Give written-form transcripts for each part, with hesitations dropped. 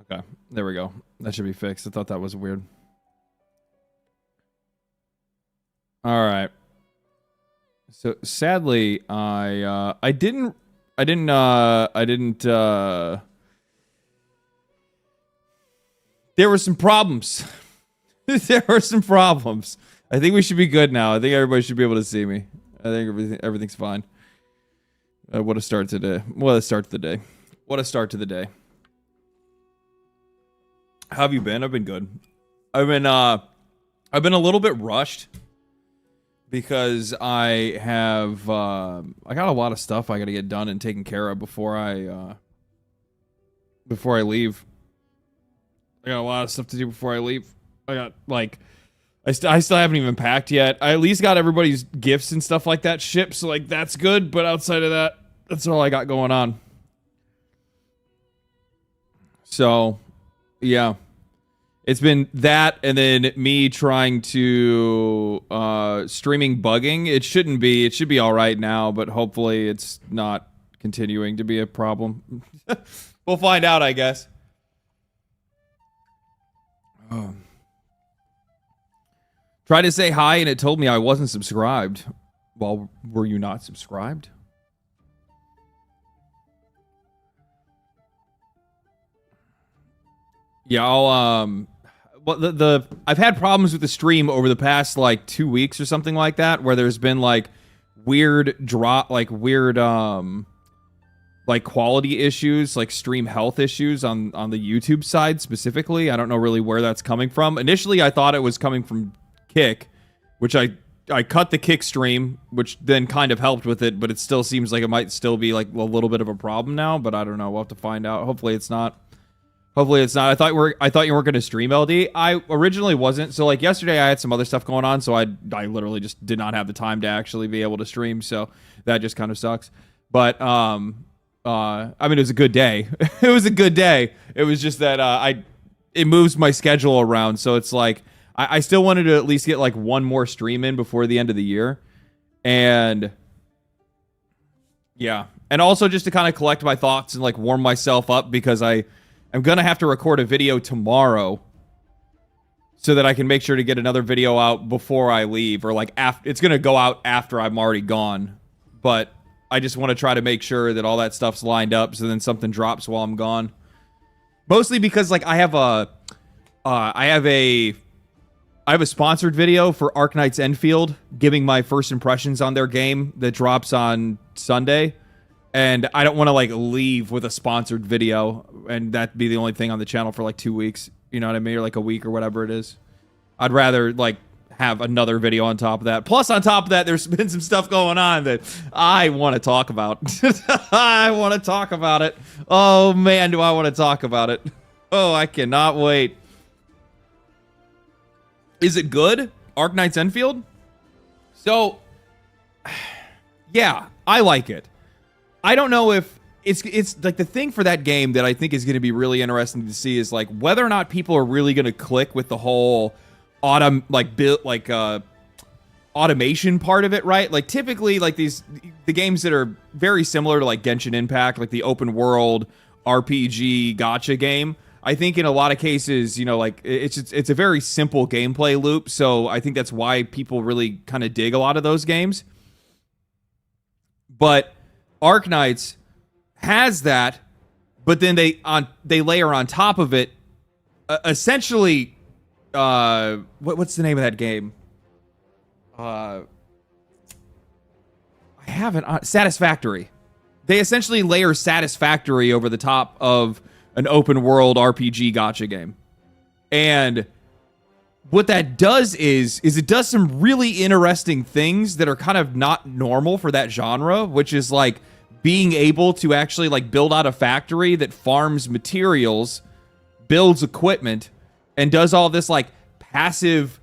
Okay, there we go. That should be fixed. I thought that was weird. All right. So sadly, I didn't. There were some problems. There were some problems. I think we should be good now. I think everybody should be able to see me. I think everything's fine. What a start today. What a start to the day. What a start to the day. How have you been? I've been good. I've been a little bit rushed because I got a lot of stuff I got to get done and taken care of before I leave. I got a lot of stuff to do before I leave. I got like I still haven't even packed yet. I at least got everybody's gifts and stuff like that shipped, so like that's good, but outside of that, that's all I got going on. So, yeah. It's been that, and then me trying to streaming bugging. It shouldn't be. It should be all right now, but hopefully it's not continuing to be a problem. We'll find out, I guess. Tried to say hi, and it told me I wasn't subscribed. Well, were you not subscribed? Yeah, I'll well, I've had problems with the stream over the past like 2 weeks or something like that, where there's been like weird like quality issues, like stream health issues on the YouTube side specifically. I don't know really where that's coming from. Initially, I thought it was coming from Kick, which I cut the Kick stream, which then kind of helped with it, but it still seems like it might still be like a little bit of a problem now, but I don't know. We'll have to find out. Hopefully it's not. Hopefully it's not. I thought you weren't going to stream LD. I originally wasn't. So like yesterday I had some other stuff going on, so I literally just did not have the time to actually be able to stream, so that just kind of sucks. But I mean, it was a good day. It was a good day. It was just that it moves my schedule around, so it's like I still wanted to at least get like one more stream in before the end of the year. And yeah. And also just to kind of collect my thoughts and like warm myself up, because I'm going to have to record a video tomorrow so that I can make sure to get another video out before I leave, or like after. It's going to go out after I'm already gone. But I just want to try to make sure that all that stuff's lined up so then something drops while I'm gone. Mostly because like I have a sponsored video for Arknight's Enfield giving my first impressions on their game that drops on Sunday. And I don't want to like leave with a sponsored video and that be the only thing on the channel for like 2 weeks. You know what I mean? Or like a week or whatever it is. I'd rather like have another video on top of that. Plus on top of that, there's been some stuff going on that I want to talk about. I want to talk about it. Oh man, do I want to talk about it. Oh, I cannot wait. Is it good? Arknight's Enfield? So, yeah, I like it. I don't know if it's like the thing for that game that I think is going to be really interesting to see is like whether or not people are really going to click with the whole automation part of it, right? Like typically like the games that are very similar to like Genshin Impact, like the open world RPG gacha game, I think in a lot of cases, you know, like it's a very simple gameplay loop. So I think that's why people really kind of dig a lot of those games. But Arknights has that, but then they layer on top of it, essentially. What's the name of that game? I haven't. Satisfactory. They essentially layer Satisfactory over the top of an open world RPG gacha game, and what that does is it does some really interesting things that are kind of not normal for that genre, which is like being able to actually like build out a factory that farms materials, builds equipment, and does all this like passive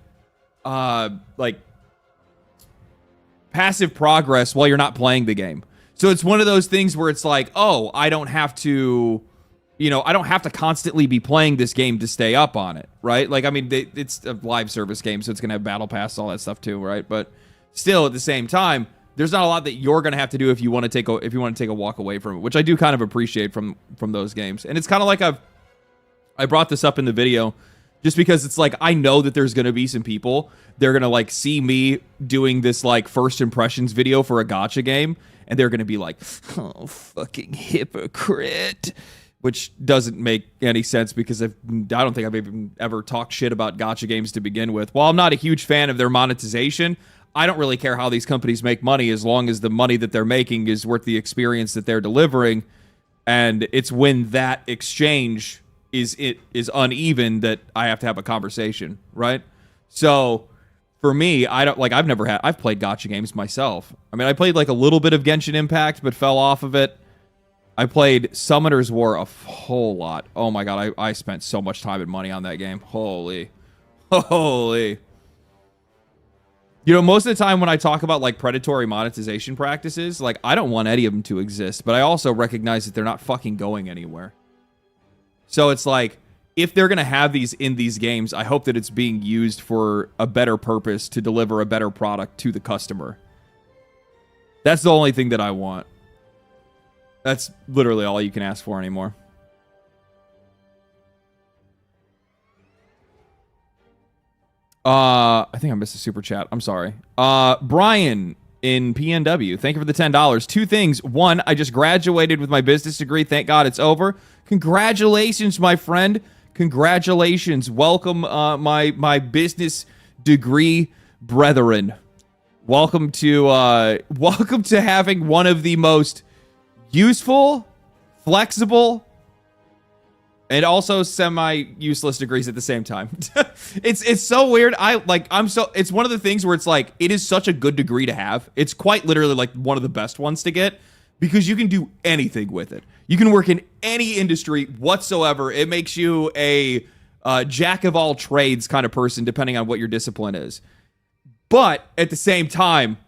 progress while you're not playing the game. So it's one of those things where it's like, oh, I don't have to constantly be playing this game to stay up on it, right? Like, I mean, it's a live service game, so it's going to have battle pass, all that stuff too, right? But still, at the same time, there's not a lot that you're going to have to do if you want to take a walk away from it, which I do kind of appreciate from those games. And it's kind of like I brought this up in the video just because it's like, I know that there's going to be some people, they're going to like see me doing this like first impressions video for a gacha game, and they're going to be like, oh, fucking hypocrite, which doesn't make any sense because I don't think I've even ever talked shit about gacha games to begin with. While I'm not a huge fan of their monetization, I don't really care how these companies make money as long as the money that they're making is worth the experience that they're delivering. And it's when that exchange is uneven that I have to have a conversation, right? So for me, I've played gacha games myself. I mean, I played like a little bit of Genshin Impact, but fell off of it. I played Summoner's War a whole lot. Oh my god, I spent so much time and money on that game. Holy. You know, most of the time when I talk about like predatory monetization practices, like I don't want any of them to exist, but I also recognize that they're not fucking going anywhere. So it's like, if they're going to have these in these games, I hope that it's being used for a better purpose to deliver a better product to the customer. That's the only thing that I want. That's literally all you can ask for anymore. I think I missed a super chat. I'm sorry. Brian in PNW, thank you for the $10. Two things. One, I just graduated with my business degree. Thank God it's over. Congratulations, my friend. Congratulations. Welcome, my business degree brethren. Welcome to having one of the most useful, flexible, and also semi-useless degrees at the same time. It's so weird. It's one of the things where it's like, it is such a good degree to have. It's quite literally like one of the best ones to get because you can do anything with it. You can work in any industry whatsoever. It makes you a jack of all trades kind of person, depending on what your discipline is. But at the same time,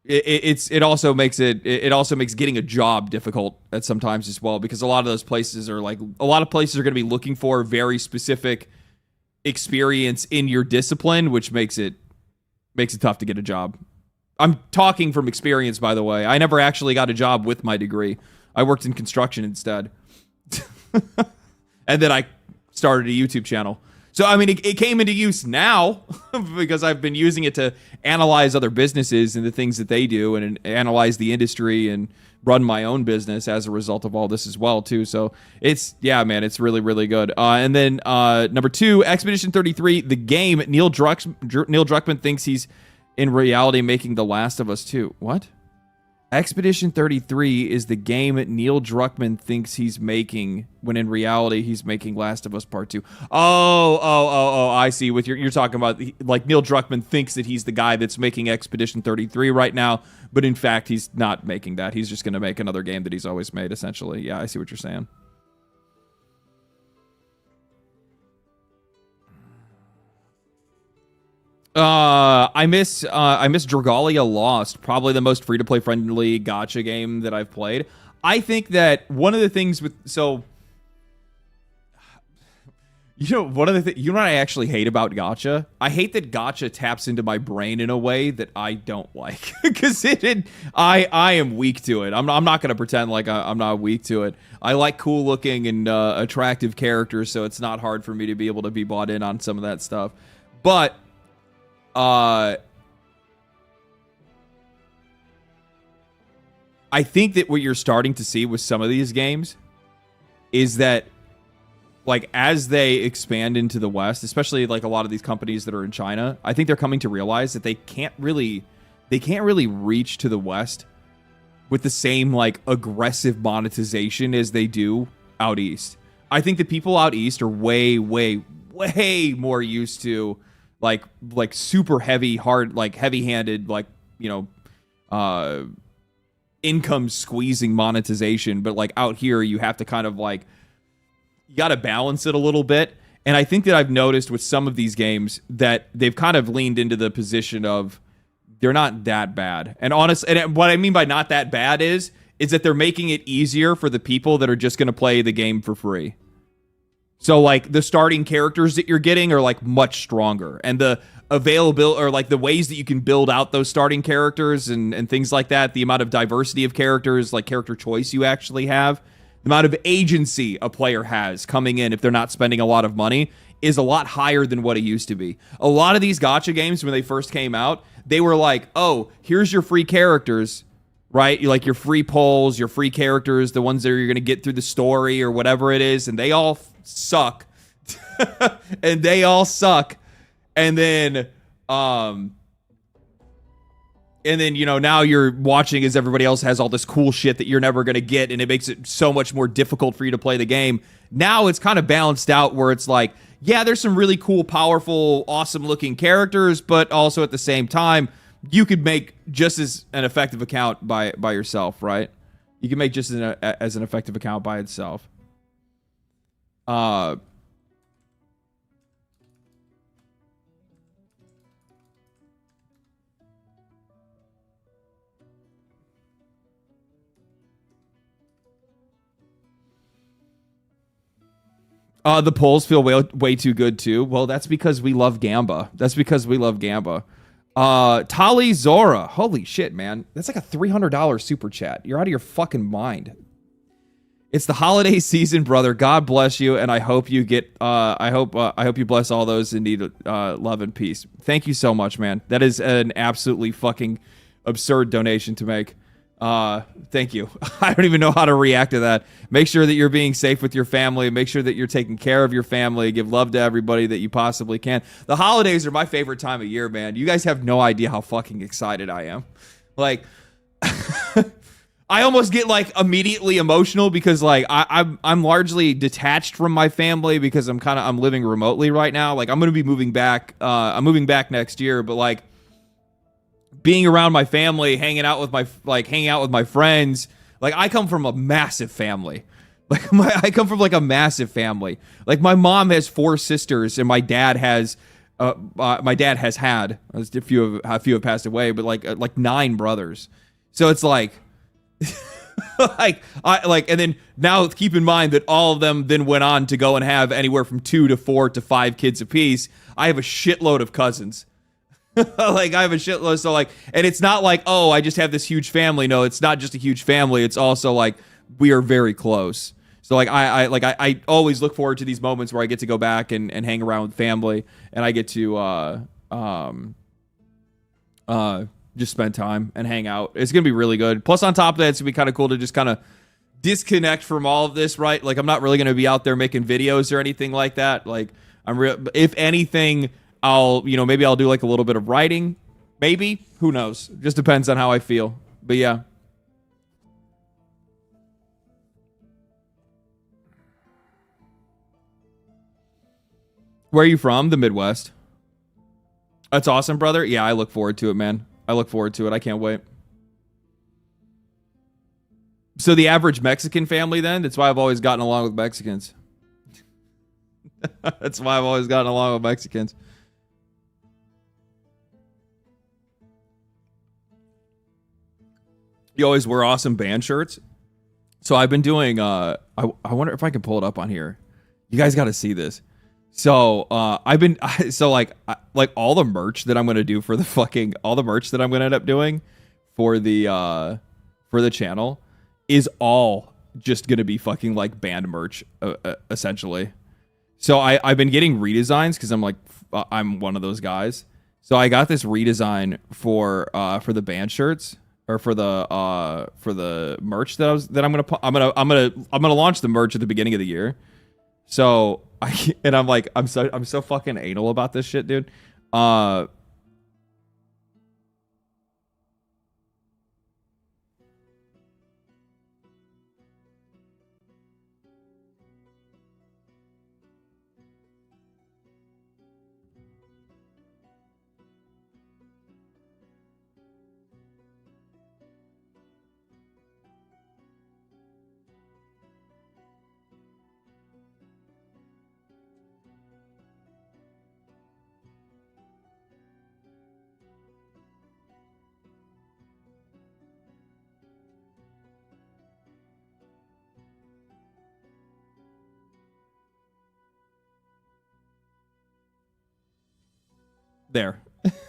it also makes getting a job difficult at sometimes as well, because a lot of those places are going to be looking for very specific experience in your discipline, which makes it tough to get a job. I'm talking from experience, by the way. I never actually got a job with my degree. I worked in construction instead. And then I started a YouTube channel. So, I mean, it came into use now because I've been using it to analyze other businesses and the things that they do and analyze the industry and run my own business as a result of all this as well, too. So, it's really, really good. And then number 2, Expedition 33, the game. Neil Druckmann thinks he's in reality making The Last of Us 2. What? Expedition 33 is the game that Neil Druckmann thinks he's making, when in reality he's making Last of Us Part 2. Oh, I see. You're talking about, like, Neil Druckmann thinks that he's the guy that's making Expedition 33 right now, but in fact he's not making that. He's just going to make another game that he's always made, essentially. Yeah, I see what you're saying. I miss Dragalia Lost, probably the most free-to-play friendly gacha game that I've played. I think that one of the things what I actually hate about gacha? I hate that gacha taps into my brain in a way that I don't like, because I am weak to it. I'm not going to pretend like I'm not weak to it. I like cool looking and attractive characters, so it's not hard for me to be able to be bought in on some of that stuff. But I think that what you're starting to see with some of these games is that, like, as they expand into the West, especially like a lot of these companies that are in China, I think they're coming to realize that they can't really reach to the West with the same, like, aggressive monetization as they do out East. I think that people out East are way, way, way more used to like super heavy-handed, like, you know, income squeezing monetization. But like out here, you have to kind of like, you got to balance it a little bit. And I think that I've noticed with some of these games that they've kind of leaned into the position of they're not that bad. And what I mean by not that bad is that they're making it easier for the people that are just going to play the game for free. So, like, the starting characters that you're getting are, like, much stronger. And the availability, or, like, the ways that you can build out those starting characters and things like that, the amount of diversity of characters, like, character choice you actually have, The amount of agency a player has coming in if they're not spending a lot of money is a lot higher than what it used to be. A lot of these gacha games, when they first came out, they were like, oh, here's your free characters, right? You like your free polls, your free characters, the ones that you're going to get through the story or whatever it is, and they all suck. And they all suck. And then, you know, now you're watching as everybody else has all this cool shit that you're never going to get, and it makes it so much more difficult for you to play the game. Now it's kind of balanced out where it's like, yeah, there's some really cool, powerful, awesome-looking characters, but also at the same time, you could make just as an effective account by yourself, right? You can make just as an effective account by itself. The polls feel way too good too. Well, that's because we love Gamba. Tali Zora. Holy shit, man. That's like a $300 super chat. You're out of your fucking mind. It's the holiday season, brother. God bless you, and I hope you get. I hope you bless all those in need of love and peace. Thank you so much, man. That is an absolutely fucking absurd donation to make. Thank you. I don't even know how to react to that. Make sure that you're being safe with your family. Make sure that you're taking care of your family. Give love to everybody that you possibly can. The holidays are my favorite time of year, man. You guys have no idea how fucking excited I am. Like, I almost get like immediately emotional because like I'm largely detached from my family because I'm living remotely right now. Like I'm gonna be moving back. I'm moving back next year, but like, being around my family, hanging out with my friends. Like I come from a massive family. I come from like a massive family. Like my mom has 4 sisters, and my dad has had a few have passed away, but like 9 brothers. So it's like, and then now keep in mind that all of them then went on to go and have anywhere from 2 to 4 to 5 kids apiece. I have a shitload of cousins. Like I have a shitload, so like, and it's not like, oh, I just have this huge family. No, it's not just a huge family. It's also like we are very close. So like I always look forward to these moments where I get to go back and hang around with family, and I get to just spend time and hang out. It's gonna be really good. Plus on top of that, it's gonna be kind of cool to just kind of disconnect from all of this, right? Like I'm not really gonna be out there making videos or anything like that. Like if anything, maybe I'll do like a little bit of writing. Maybe. Who knows? Just depends on how I feel. But yeah. Where are you from? The Midwest. That's awesome, brother. Yeah, I look forward to it, man. I look forward to it. I can't wait. So the average Mexican family then? That's why I've always gotten along with Mexicans. That's why I've always gotten along with Mexicans. You always wear awesome band shirts. So I've been doing, I wonder if I can pull it up on here. You guys got to see this. So I've been, like all the merch that I'm going to do for all the merch that I'm going to end up doing for the channel is all just going to be fucking like band merch, essentially. So I've been getting redesigns because I'm like, I'm one of those guys. So I got this redesign for the band shirts. Or for the merch that I'm gonna launch the merch at the beginning of the year. So I'm so fucking anal about this shit, dude. There.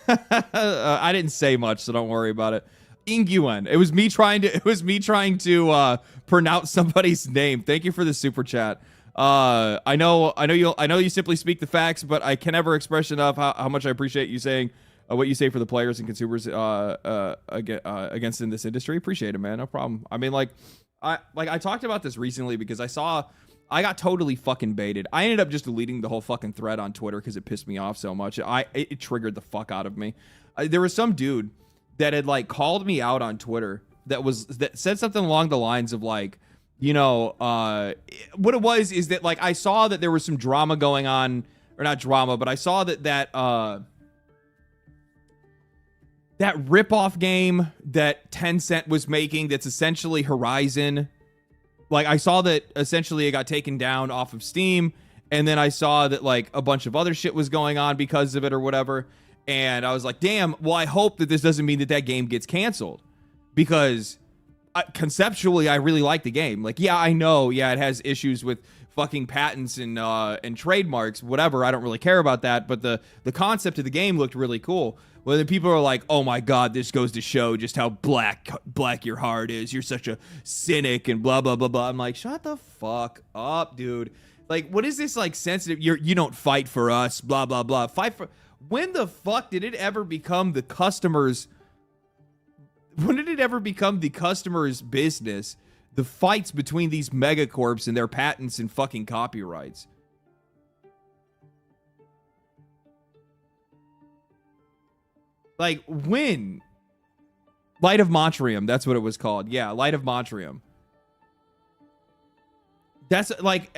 I didn't say much, so don't worry about it. Inguyen. It was me trying to pronounce somebody's name. Thank you for the super chat. I know you simply speak the facts, but I can never express enough how much I appreciate you saying what you say for the players and consumers against in this industry. Appreciate it, man. No problem. I mean, I talked about this recently because I got totally fucking baited. I ended up just deleting the whole fucking thread on Twitter because it pissed me off so much. It triggered the fuck out of me. There was some dude that had like called me out on Twitter that said something along the lines of like, you know, what it was is that like I saw that there was some drama going on, or not drama, but I saw that rip-off game that Tencent was making that's essentially Horizon. Like, I saw that essentially it got taken down off of Steam, and then I saw that, like, a bunch of other shit was going on because of it or whatever, and I was like, damn, well, I hope that this doesn't mean that game gets canceled, because conceptually, I really like the game. Like, yeah, I know, yeah, it has issues with fucking patents and trademarks, whatever, I don't really care about that, but the concept of the game looked really cool. Well, then people are like, oh my god, this goes to show just how black your heart is. You're such a cynic and blah, blah, blah, blah. I'm like, shut the fuck up, dude. Like, what is this, like, sensitive? You don't fight for us, blah, blah, blah. Fight for... When the fuck did it ever become the customer's... When did it ever become the customer's business? The fights between these megacorps and their patents and fucking copyrights. Like, when? Light of Montreum, that's what it was called. Yeah, Light of Montreum. That's like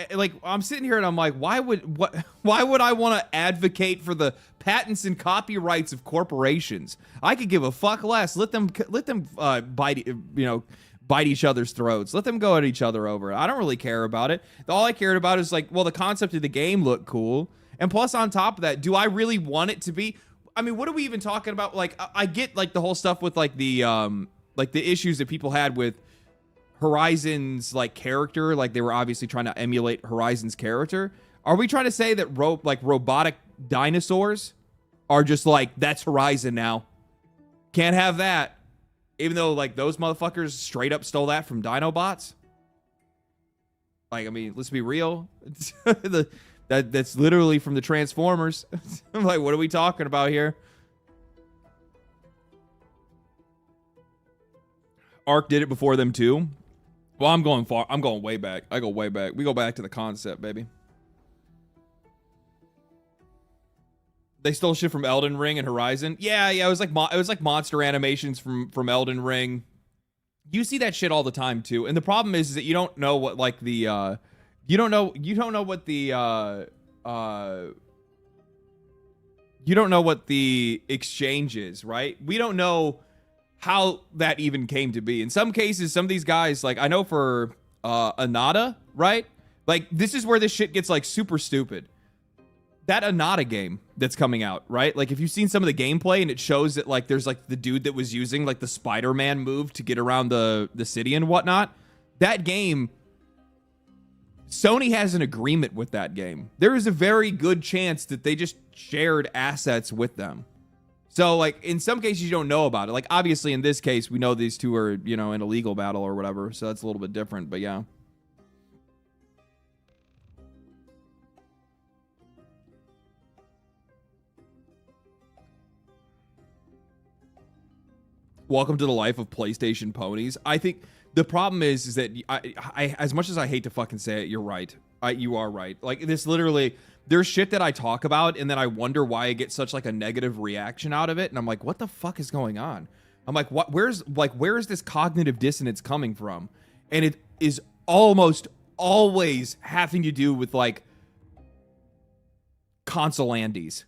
I'm sitting here and I'm like, why would I want to advocate for the patents and copyrights of corporations? I could give a fuck less. Let them bite each other's throats. Let them go at each other over it. I don't really care about it. All I cared about is like, well, the concept of the game looked cool, and plus on top of that, do I really want it to be? I mean, what are we even talking about? Like, I get like the whole stuff with like the issues that people had with Horizon's like character. Like, they were obviously trying to emulate Horizon's character. Are we trying to say that robotic dinosaurs are just like, that's Horizon now? Can't have that. Even though like those motherfuckers straight up stole that from Dinobots. Like, I mean, let's be real. That's literally from the Transformers. I'm like, what are we talking about here? Ark did it before them too. Well, I'm going far. I'm going way back. I go way back. We go back to the concept, baby. They stole shit from Elden Ring and Horizon. Yeah. It was like monster animations from Elden Ring. You see that shit all the time too. And the problem is that you don't know what like the you don't know what the exchange is, right? We don't know how that even came to be. In some cases, some of these guys, like I know for Anata, right? Like, this is where this shit gets like super stupid. That Anata game that's coming out, right? Like, if you've seen some of the gameplay and it shows that like there's like the dude that was using like the Spider-Man move to get around the city and whatnot, that game, Sony has an agreement with that game. There is a very good chance that they just shared assets with them. So, like, in some cases, you don't know about it. Like, obviously, in this case, we know these two are, you know, in a legal battle or whatever. So that's a little bit different, but yeah. Welcome to the life of PlayStation ponies. I think the problem is that I as much as I hate to fucking say it, you're right. You are right. Like, this literally, there's shit that I talk about and then I wonder why I get such like a negative reaction out of it. And I'm like, what the fuck is going on? I'm like, where is this cognitive dissonance coming from? And it is almost always having to do with like console andies.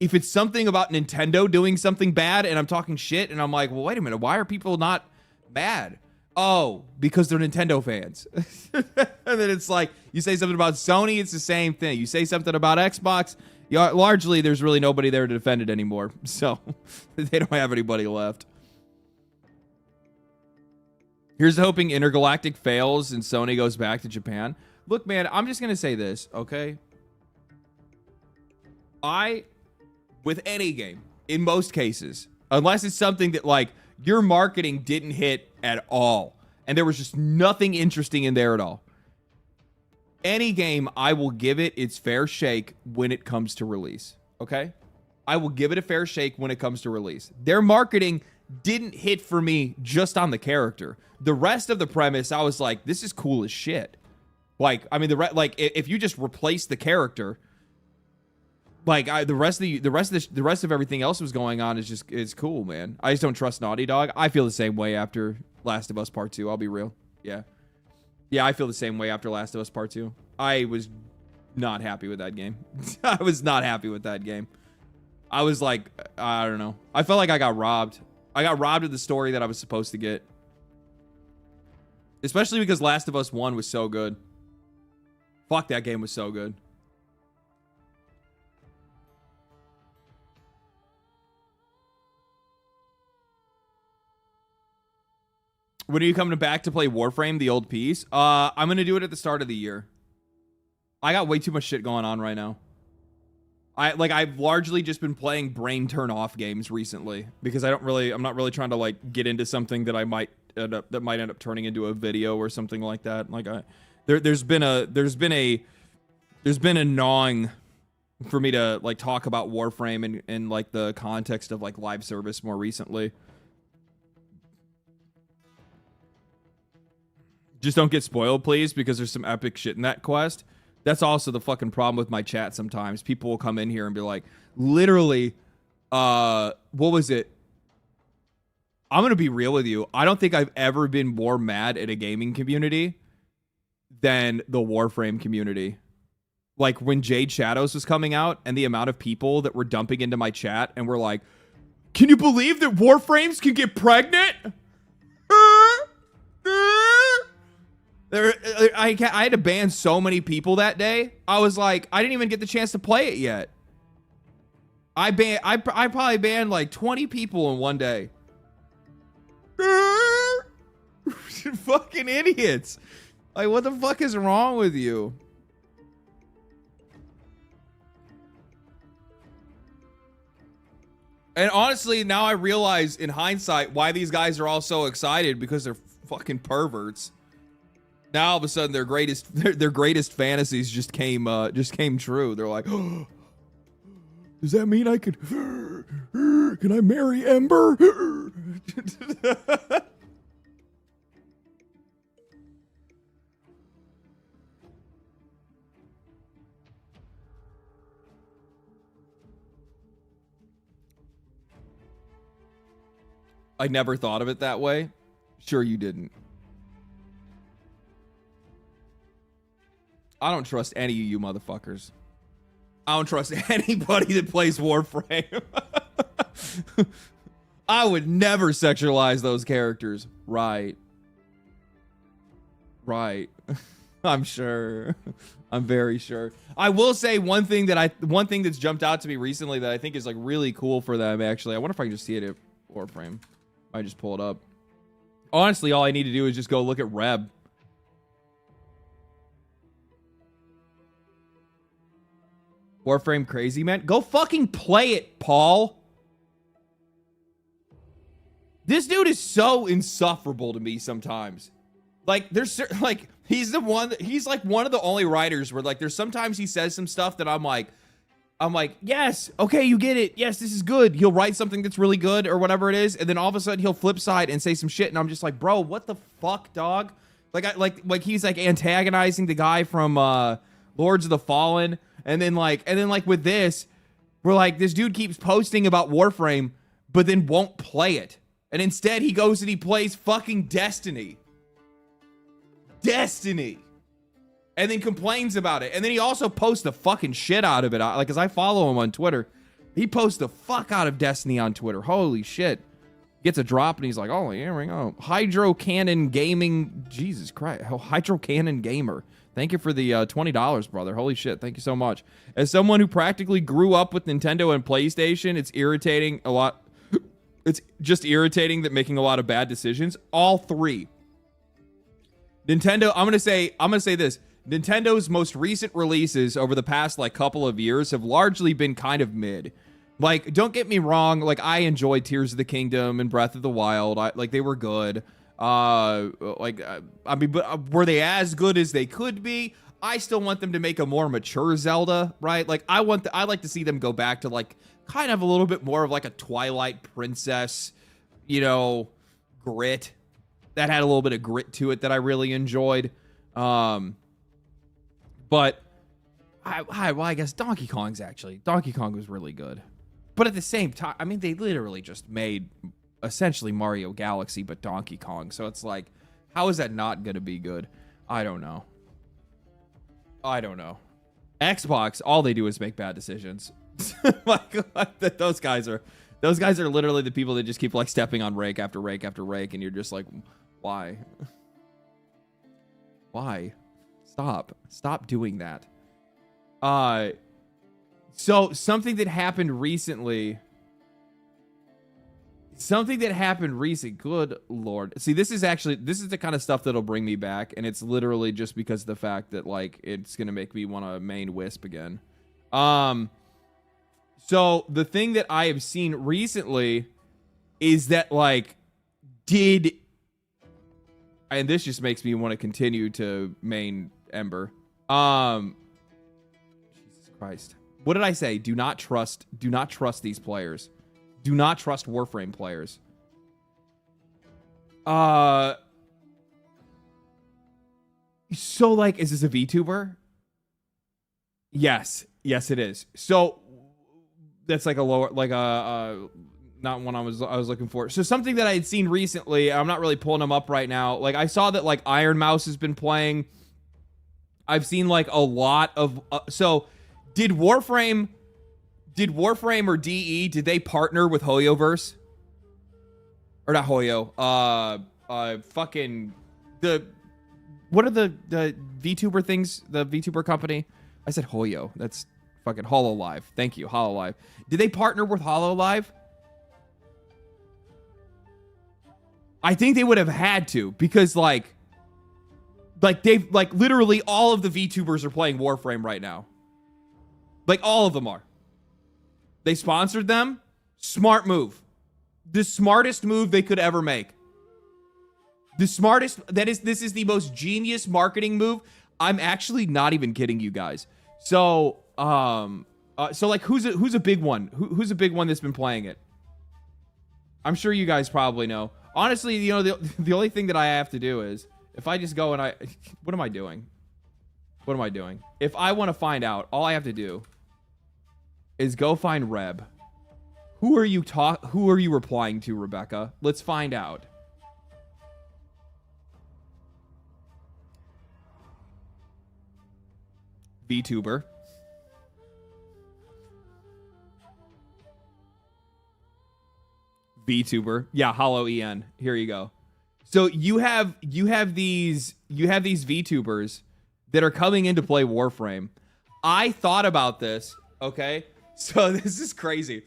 If it's something about Nintendo doing something bad and I'm talking shit and I'm like, well, wait a minute, why are people not mad? Oh, because they're Nintendo fans. And then it's like, you say something about Sony, it's the same thing. You say something about Xbox, largely there's really nobody there to defend it anymore. So they don't have anybody left. Here's hoping Intergalactic fails and Sony goes back to Japan. Look, man, I'm just going to say this, okay? With any game, in most cases, unless it's something that like Your marketing didn't hit at all. And there was just nothing interesting in there at all. Any game, I will give it its fair shake when it comes to release. Okay? I will give it a fair shake when it comes to release. Their marketing didn't hit for me just on the character. The rest of the premise, I was like, this is cool as shit. Like, I mean, if you just replace the character, like the rest of everything else was going on is cool, man. I just don't trust Naughty Dog. I feel the same way after Last of Us Part 2. I'll be real. Yeah. Yeah, I feel the same way after Last of Us Part 2. I was not happy with that game. I was not happy with that game. I was like, I don't know. I felt like I got robbed. I got robbed of the story that I was supposed to get. Especially because Last of Us 1 was so good. Fuck, that game was so good. When are you coming back to play Warframe, the old piece? I'm going to do it at the start of the year. I got way too much shit going on right now. I've largely just been playing brain turn off games recently because I'm not really trying to like get into something that might end up turning into a video or something like that. Like there's been a gnawing for me to like talk about Warframe in like the context of like live service more recently. Just don't get spoiled, please, because there's some epic shit in that quest. That's also the fucking problem with my chat sometimes. People will come in here and be like, literally, what was it? I'm going to be real with you. I don't think I've ever been more mad at a gaming community than the Warframe community. Like when Jade Shadows was coming out and the amount of people that were dumping into my chat and were like, can you believe that Warframes can get pregnant? I had to ban so many people that day. I was like, I didn't even get the chance to play it yet. I probably banned like 20 people in one day. Fucking idiots. Like, what the fuck is wrong with you? And honestly, now I realize in hindsight why these guys are all so excited, because they're fucking perverts. Now all of a sudden their greatest fantasies just came true. They're like, oh, does that mean I could? Can I marry Ember? I never thought of it that way. Sure you didn't. I don't trust any of you motherfuckers. I don't trust anybody that plays Warframe. I would never sexualize those characters. Right. Right. I'm sure. I'm very sure. I will say one thing that's jumped out to me recently that I think is like really cool for them, actually. I wonder if I can just see it at Warframe. I just pull it up. Honestly, all I need to do is just go look at Reb. Warframe crazy, man. Go fucking play it, Paul. This dude is so insufferable to me sometimes. Like, there's like, he's like one of the only writers where like there's sometimes he says some stuff that I'm like, yes, okay, you get it. Yes, this is good. He'll write something that's really good or whatever it is, and then all of a sudden he'll flip side and say some shit, and I'm just like, bro, what the fuck, dog? Like he's like antagonizing the guy from Lords of the Fallen. And then like with this, we're like, this dude keeps posting about Warframe, but then won't play it. And instead he goes and he plays fucking Destiny. And then complains about it. And then he also posts the fucking shit out of it. Like, cause I follow him on Twitter. He posts the fuck out of Destiny on Twitter. Holy shit. Gets a drop and he's like, oh, yeah, oh, Hydro Cannon Gaming. Jesus Christ. Hydro Cannon Gamer. Thank you for the $20, brother. Holy shit. Thank you so much. As someone who practically grew up with Nintendo and PlayStation, it's irritating a lot. It's just irritating that making a lot of bad decisions. All three. Nintendo, I'm going to say this. Nintendo's most recent releases over the past like couple of years have largely been kind of mid. Like, don't get me wrong. Like, I enjoyed Tears of the Kingdom and Breath of the Wild. Like, they were good. I mean, but were they as good as they could be? I still want them to make a more mature Zelda, right? Like, I like to see them go back to like kind of a little bit more of like a Twilight Princess, you know, grit that had a little bit of grit to it that I really enjoyed. But I guess Donkey Kong was really good. But at the same time, I mean, they literally just made essentially Mario Galaxy, but Donkey Kong. So it's like, how is that not going to be good? I don't know. Xbox, all they do is make bad decisions. Like, those guys are literally the people that just keep like stepping on rake after rake after rake. And you're just like, why? Why? Stop doing that. So something that happened recently. Good Lord. See, this is the kind of stuff that'll bring me back. And it's literally just because of the fact that like, it's going to make me want to main Wisp again. So the thing that I have seen recently is that like, and this just makes me want to continue to main Ember. Jesus Christ. What did I say? Do not trust these players. Do not trust Warframe players. So like, is this a VTuber? Yes, it is. So that's like a lower, like not one I was looking for. So something that I had seen recently, I'm not really pulling them up right now. Like I saw that like Iron Mouse has been playing. I've seen like a lot of, so did Warframe or DE, did they partner with HoYoverse? Or not Hoyo, fucking, what are the VTuber things, the VTuber company? I said Hoyo, that's fucking HoloLive. Thank you, HoloLive. Did they partner with HoloLive? I think they would have had to, because like they've, like literally all of the VTubers are playing Warframe right now. Like all of them are. They sponsored them. Smart move. The smartest move they could ever make. This is the most genius marketing move. I'm actually not even kidding you guys. So, so like who's a big one? Who's a big one that's been playing it? I'm sure you guys probably know. Honestly, you know, the only thing that I have to do is if I just go and what am I doing? What am I doing? If I want to find out, all I have to do is go find Reb. Who are you replying to, Rebecca? Let's find out. VTuber. VTuber. Yeah, Hollow EN. Here you go. So you have these VTubers that are coming in to play Warframe. I thought about this, okay? So this is crazy.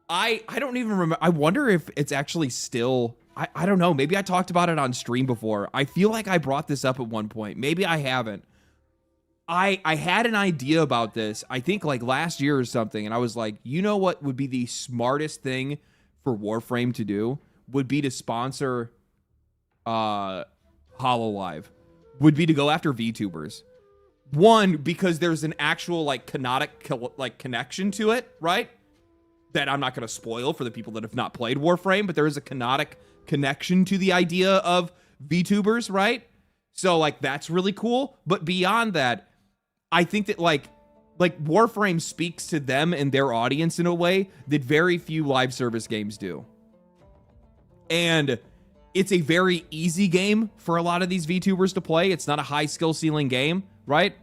I don't even remember. I wonder if it's actually still, I don't know. Maybe I talked about it on stream before. I feel like I brought this up at one point. Maybe I haven't. I had an idea about this, I think like last year or something. And I was like, you know what would be the smartest thing for Warframe to do? Would be to sponsor HoloLive. Would be to go after VTubers. One, because there's an actual like canonic like connection to it, right? That I'm not going to spoil for the people that have not played Warframe, but there is a canonic connection to the idea of VTubers, right? So like that's really cool. But beyond that, I think that like Warframe speaks to them and their audience in a way that very few live service games do. And it's a very easy game for a lot of these VTubers to play. It's not a high skill ceiling game, right?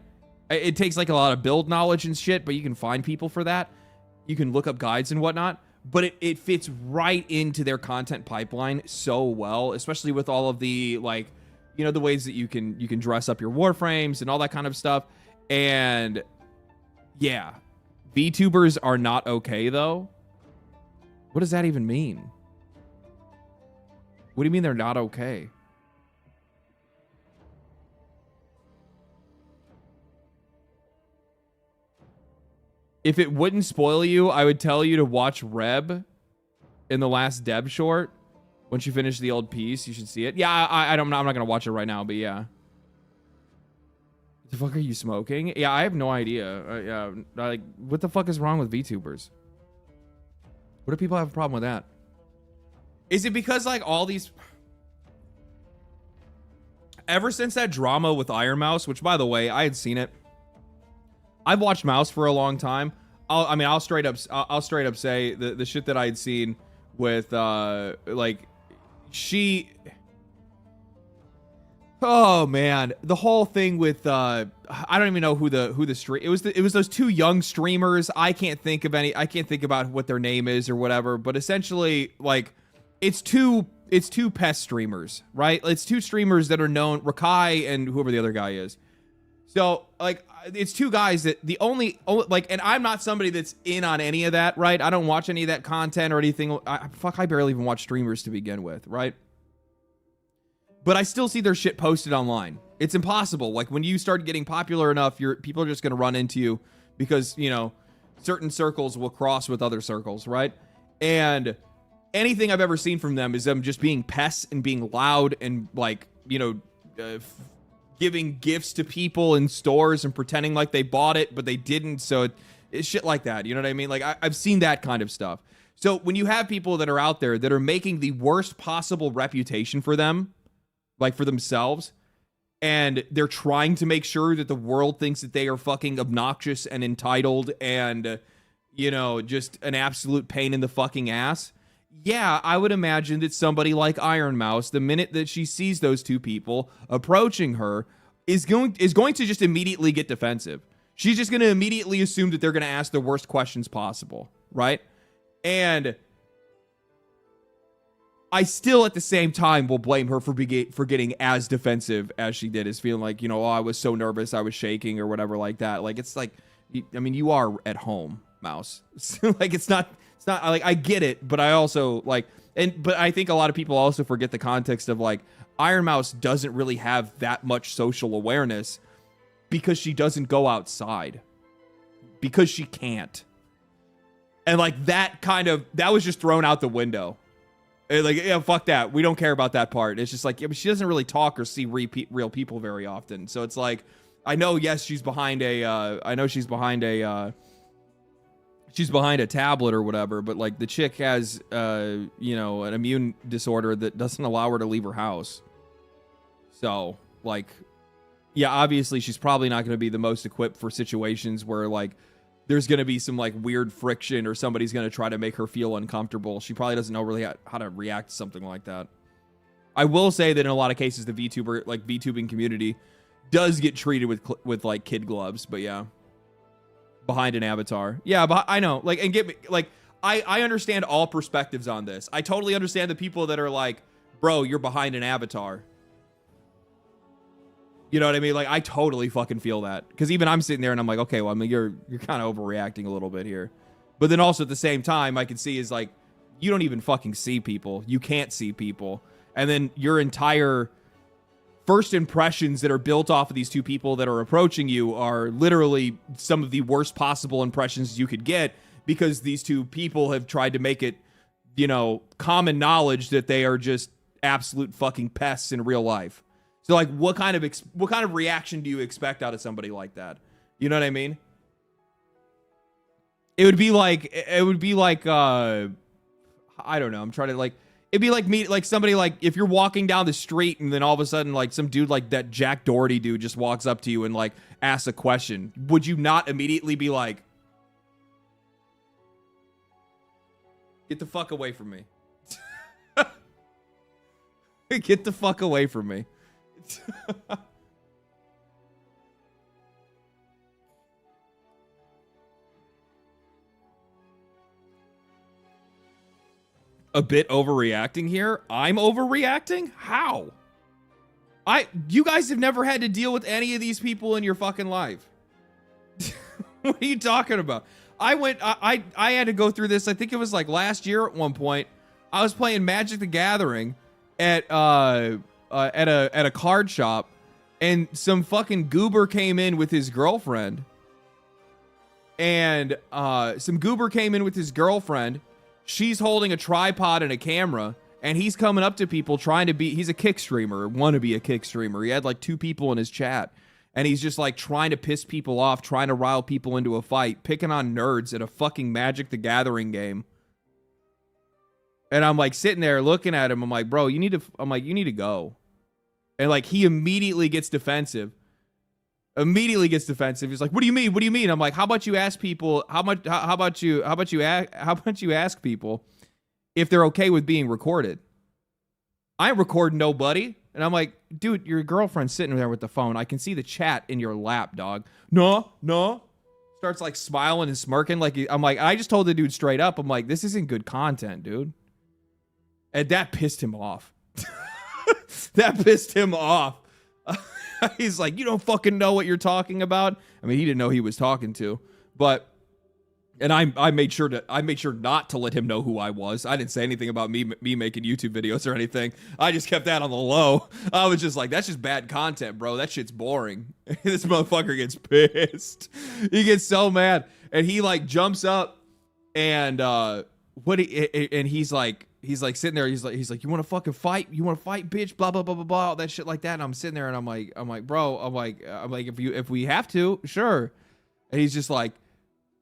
It takes like a lot of build knowledge and shit, but you can find people for that. You can look up guides and whatnot, but it fits right into their content pipeline so well, especially with all of the like, you know, the ways that you can dress up your Warframes and all that kind of stuff. And yeah, VTubers are not okay though. What does that even mean? What do you mean they're not okay? If it wouldn't spoil you, I would tell you to watch Reb in the last Deb short. Once you finish the old piece, you should see it. Yeah, I'm not gonna watch it right now, but yeah. The fuck are you smoking? Yeah, I have no idea. Yeah, like, what the fuck is wrong with VTubers? What do people have a problem with that? Is it because like all these? Ever since that drama with Iron Mouse, which by the way, I had seen it. I've watched Mouse for a long time. I'll straight up say the shit that I had seen with like she. Oh man, the whole thing with I don't even know who the stream. It was those two young streamers. I can't think about what their name is or whatever. But essentially, like, it's two pest streamers, right? It's two streamers that are known, Rakai and whoever the other guy is. So like, it's two guys that the only like, and I'm not somebody that's in on any of that, right? I don't watch any of that content or anything. I barely even watch streamers to begin with, right? But I still see their shit posted online. It's impossible. Like, when you start getting popular enough, people are just going to run into you because, you know, certain circles will cross with other circles, right? And anything I've ever seen from them is them just being pests and being loud and, like, you know, giving gifts to people in stores and pretending like they bought it, but they didn't. So it's shit like that. You know what I mean? Like, I've seen that kind of stuff. So when you have people that are out there that are making the worst possible reputation for them, like for themselves, and they're trying to make sure that the world thinks that they are fucking obnoxious and entitled and, you know, just an absolute pain in the fucking ass. Yeah, I would imagine that somebody like Iron Mouse, the minute that she sees those two people approaching her, is going to just immediately get defensive. She's just going to immediately assume that they're going to ask the worst questions possible, right? And I still, at the same time, will blame her for getting as defensive as she did, as feeling like, you know, oh, I was so nervous, I was shaking or whatever like that. Like, it's like, I mean, you are at home, Mouse. Like, it's not like, I get it, but I also like, but I think a lot of people also forget the context of, like, Iron Mouse doesn't really have that much social awareness because she doesn't go outside, because she can't. And like, that was just thrown out the window. Like, yeah, fuck that. We don't care about that part. It's just like, yeah, but she doesn't really talk or see real people very often. So it's like, I know, yes, she's behind a tablet or whatever, but like, the chick has, you know, an immune disorder that doesn't allow her to leave her house. So like, yeah, obviously she's probably not going to be the most equipped for situations where, like, there's going to be some, like, weird friction or somebody's going to try to make her feel uncomfortable. She probably doesn't know really how to react to something like that. I will say that in a lot of cases, the VTubing community does get treated with like, kid gloves, but yeah. Behind an avatar. Yeah, but I know. Like, and get me, like, I understand all perspectives on this. I totally understand the people that are like, bro, you're behind an avatar. You know what I mean? Like, I totally fucking feel that. Because even I'm sitting there and I'm like, okay, well, I mean, you're kind of overreacting a little bit here. But then also at the same time, I can see is like, you don't even fucking see people. You can't see people. And then your entire first impressions that are built off of these two people that are approaching you are literally some of the worst possible impressions you could get, because these two people have tried to make it, you know, common knowledge that they are just absolute fucking pests in real life. So like, what kind of reaction do you expect out of somebody like that? You know what I mean? It would be like I don't know. I'm trying to like, it'd be like me, like somebody, like if you're walking down the street and then all of a sudden like some dude like that Jack Doherty dude just walks up to you and like asks a question. Would you not immediately be like, get the fuck away from me? Get the fuck away from me. A bit overreacting here? I'm overreacting? How? You guys have never had to deal with any of these people in your fucking life. What are you talking about? I had to go through this. I think it was like last year at one point. I was playing Magic the Gathering at a card shop, and some fucking goober came in with his girlfriend. And some goober came in with his girlfriend. She's holding a tripod and a camera, and he's coming up to people trying to be, he's a kick streamer, wanna be a kick streamer. He had like 2 people in his chat, and he's just like trying to piss people off, trying to rile people into a fight, picking on nerds at a fucking Magic the Gathering game. And I'm like sitting there looking at him. I'm like, bro, you need to go. And like, he immediately gets defensive. He's like, what do you mean? What do you mean? I'm like, how about you ask people, how about you ask people if they're okay with being recorded? I ain't recording nobody. And I'm like, dude, your girlfriend's sitting there with the phone. I can see the chat in your lap, dog. No. Starts like smiling and smirking. Like, I'm like, I just told the dude straight up. I'm like, this isn't good content, dude. And that pissed him off. He's like, you don't fucking know what you're talking about. I mean, he didn't know he was talking to, but, and I made sure not to let him know who I was. I didn't say anything about me making YouTube videos or anything. I just kept that on the low. I was just like, that's just bad content, bro. That shit's boring. This motherfucker gets pissed. He gets so mad, and he like jumps up, and he's like sitting there. He's like, you want to fucking fight? You want to fight, bitch? Blah blah blah blah blah. All that shit like that. And I'm sitting there, and I'm like, bro, I'm like, if we have to, sure. And he's just like,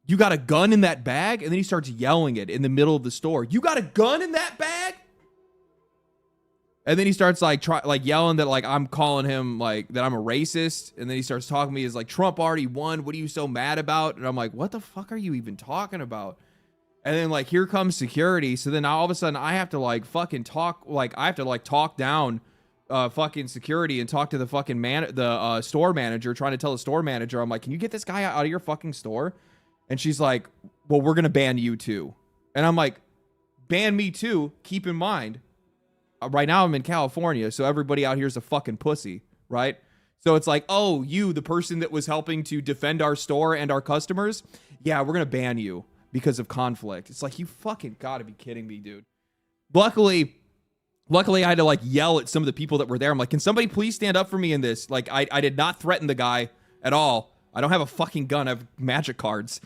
you got a gun in that bag? And then he starts yelling it in the middle of the store. You got a gun in that bag? And then he starts like yelling that like I'm calling him like that I'm a racist. And then he starts talking to me as like, Trump already won. What are you so mad about? And I'm like, what the fuck are you even talking about? And then like here comes security. So then now all of a sudden I have to like fucking talk, like I have to like talk down fucking security and talk to the fucking store manager, trying to tell the store manager, I'm like, can you get this guy out of your fucking store? And she's like, well, we're gonna ban you too. And I'm like, ban me too? Keep in mind, right now I'm in California, so everybody out here is a fucking pussy, right? So it's like, oh, you, the person that was helping to defend our store and our customers, yeah, we're gonna ban you because of conflict. It's like, you fucking gotta be kidding me, dude. Luckily I had to like yell at some of the people that were there. I'm like, can somebody please stand up for me in this? Like, I did not threaten the guy at all. I don't have a fucking gun. I have magic cards.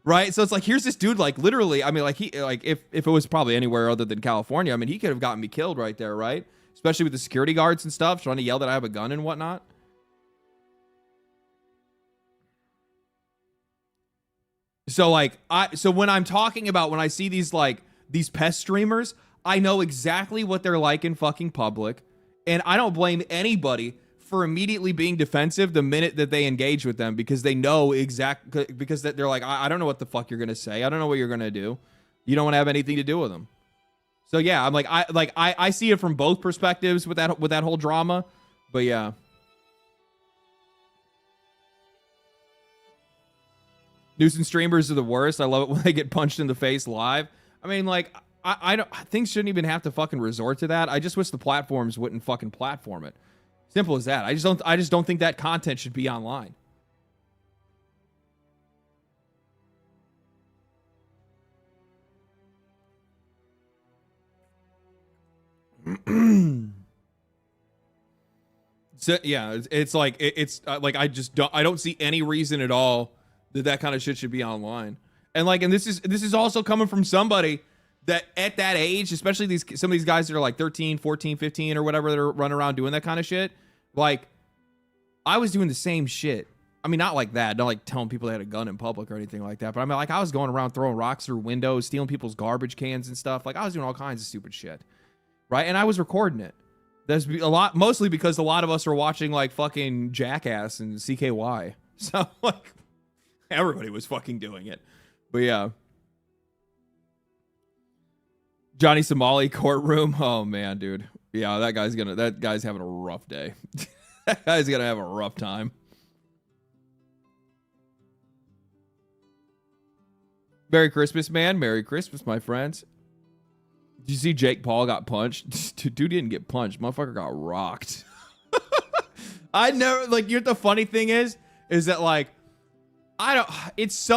Right? So it's like, here's this dude, like literally, I mean, like he, like if it was probably anywhere other than California, I mean, he could have gotten me killed right there, right? Especially with the security guards and stuff, trying to yell that I have a gun and whatnot. So like, so when I'm talking about, when I see these like, these pest streamers, I know exactly what they're like in fucking public. And I don't blame anybody for immediately being defensive the minute that they engage with them, because they know because they're like, I don't know what the fuck you're going to say. I don't know what you're going to do. You don't want to have anything to do with them. So yeah, I'm like, I see it from both perspectives with that whole drama, but yeah. Nuisance streamers are the worst. I love it when they get punched in the face live. I mean, like, I don't, things shouldn't even have to fucking resort to that. I just wish the platforms wouldn't fucking platform it. Simple as that. I just don't think that content should be online. So yeah, it's like like I don't see any reason at all that kind of shit should be online. And like, and this is also coming from somebody that at that age, especially some of these guys that are like 13, 14, 15 or whatever, that are running around doing that kind of shit. Like, I was doing the same shit. I mean, not like that, not like telling people they had a gun in public or anything like that. But I mean, like, I was going around throwing rocks through windows, stealing people's garbage cans and stuff. Like, I was doing all kinds of stupid shit, right? And I was recording it. There's a lot, mostly because a lot of us are watching like fucking Jackass and CKY. So like, everybody was fucking doing it. But yeah. Johnny Somali courtroom. Oh man, dude. Yeah, that guy's having a rough day. That guy's gonna have a rough time. Merry Christmas, man. Merry Christmas, my friends. Did you see Jake Paul got punched? Dude didn't get punched. Motherfucker got rocked. I never, like, the funny thing is that like, that's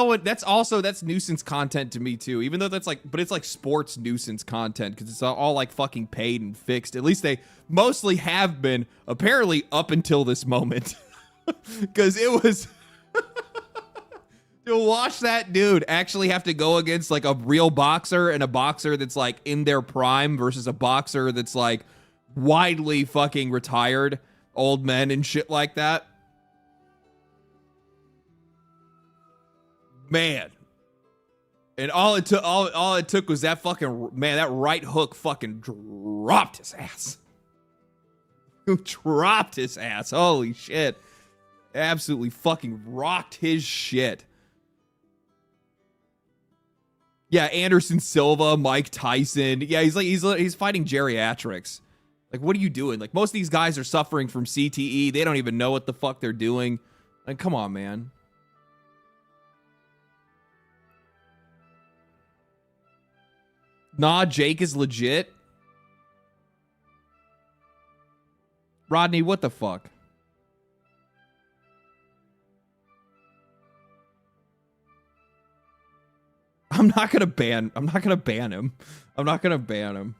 nuisance content to me too, even though that's like, but it's like sports nuisance content because it's all like fucking paid and fixed. At least they mostly have been, apparently, up until this moment. Because it was To watch that dude actually have to go against like a real boxer and a boxer that's like in their prime versus a boxer that's like widely fucking retired old men and shit like that. Man. And all it took was that fucking, man, that right hook fucking dropped his ass. Dropped his ass. Holy shit. Absolutely fucking rocked his shit. Yeah, Anderson Silva, Mike Tyson. Yeah, he's fighting geriatrics. Like, what are you doing? Like, most of these guys are suffering from CTE. They don't even know what the fuck they're doing. Like, come on, man. Nah, Jake is legit. Rodney, what the fuck? I'm not gonna ban him. I'm not gonna ban him.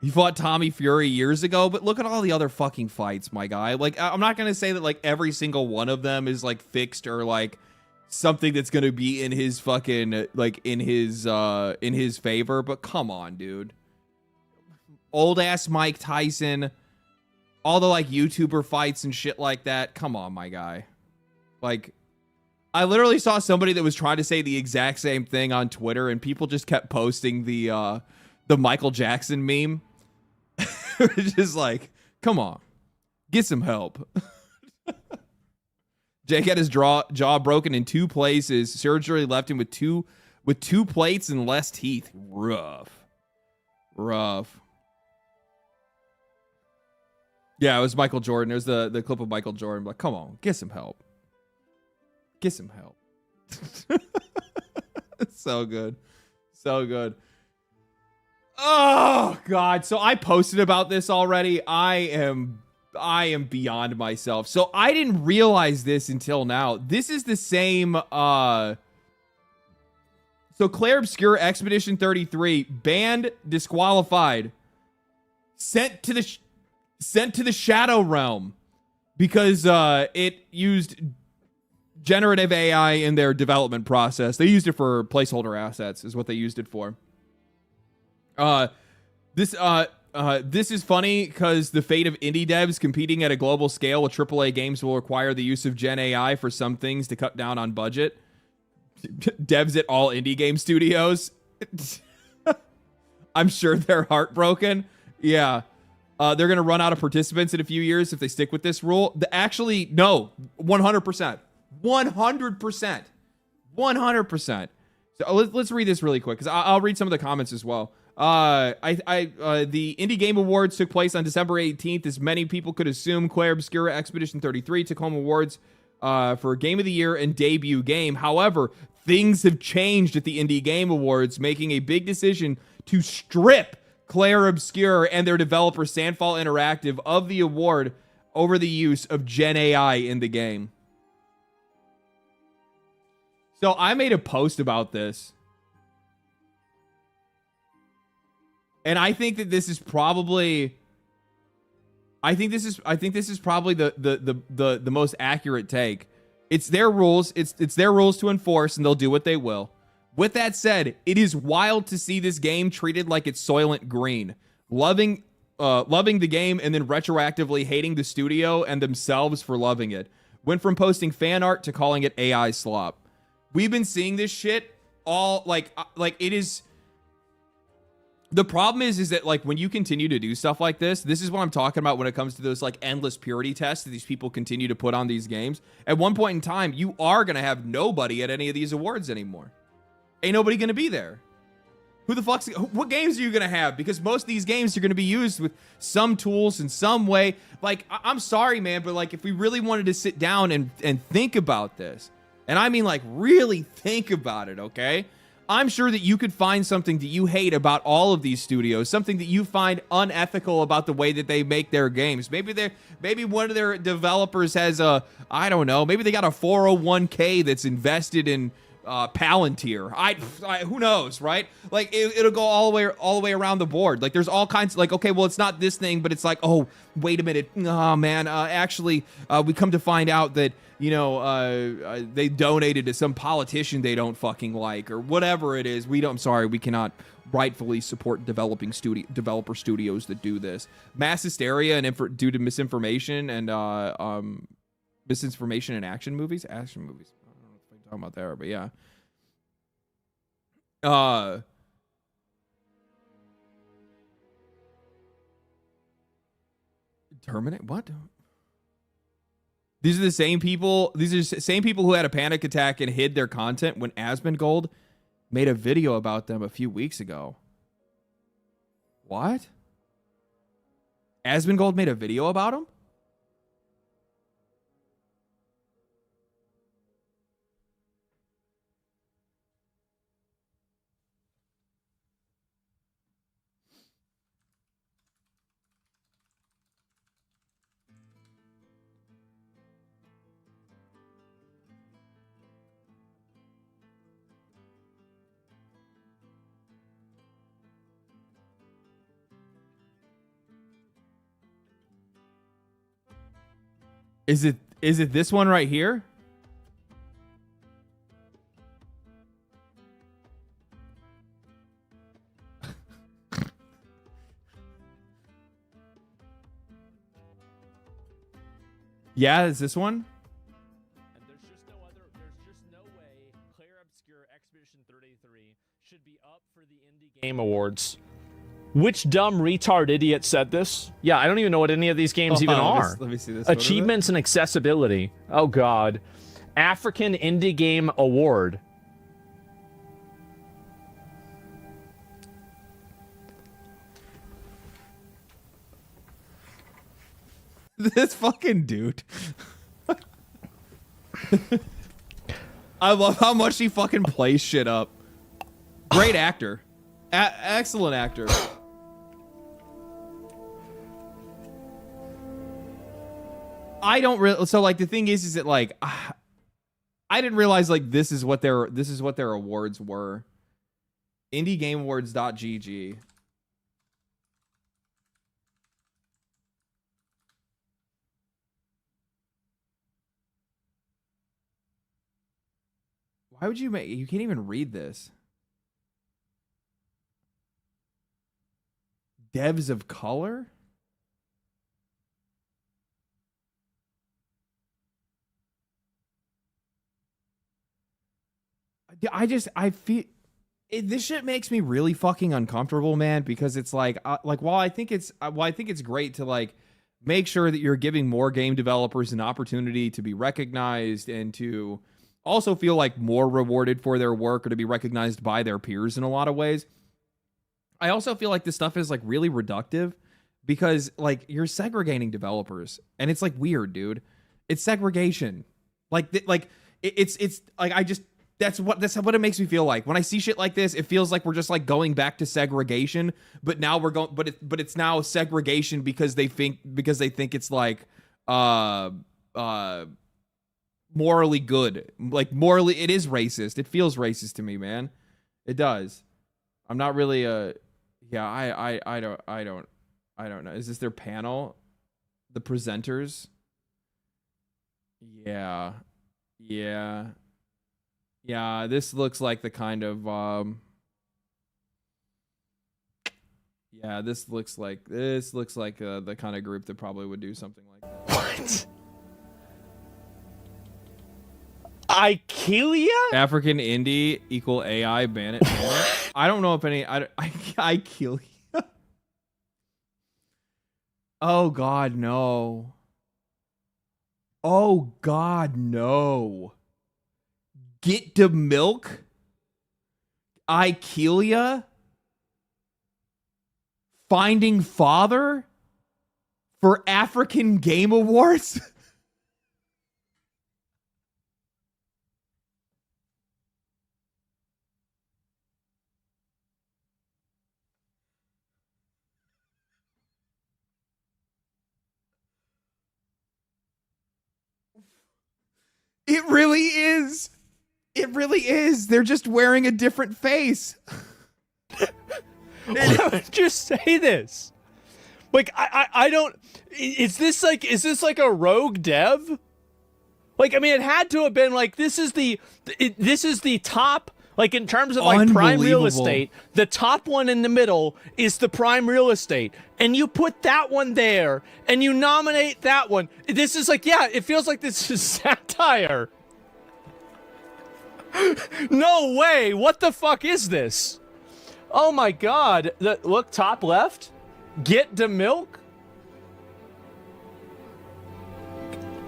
He fought Tommy Fury years ago, but look at all the other fucking fights, my guy. Like, I'm not gonna say that like every single one of them is like fixed or like something that's gonna be in his fucking like in his favor, but come on, dude. Old ass Mike Tyson, all the like YouTuber fights and shit like that. Come on, my guy. Like, I literally saw somebody that was trying to say the exact same thing on Twitter, and people just kept posting the Michael Jackson meme. It's just like, come on, get some help. Jake had his jaw broken in 2 places. Surgery left him with two plates and less teeth. Rough. Yeah, it was Michael Jordan. There's the clip of Michael Jordan. Like, come on, get some help. Get some help. So good. Oh God. So I posted about this already. I am beyond myself. So I didn't realize this until now. This is the same so Claire Obscure Expedition 33 banned, disqualified, sent to the Shadow Realm because it used generative AI in their development process. They used it for placeholder assets is what they used it for. This is funny because the fate of indie devs competing at a global scale with AAA games will require the use of Gen AI for some things to cut down on budget. Devs at all indie game studios. I'm sure they're heartbroken. Yeah. They're going to run out of participants in a few years if they stick with this rule. Actually, no, 100%. 100%. So let's read this really quick because I'll read some of the comments as well. The Indie Game Awards took place on December 18th. As many people could assume, Claire Obscura Expedition 33 took home awards for Game of the Year and Debut Game. However, things have changed at the Indie Game Awards, making a big decision to strip Claire Obscure and their developer Sandfall Interactive of the award over the use of Gen AI in the game. So I made a post about this. And I think that this is probably the most accurate take. It's their rules. It's their rules to enforce, and they'll do what they will. With that said, it is wild to see this game treated like it's Soylent Green, loving the game and then retroactively hating the studio and themselves for loving it. Went from posting fan art to calling it AI slop. We've been seeing this shit all like it is. The problem is that like when you continue to do stuff like this is what I'm talking about when it comes to those like endless purity tests that these people continue to put on these games. At one point in time, you are going to have nobody at any of these awards anymore. Ain't nobody going to be there. What games are you going to have? Because most of these games are going to be used with some tools in some way. Like, I'm sorry, man, but like if we really wanted to sit down and think about this, and I mean like really think about it, okay? I'm sure that you could find something that you hate about all of these studios, something that you find unethical about the way that they make their games. Maybe one of their developers has maybe they got a 401k that's invested in Palantir. Who knows, right? Like it'll go all the way around the board. Like there's all kinds. Like okay, well it's not this thing, but it's like oh wait a minute, oh man, actually we come to find out that you know they donated to some politician they don't fucking like or whatever it is. I'm sorry, we cannot rightfully support developer studios that do this. Mass hysteria and due to misinformation and misinformation in action movies. I don't know what I'm talking about there, but yeah. Terminate what? These are the same people. These are the same people who had a panic attack and hid their content when Asmongold made a video about them a few weeks ago. What? Asmongold made a video about him? Is it this one right here? Yeah, is this one? And there's just no way Claire Obscure Expedition 33 should be up for the Indie Game Awards. Which dumb retard idiot said this? Yeah, I don't even know what any of these games even are. Let me see this. Achievements and accessibility. Oh god. African Indie Game Award. This fucking dude. I love how much he fucking plays shit up. Great actor. Excellent actor. I don't really. So like the thing is that like I didn't realize like this is what their awards were. IndieGameAwards.gg. Why would you make? You can't even read this. Devs of color? I feel this shit makes me really fucking uncomfortable, man, because it's like while I think it's great to like make sure that you're giving more game developers an opportunity to be recognized and to also feel like more rewarded for their work or to be recognized by their peers in a lot of ways. I also feel like this stuff is like really reductive because like you're segregating developers and it's like weird, dude. It's segregation. It's like that's what it makes me feel like when I see shit like this. It feels like we're just like going back to segregation, but now we're going, but it's now segregation because they think it's like morally good. Like morally, it is racist. It feels racist to me, man. It does. I'm not really yeah. I don't know. Is this their panel? The presenters? Yeah. This looks like the kind of yeah. This looks like the kind of group that probably would do something like that. What? Ikea? African indie equal AI ban it. I don't know if any. Ikea. Oh God, no. Oh God, no. Get to milk? Ikea? Finding father? For African Game Awards? It really is. It really is. They're just wearing a different face. I would just say this. Like, I don't. Is this like a rogue dev? Like, I mean, it had to have been like this is the top. Like, in terms of like prime real estate, the top one in the middle is the prime real estate, and you put that one there, and you nominate that one. This is like, yeah, it feels like this is satire. No way! What the fuck is this? Oh my god! Look, top left. Get the milk.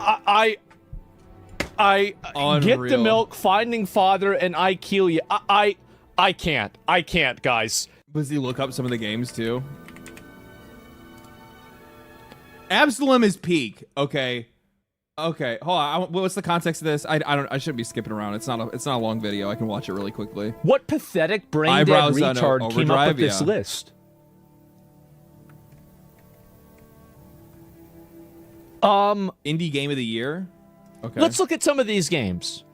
I get the milk, finding father, and I kill you. I can't, guys. Does he look up some of the games too? Absalom is peak. Okay. Hold on. What's the context of this? I shouldn't be skipping around. It's not a long video. I can watch it really quickly. What pathetic brain dead retard came up with this list? Indie game of the year. Okay. Let's look at some of these games.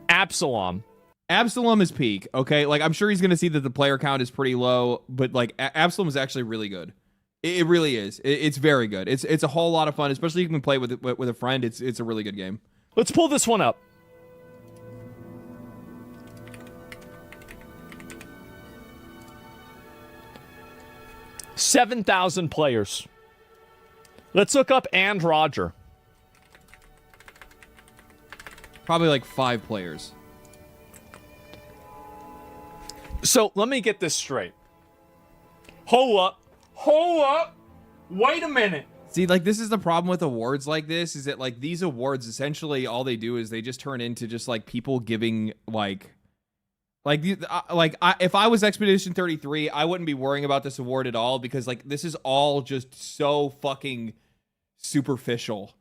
Absalom is peak. Okay, like I'm sure he's gonna see that the player count is pretty low, but like Absalom is actually really good. It really is. It's very good. It's a whole lot of fun, especially if you can play with a friend. It's a really good game. Let's pull this one up. $7,000 players. Let's look up And Roger. Probably like 5 players. So let me get this straight. Hold up. Wait a minute. See, like this is the problem with awards like this, is that like these awards essentially all they do is they just turn into just like people giving if I was Expedition 33, I wouldn't be worrying about this award at all, because like this is all just so fucking superficial.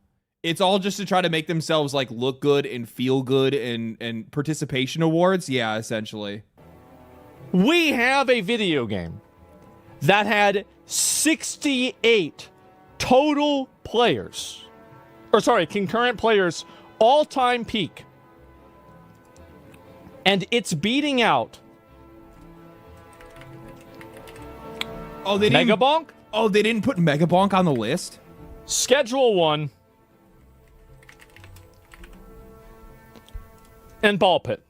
It's all just to try to make themselves like look good and feel good and participation awards. Yeah, essentially. We have a video game that had 68 total players. Concurrent players, all-time peak. And it's beating out Megabonk? Oh, they didn't put Megabonk on the list? Schedule 1. And Ball Pit.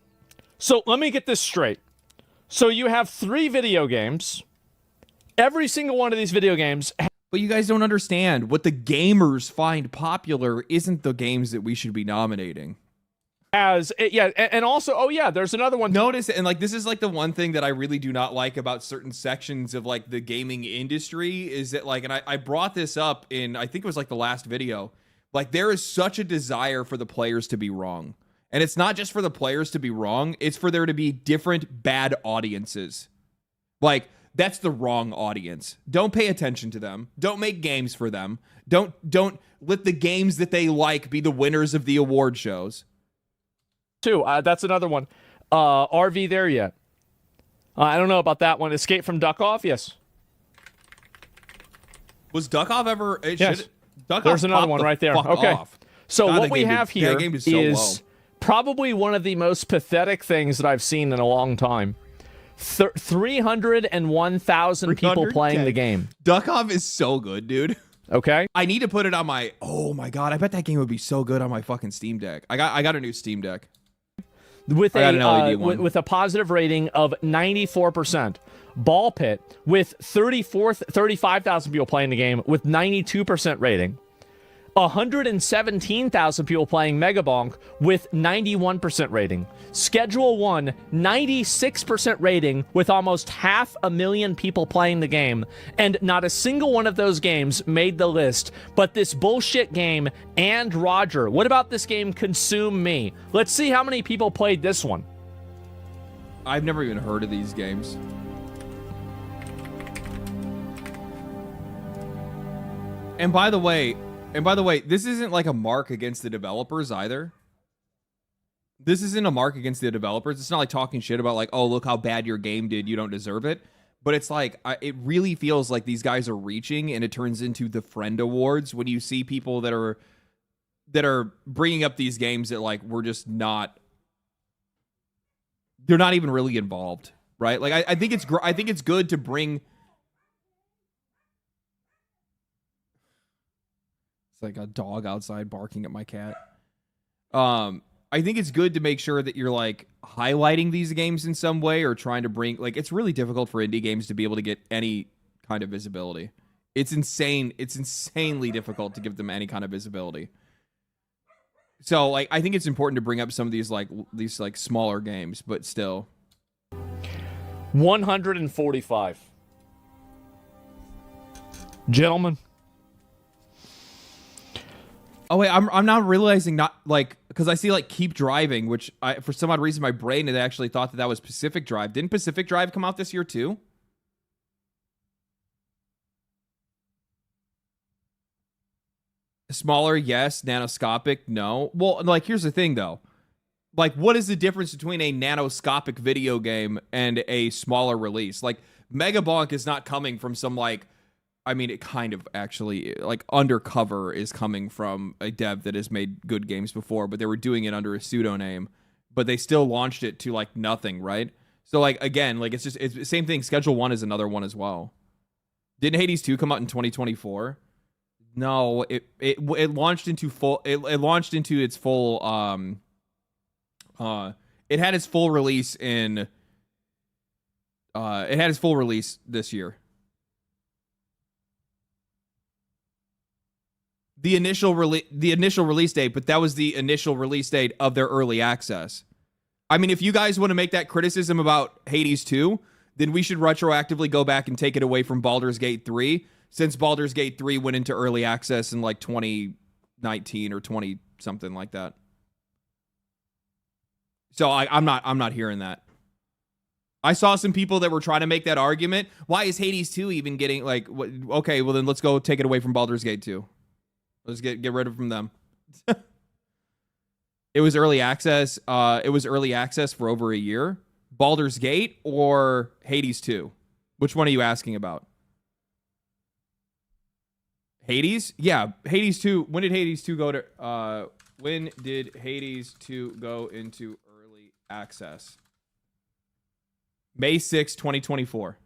So let me get this straight. So you have 3 video games. Every single one of these video games. But you guys don't understand. What the gamers find popular isn't the games that we should be nominating. And also, there's another one. Notice, and like this is like the one thing that I really do not like about certain sections of like the gaming industry is that like, and I brought this up in, I think it was like the last video. Like there is such a desire for the players to be wrong. And it's not just for the players to be wrong, it's for there to be different bad audiences. Like, that's the wrong audience. Don't pay attention to them. Don't make games for them. Don't let the games that they like be the winners of the award shows. That's another one. RV there yet? I don't know about that one. Escape from Duck Off? Yes. Was Duck Off ever... Yes. There's another one right there. Okay. Off. So what we have here is probably one of the most pathetic things that I've seen in a long time. 301,000 people playing the game. Duck Off is so good, dude. Okay. I need to put it on my... Oh my god, I bet that game would be so good on my fucking Steam Deck. I got a new Steam Deck. With a positive rating of 94%. Ball Pit with 35,000 people playing the game with 92% rating. 117,000 people playing Megabonk with 91% rating. Schedule 1, 96% rating with almost 500,000 people playing the game. And not a single one of those games made the list. But this bullshit game, And Roger. What about this game, Consume Me? Let's see how many people played this one. I've never even heard of these games. And by the way, this isn't like a mark against the developers either. This isn't a mark against the developers. It's not like talking shit about like, oh, look how bad your game did. You don't deserve it. But it's like, it really feels like these guys are reaching, and it turns into the friend awards when you see people that are bringing up these games that like we're just not they're not even really involved, right? Like I think it's good to bring. It's like a dog outside barking at my cat. I think it's good to make sure that you're like highlighting these games in some way or trying to bring, like, it's really difficult for indie games to be able to get any kind of visibility. It's insane. It's insanely difficult to give them any kind of visibility. So like, I think it's important to bring up some of these smaller games, but still. 145. Gentlemen. Oh wait, I'm now realizing not like, because I see like Keep Driving, which for some odd reason my brain had actually thought that was Pacific Drive. Didn't Pacific Drive come out this year too? Smaller, yes. Nanoscopic, no. Well, like here's the thing though. Like, what is the difference between a nanoscopic video game and a smaller release? Like, Mega Bonk is not coming from some like, I mean, it kind of actually, like, Undercover is coming from a dev that has made good games before, but they were doing it under a pseudonym, but they still launched it to, like, nothing, right? So, like, again, like, it's the same thing. Schedule 1 is another one as well. Didn't Hades 2 come out in 2024? No, it launched into full, it launched into its full, it had its full release in, it had its full release this year. The initial release date, but that was the initial release date of their early access. I mean, if you guys want to make that criticism about Hades 2, then we should retroactively go back and take it away from Baldur's Gate 3, since Baldur's Gate 3 went into early access in like 2019 or 20 something like that. So I'm not hearing that. I saw some people that were trying to make that argument. Why is Hades 2 even getting like? Okay, well then let's go take it away from Baldur's Gate 2. Let's get rid of from them. It was early access. It was early access for over a year. Baldur's Gate or Hades 2? Which one are you asking about? Hades? Yeah, Hades 2. When did Hades 2 go to? When did Hades 2 go into early access? May 6, 2024.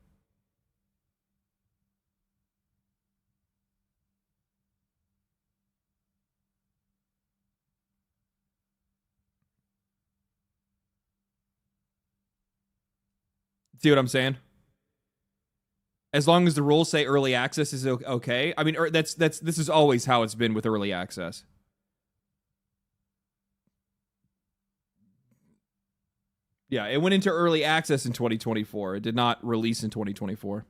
See what I'm saying? As long as the rules say early access is okay. I mean, this is always how it's been with early access. Yeah, it went into early access in 2024. It did not release in 2024.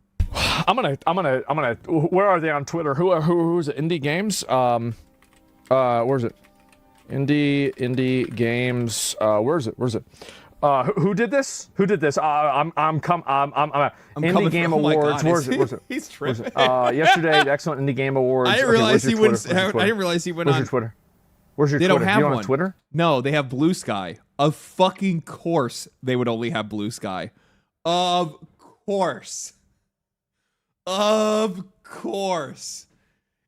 I'm gonna. Where are they on Twitter? Who's it? Indie Games. Where's it? Indie Games. Where's it? Who did this? I'm Indie Game Awards. Where's it? He's tripping. Yesterday, the excellent Indie Game Awards. I didn't realize he went. I didn't realize he went on. Where's your Twitter? Where's your Twitter? They don't have one. On Twitter? No, they have Blue Sky. Of fucking course, they would only have Blue Sky. Of course.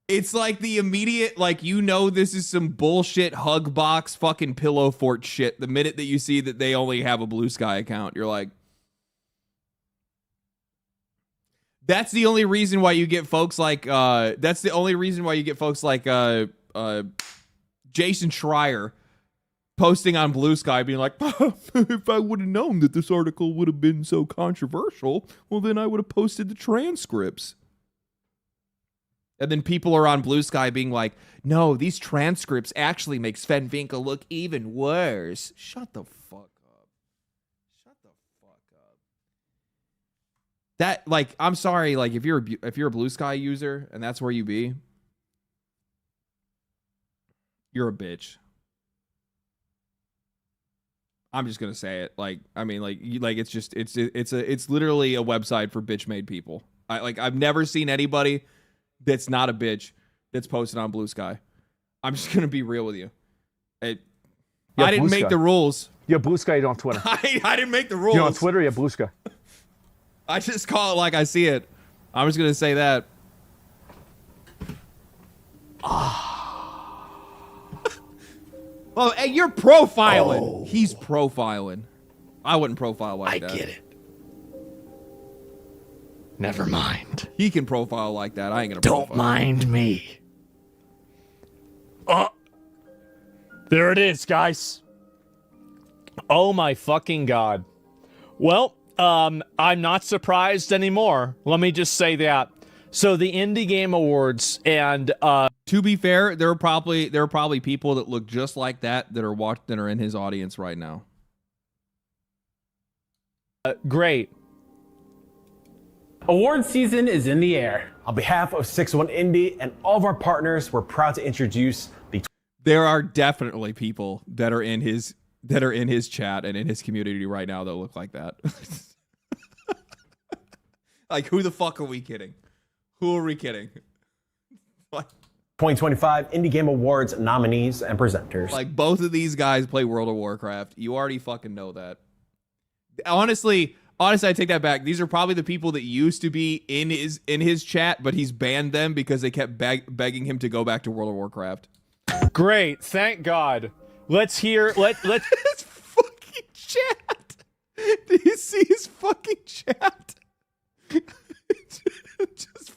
It's like the immediate, like, you know, this is some bullshit hug box fucking pillow fort shit. The minute that you see that they only have a Blue Sky account, you're like, that's the only reason why you get folks like, Jason Schreier posting on Blue Sky being like, if I would have known that this article would have been so controversial, well, then I would have posted the transcripts. And then people are on Blue Sky being like, no, these transcripts actually make Sven Vinkel look even worse. Shut the fuck up. That, like, I'm sorry, like, if you're a Blue Sky user and that's where you be, you're a bitch. I'm just gonna say it. Like, I mean, it's literally a website for bitch-made people. I've never seen anybody that's not a bitch that's posted on Blue Sky. I'm just gonna be real with you. I didn't make the rules. You have Blue Sky, you don't have Twitter. I didn't make the rules. You're on Twitter, you have Blue Sky. I just call it like I see it. I'm just gonna say that. Well, hey, you're profiling. He's profiling. I wouldn't profile like that. I get it. Never mind. He can profile like that. I ain't gonna profile. Don't mind me. Oh, there it is, guys. Oh my fucking god. Well, I'm not surprised anymore. Let me just say that. So the Indie Game Awards, and to be fair, there are probably people that look just like that are in his audience right now. Great. Award season is in the air. On behalf of 6-1 Indie and all of our partners, we're proud to introduce the... There are definitely people that are in his chat and in his community right now that look like that. Like, who the fuck are we kidding? Who are we kidding? Like, 2025 Indie Game Awards nominees and presenters. like, both of these guys play World of Warcraft. You already fucking know that. Honestly, I take that back. These are probably the people that used to be in his chat, but he's banned them because they kept begging him to go back to World of Warcraft. Great, thank God. Let's hear. Let's. His fucking chat. Do you see his fucking chat? Just.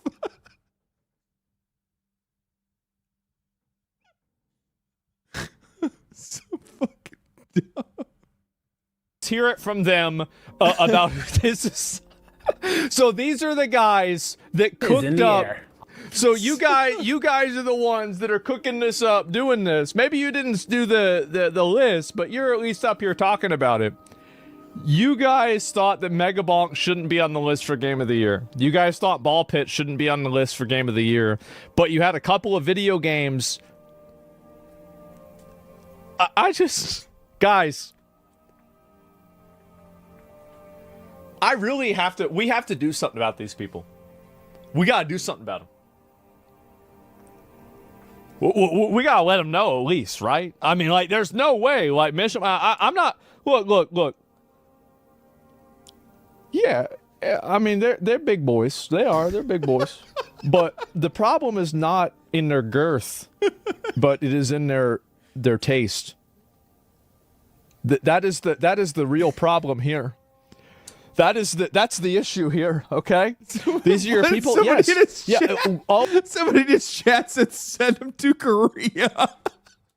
So fucking dumb. Let's hear it from them about this. Is so these are the guys that cooked up. So you guys are the ones that are cooking this up, doing this. Maybe you didn't do the list, but you're at least up here talking about it. You guys thought that Mega Bonk shouldn't be on the list for Game of the Year. You guys thought Ball Pit shouldn't be on the list for Game of the Year. But you had a couple of video games. Guys. We have to do something about these people. We gotta do something about them. We gotta let them know at least, right? I mean, like, there's no way, like, Mission. I'm not. Look. Yeah, I mean, they're big boys. They're big boys. But the problem is not in their girth, but it is in their taste. That is the real problem here. That's the issue here, okay? These are your people. Yes. Somebody in his chat said send him to Korea.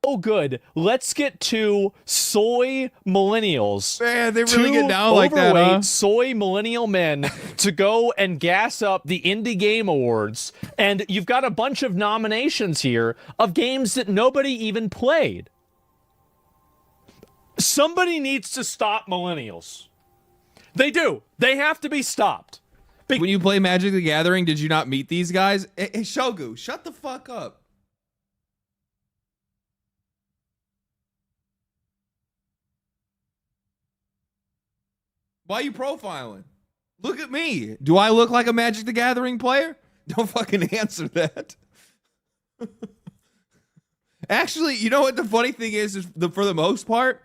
Oh, good. Let's get to soy millennials. Man, they really get down like that, huh? Soy millennial men to go and gas up the Indie Game Awards. And you've got a bunch of nominations here of games that nobody even played. Somebody needs to stop millennials. They do. They have to be stopped. When you play Magic the Gathering, did you not meet these guys? Hey, Shogu, shut the fuck up. Why are you profiling? Look at me. Do I look like a Magic the Gathering player? Don't fucking answer that. Actually, you know what the funny thing is for the most part,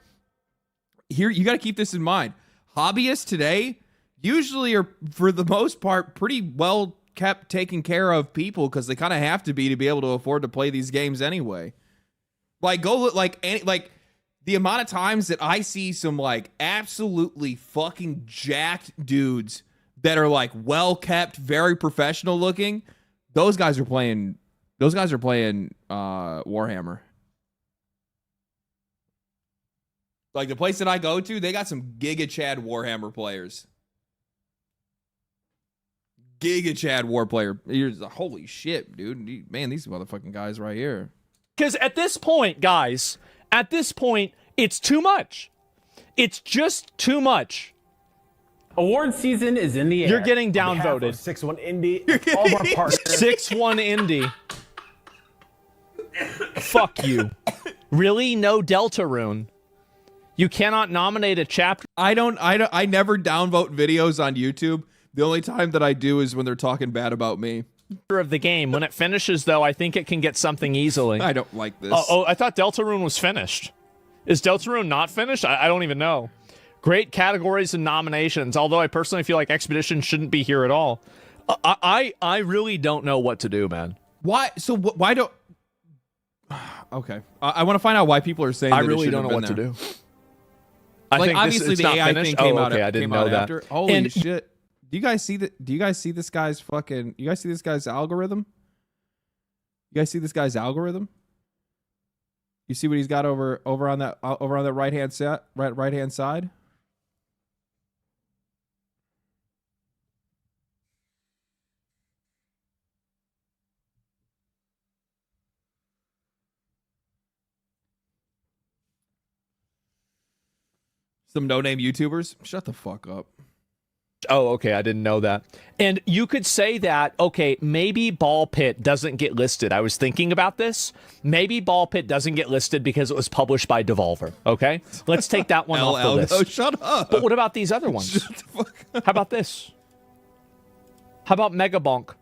here, you got to keep this in mind. Hobbyists today usually are, for the most part, pretty well kept taken care of people because they kind of have to be able to afford to play these games anyway. Like, go look, like the amount of times that I see some like absolutely fucking jacked dudes that are like well kept, very professional looking, those guys are playing Warhammer. Like the place that I go to, they got some Giga Chad Warhammer players. Giga Chad War player. Holy shit, dude. Man, these motherfucking guys right here. Because at this point, guys, it's too much. It's just too much. Award season is in the air. You're getting downvoted. 6-1 Indie and all of our partners. 6-1 Indie. Fuck you. Really? No Deltarune. You cannot nominate a chapter. I never downvote videos on YouTube. The only time that I do is when they're talking bad about me. Of the game. When it finishes, though, I think it can get something easily. I don't like this. Oh, I thought Deltarune was finished. Is Deltarune not finished? I don't even know. Great categories and nominations, although I personally feel like Expedition shouldn't be here at all. I really don't know what to do, man. Why? So why don't... Okay. I want to find out why people are saying I that really it don't know what there. to do. I Like think obviously it's the not AI finished. thing came oh, out. okay, I didn't came know out that. after. Holy And shit! Do you guys see that? Do you guys see this guy's fucking? You guys see this guy's algorithm? You guys see this guy's algorithm? You see what he's got over on that right hand side? Some no-name YouTubers? Shut the fuck up. Oh, okay, I didn't know that. And you could say that, okay, maybe Ball Pit doesn't get listed. I was thinking about this. Maybe Ball Pit doesn't get listed because it was published by Devolver, okay? Let's take that one off the list. Oh, shut up. But what about these other ones? Shut the fuck up. How about this? How about Megabonk?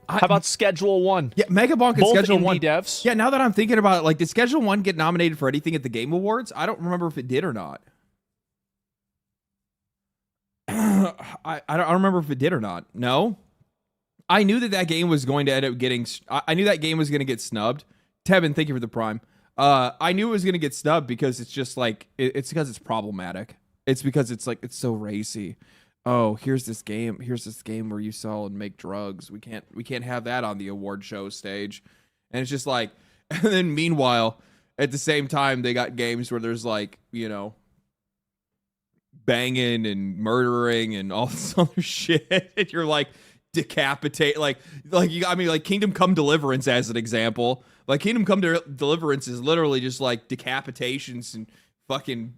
How about Schedule 1? Yeah, Megabonk and Both Schedule indie 1. devs. Yeah, now that I'm thinking about it, like, did Schedule 1 get nominated for anything at the Game Awards? I don't remember if it did or not. I don't remember if it did or not. No. I knew that game was going to end up getting... I knew that game was going to get snubbed. Tevin, thank you for the Prime. I knew it was going to get snubbed because it's just like... It's because it's problematic. It's because it's like, it's so racy. Oh, here's this game where you sell and make drugs. We can't have that on the award show stage. And it's just like... And then meanwhile, at the same time, they got games where there's like, you know... banging and murdering and all this other shit. And you're like decapitate, like you. I mean, like Kingdom Come Deliverance as an example. Like Kingdom Come Deliverance is literally just like decapitations and fucking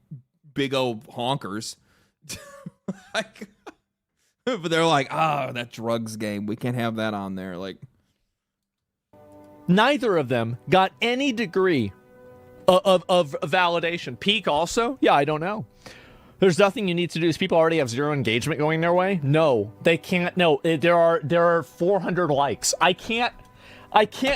big old honkers. Like, but they're like, oh, that drugs game. We can't have that on there. Like, Neither of them got any degree of validation. Peak also? Yeah, I don't know. There's nothing you need to do. Is people already have zero engagement going their way? No, they can't. No, there are 400 likes. I can't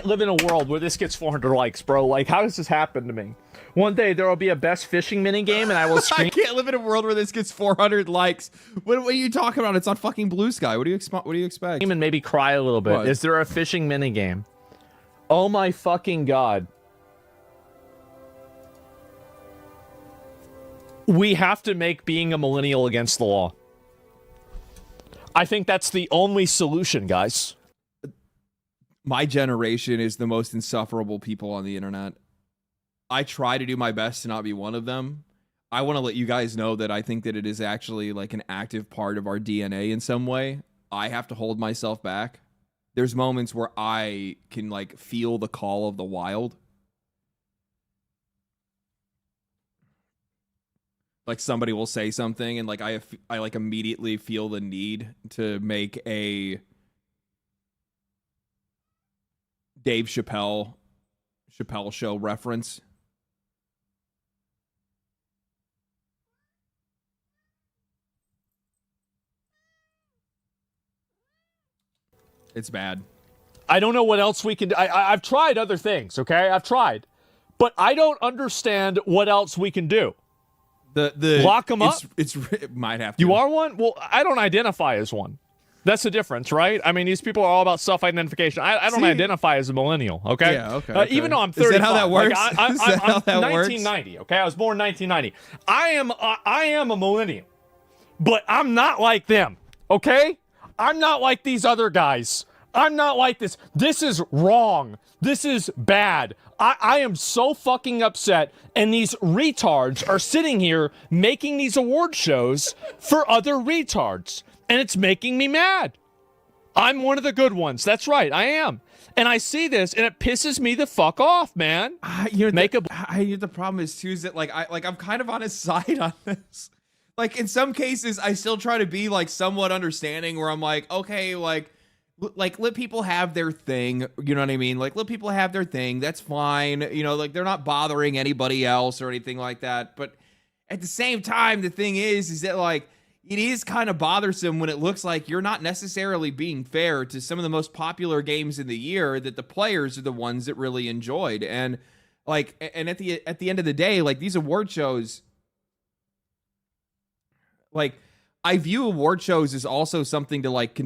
live in a world where this gets 400 likes, bro. Like, how does this happen to me? One day there will be a best fishing mini game, and I will scream. I can't live in a world where this gets 400 likes. What are you talking about? It's on fucking Blue Sky. What do you expect? And maybe cry a little bit. What? Is there a fishing mini game? Oh my fucking god. We have to make being a millennial against the law. I think that's the only solution, guys. My generation is the most insufferable people on the internet. I try to do my best to not be one of them. I want to let you guys know that I think that it is actually like an active part of our DNA in some way. I have to hold myself back. There's moments where I can like feel the call of the wild. Like somebody will say something and like I like immediately feel the need to make a Dave Chappelle show reference. It's bad. I don't know what else we can do. I've tried other things, okay? I've tried. But I don't understand what else we can do. The Lock 'em up? It might have to. You are one? Well, I don't identify as one. That's the difference, right? I mean, these people are all about self-identification. I don't identify as a millennial, okay? Yeah, okay. Even though I'm 35. Is that how that works? Like, Is that how that I'm works? 1990, okay? I was born 1990. I am a millennial, but I'm not like them, okay? I'm not like these other guys. I'm not like this. This is wrong. This is bad. I am so fucking upset, and these retards are sitting here making these award shows for other retards, and it's making me mad. I'm one of the good ones. That's right, I am. And I see this, and it pisses me the fuck off, man. The problem is too is that I'm kind of on his side on this. Like in some cases, I still try to be like somewhat understanding, where I'm like, okay, like let people have their thing, you know what I mean? Like let people have their thing. That's fine. You know, like they're not bothering anybody else or anything like that. But at the same time, the thing is that like it is kind of bothersome when it looks like you're not necessarily being fair to some of the most popular games in the year that the players are the ones that really enjoyed. And like, and at the end of the day, like these award shows, like I view award shows as also something to like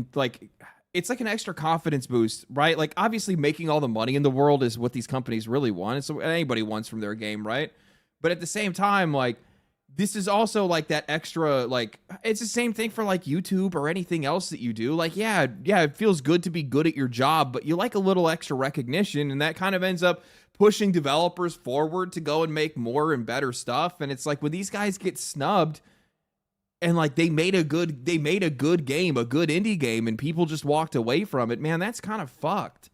it's like an extra confidence boost, right? Like obviously making all the money in the world is what these companies really want. It's what anybody wants from their game, right? But at the same time, like this is also like that extra, like, it's the same thing for like YouTube or anything else that you do. Like, yeah, it feels good to be good at your job, but you like a little extra recognition, and that kind of ends up pushing developers forward to go and make more and better stuff. And it's like when these guys get snubbed and like they made a good game, a good indie game, and people just walked away from it, man, that's kind of fucked.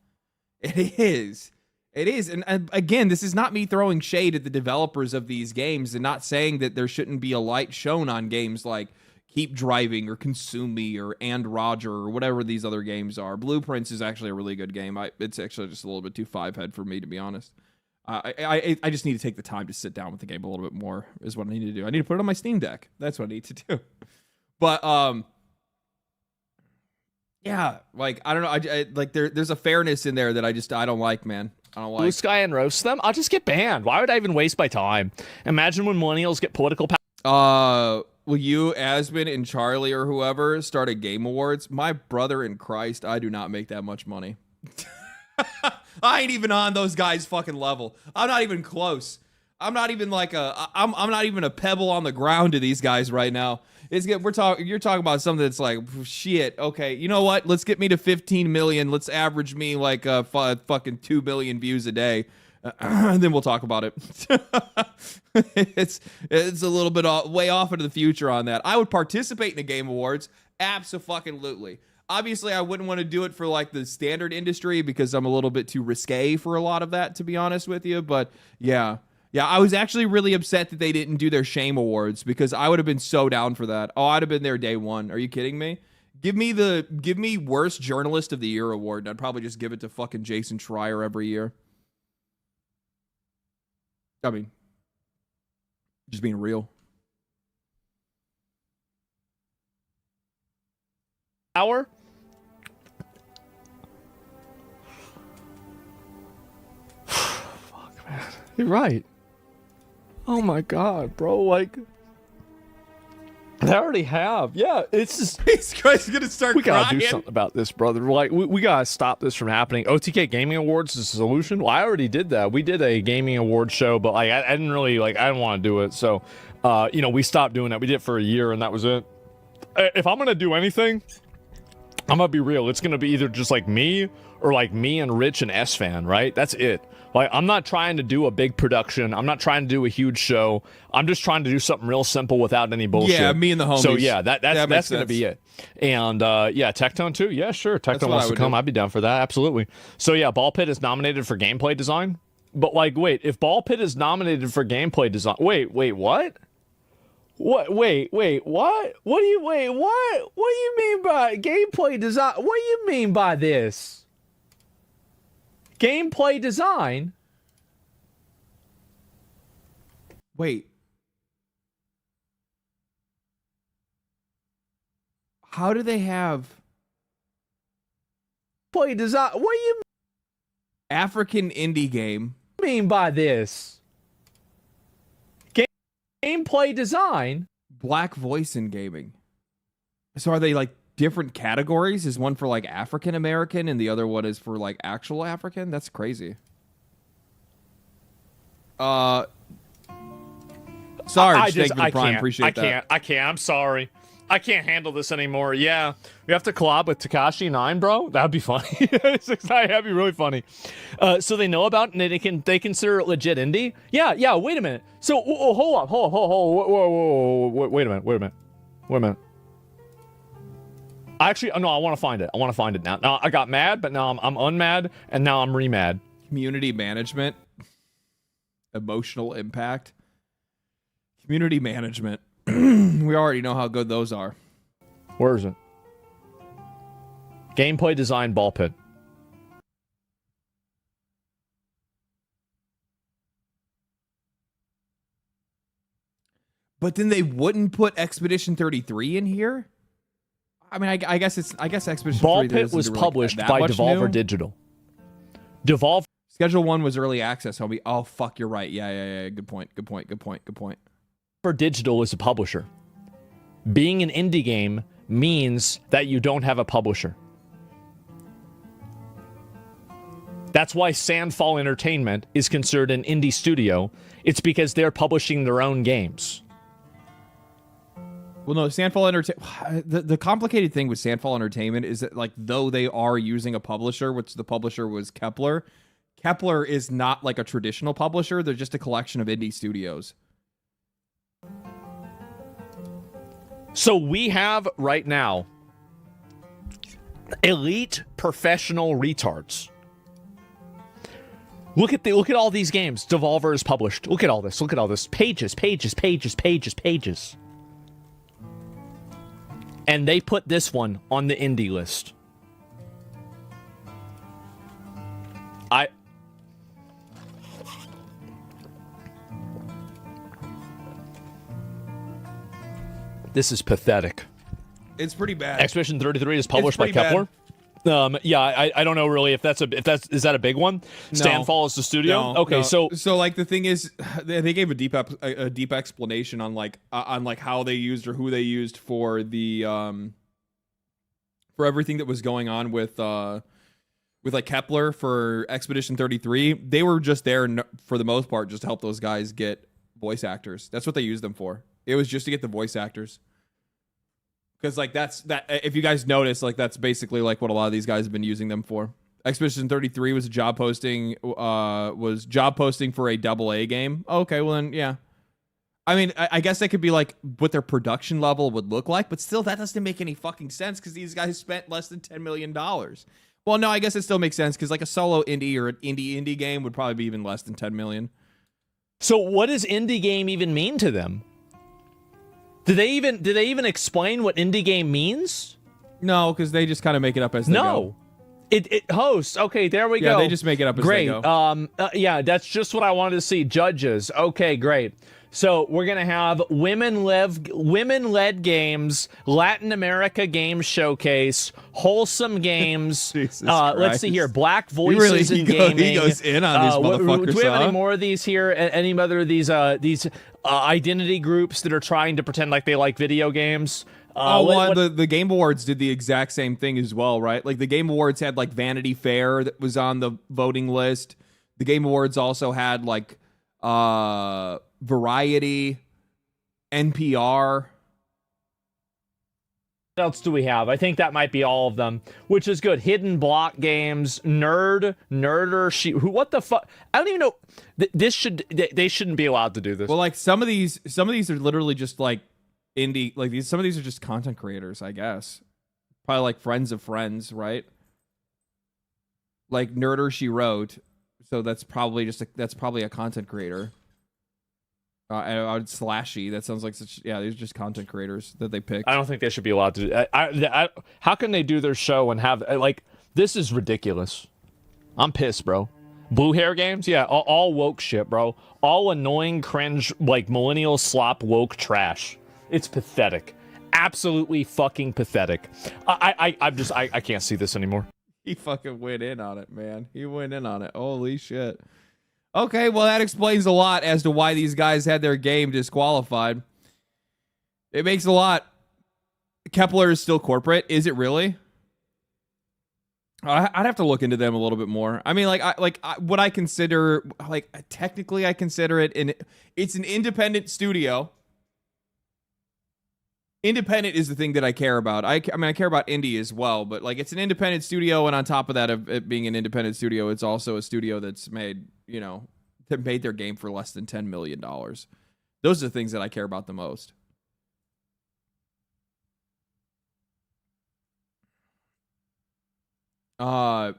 It is. And again, this is not me throwing shade at the developers of these games and not saying that there shouldn't be a light shown on games like Keep Driving or Consume Me or And Roger or whatever these other games are. Blueprints is actually a really good game. It's actually just a little bit too five-head for me, to be honest. I just need to take the time to sit down with the game a little bit more is what I need to do. I need to put it on my Steam Deck. That's what I need to do. But, yeah, like, I don't know. I like there's a fairness in there that I don't like, man. I don't like. Blue Sky and roast them? I'll just get banned. Why would I even waste my time? Imagine when millennials get political power. Will you, Asmin, and Charlie or whoever start a Game Awards? My brother in Christ, I do not make that much money. I ain't even on those guys' fucking level. I'm not even close. I'm not even like I'm not even a pebble on the ground to these guys right now. You're talking about something that's like, shit, okay, you know what? Let's get me to 15 million. Let's average me like fucking 2 billion views a day. And then we'll talk about it. It's a little bit way off into the future on that. I would participate in a Game Awards. Abso-fucking-lutely. Obviously, I wouldn't want to do it for like the standard industry because I'm a little bit too risque for a lot of that, to be honest with you. But yeah. Yeah, I was actually really upset that they didn't do their Shame Awards because I would have been so down for that. Oh, I'd have been there day one. Are you kidding me? Give me Worst Journalist of the Year award, and I'd probably just give it to fucking Jason Schreier every year. I mean, just being real. Power? Fuck, man. You're right. Oh my god, bro, like they already have. Yeah, it's just he's gonna start we gotta crying. do something about this, brother. Like we gotta stop this from happening. OTK Gaming Awards is the solution. Well, I already did that. We did a gaming award show, but like I didn't really I didn't want to do it. So we stopped doing that. We did it for a year and that was it. If I'm gonna do anything, I'm gonna be real. It's gonna be either just like me or like me and Rich and S-Fan, right? That's it. Like, I'm not trying to do a big production. I'm not trying to do a huge show. I'm just trying to do something real simple without any bullshit. Yeah, me and the homies. So, yeah, that's going to be it. And, yeah, Tectone, too. Yeah, sure. Tectone wants to come. I'd be down for that. Absolutely. So, yeah, Ball Pit is nominated for gameplay design. But, like, wait, if Ball Pit is nominated for gameplay design... Wait, what? What? Wait, what? What do you mean by gameplay design? What do you mean by this? Gameplay design? Wait. How do they have play design? What do you African indie game mean by this? Gameplay design? Black voice in gaming. So are they like different categories? Is one for like African American and the other one is for like actual African? That's crazy. Sorry, Prime. Appreciate that. I can't. I'm sorry. I can't handle this anymore. Yeah, we have to collab with Tekashi 9, bro. That'd be funny. That'd be really funny. So they know about it and they consider it legit indie. Yeah. Wait a minute. So hold up. Wait a minute. Actually, no, I want to find it. now. Now I got mad, but now I'm unmad, and now I'm remad. Community management, emotional impact, community management. We already know how good those are. Where is it? Gameplay design, Ball Pit. But then they wouldn't put Expedition 33 in here? I mean, I guess Expedition Ball 33 Pit was published by Devolver Digital. Devolver Schedule 1 was early access, homie. Oh fuck, you're right. Yeah. Good point. For Digital is a publisher. Being an indie game means that you don't have a publisher. That's why Sandfall Entertainment is considered an indie studio. It's because they're publishing their own games. Well, no, Sandfall Entertainment. The complicated thing with Sandfall Entertainment is that, like, though they are using a publisher, which the publisher was Kepler, Kepler is not like a traditional publisher. They're just a collection of indie studios. So we have right now elite professional retards. Look at all these games Devolver has published. Look at all this. Look at all this. Pages. And they put this one on the indie list. This is pathetic. It's pretty bad. Expedition 33 is published by Kepler. Yeah, I don't know really if is that a big one? No. Stanfall is the studio. No, okay, no. so like the thing is, they gave a deep explanation on like how they used or who they used for the for everything that was going on with like Kepler for Expedition 33. They were just there for the most part just to help those guys get voice actors. That's what they used them for. It was just to get the voice actors. Because like that if you guys notice, like that's basically like what a lot of these guys have been using them for. Expedition 33 was a job posting for a AA game. Okay, well then yeah. I mean, I guess that could be like what their production level would look like, but still that doesn't make any fucking sense because these guys spent less than $10 million. Well, no, I guess it still makes sense because like a solo indie or an indie game would probably be even less than 10 million. So what does indie game even mean to them? Did they even explain what indie game means? No, because they just kind of make it up as they go. It hosts. Okay, there we go. Yeah, they just make it up as they go. Yeah, that's just what I wanted to see. Judges. Okay, great. So we're gonna have women-led games, Latin America Games Showcase, wholesome games. Let's see here, Black Voices in Gaming. He goes in on these motherfuckers. Do we have any more of these here? Any other of these identity groups that are trying to pretend like they like video games? The Game Awards did the exact same thing as well, right? Like the Game Awards had like Vanity Fair that was on the voting list. The Game Awards also had like Variety, NPR. What else do we have? I think that might be all of them, which is good. Hidden Block Games, Nerder, what the fuck? I don't even know. They shouldn't be allowed to do this. Well, like some of these are literally just like indie, like some of these are just content creators, I guess. Probably like friends of friends, right? Like Nerder She Wrote, so that's probably a content creator. I would Slashy. That sounds like these are just content creators that they picked. I don't think they should be allowed to do. How can they do their show and have like this is ridiculous. I'm pissed, bro. Blue Hair Games, yeah, all woke shit, bro. All annoying, cringe, like millennial slop woke trash. It's pathetic. Absolutely fucking pathetic. I can't see this anymore. He fucking went in on it, man. He went in on it. Holy shit. Okay, well, that explains a lot as to why these guys had their game disqualified. It makes a lot. Kepler is still corporate. Is it really? I'd have to look into them a little bit more. I mean, what I consider, like, technically I consider it, it's an independent studio. Independent is the thing that I care about. I mean, I care about indie as well, but, like, it's an independent studio, and on top of that, of it being an independent studio, it's also a studio that's made, that made their game for less than $10 million. Those are the things that I care about the most. So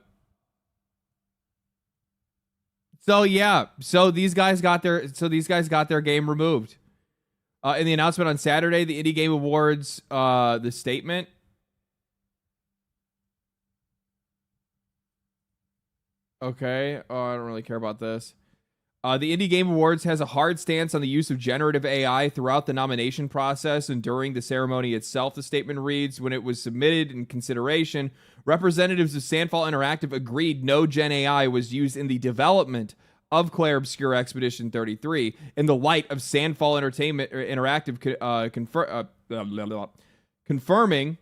these guys got their game removed. In the announcement on Saturday, the Indie Game Awards, the statement. Okay, I don't really care about this. The Indie Game Awards has a hard stance on the use of generative AI throughout the nomination process and during the ceremony itself, the statement reads. When it was submitted in consideration, representatives of Sandfall Interactive agreed no Gen AI was used in the development of Clair Obscur Expedition 33 in the light of Sandfall Interactive confirming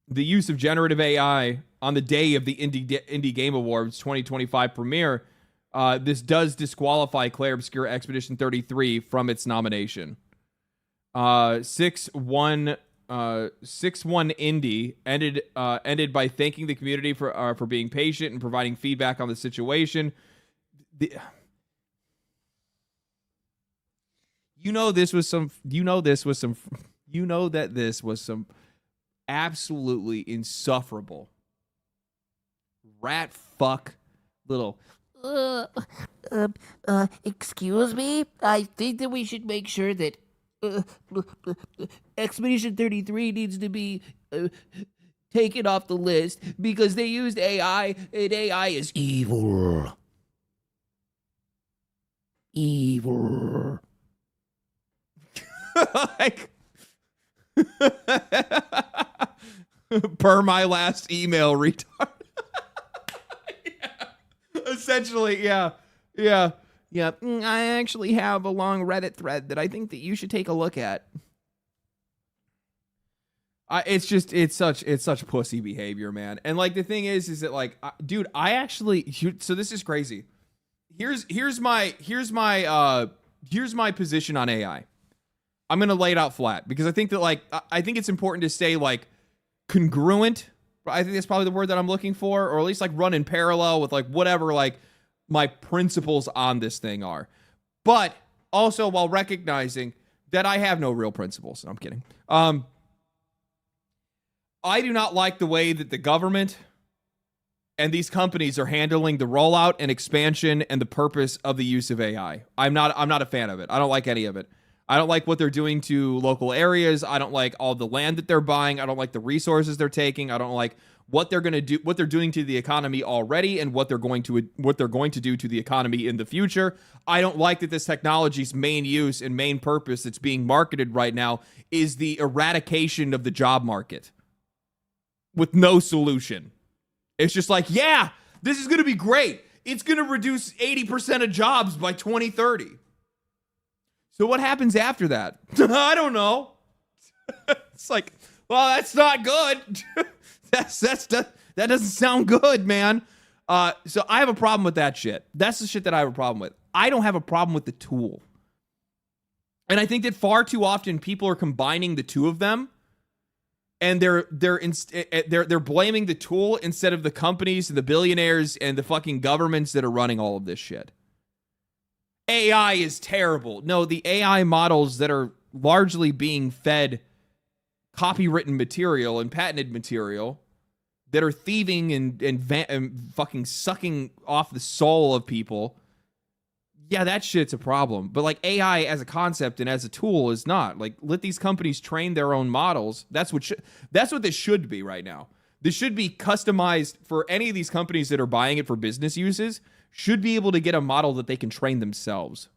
the use of generative AI on the day of the Indie Game Awards 2025 premiere. this does disqualify Clair Obscur Expedition 33 from its nomination. 6-1 Indie ended by thanking the community for being patient and providing feedback on the situation. This was some absolutely insufferable rat fuck little. Excuse me? I think that we should make sure that Expedition 33 needs to be taken off the list because they used AI, and AI is evil. Evil. Like, per my last email, retard. Yeah. Essentially, yeah. I actually have a long Reddit thread that I think that you should take a look at. It's such pussy behavior, man. And like the thing is that like, dude, so this is crazy. Here's my position on AI. I'm gonna lay it out flat because I think that like I think it's important to stay like congruent. I think that's probably the word that I'm looking for, or at least like run in parallel with like whatever like my principles on this thing are. But also while recognizing that I have no real principles. I'm kidding. I do not like the way that the government and these companies are handling the rollout and expansion and the purpose of the use of AI. I'm not a fan of it. I don't like any of it. I don't like what they're doing to local areas. I don't like all the land that they're buying. I don't like the resources they're taking. I don't like what they're going to do, what they're doing to the economy already, and what they're going to do to the economy in the future. I don't like that this technology's main use and main purpose that's being marketed right now is the eradication of the job market with no solution. It's just like, yeah, this is going to be great. It's going to reduce 80% of jobs by 2030. So what happens after that? I don't know. It's like, well, that's not good. That doesn't sound good, man. So I have a problem with that shit. That's the shit that I have a problem with. I don't have a problem with the tool. And I think that far too often people are combining the two of them, and they're blaming the tool instead of the companies and the billionaires and the fucking governments that are running all of this shit. AI is terrible. No, the AI models that are largely being fed copywritten material and patented material that are thieving and fucking sucking off the soul of people. Yeah, that shit's a problem. But like AI as a concept and as a tool is not. Like, let these companies train their own models. That's what this should be right now. This should be customized for any of these companies that are buying it for business uses. Should be able to get a model that they can train themselves.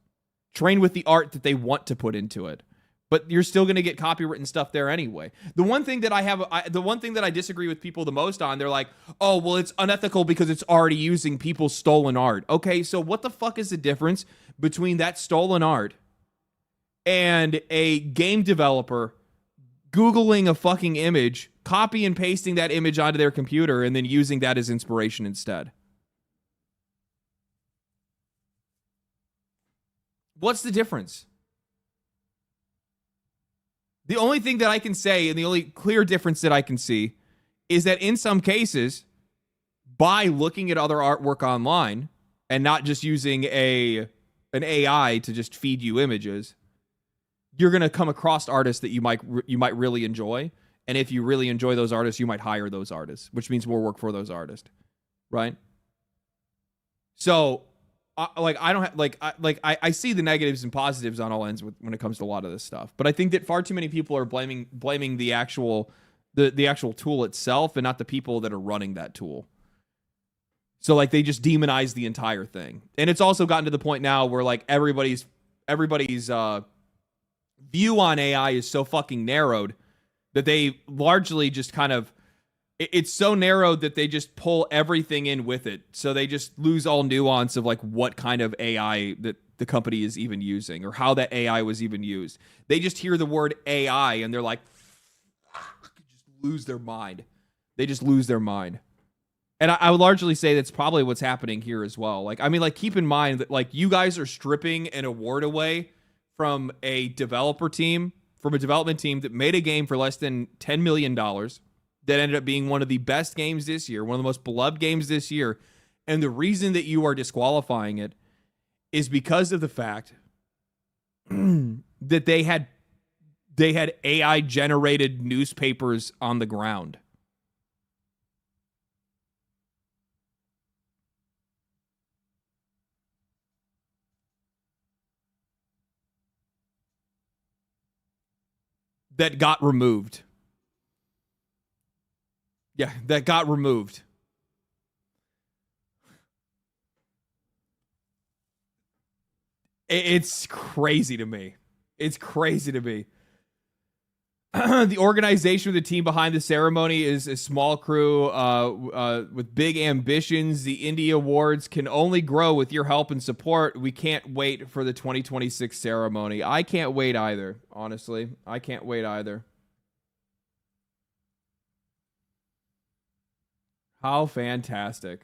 Train with the art that they want to put into it. But you're still going to get copywritten stuff there anyway. The one thing that I disagree with people the most on, they're like, oh, well, it's unethical because it's already using people's stolen art. Okay, so what the fuck is the difference between that stolen art and a game developer Googling a fucking image, copy and pasting that image onto their computer, and then using that as inspiration instead? What's the difference? The only thing that I can say, and the only clear difference that I can see, is that in some cases, by looking at other artwork online and not just using an AI to just feed you images, you're going to come across artists that you might really enjoy. And if you really enjoy those artists, you might hire those artists, which means more work for those artists, right? So, I see the negatives and positives on all ends when it comes to a lot of this stuff, but I think that far too many people are blaming the actual tool itself and not the people that are running that tool. So like they just demonize the entire thing, and it's also gotten to the point now where like everybody's view on AI is so fucking narrowed that they largely just kind of. It's so narrowed that they just pull everything in with it. So they just lose all nuance of like what kind of AI that the company is even using or how that AI was even used. They just hear the word AI and they're like, just lose their mind. They just lose their mind. And I would largely say that's probably what's happening here as well. Like, I mean, like, keep in mind that, like, you guys are stripping an award away from a developer team, from a development team that made a game for less than $10 million that ended up being one of the best games this year, one of the most beloved games this year. And the reason that you are disqualifying it is because of the fact that they had AI generated newspapers on the ground. That got removed. Yeah, that got removed. It's crazy to me. It's crazy to me. The organization of the team behind the ceremony is a small crew with big ambitions. The Indie Awards can only grow with your help and support. We can't wait for the 2026 ceremony. I can't wait either, honestly. I can't wait either. How fantastic.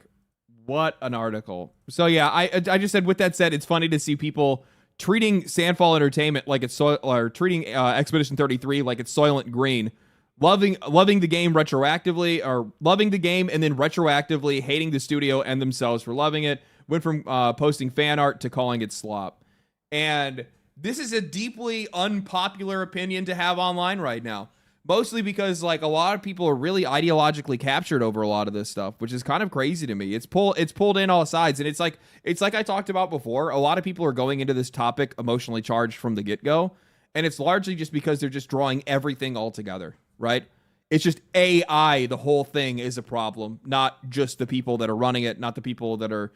What an article. So yeah, I just said, with that said, it's funny to see people treating Sandfall Entertainment like it's or treating Expedition 33 like it's Soylent Green, loving the game retroactively, or loving the game and then retroactively hating the studio and themselves for loving it. Went from posting fan art to calling it slop. And this is a deeply unpopular opinion to have online right now. Mostly because, like, a lot of people are really ideologically captured over a lot of this stuff, which is kind of crazy to me. It's pulled in all sides, and it's like I talked about before. A lot of people are going into this topic emotionally charged from the get-go, and it's largely just because they're just drawing everything all together, right? It's just AI. The whole thing is a problem, not just the people that are running it, not the people that are,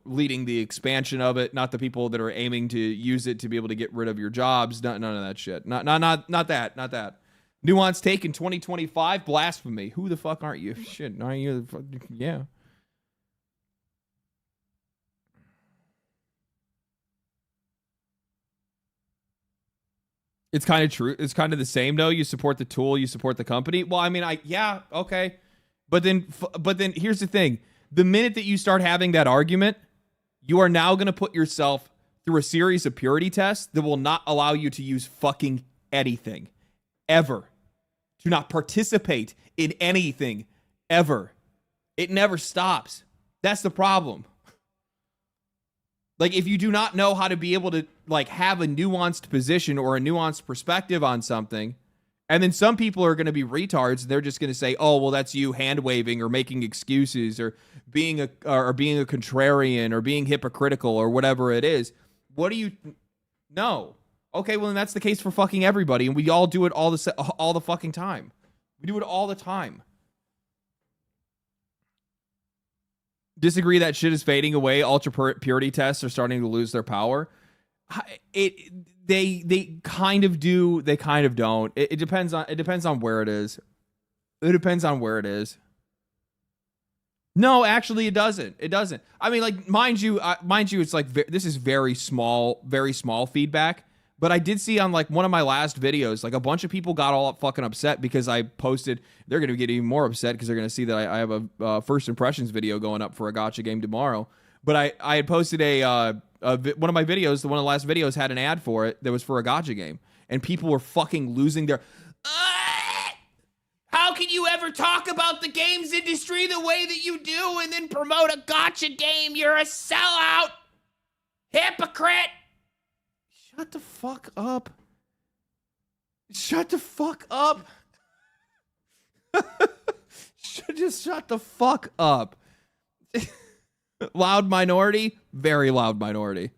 leading the expansion of it, not the people that are aiming to use it to be able to get rid of your jobs. None of that shit. Not that. Nuanced take in 2025, blasphemy. Who the fuck aren't you? Shit, aren't you? The fuck? Yeah. It's kind of true. It's kind of the same, though. You support the tool, you support the company. Well, I mean, yeah, okay. But then here's the thing. The minute that you start having that argument, you are now going to put yourself through a series of purity tests that will not allow you to use fucking anything. Ever. Do not participate in anything ever. It never stops. That's the problem. Like, if you do not know how to be able to, like, have a nuanced position or a nuanced perspective on something, and then some people are going to be retards, and they're just going to say, "Oh, well, that's you hand waving or making excuses or being a contrarian or being hypocritical or whatever it is." What do you? No. Okay, well, then that's the case for fucking everybody, and we all do it all the fucking time. We do it all the time. Disagree that shit is fading away. Ultra purity tests are starting to lose their power. They kind of do. They kind of don't. It depends on where it is. It depends on where it is. No, actually, it doesn't. It doesn't. I mean, like, mind you, it's like this is very small feedback. But I did see on, like, one of my last videos, like, a bunch of people got all fucking upset because I posted. They're going to get even more upset because they're going to see that I have a first impressions video going up for a gacha game tomorrow. But I had posted one of my videos. One of the last videos had an ad for it that was for a gacha game, and people were fucking losing their. How can you ever talk about the games industry the way that you do and then promote a gacha game? You're a sellout, hypocrite. Shut the fuck up. Shut the fuck up. Just shut the fuck up. Loud minority, very loud minority.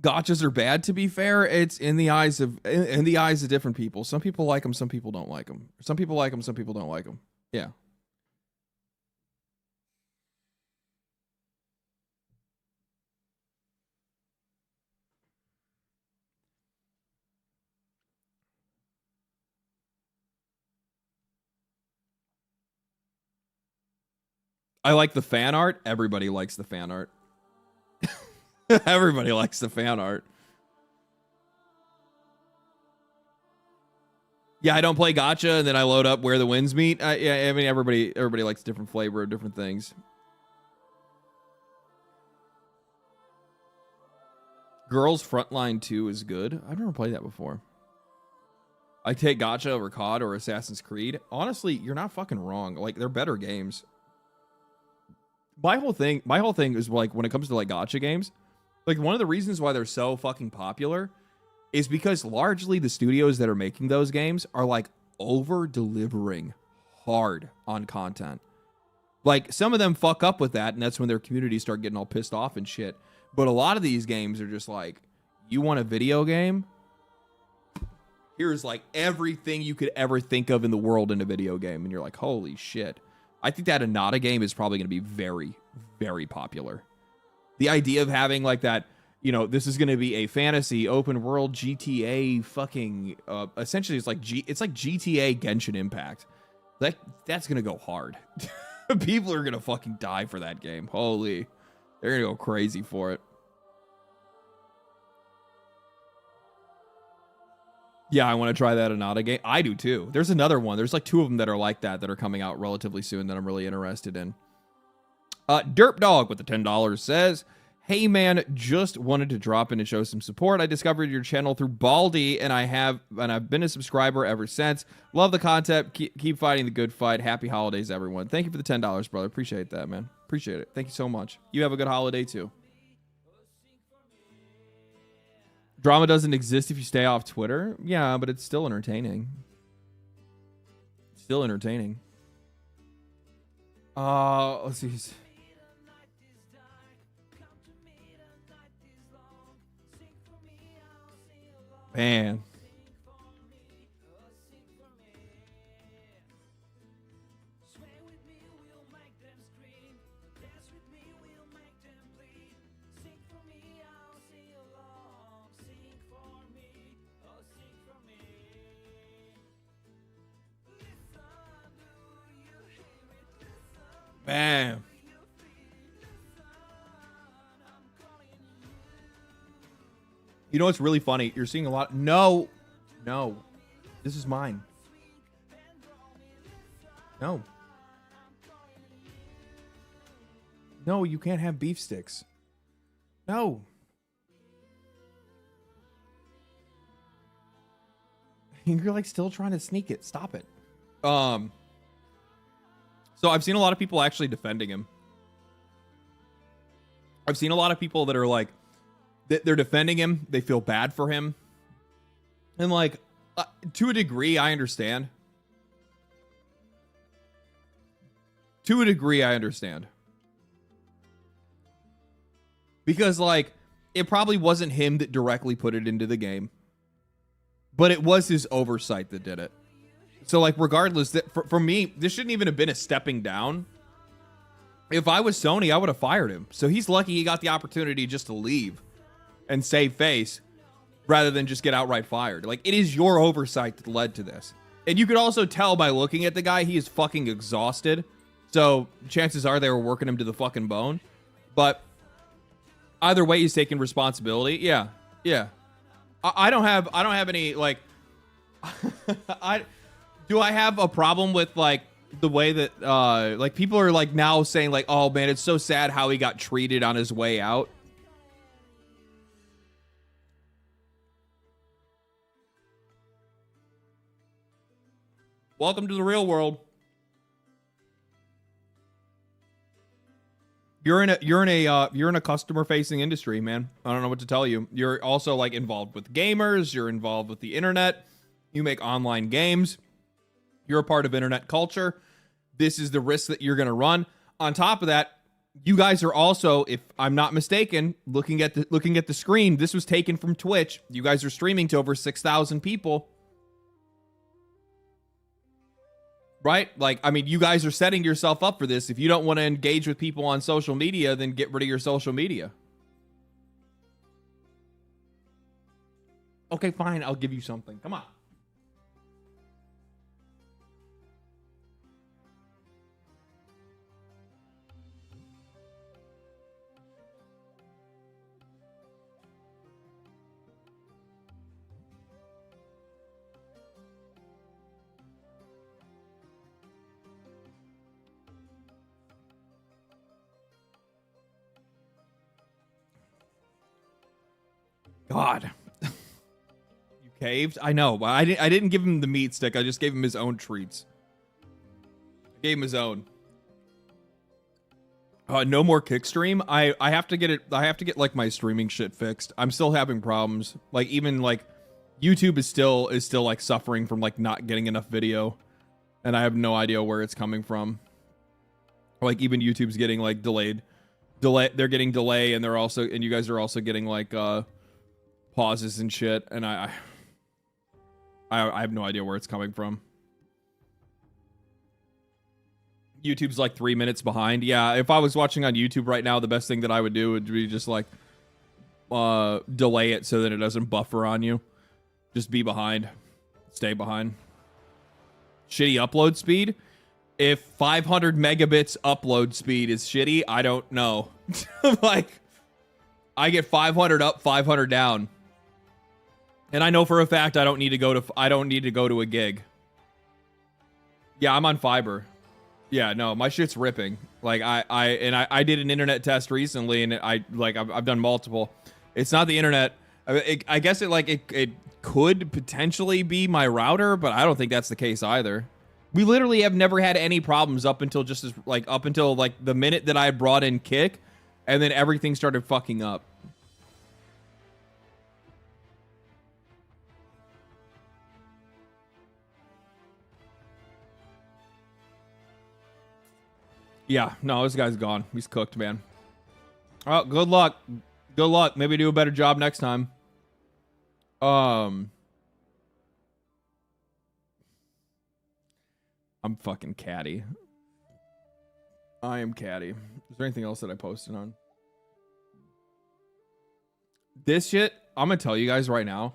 Gotchas are bad, to be fair. It's in the eyes of different people. Some people like them, some people don't like them. Some people like them, some people don't like them. Yeah. I like the fan art. Everybody likes the fan art. Everybody likes the fan art. Yeah, I don't play gacha, and then I load up Where the Winds Meet. Yeah, I mean, everybody likes different flavor of different things. Girls Frontline 2 is good. I've never played that before. I take gacha over COD or Assassin's Creed. Honestly, you're not fucking wrong. Like, they're better games. My whole thing is, like, when it comes to, like, gacha games, like, one of the reasons why they're so fucking popular is because largely the studios that are making those games are, like, over-delivering hard on content. Like, some of them fuck up with that, and that's when their communities start getting all pissed off and shit. But a lot of these games are just like, you want a video game? Here's, like, everything you could ever think of in the world in a video game. And you're like, holy shit. I think that Anata game is probably going to be very, very popular. The idea of having, like, that, you know, this is going to be a fantasy open world GTA fucking, essentially it's like GTA Genshin Impact. That's going to go hard. People are going to fucking die for that game. Holy. They're going to go crazy for it. Yeah, I want to try that Anata game. I do too. There's another one. There's like 2 of them that are like that are coming out relatively soon that I'm really interested in. Derp Dog with the $10 says, hey man, just wanted to drop in and show some support. I discovered your channel through Baldy, and I've been a subscriber ever since. Love the content. Keep fighting the good fight. Happy holidays, everyone. Thank you for the $10, brother. Appreciate that, man. Appreciate it. Thank you so much. You have a good holiday too. Drama doesn't exist if you stay off Twitter. Yeah, but it's still entertaining. Still entertaining. Let's see. Man. Man. You know what's really funny? You're seeing a lot. No. This is mine. No. No, you can't have beef sticks. No. You're like still trying to sneak it. Stop it. So I've seen a lot of people actually defending him. I've seen a lot of people that are like, they're defending him. They feel bad for him. And like, to a degree, I understand. To a degree, I understand. Because like, it probably wasn't him that directly put it into the game. But it was his oversight that did it. So, like, regardless, for me, this shouldn't even have been a stepping down. If I was Sony, I would have fired him. So he's lucky he got the opportunity just to leave and save face rather than just get outright fired. Like, it is your oversight that led to this. And you could also tell by looking at the guy, he is fucking exhausted. So chances are they were working him to the fucking bone. But either way, he's taking responsibility. Yeah. I don't have any, like... Do I have a problem with like the way that like people are like now saying like, oh man, it's so sad how he got treated on his way out? Welcome to the real world. You're in a customer facing industry, man. I don't know what to tell you. You're also like involved with gamers, you're involved with the internet, you make online games. You're a part of internet culture. This is the risk that you're going to run. On top of that, you guys are also, if I'm not mistaken, looking at the screen, this was taken from Twitch. You guys are streaming to over 6,000 people. Right? Like, I mean, you guys are setting yourself up for this. If you don't want to engage with people on social media, then get rid of your social media. Okay, fine. I'll give you something. Come on. God. You caved? I know, but I didn't give him the meat stick. I just gave him his own treats. I gave him his own. No more kick stream. I have to get it. I have to get like my streaming shit fixed. I'm still having problems. Like even like YouTube is still like suffering from like not getting enough video, and I have no idea where it's coming from. Like even YouTube's getting like delayed. They're getting delay, and you guys are also getting like pauses and shit, and I have no idea where it's coming from. YouTube's like 3 minutes behind. Yeah, if I was watching on YouTube right now, the best thing that I would do would be just like delay it so that it doesn't buffer on you. Just be behind. Stay behind. Shitty upload speed. If 500 megabits upload speed is shitty, I don't know. Like, I get 500 up, 500 down. And I know for a fact I don't need to go to a gig. Yeah, I'm on fiber. Yeah, no, my shit's ripping. Like I did an internet test recently, and I've done multiple. It's not the internet. I guess it could potentially be my router, but I don't think that's the case either. We literally have never had any problems up until the minute that I brought in Kick, and then everything started fucking up. Yeah, no, this guy's gone. He's cooked, man. Oh, good luck. Good luck. Maybe do a better job next time. I'm fucking catty. I am catty. Is there anything else that I posted on? This shit, I'm gonna tell you guys right now.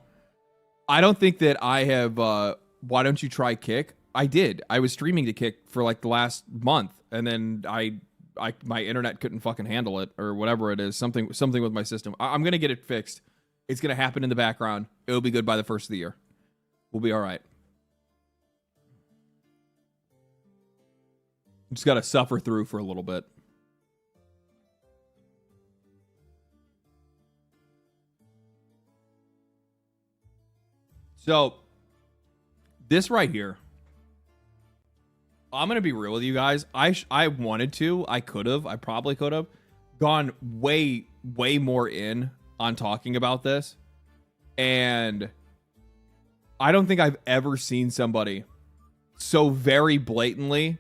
I don't think that I have, why don't you try Kick? I did. I was streaming to Kick for like the last month, and then my internet couldn't fucking handle it, or whatever it is. Something with my system. I'm gonna get it fixed. It's gonna happen in the background. It'll be good by the first of the year. We'll be all right. Just gotta suffer through for a little bit. So, this right here. I'm gonna be real with you guys. I wanted to. I probably could have gone way more in on talking about this, and I don't think I've ever seen somebody so very blatantly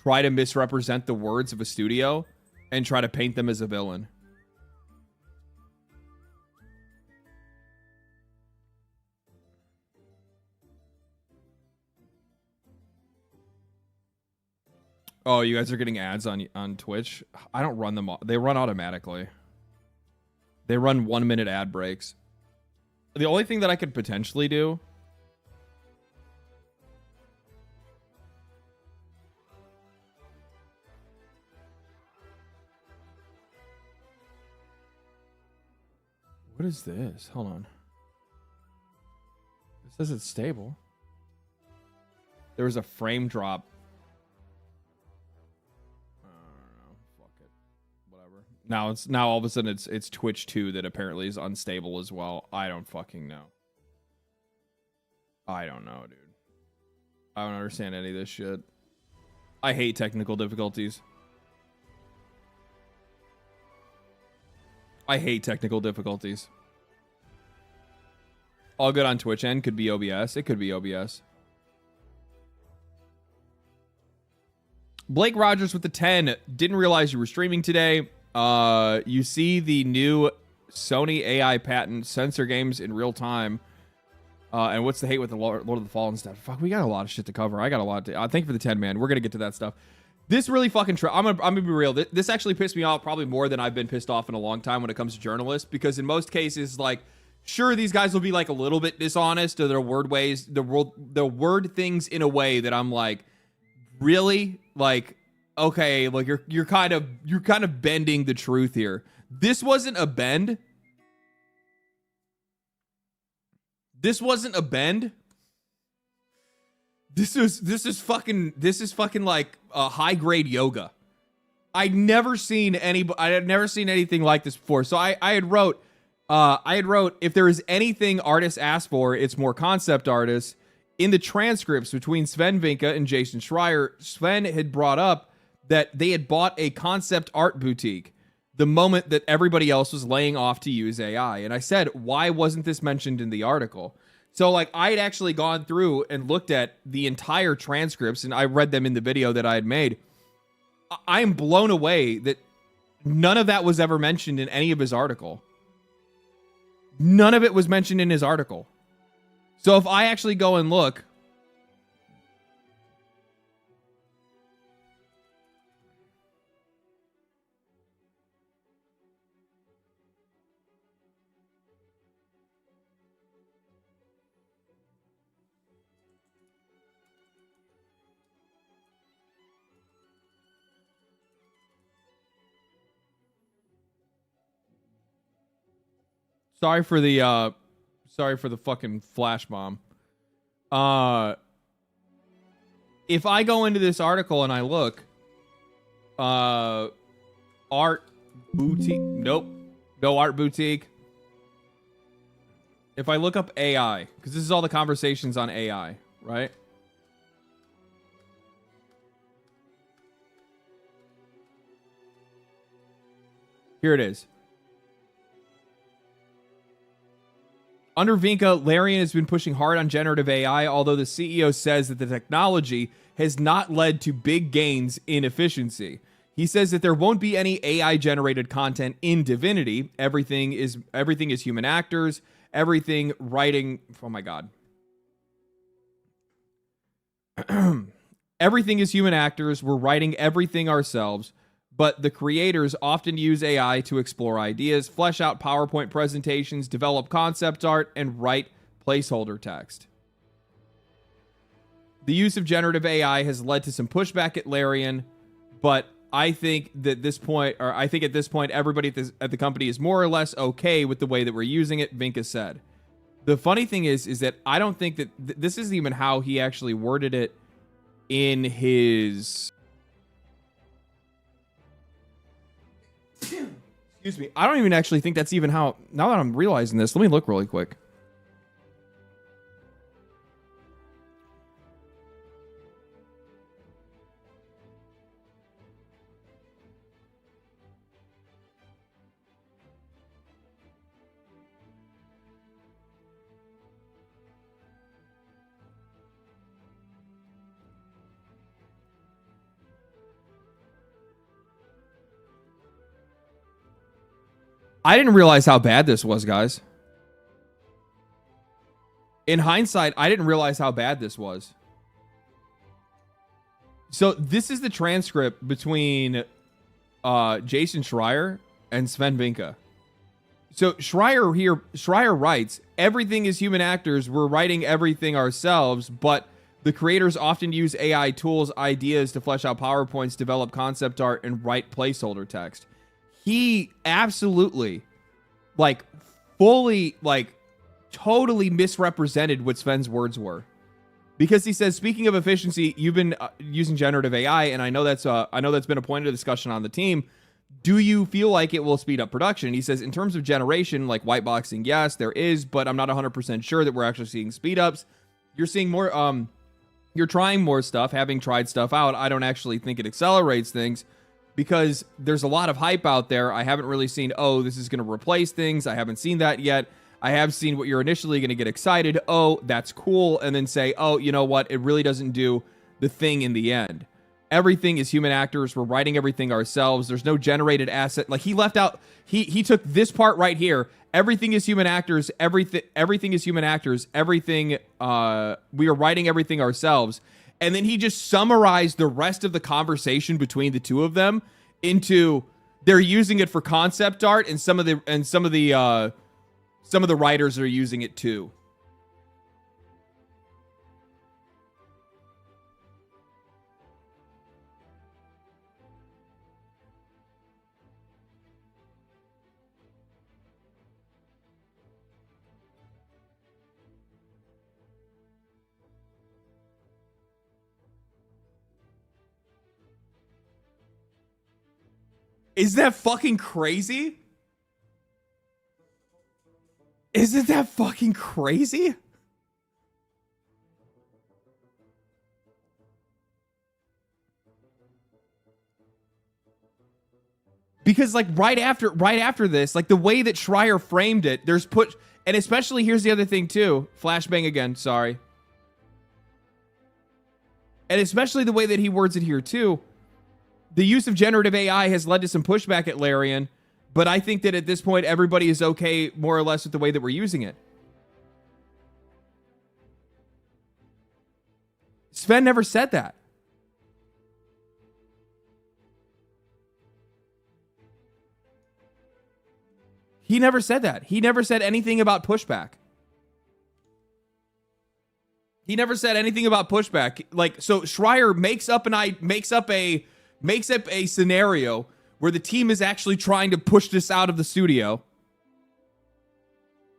try to misrepresent the words of a studio and try to paint them as a villain. Oh, you guys are getting ads on Twitch? I don't run them. They run automatically. They run 1 minute ad breaks. The only thing that I could potentially do... What is this? Hold on. It says it's stable. There was a frame drop. Now all of a sudden it's Twitch 2 that apparently is unstable as well. I don't fucking know. I don't know, dude. I don't understand any of this shit. I hate technical difficulties. I hate technical difficulties. All good on Twitch end. Could be OBS. It could be OBS. Blake Rogers with the 10. Didn't realize you were streaming today. You see the new Sony AI patent censor games in real time. And what's the hate with the Lord of the Fallen stuff? Fuck, we got a lot of shit to cover. I got a lot to... thank you for the 10, man. We're gonna get to that stuff. This really fucking... I'm gonna be real. This actually pissed me off probably more than I've been pissed off in a long time when it comes to journalists. Because in most cases, like... Sure, these guys will be like a little bit dishonest to their word ways. The word things in a way that I'm like... Really? Like... Okay, like you're kind of bending the truth here. This wasn't a bend. This wasn't a bend. This is fucking like high grade yoga. I had never seen anything like this before. So I had wrote I had wrote, if there is anything artists ask for, it's more concept artists. In the transcripts between Sven Vinka and Jason Schreier, Sven had brought up that they had bought a concept art boutique the moment that everybody else was laying off to use AI. And I said, why wasn't this mentioned in the article? So, like, I had actually gone through and looked at the entire transcripts, and I read them in the video that I had made. I am blown away that none of that was ever mentioned in any of his article. None of it was mentioned in his article. So if I actually go and look, sorry for the fucking flash bomb. If I go into this article and I look, art boutique, nope, no art boutique. If I look up AI, because this is all the conversations on AI, right? Here it is. Under Vinka, Larian has been pushing hard on generative AI, although the CEO says that the technology has not led to big gains in efficiency. He says that there won't be any AI-generated content in Divinity. Everything is human actors. Everything writing. Oh my god. Everything is human actors. We're writing everything ourselves. But the creators often use AI to explore ideas, flesh out PowerPoint presentations, develop concept art, and write placeholder text. The use of generative AI has led to some pushback at Larian, but I think that at this point, everybody at the company is more or less okay with the way that we're using it, Vinka said. The funny thing is that I don't think that this isn't even how he actually worded it in his... Excuse me. I don't even actually think that's even how... Now that I'm realizing this, let me look really quick. I didn't realize how bad this was, guys. In hindsight, I didn't realize how bad this was. So this is the transcript between Jason Schreier and Sven Vinka. So Schreier writes, everything is human actors. We're writing everything ourselves, but the creators often use AI tools, ideas to flesh out PowerPoints, develop concept art, and write placeholder text. He absolutely, like, fully, like, totally misrepresented what Sven's words were, because he says, speaking of efficiency, you've been using generative AI, and I know that's been a point of discussion on the team. Do you feel like it will speed up production? And he says, in terms of generation, like whiteboxing, yes, there is, but I'm not 100% sure that we're actually seeing speed ups. You're seeing more, you're trying more stuff, having tried stuff out. I don't actually think it accelerates things, because there's a lot of hype out there. I haven't really seen, oh, this is going to replace things. I haven't seen that yet. I have seen what you're initially going to get excited. Oh, that's cool. And then say, oh, you know what? It really doesn't do the thing in the end. Everything is human actors. We're writing everything ourselves. There's no generated asset. Like, he left out, he took this part right here. Everything is human actors. Everything is human actors. Everything, we are writing everything ourselves. And then he just summarized the rest of the conversation between the two of them into, they're using it for concept art, and some of the writers are using it too. Is that fucking crazy? Isn't that fucking crazy? Because like right after this, like the way that Schreier framed it, there's and especially here's the other thing too. Flashbang again, sorry. And especially the way that he words it here too. The use of generative AI has led to some pushback at Larian, but I think that at this point everybody is okay more or less with the way that we're using it. Sven never said that. He never said that. He never said anything about pushback. He never said anything about pushback. Like, so Schreier makes up a scenario where the team is actually trying to push this out of the studio.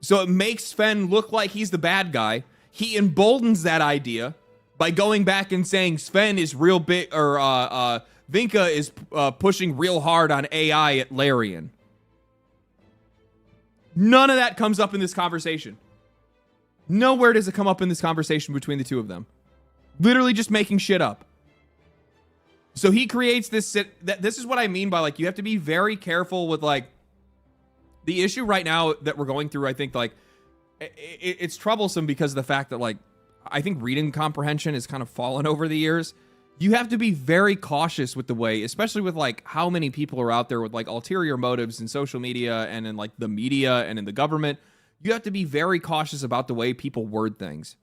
So it makes Sven look like he's the bad guy. He emboldens that idea by going back and saying Sven is real big, or Vinka is pushing real hard on AI at Larian. None of that comes up in this conversation. Nowhere does it come up in this conversation between the two of them. Literally just making shit up. So he creates this. This is what I mean by, like, you have to be very careful with, like, the issue right now that we're going through. I think, like, it's troublesome because of the fact that, like, I think reading comprehension has kind of fallen over the years. You have to be very cautious with the way, especially with, like, how many people are out there with, like, ulterior motives in social media and in, like, the media and in the government. You have to be very cautious about the way people word things.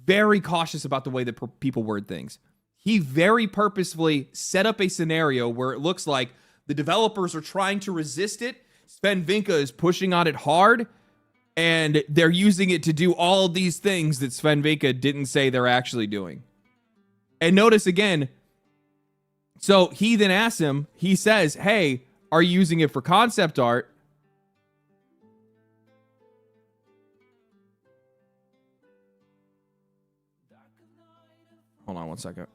Very cautious about the way that people word things. He very purposefully set up a scenario where it looks like the developers are trying to resist it. Sven Vinka is pushing on it hard, and they're using it to do all these things that Sven Vinka didn't say they're actually doing. And notice again, so he then asks him, he says, hey, are you using it for concept art? Hold on one second.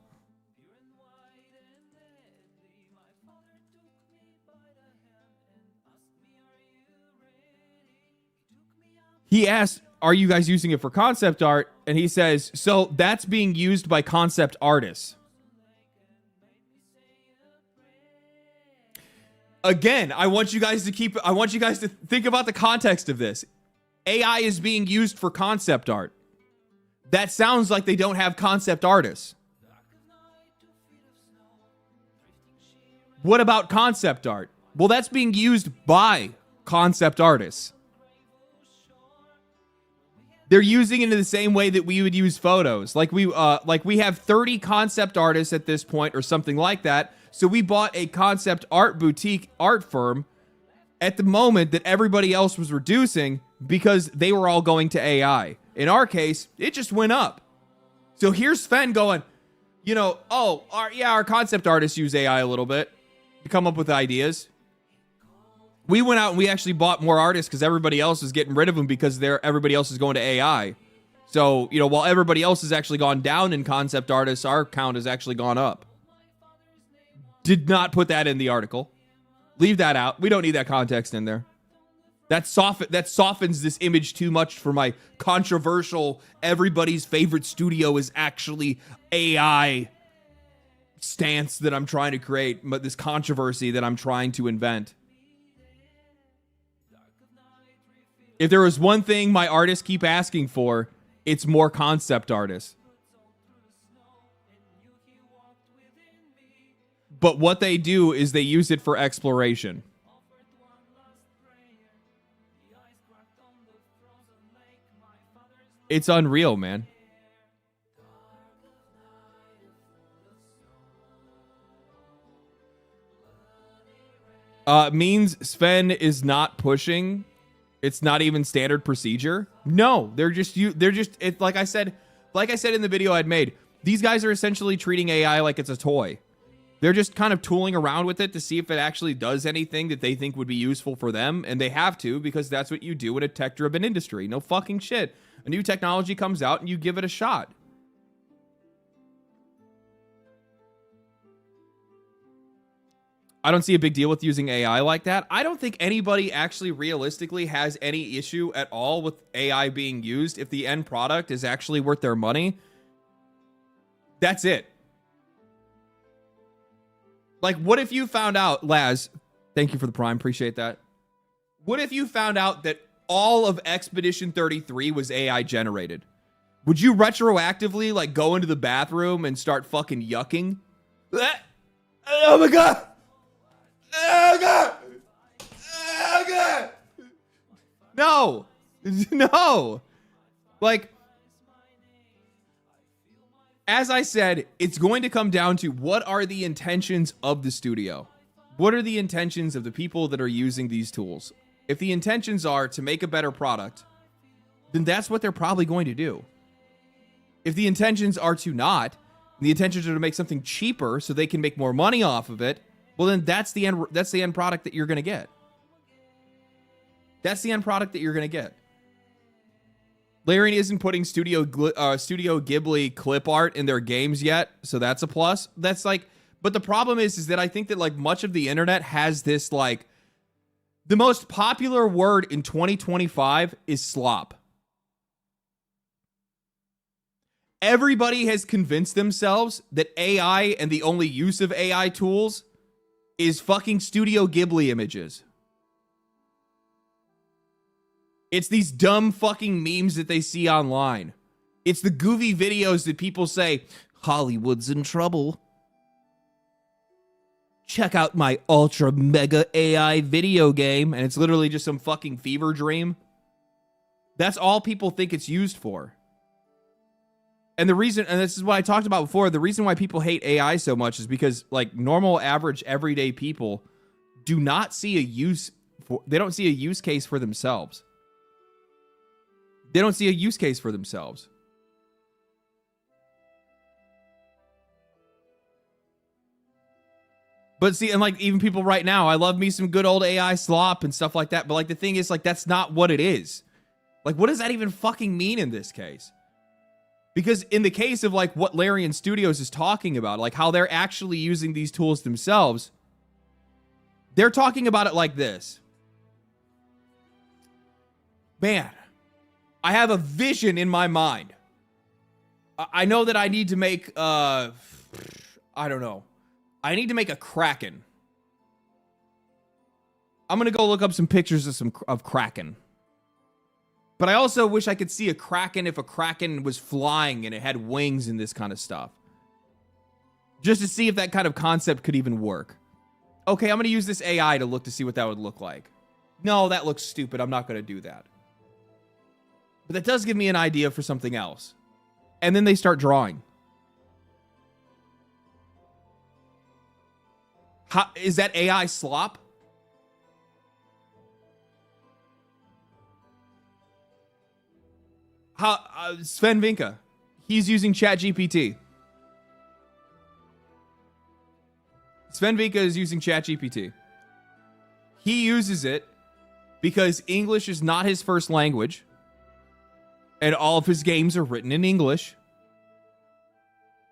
He asked, are you guys using it for concept art? And he says, so that's being used by concept artists. Again, I want you guys to think about the context of this. AI is being used for concept art. That sounds like they don't have concept artists. What about concept art? Well, that's being used by concept artists. They're using it in the same way that we would use photos. Like we have 30 concept artists at this point or something like that. So we bought a concept art boutique art firm at the moment that everybody else was reducing because they were all going to AI. In our case, it just went up. So here's Sven going, you know, oh, our concept artists use AI a little bit to come up with ideas. We went out and we actually bought more artists because everybody else is getting rid of them because everybody else is going to AI. So, you know, while everybody else has actually gone down in concept artists, our count has actually gone up. Did not put that in the article. Leave that out. We don't need that context in there. That softens this image too much for my controversial, everybody's favorite studio is actually AI stance that I'm trying to create, but this controversy that I'm trying to invent. If there was one thing my artists keep asking for, it's more concept artists. But what they do is they use it for exploration. It's unreal, man. Means Sven is not pushing. It's not even standard procedure. No, it's like I said in the video I'd made, these guys are essentially treating AI like it's a toy. They're just kind of tooling around with it to see if it actually does anything that they think would be useful for them. And they have to, because that's what you do in a tech-driven industry. No fucking shit. A new technology comes out and you give it a shot. I don't see a big deal with using AI like that. I don't think anybody actually realistically has any issue at all with AI being used if the end product is actually worth their money. That's it. Like, what if you found out, Laz, thank you for the Prime, appreciate that. What if you found out that all of Expedition 33 was AI generated? Would you retroactively, like, go into the bathroom and start fucking yucking? Oh my god! Oh god! Oh god! No! No! Like, as I said, it's going to come down to what are the intentions of the studio? What are the intentions of the people that are using these tools? If the intentions are to make a better product, then that's what they're probably going to do. If the intentions are to not, the intentions are to make something cheaper so they can make more money off of it, well then that's the end product that you're going to get. That's the end product that you're going to get. Larian isn't putting Studio Ghibli clip art in their games yet, so that's a plus. That's like, but the problem is that I think that like much of the internet has this like, the most popular word in 2025 is slop. Everybody has convinced themselves that AI and the only use of AI tools is fucking Studio Ghibli images. It's these dumb fucking memes that they see online. It's the goofy videos that people say, Hollywood's in trouble. Check out my ultra mega AI video game. And it's literally just some fucking fever dream. That's all people think it's used for. And the reason, and this is what I talked about before, the reason why people hate AI so much is because like normal, average, everyday people do not see a use for, they don't see a use case for themselves. They don't see a use case for themselves. But see, and like even people right now, I love me some good old AI slop and stuff like that. But like the thing is, like, that's not what it is. Like, what does that even fucking mean in this case? Because in the case of like what Larian Studios is talking about, like how they're actually using these tools themselves, they're talking about it like this. Man, I have a vision in my mind. I know that I need to make, I don't know. I need to make a Kraken. I'm going to go look up some pictures of Kraken. But I also wish I could see a Kraken if a Kraken was flying and it had wings and this kind of stuff. Just to see if that kind of concept could even work. Okay, I'm going to use this AI to look to see what that would look like. No, that looks stupid. I'm not going to do that. But that does give me an idea for something else. And then they start drawing. How, is that AI slop? How, Sven Vinka, he's using ChatGPT. Sven Vinka is using ChatGPT. He uses it because English is not his first language. And all of his games are written in English.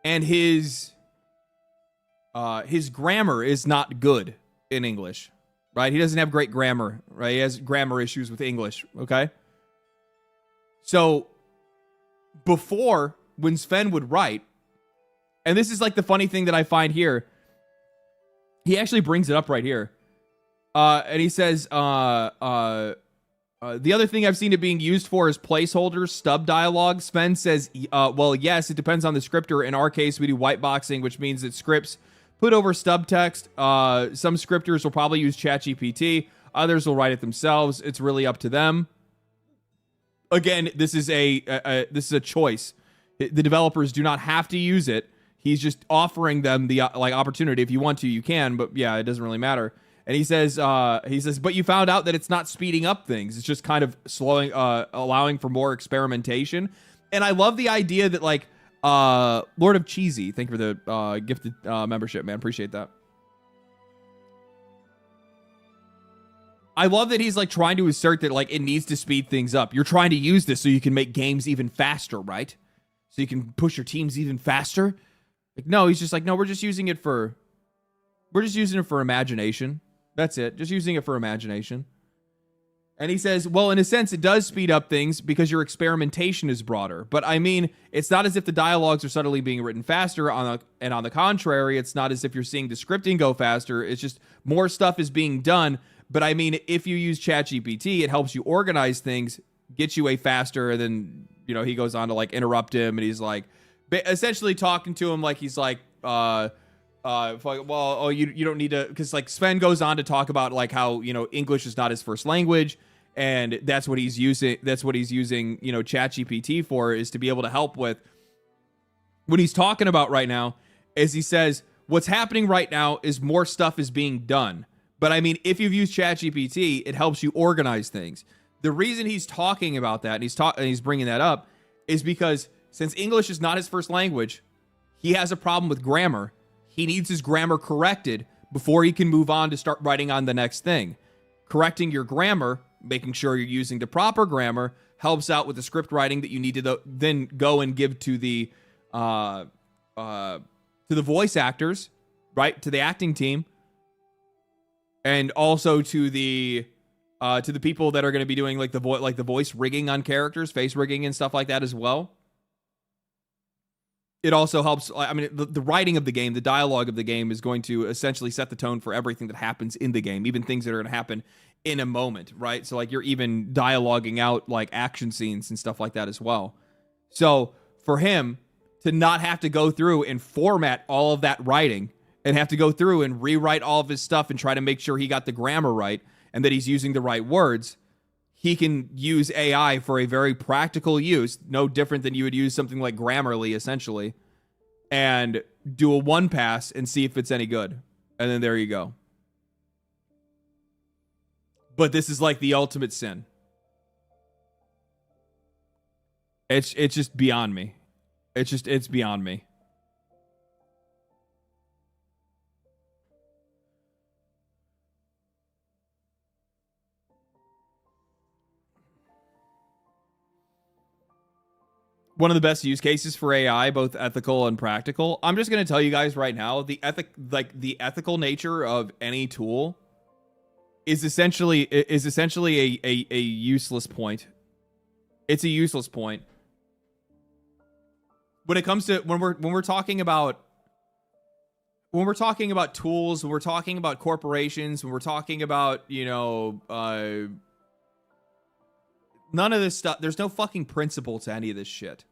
And his grammar is not good in English, right? He doesn't have great grammar, right? He has grammar issues with English, okay? So before, when Sven would write, and this is like the funny thing that I find here, he actually brings it up right here. And he says, the other thing I've seen it being used for is placeholders, stub dialogue. Sven says, well, yes, it depends on the scripter. In our case, we do whiteboxing, which means that scripts put over stub text. Some scripters will probably use ChatGPT. Others will write it themselves. It's really up to them. Again, this is a choice. The developers do not have to use it. He's just offering them the opportunity. If you want to, you can. But yeah, it doesn't really matter. And he says, but you found out that it's not speeding up things. It's just kind of slowing, allowing for more experimentation. And I love the idea that like, Lord of Cheesy, thank you for the gifted membership, man. Appreciate that. I love that he's like trying to assert that like it needs to speed things up. You're trying to use this so you can make games even faster, right? So you can push your teams even faster. Like, no, he's just like, no, we're just using it for We're just using it for imagination. That's it. Just using it for imagination. And he says, well, in a sense, it does speed up things because your experimentation is broader. But I mean, it's not as if the dialogues are suddenly being written faster. And on the contrary, it's not as if you're seeing the scripting go faster. It's just more stuff is being done. But I mean, if you use ChatGPT, it helps you organize things, get you a faster. And then, you know, he goes on to like interrupt him. And he's like, essentially talking to him like he's like, well, oh, you don't need to, because like Sven goes on to talk about like how, you know, English is not his first language. And that's what he's using. That's what he's using, you know, ChatGPT for, is to be able to help with. What he's talking about right now is he says what's happening right now is more stuff is being done. But I mean, if you've used ChatGPT, it helps you organize things. The reason he's talking about that, and he's bringing that up, is because since English is not his first language, he has a problem with grammar. He needs his grammar corrected before he can move on to start writing on the next thing. Correcting your grammar, making sure you're using the proper grammar, helps out with the script writing that you need to then go and give to the voice actors, right? To the acting team, and also to the people that are going to be doing like the voice rigging on characters, face rigging and stuff like that as well. It also helps. I mean, the writing of the game, the dialogue of the game is going to essentially set the tone for everything that happens in the game, even things that are going to happen in a moment, right? So like you're even dialoguing out like action scenes and stuff like that as well. So for him to not have to go through and format all of that writing and have to go through and rewrite all of his stuff and try to make sure he got the grammar right and that he's using the right words, he can use AI for a very practical use, no different than you would use something like Grammarly, essentially, and do a one pass and see if it's any good. And then there you go. But this is like the ultimate sin. It's just beyond me. It's beyond me. One of the best use cases for AI, both ethical and practical. I'm just going to tell you guys right now, the ethical nature of any tool is essentially a useless point. It's a useless point. When it comes to when we're talking about tools, when we're talking about corporations, when we're talking about, you know, none of this stuff, there's no fucking principle to any of this shit.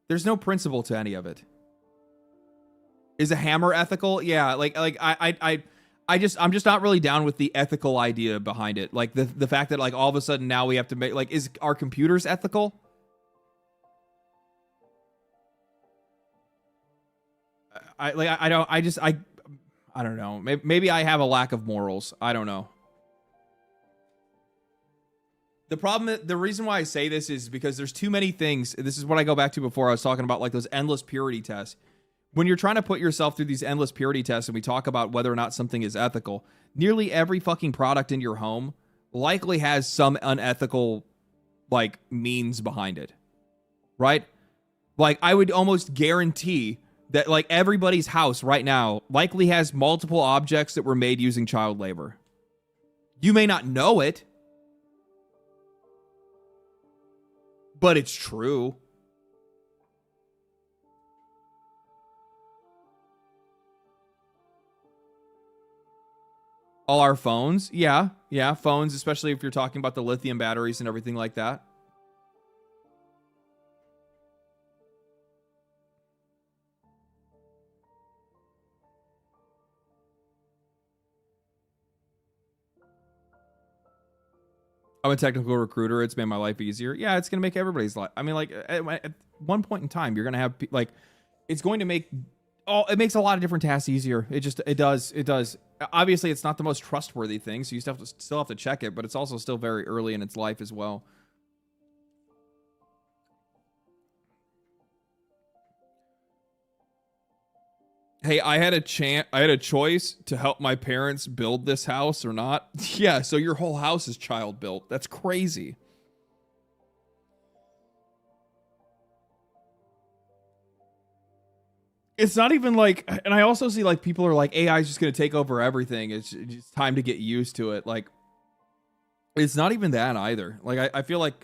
There's no principle to any of it. Is a hammer ethical? Yeah, I'm just not really down with the ethical idea behind it. Like the fact that like all of a sudden now we have to make, like, is our computers ethical? I don't know. Maybe I have a lack of morals. I don't know. The reason why I say this is because there's too many things. This is what I go back to before. I was talking about like those endless purity tests. When you're trying to put yourself through these endless purity tests and we talk about whether or not something is ethical, nearly every fucking product in your home likely has some unethical like means behind it. Right? Like I would almost guarantee that like everybody's house right now likely has multiple objects that were made using child labor. You may not know it, but it's true. All our phones? Yeah, phones, especially if you're talking about the lithium batteries and everything like that. I'm a technical recruiter. It's made my life easier. Yeah, it's going to make everybody's life. I mean, like, at one point in time, you're going to have, like, it's going to make, it makes a lot of different tasks easier. It does. Obviously, it's not the most trustworthy thing, so you still have to check it, but it's also still very early in its life as well. Hey, I had a choice to help my parents build this house or not. Yeah, so your whole house is child built. That's crazy. It's not even like, and I also see like people are like, AI is just going to take over everything. It's time to get used to it. Like, it's not even that either. Like, I feel like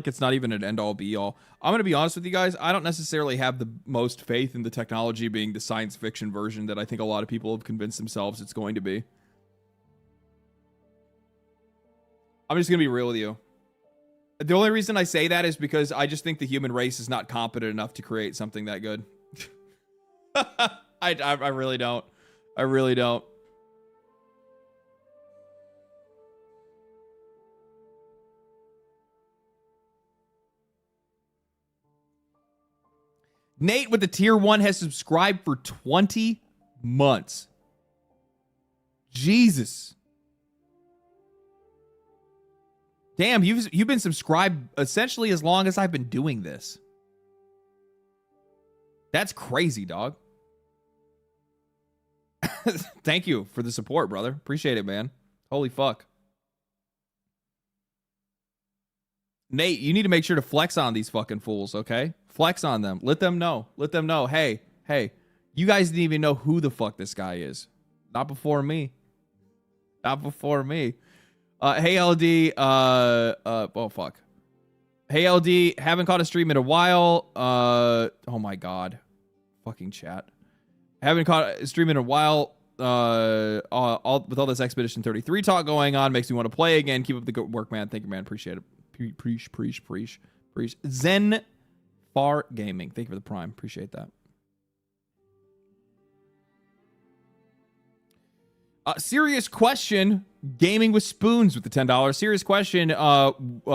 it's not even an end all be all. I'm going to be honest with you guys. I don't necessarily have the most faith in the technology being the science fiction version that I think a lot of people have convinced themselves it's going to be. I'm just going to be real with you. The only reason I say that is because I just think the human race is not competent enough to create something that good. I really don't. I really don't. Nate with the tier 1 has subscribed for 20 months. Jesus. Damn, you've been subscribed essentially as long as I've been doing this. That's crazy, dog. Thank you for the support, brother. Appreciate it, man. Holy fuck. Nate, you need to make sure to flex on these fucking fools, okay? Flex on them. Let them know. Let them know. Hey, you guys didn't even know who the fuck this guy is. Not before me. Not before me. Hey, LD. Oh, fuck. Hey, LD. Haven't caught a stream in a while. Oh, my God. Fucking chat. Haven't caught a stream in a while. With all this Expedition 33 talk going on, makes me want to play again. Keep up the good work, man. Thank you, man. Appreciate it. Preach. Zen Far Gaming. Thank you for the prime. Appreciate that. Serious question. Gaming with Spoons with the $10. Serious question.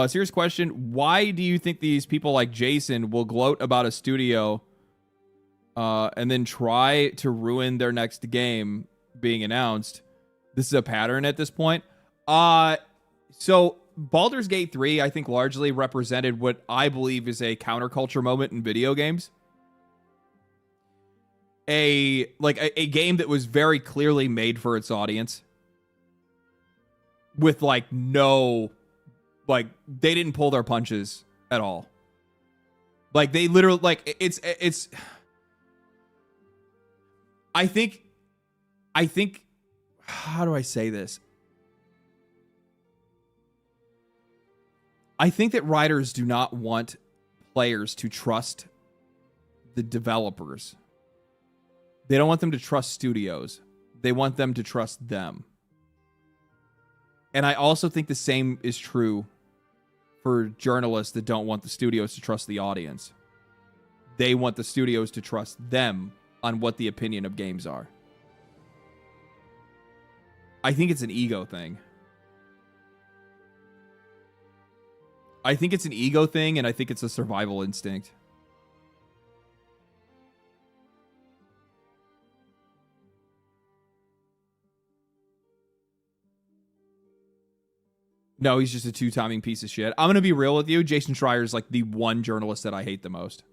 Serious question. Why do you think these people like Jason will gloat about a studio and then try to ruin their next game being announced? This is a pattern at this point. So Baldur's Gate 3, I think, largely represented what I believe is a counterculture moment in video games. A game that was very clearly made for its audience. With no, they didn't pull their punches at all. They literally, it's I think, how do I say this? I think that writers do not want players to trust the developers. They don't want them to trust studios. They want them to trust them. And I also think the same is true for journalists that don't want the studios to trust the audience. They want the studios to trust them on what the opinion of games are. I think it's an ego thing. I think it's an ego thing, and I think it's a survival instinct. No, he's just a two-timing piece of shit. I'm going to be real with you. Jason Schreier is the one journalist that I hate the most.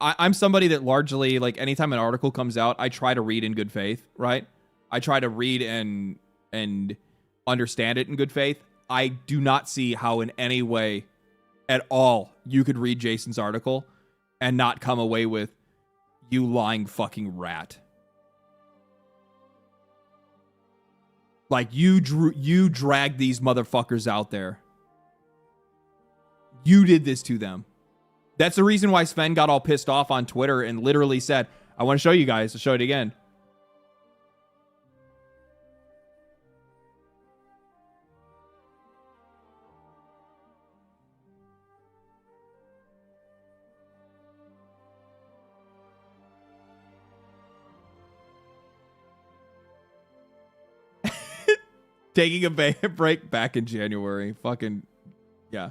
I'm somebody that largely, anytime an article comes out, I try to read in good faith, right? I try to read and understand it in good faith. I do not see how in any way at all you could read Jason's article and not come away with, you lying fucking rat. You dragged these motherfuckers out there. You did this to them. That's the reason why Sven got all pissed off on Twitter and literally said, I want to show you guys. I'll show it again. Taking a break back in January. Fucking, yeah.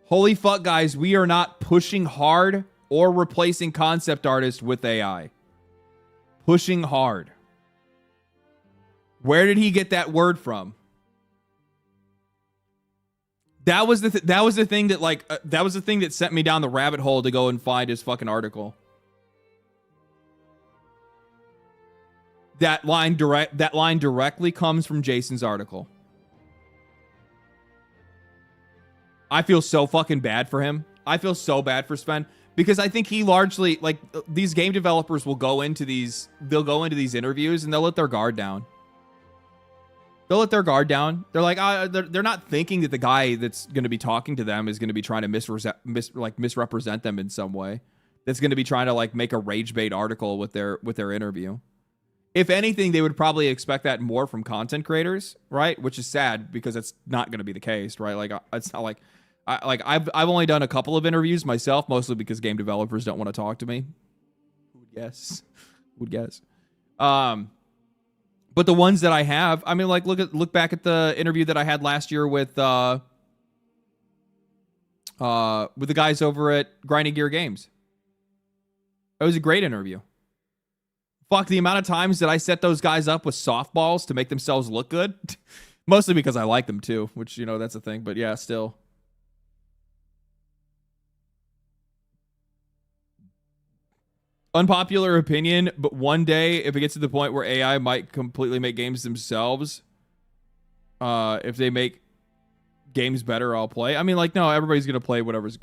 Holy fuck, guys. We are not pushing hard or replacing concept artists with AI. Pushing hard. Where did he get that word from? That was the thing that that was the thing that sent me down the rabbit hole to go and find his fucking article. That line directly comes from Jason's article. I feel so fucking bad for him. I feel so bad for Sven because I think he largely, like, these game developers will go into these, they'll go into these interviews and they'll let their guard down. They'll let their guard down. They're like, they're not thinking that the guy that's going to be talking to them is going to be trying to misrepresent them in some way. That's going to be trying to like make a rage bait article with their interview. If anything, they would probably expect that more from content creators, right? Which is sad because it's not going to be the case, right? Like it's not like I've only done a couple of interviews myself, mostly because game developers don't want to talk to me. Who would guess? Who would guess? But the ones that I have, I mean, like look back at the interview that I had last year with the guys over at Grinding Gear Games. It was a great interview. Fuck, the amount of times that I set those guys up with softballs to make themselves look good. Mostly because I like them too, which, you know, that's a thing. But yeah, still. Unpopular opinion, but one day, if it gets to the point where AI might completely make games themselves, if they make games better, I'll play. I mean, like, no, everybody's going to play whatever's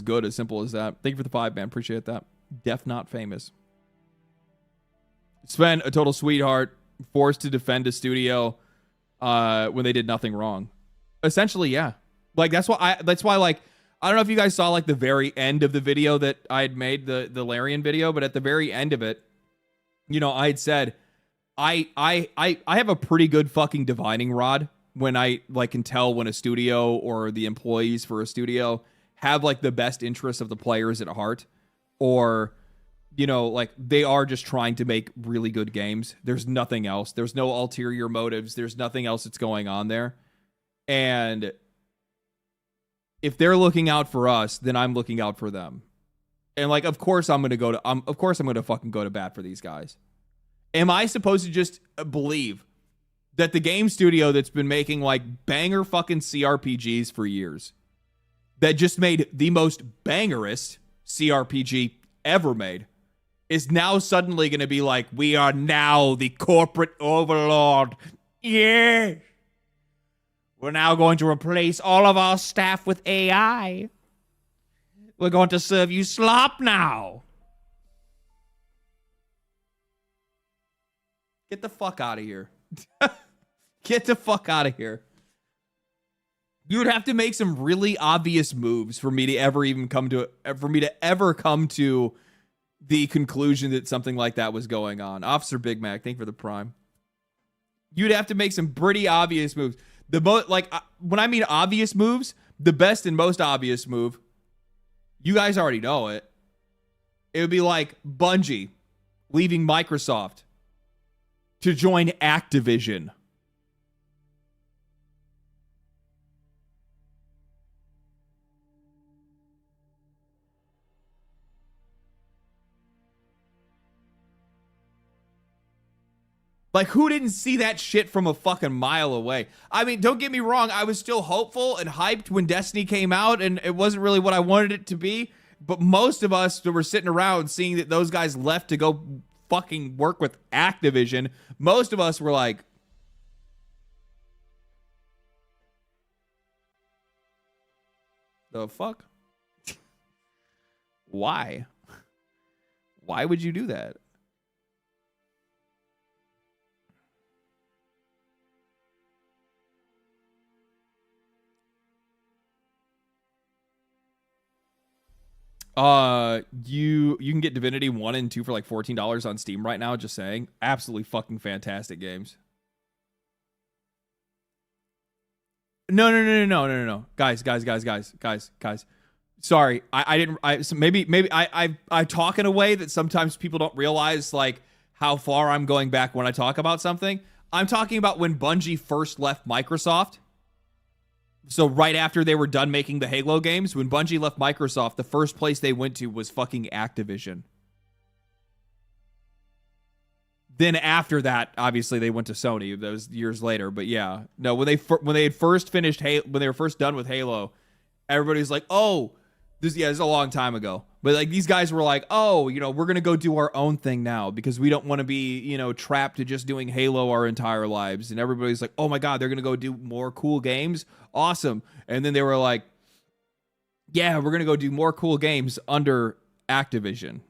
good, as simple as that. Thank you for the 5, man. Appreciate that. Def not famous. Sven, a total sweetheart, forced to defend a studio when they did nothing wrong. Essentially, yeah. Like, that's why, like, I don't know if you guys saw, like, the very end of the video that I had made, the Larian video, but at the very end of it, you know, I had said, I have a pretty good fucking divining rod when I, like, can tell when a studio or the employees for a studio have, like, the best interests of the players at heart, or, you know, like, they are just trying to make really good games. There's nothing else. There's no ulterior motives. There's nothing else that's going on there. And if they're looking out for us, then I'm looking out for them. And, like, of course I'm going to fucking go to bat for these guys. Am I supposed to just believe that the game studio that's been making, like, banger fucking CRPGs for years, that just made the most bangerest CRPG ever made, is now suddenly going to be like, we are now the corporate overlord. Yeah. We're now going to replace all of our staff with AI. We're going to serve you slop now. Get the fuck out of here. Get the fuck out of here. You would have to make some really obvious moves for me to ever come to the conclusion that something like that was going on. Officer Big Mac, thank you for the prime. You'd have to make some pretty obvious moves. When I mean obvious moves, the best and most obvious move, you guys already know it. It would be like Bungie leaving Microsoft to join Activision. Like, who didn't see that shit from a fucking mile away? I mean, don't get me wrong. I was still hopeful and hyped when Destiny came out, and it wasn't really what I wanted it to be. But most of us that were sitting around seeing that those guys left to go fucking work with Activision, most of us were like, the fuck? Why? Why would you do that? You can get Divinity 1 and 2 for like $14 on Steam right now, just saying. Absolutely fucking fantastic games. No. Guys. Sorry. I talk in a way that sometimes people don't realize, like, how far I'm going back when I talk about something. I'm talking about when Bungie first left Microsoft. So right after they were done making the Halo games, when Bungie left Microsoft, the first place they went to was fucking Activision. Then after that, obviously they went to Sony. That was years later, but yeah. No, when they had first finished when they were first done with Halo, everybody's like, "Oh, this is a long time ago." But like these guys were like, "Oh, you know, we're going to go do our own thing now because we don't want to be, you know, trapped to just doing Halo our entire lives." And everybody's like, "Oh my god, they're going to go do more cool games. Awesome." And then they were like, yeah, we're gonna go do more cool games under Activision.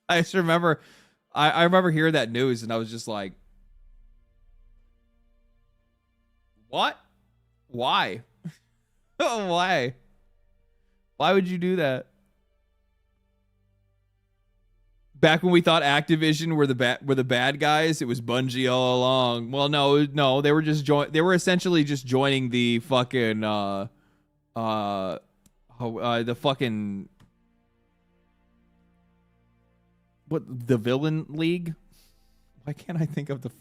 I just remember, I remember hearing that news, and I was just like, what? Why? Why? Why would you do that? Back when we thought Activision were the bad guys, it was Bungie all along. Well, no, they were just they were essentially just joining the fucking the fucking the villain league. Why can't I think of the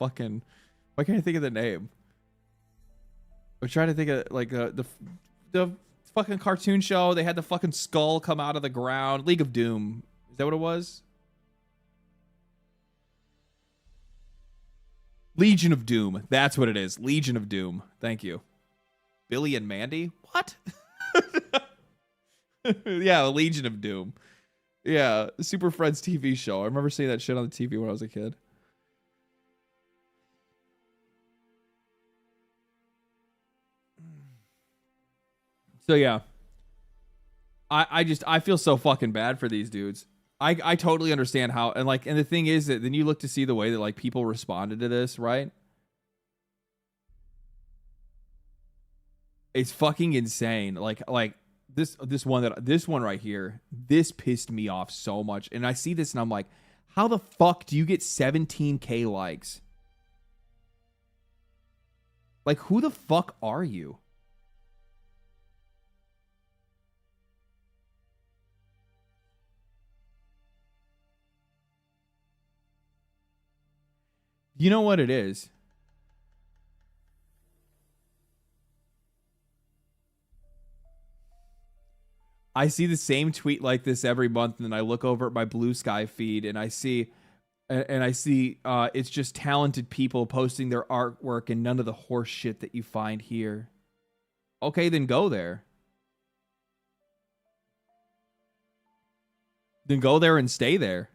name? I'm trying to think of like the fucking cartoon show. They had the fucking skull come out of the ground. League of Doom. Is that what it was? Legion of Doom. That's what it is. Legion of Doom. Thank you. Billy and Mandy? What? Yeah, Legion of Doom. Yeah, Super Friends TV show. I remember seeing that shit on the TV when I was a kid. So yeah. I feel so fucking bad for these dudes. I totally understand how, and the thing is that then you look to see the way that like people responded to this, right? It's fucking insane. Like this one right here, this pissed me off so much. And I see this and I'm like, how the fuck do you get 17K likes? Like, who the fuck are you? You know what it is? I see the same tweet like this every month, and then I look over at my Blue Sky feed, and I see it's just talented people posting their artwork and none of the horse shit that you find here. Okay, then go there. Then go there and stay there.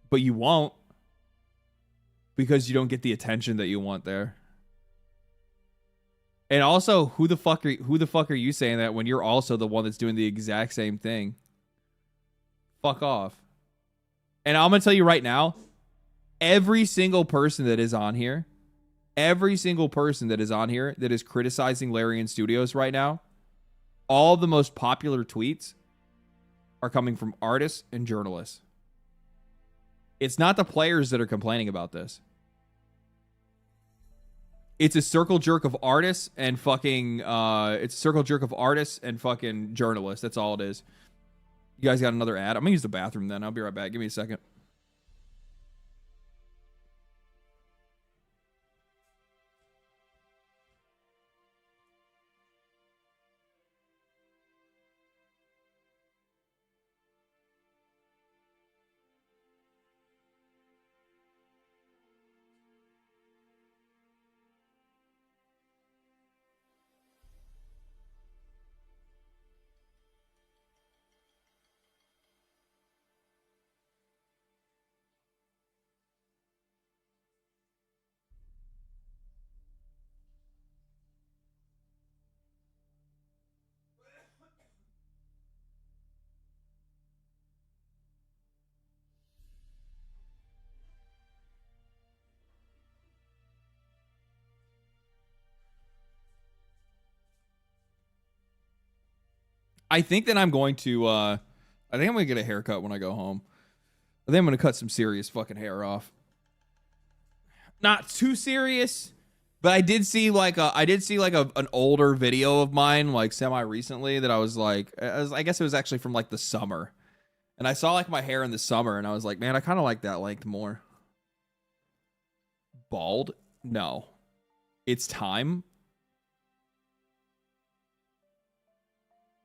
But you won't, because you don't get the attention that you want there. And also, who the fuck are you saying that when you're also the one that's doing the exact same thing? Fuck off. And I'm gonna tell you right now, every single person that is on here that is criticizing Larian Studios right now, all the most popular tweets are coming from artists and journalists. It's not the players that are complaining about this. It's a circle jerk of artists and fucking journalists. That's all it is. You guys got another ad? I'm gonna use the bathroom then. I'll be right back. Give me a second. I think that I'm going to get a haircut when I go home. I think I'm going to cut some serious fucking hair off. Not too serious, but I did see an older video of mine like semi recently that I was like, I guess it was actually from like the summer. And I saw like my hair in the summer and I was like, man, I kind of like that length more. Bald? No. It's time.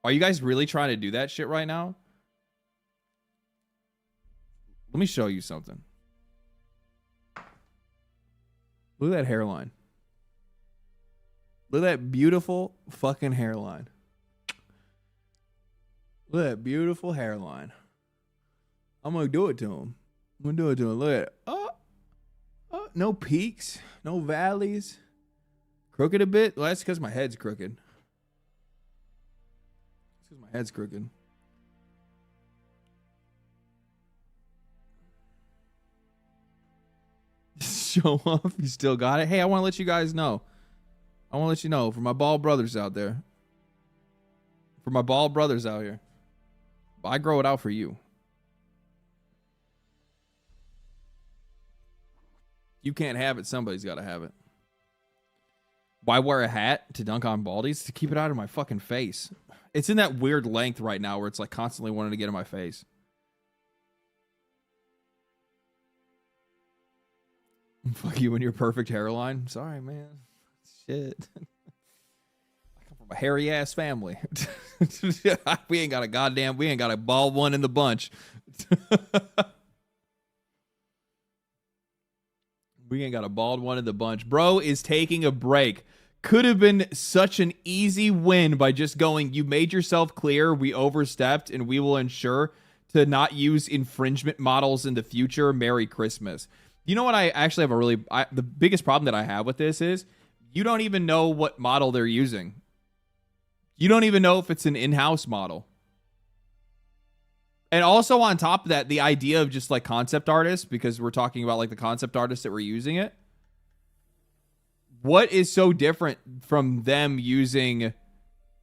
Are you guys really trying to do that shit right now? Let me show you something. Look at that hairline. Look at that beautiful fucking hairline. Look at that beautiful hairline. I'm going to do it to him. Look at it. Oh, no peaks. No valleys. Crooked a bit? Well, that's because my head's crooked. because my head's crooked. Show off. You still got it. Hey, I want to let you guys know. I want to let you know, for my bald brothers out there. For my bald brothers out here. I grow it out for you. You can't have it. Somebody's got to have it. Why wear a hat to dunk on baldies? To keep it out of my fucking face. It's in that weird length right now where it's like constantly wanting to get in my face. Fuck you and your perfect hairline. Sorry, man. Shit. I come from a hairy ass family. We ain't got a bald one in the bunch. We ain't got a bald one in the bunch. Bro is taking a break. Could have been such an easy win by just going, you made yourself clear, we overstepped, and we will ensure to not use infringement models in the future. Merry Christmas. You know what? I actually have the biggest problem that I have with this is you don't even know what model they're using. You don't even know if it's an in-house model. And also on top of that, the idea of just like concept artists, because we're talking about like the concept artists that were using it. What is so different from them using,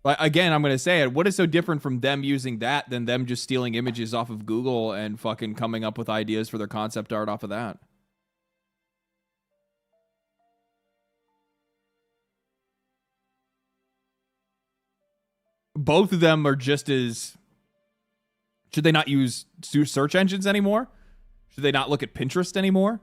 again, I'm going to say it. What is so different from them using that than them just stealing images off of Google and fucking coming up with ideas for their concept art off of that? Both of them are just as... Should they not use search engines anymore? Should they not look at Pinterest anymore?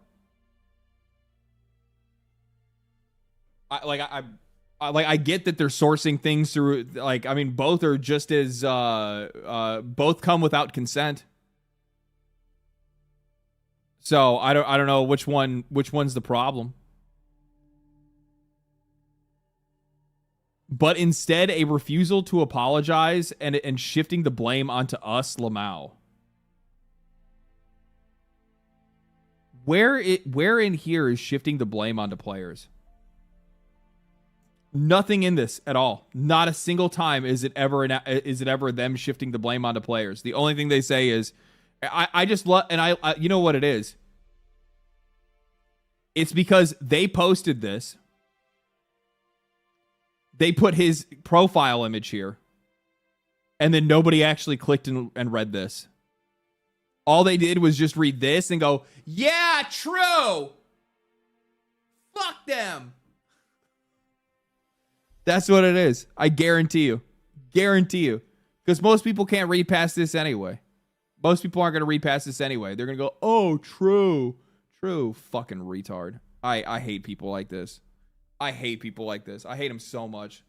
I get that they're sourcing things through, like, I mean, both are just as both come without consent. So I don't know which one's the problem. But instead, a refusal to apologize and shifting the blame onto us, Lamau. Where in here is shifting the blame onto players? Nothing in this at all. Not a single time is it ever them shifting the blame onto players. The only thing they say is, I just love, and I you know what it is? It's because they posted this. They put his profile image here. And then nobody actually clicked and read this. All they did was just read this and go, yeah, true. Fuck them. That's what it is. I guarantee you. Guarantee you. Because most people can't read past this anyway. Most people aren't going to read past this anyway. They're going to go, oh, true. True. Fucking retard. I hate people like this. I hate people like this. I hate them so much.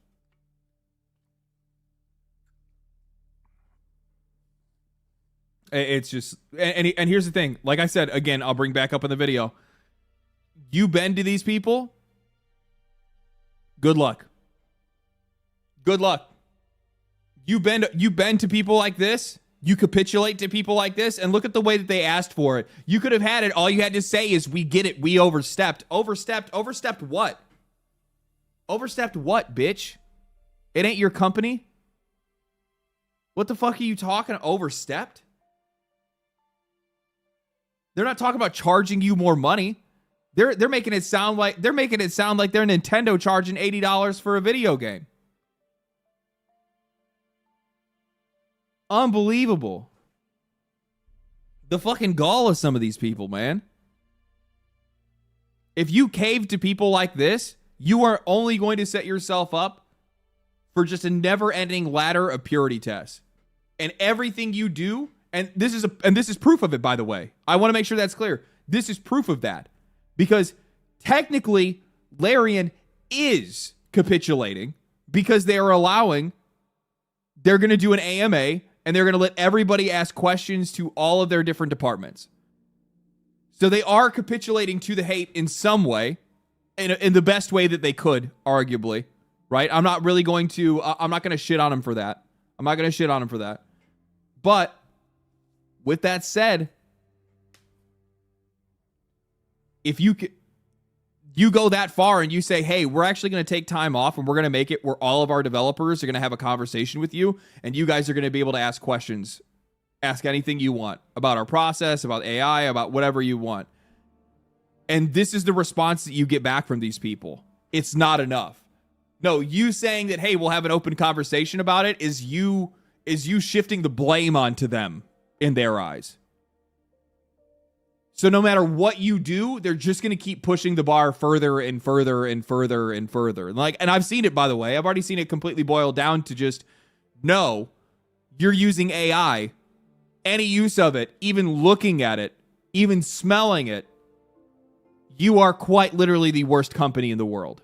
It's just... And here's the thing. Like I said, again, I'll bring back up in the video. You bend to these people, good luck. Good luck. You bend to people like this. You capitulate to people like this. And look at the way that they asked for it. You could have had it. All you had to say is, we get it. We overstepped. Overstepped what? Overstepped what, bitch? It ain't your company? What the fuck are you talking? Overstepped? They're not talking about charging you more money. They're making it sound like they're Nintendo charging $80 for a video game. Unbelievable. The fucking gall of some of these people, man. If you cave to people like this, you are only going to set yourself up for just a never-ending ladder of purity tests. And everything you do, and this is proof of it, by the way. I want to make sure that's clear. This is proof of that. Because technically, Larian is capitulating because they're going to do an AMA and they're going to let everybody ask questions to all of their different departments. So they are capitulating to the hate in some way, in the best way that they could, arguably, right? I'm not going to shit on them for that. I'm not going to shit on them for that. But with that said, if you you go that far and you say, hey, we're actually going to take time off and we're going to make it where all of our developers are going to have a conversation with you and you guys are going to be able to ask questions, ask anything you want about our process, about AI, about whatever you want. And this is the response that you get back from these people. It's not enough. No, you saying that, hey, we'll have an open conversation about it is you shifting the blame onto them in their eyes. So no matter what you do, they're just going to keep pushing the bar further and further and further and further. And I've seen it, by the way. I've already seen it completely boil down to just, no, you're using AI. Any use of it, even looking at it, even smelling it, you are quite literally the worst company in the world.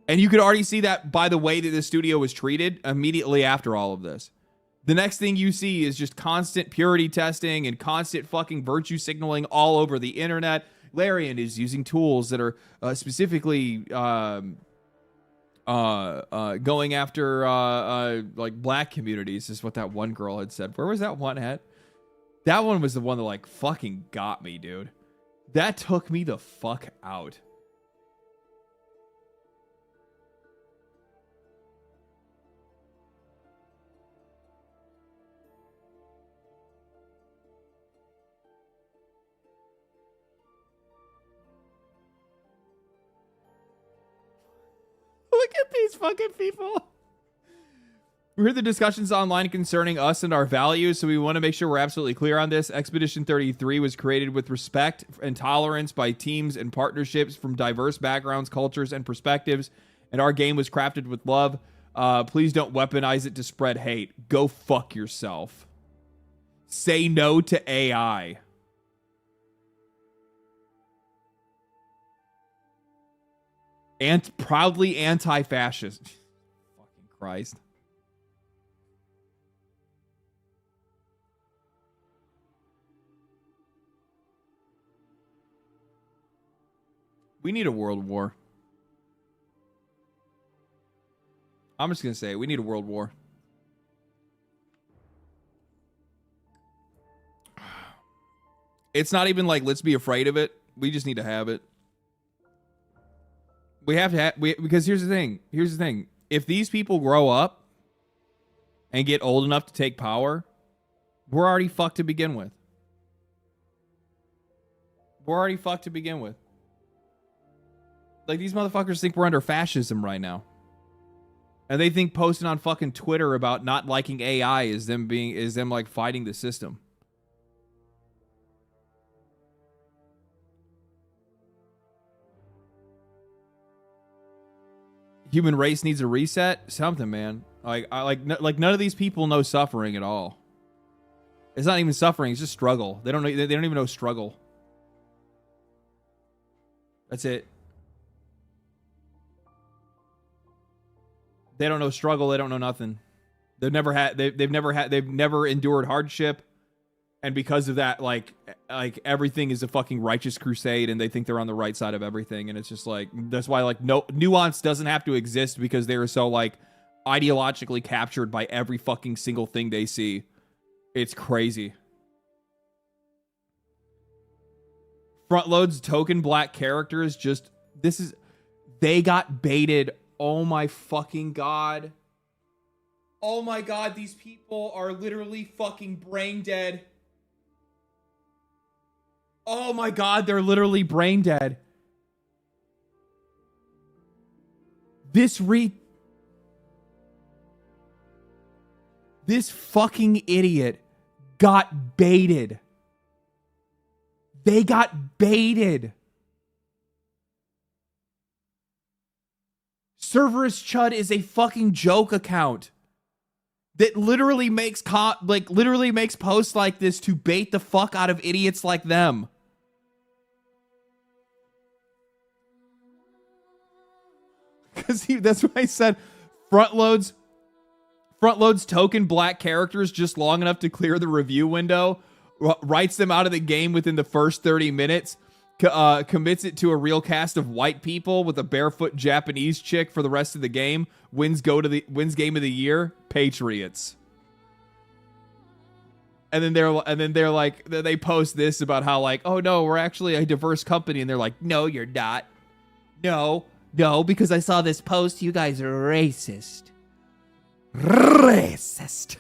And you could already see that by the way that the studio was treated immediately after all of this. The next thing you see is just constant purity testing and constant fucking virtue signaling all over the internet. Larian is using tools that are specifically going after like black communities, is what that one girl had said. Where was that one at? That one was the one that like fucking got me, dude. That took me the fuck out. Look at these fucking people. We heard the discussions online concerning us and our values, so we want to make sure we're absolutely clear on this. Expedition 33 was created with respect and tolerance by teams and partnerships from diverse backgrounds, cultures, and perspectives, and our game was crafted with love. Please don't weaponize it to spread hate. Go fuck yourself. Say no to AI. And proudly anti-fascist. Fucking Christ. We need a world war. I'm just going to say it. We need a world war. It's not even like, let's be afraid of it. We just need to have it. We have to have, because here's the thing. Here's the thing. If these people grow up and get old enough to take power, we're already fucked to begin with. We're already fucked to begin with. Like, these motherfuckers think we're under fascism right now. And they think posting on fucking Twitter about not liking AI is them like fighting the system. Human race needs a reset. Something, man. Like none of these people know suffering at all. It's not even suffering. It's just struggle. They don't even know struggle. That's it. They don't know struggle. They don't know nothing. They've never endured hardship. And because of that, like everything is a fucking righteous crusade, and they think they're on the right side of everything. And it's just like, that's why like no nuance doesn't have to exist, because they are so like ideologically captured by every fucking single thing they see. It's crazy. Front loads token black characters. They got baited. Oh my fucking God. Oh my God. These people are literally fucking brain dead. Oh my God, they're literally brain dead. This fucking idiot got baited. They got baited. Cerberus Chud is a fucking joke account that literally makes posts like this to bait the fuck out of idiots like them. Because that's why I said front loads token black characters just long enough to clear the review window, writes them out of the game within the first 30 minutes, commits it to a real cast of white people with a barefoot Japanese chick for the rest of the game, wins game of the year, Patriots. And then they're like, they post this about how like, oh no, we're actually a diverse company, and they're like, no, you're not. No, because I saw this post. You guys are racist. Racist.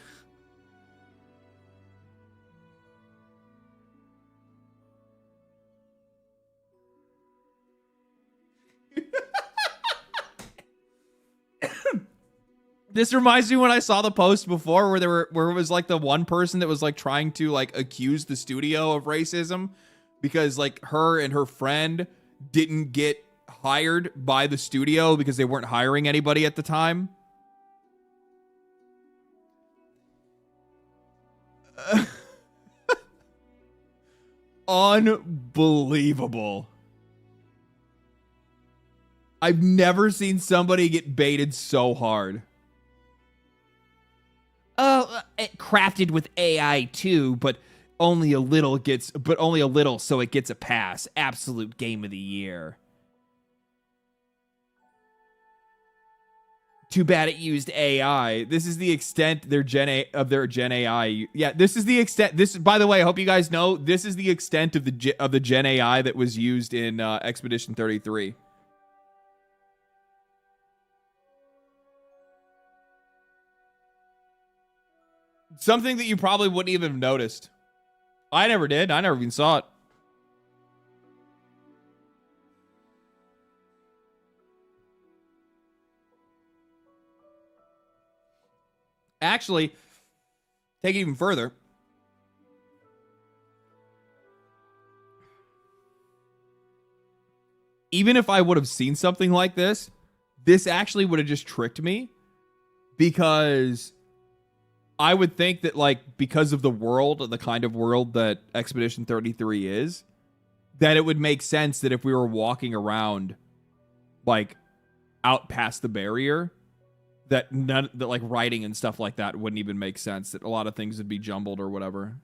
This reminds me when I saw the post before where it was like the one person that was like trying to like accuse the studio of racism because like her and her friend didn't get hired by the studio because they weren't hiring anybody at the time. Unbelievable. I've never seen somebody get baited so hard. Crafted with AI too, but only a little, so it gets a pass. Absolute game of the year. Too bad it used AI. This is the extent their Gen AI. Yeah, this is the extent. This, by the way, I hope you guys know this is the extent of the Gen AI that was used in Expedition 33. Something that you probably wouldn't even have noticed. I never did. I never even saw it. Actually, take it even further. Even if I would have seen something like this, this actually would have just tricked me because I would think that, like, because of the world, the kind of world that Expedition 33 is, that it would make sense that if we were walking around, like, out past the barrier, that like writing and stuff like that wouldn't even make sense. That a lot of things would be jumbled or whatever.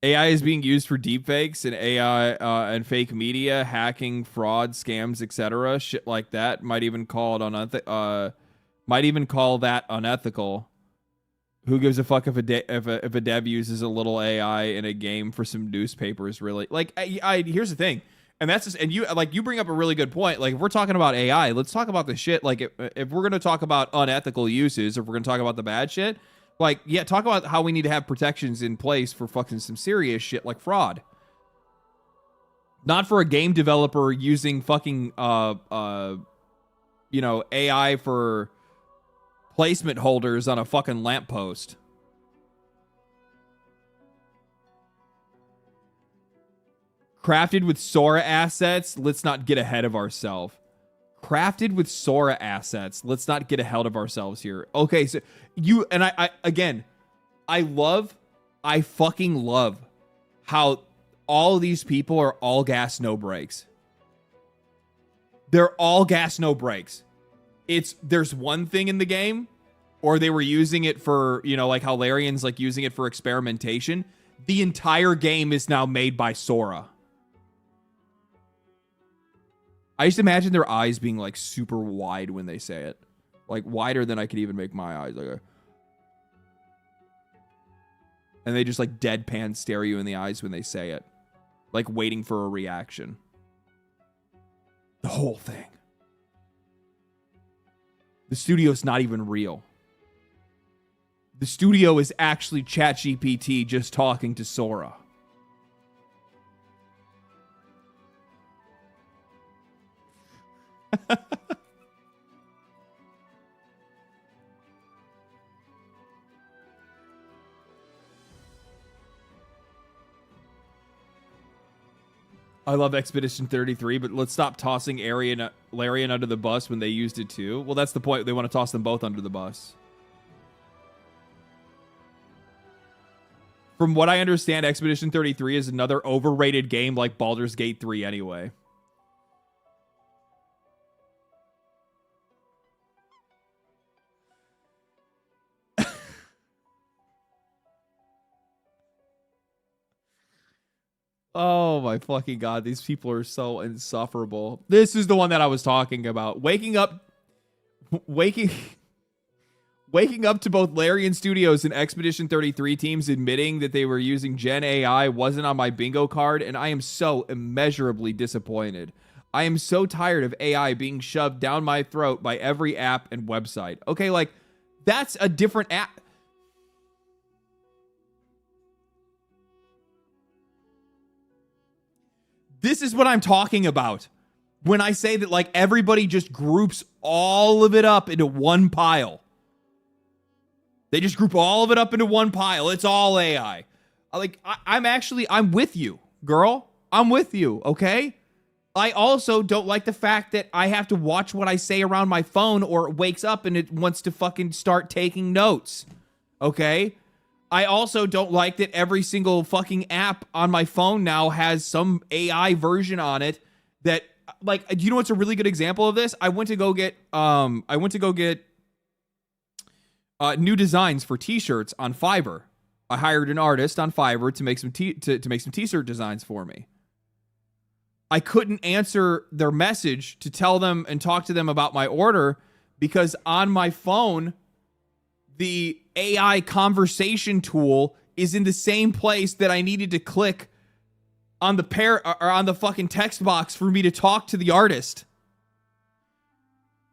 AI is being used for deepfakes and AI and fake media, hacking, fraud, scams, etc. Shit like that. Might even call that unethical. Who gives a fuck if a dev uses a little AI in a game for some newspapers? Really, like, I here's the thing, and that's just, and you bring up a really good point. Like, if we're talking about AI, let's talk about the shit. Like, if we're gonna talk about unethical uses, if we're gonna talk about the bad shit, like, yeah, talk about how we need to have protections in place for fucking some serious shit like fraud. Not for a game developer using fucking AI for placement holders on a fucking lamppost. Crafted with Sora assets, let's not get ahead of ourselves. Crafted with Sora assets, let's not get ahead of ourselves here. Okay, so you and I fucking love how all these people are all gas, no brakes. They're all gas, no brakes. There's one thing in the game, or they were using it for, like how Larian's like using it for experimentation. The entire game is now made by Sora. I just imagine their eyes being like super wide when they say it. Like wider than I could even make my eyes. Like, and they just like deadpan stare you in the eyes when they say it. Like waiting for a reaction. The whole thing. The studio's not even real. The studio is actually ChatGPT just talking to Sora. I love Expedition 33, but let's stop tossing Larian under the bus when they used it too. Well, that's the point. They want to toss them both under the bus. From what I understand, Expedition 33 is another overrated game like Baldur's Gate 3 anyway. Oh my fucking god, these people are so insufferable. This is the one that I was talking about. Waking Waking up to both Larian Studios and Expedition 33 teams admitting that they were using Gen AI wasn't on my bingo card, and I am so immeasurably disappointed. I am so tired of AI being shoved down my throat by every app and website. Okay, like, that's a different app. This is what I'm talking about when I say that, like, everybody just groups all of it up into one pile. They just group all of it up into one pile. It's all AI. Like, I'm with you, girl. I'm with you, okay? I also don't like the fact that I have to watch what I say around my phone, or it wakes up and it wants to fucking start taking notes, okay? I also don't like that every single fucking app on my phone now has some AI version on it that, like, do you know what's a really good example of this? I went to go get new designs for t-shirts on Fiverr. I hired an artist on Fiverr to make some t-shirt designs for me. I couldn't answer their message to tell them and talk to them about my order because on my phone, the AI conversation tool is in the same place that I needed to click on the fucking text box for me to talk to the artist.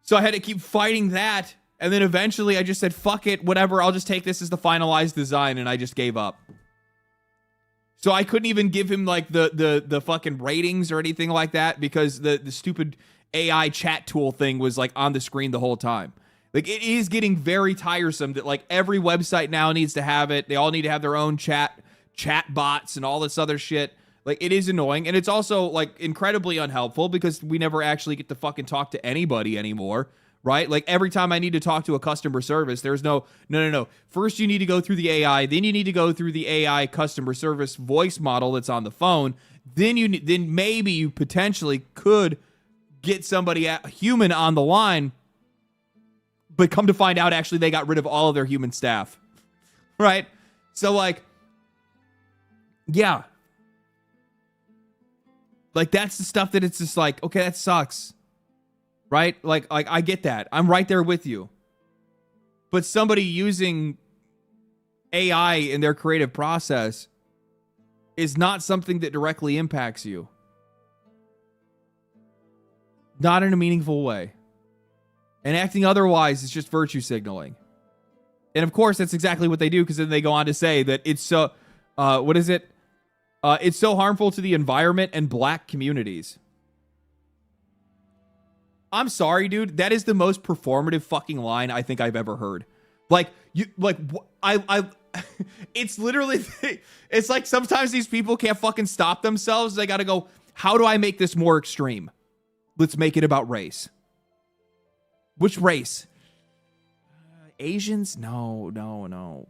So I had to keep fighting that. And then eventually I just said, fuck it, whatever. I'll just take this as the finalized design. And I just gave up. So I couldn't even give him like the fucking ratings or anything like that because the stupid AI chat tool thing was like on the screen the whole time. Like, it is getting very tiresome that like every website now needs to have it. They all need to have their own chat bots and all this other shit. Like, it is annoying. And it's also like incredibly unhelpful because we never actually get to fucking talk to anybody anymore. Right? Like, every time I need to talk to a customer service, there's no. First, you need to go through the AI. Then you need to go through the AI customer service voice model that's on the phone. Then maybe you potentially could get somebody, a human, on the line. But come to find out, actually, they got rid of all of their human staff. Right? So, like, yeah. Like, that's the stuff that it's just like, okay, that sucks. Right? Like I get that. I'm right there with you. But somebody using AI in their creative process is not something that directly impacts you. Not in a meaningful way. And acting otherwise is just virtue signaling. And of course, that's exactly what they do, because then they go on to say that it's so, it's so harmful to the environment and black communities. I'm sorry, dude. That is the most performative fucking line I think I've ever heard. It's literally, it's like sometimes these people can't fucking stop themselves. They got to go, how do I make this more extreme? Let's make it about race. Which race? Asians? No.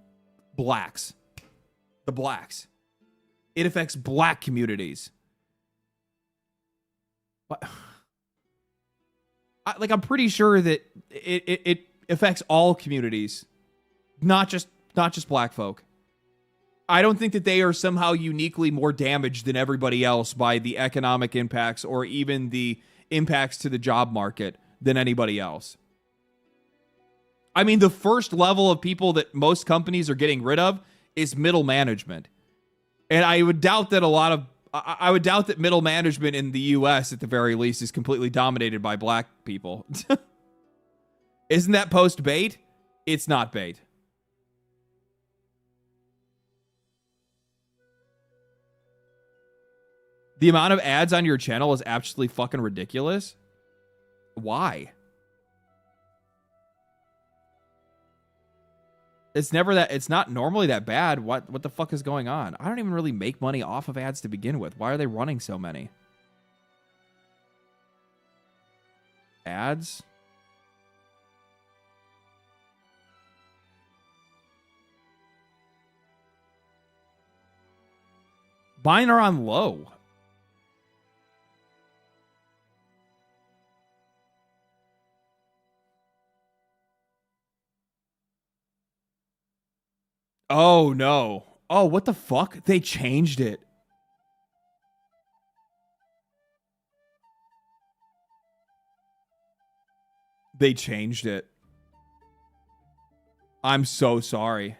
Blacks. The blacks. It affects black communities. What? I'm pretty sure that it affects all communities, not just black folk. I don't think that they are somehow uniquely more damaged than everybody else by the economic impacts or even the impacts to the job market than anybody else. I mean, the first level of people that most companies are getting rid of is middle management. And I would doubt that middle management in the US at the very least is completely dominated by black people. Isn't that post bait? It's not bait. The amount of ads on your channel is absolutely fucking ridiculous. Why? It's not normally that bad. What the fuck is going on? I don't even really make money off of ads to begin with. Why are they running so many? Ads? Mine are on low. Oh, no. Oh, what the fuck? They changed it. They changed it. I'm so sorry.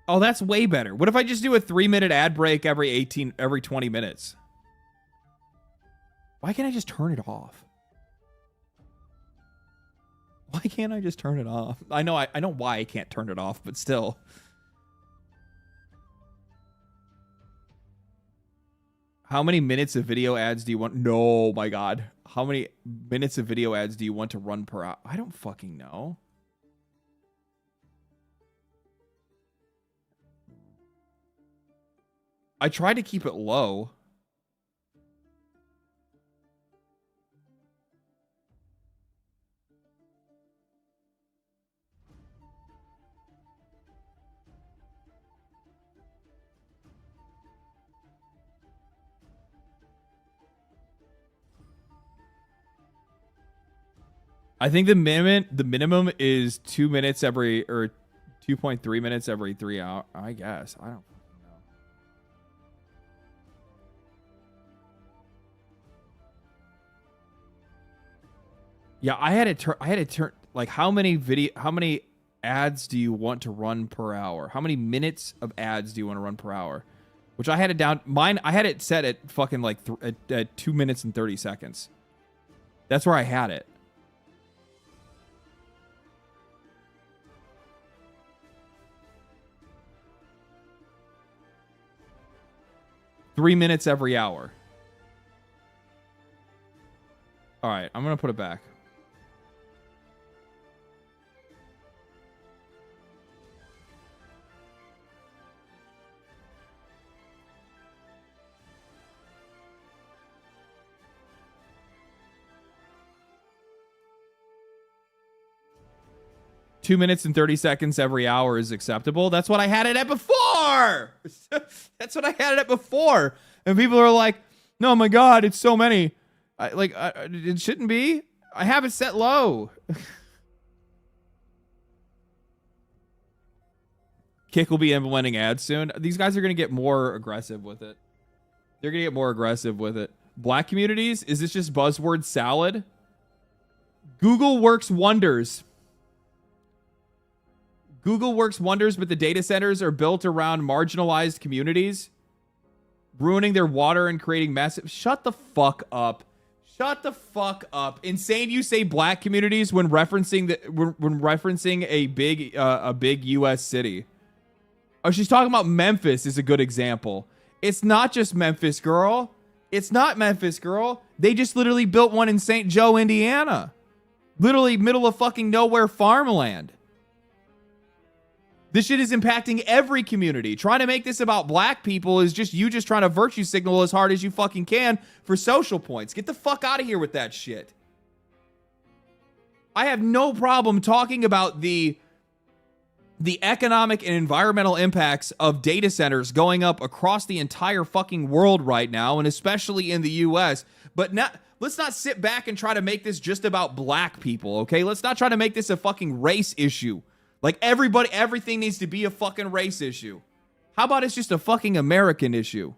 Oh, that's way better. What if I just do a 3-minute ad break every 20 minutes? Why can't I just turn it off? Why can't I just turn it off? I know why I can't turn it off, but still. How many minutes of video ads do you want? No, my God. How many minutes of video ads do you want to run per hour? I don't fucking know. I tried to keep it low. I think the minimum is 2 minutes every, or 2.3 minutes every 3 hours. I guess. I don't know. Yeah, I had to turn like how many ads do you want to run per hour? How many minutes of ads do you want to run per hour? Which I had it down. Mine, I had it set at fucking like at 2 minutes and 30 seconds. That's where I had it. Three minutes every hour. All right, I'm going to put it back. Two minutes and 30 seconds every hour is acceptable. That's what I had it at before. That's what I had it at before. And people are like, no, my God, it's so many. It shouldn't be. I have it set low. Kick will be implementing ads soon. These guys are going to get more aggressive with it. They're going to get more aggressive with it. Black communities? Is this just buzzword salad? Google works wonders. Google works wonders, but the data centers are built around marginalized communities, ruining their water and creating massive... Shut the fuck up. Shut the fuck up. Insane you say black communities when referencing a big US city. Oh, she's talking about Memphis is a good example. It's not just Memphis, girl. It's not Memphis, girl. They just literally built one in St. Joe, Indiana. Literally middle of fucking nowhere farmland. This shit is impacting every community. Trying to make this about black people is just you just trying to virtue signal as hard as you fucking can for social points. Get the fuck out of here with that shit. I have no problem talking about the economic and environmental impacts of data centers going up across the entire fucking world right now, and especially in the US. But let's not sit back and try to make this just about black people, okay? Let's not try to make this a fucking race issue. Like everything needs to be a fucking race issue. How about it's just a fucking American issue?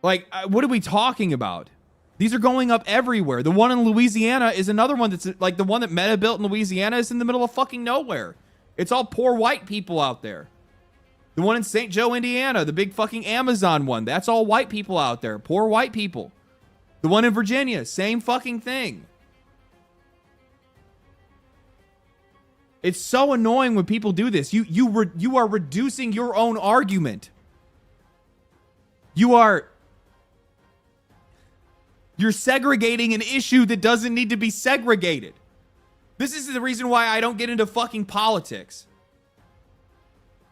Like, what are we talking about? These are going up everywhere. The one in Louisiana is another one that's like the one that Meta built in Louisiana is in the middle of fucking nowhere. It's all poor white people out there. The one in St. Joe, Indiana, the big fucking Amazon one, that's all white people out there. Poor white people. The one in Virginia, same fucking thing. It's so annoying when people do this. You are reducing your own argument. You're segregating an issue that doesn't need to be segregated. This is the reason why I don't get into fucking politics.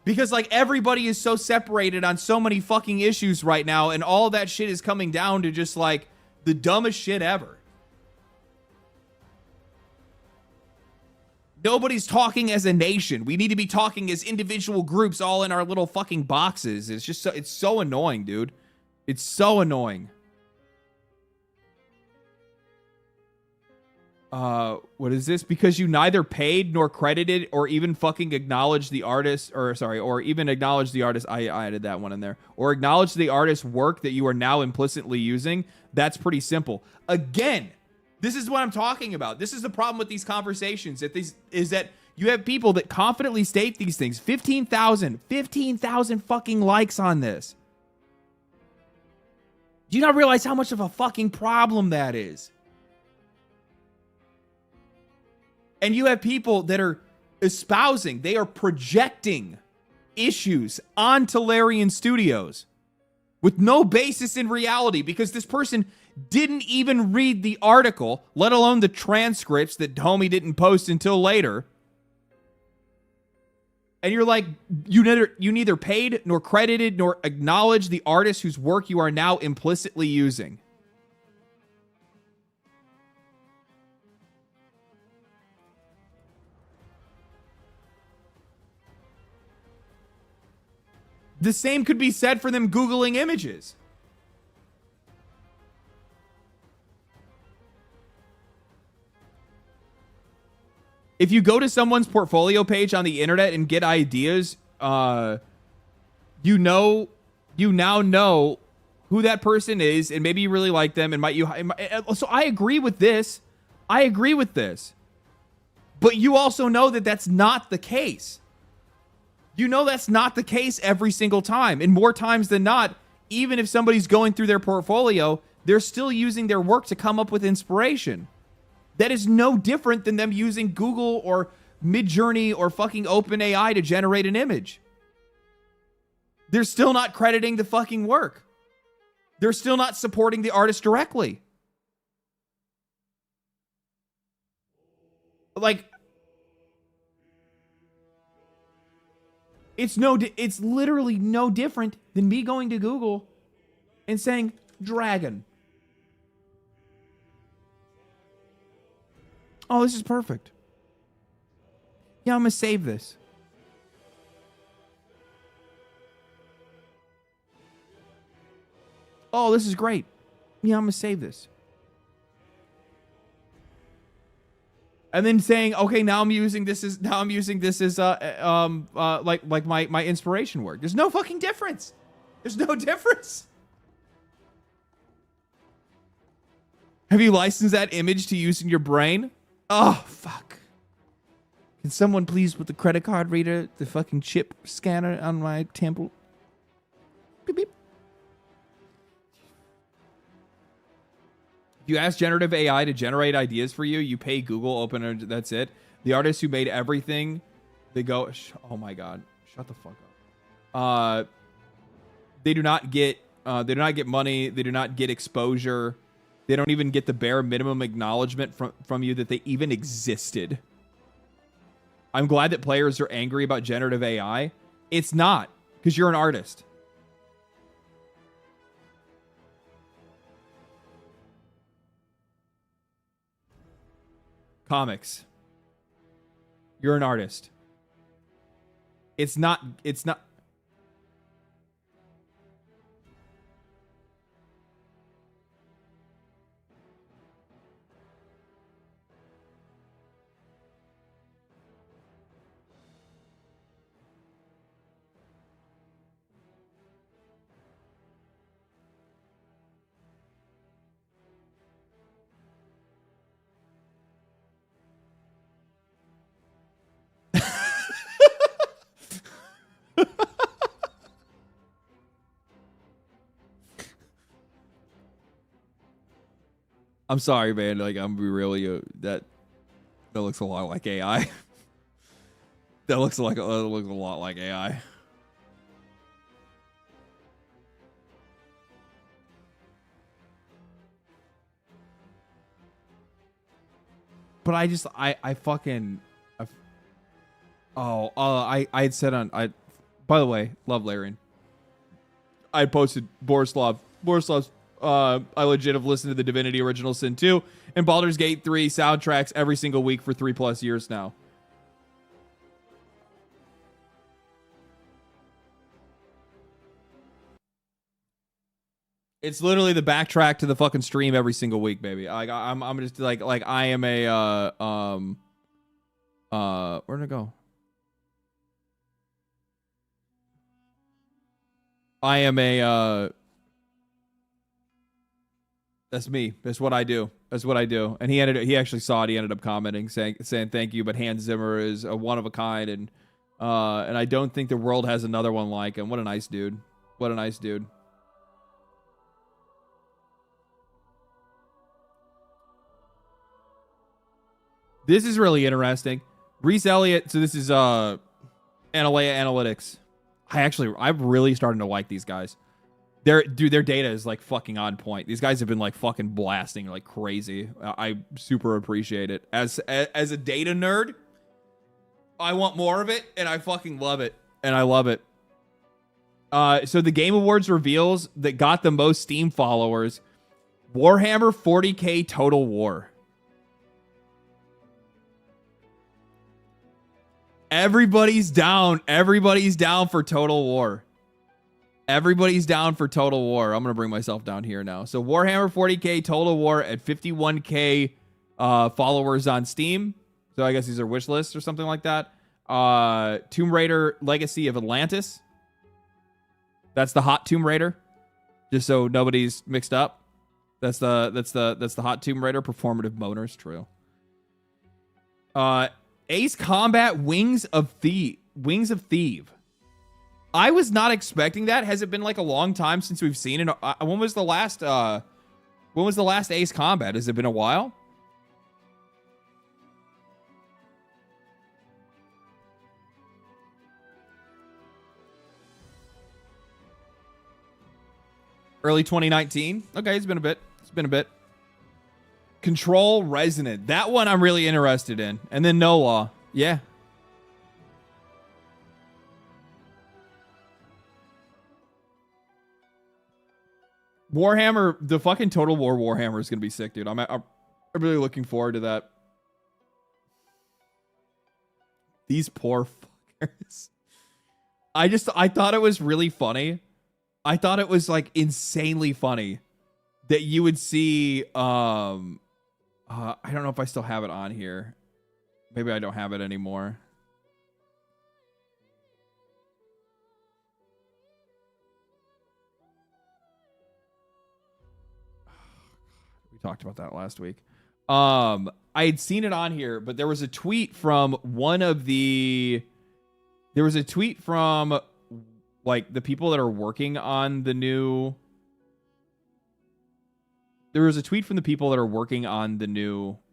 Because like everybody is so separated on so many fucking issues right now, and all that shit is coming down to just like the dumbest shit ever. Nobody's talking as a nation. We need to be talking as individual groups all in our little fucking boxes. It's just it's so annoying, dude. It's so annoying. what is this? Because you neither paid nor credited or even fucking acknowledged the artist, or even acknowledged the artist. I added that one in there. Or acknowledged the artist's work that you are now implicitly using. That's pretty simple. Again, this is what I'm talking about. This is the problem with these conversations. Is that you have people that confidently state these things. 15,000 fucking likes on this. Do you not realize how much of a fucking problem that is? And you have people that are espousing, they are projecting issues onto Larian Studios with no basis in reality, because this person didn't even read the article, let alone the transcripts that Homie didn't post until later. And you're like, you neither paid nor credited nor acknowledged the artist whose work you are now implicitly using. The same could be said for them Googling images. If you go to someone's portfolio page on the internet and get ideas, you now know who that person is, and maybe you really like them, and so I agree with this. But you also know that that's not the case. You know that's not the case every single time. And more times than not, even if somebody's going through their portfolio, they're still using their work to come up with inspiration. That is no different than them using Google or Midjourney or fucking OpenAI to generate an image. They're still not crediting the fucking work. They're still not supporting the artist directly. Like, it's literally no different than me going to Google and saying dragon. Oh, this is perfect. Yeah, I'm gonna save this. Oh, this is great. Yeah, I'm gonna save this. And then saying, okay, now I'm using this as like my inspiration work. There's no fucking difference. There's no difference. Have you licensed that image to use in your brain? Oh, fuck. Can someone please put the credit card reader, the fucking chip scanner on my temple? Beep, beep. If you ask generative AI to generate ideas for you, you pay Google, open, that's it. The artists who made everything, they go, oh my God, shut the fuck up. They do not get money. They do not get exposure. They don't even get the bare minimum acknowledgement from you that they even existed. I'm glad that players are angry about generative AI. It's not, because you're an artist. Comics. You're an artist. It's not. I'm sorry, man. Like, I'm really that looks a lot like AI. That looks a lot like AI. But I had said by the way, love Larian. I posted Borislav's I legit have listened to the Divinity Original Sin 2 and Baldur's Gate 3 soundtracks every single week for 3+ years now. It's literally the backtrack to the fucking stream every single week, baby. I'm just like I am a where'd it go? I am a that's me. That's what I do. That's what I do. And he actually saw it. He ended up commenting saying thank you, but Hans Zimmer is a one of a kind, and I don't think the world has another one like him. What a nice dude. What a nice dude. This is really interesting. Reese Elliott. So this is Analea Analytics. I'm really starting to like these guys. Their data is like fucking on point. These guys have been like fucking blasting like crazy. I super appreciate it. As a data nerd, I want more of it, and I fucking love it. And I love it. So the Game Awards reveals that got the most Steam followers: Warhammer 40K Total War. Everybody's down. Everybody's down for Total War. Everybody's down for Total War. I'm going to bring myself down here now. So Warhammer 40K Total War at 51K followers on Steam. So I guess these are wish lists or something like that. Tomb Raider Legacy of Atlantis. That's the hot Tomb Raider. Just so nobody's mixed up. That's the hot Tomb Raider. Performative Motor's true. Ace Combat Wings of Thief. I was not expecting that. Has it been like a long time since we've seen it? When was the last Ace Combat? Has it been a while? Early 2019. Okay, it's been a bit. Control Resonant. That one I'm really interested in. And then No Law. Yeah. Warhammer, the fucking Total War Warhammer is going to be sick, dude. I'm really looking forward to that. These poor fuckers. I thought it was really funny. I thought it was like insanely funny that you would see I don't know if I still have it on here. Maybe I don't have it anymore. We talked about that last week. I had seen it on here, but there was a tweet from like the people that are working on the new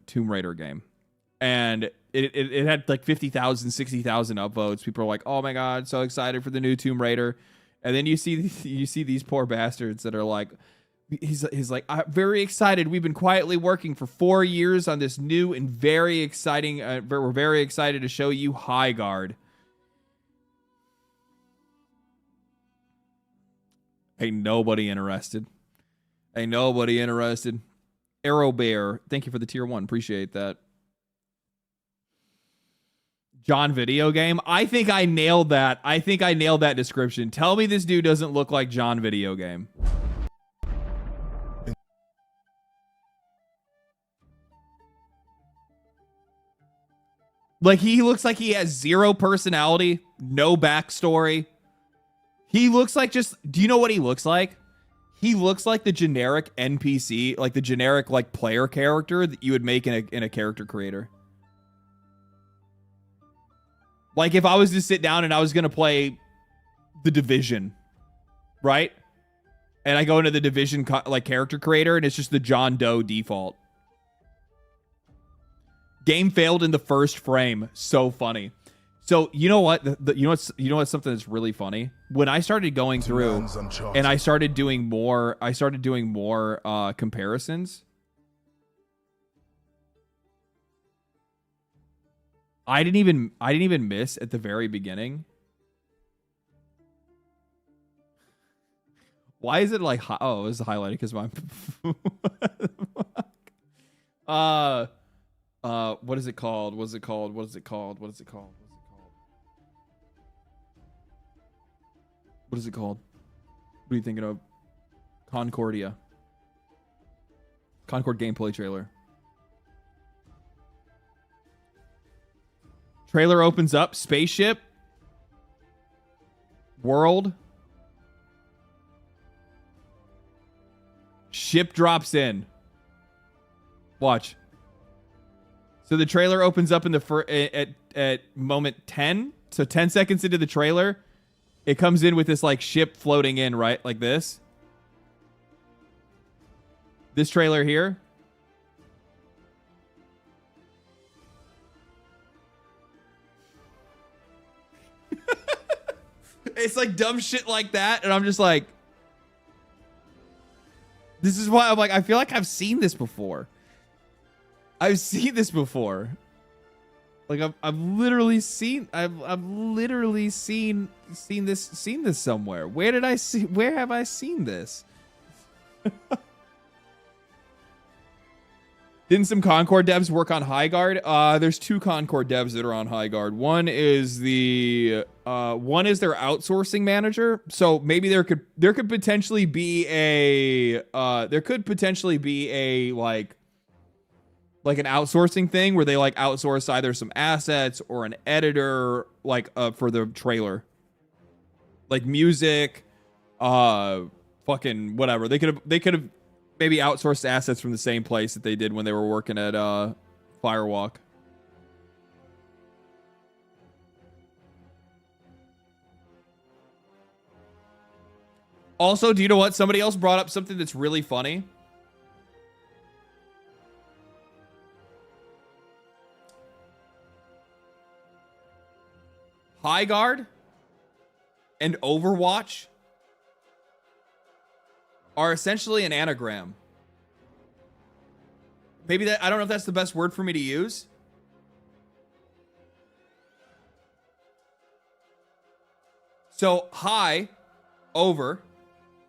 Tomb Raider game. And it had like 50,000, 60,000 upvotes. People are like, "Oh my god, so excited for the new Tomb Raider." And then you see these poor bastards that are like, he's like, "I'm very excited. We've been quietly working for 4 years on this new and very exciting we're very excited to show you High Guard." Ain't nobody interested. Arrow Bear, thank you for the tier 1. Appreciate that. John Video Game. I think I nailed that. Description. Tell me this dude doesn't look like John Video Game. Like, he looks like he has zero personality, no backstory. He looks like do you know what he looks like? He looks like the generic NPC, like the generic like player character that you would make in a character creator. Like if I was to sit down and I was going to play The Division, right? And I go into the Division like character creator and it's just the John Doe default. Game failed in the first frame. So funny. So you know what? You know what's something that's really funny? When I started going through and I started doing more comparisons. I didn't even miss at the very beginning. Why is it like oh, it's highlighted because my what is it called? What is it called? What are you thinking of? Concord gameplay trailer. Trailer opens up. Spaceship. World. Ship drops in. Watch. So the trailer opens up in the at moment 10. So 10 seconds into the trailer, it comes in with this like ship floating in, right? Like this. This trailer here. It's like dumb shit like that. And I'm just like, this is why I'm like, I feel like I've seen this before. I've seen this before. Like I've literally seen this somewhere. Where have I seen this? Didn't some Concord devs work on High Guard? There's two Concord devs that are on High Guard. One is their outsourcing manager. So maybe there could potentially be a like an outsourcing thing where they like outsource either some assets or an editor like for the trailer. Like music, fucking whatever. They could have maybe outsourced assets from the same place that they did when they were working at Firewalk. Also, do you know what? Somebody else brought up something that's really funny. High Guard and Overwatch are essentially an anagram. Maybe that, I don't know if that's the best word for me to use. So high, over,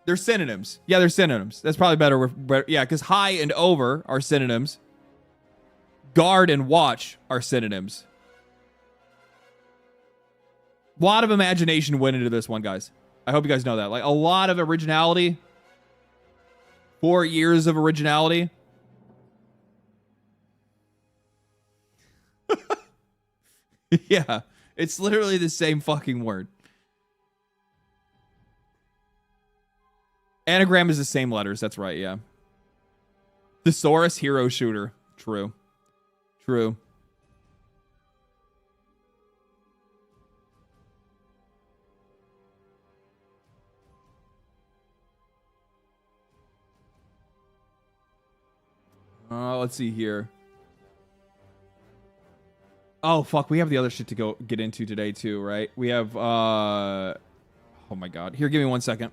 they're synonyms. Yeah, they're synonyms. That's probably better. Yeah, because high and over are synonyms. Guard and watch are synonyms. A lot of imagination went into this one, guys. I hope you guys know that. Like a lot of originality. 4 years of originality. Yeah, it's literally the same fucking word. Anagram is the same letters. That's right, yeah. Thesaurus hero shooter. True. True. Let's see here. Oh, fuck. We have the other shit to go get into today, too, right? We have, oh, my God. Here, give me 1 second.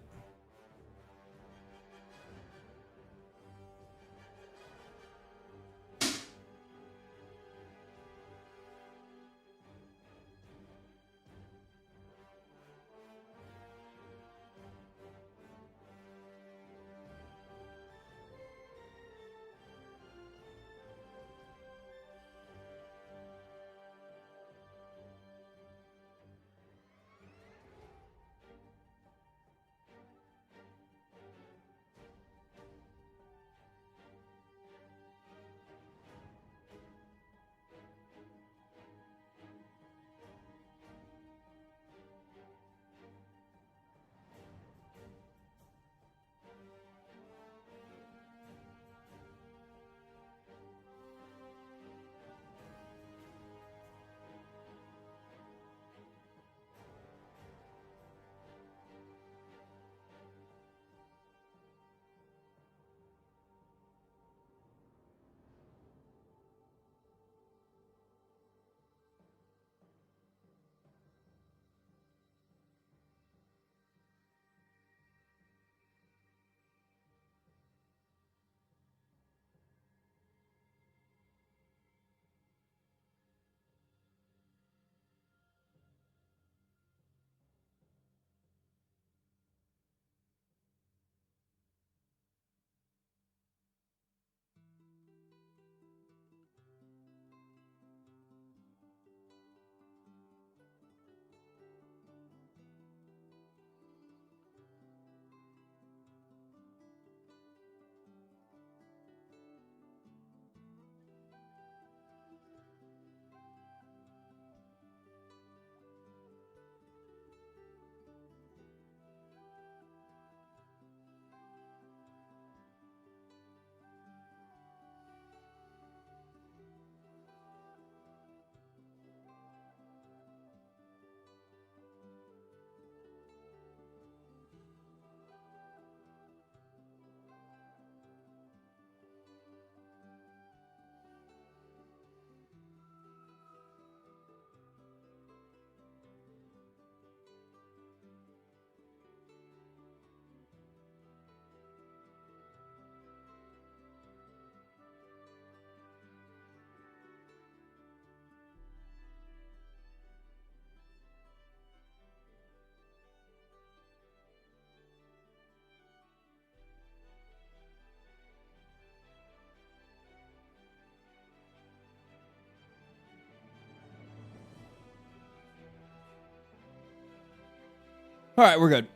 All right, we're good.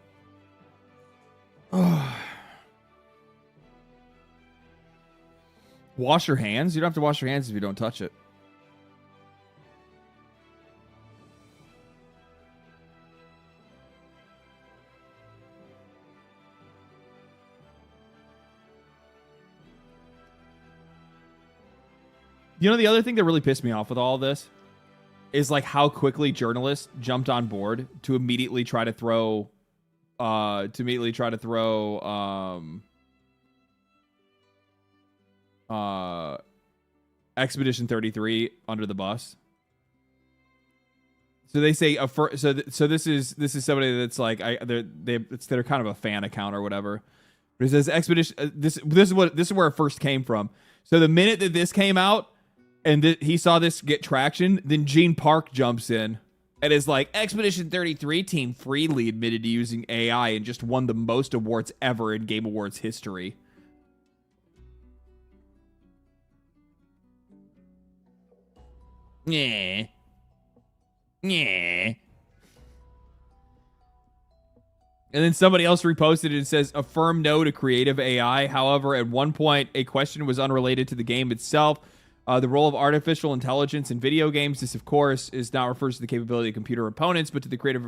Wash your hands? You don't have to wash your hands if you don't touch it. You know, the other thing that really pissed me off with all this is like how quickly journalists jumped on board to immediately try to throw Expedition 33 under the bus. So they say so this is somebody that's like they're kind of a fan account or whatever. But it says Expedition this is where it first came from. So the minute that this came out and he saw this get traction, then Gene Park jumps in and is like, Expedition 33 team freely admitted to using AI and just won the most awards ever in Game Awards history. Yeah. Yeah. And then somebody else reposted it and says, a firm no to creative AI. However, at one point, a question was unrelated to the game itself. The role of artificial intelligence in video games. This, of course, is not refers to the capability of computer opponents, but to the creative.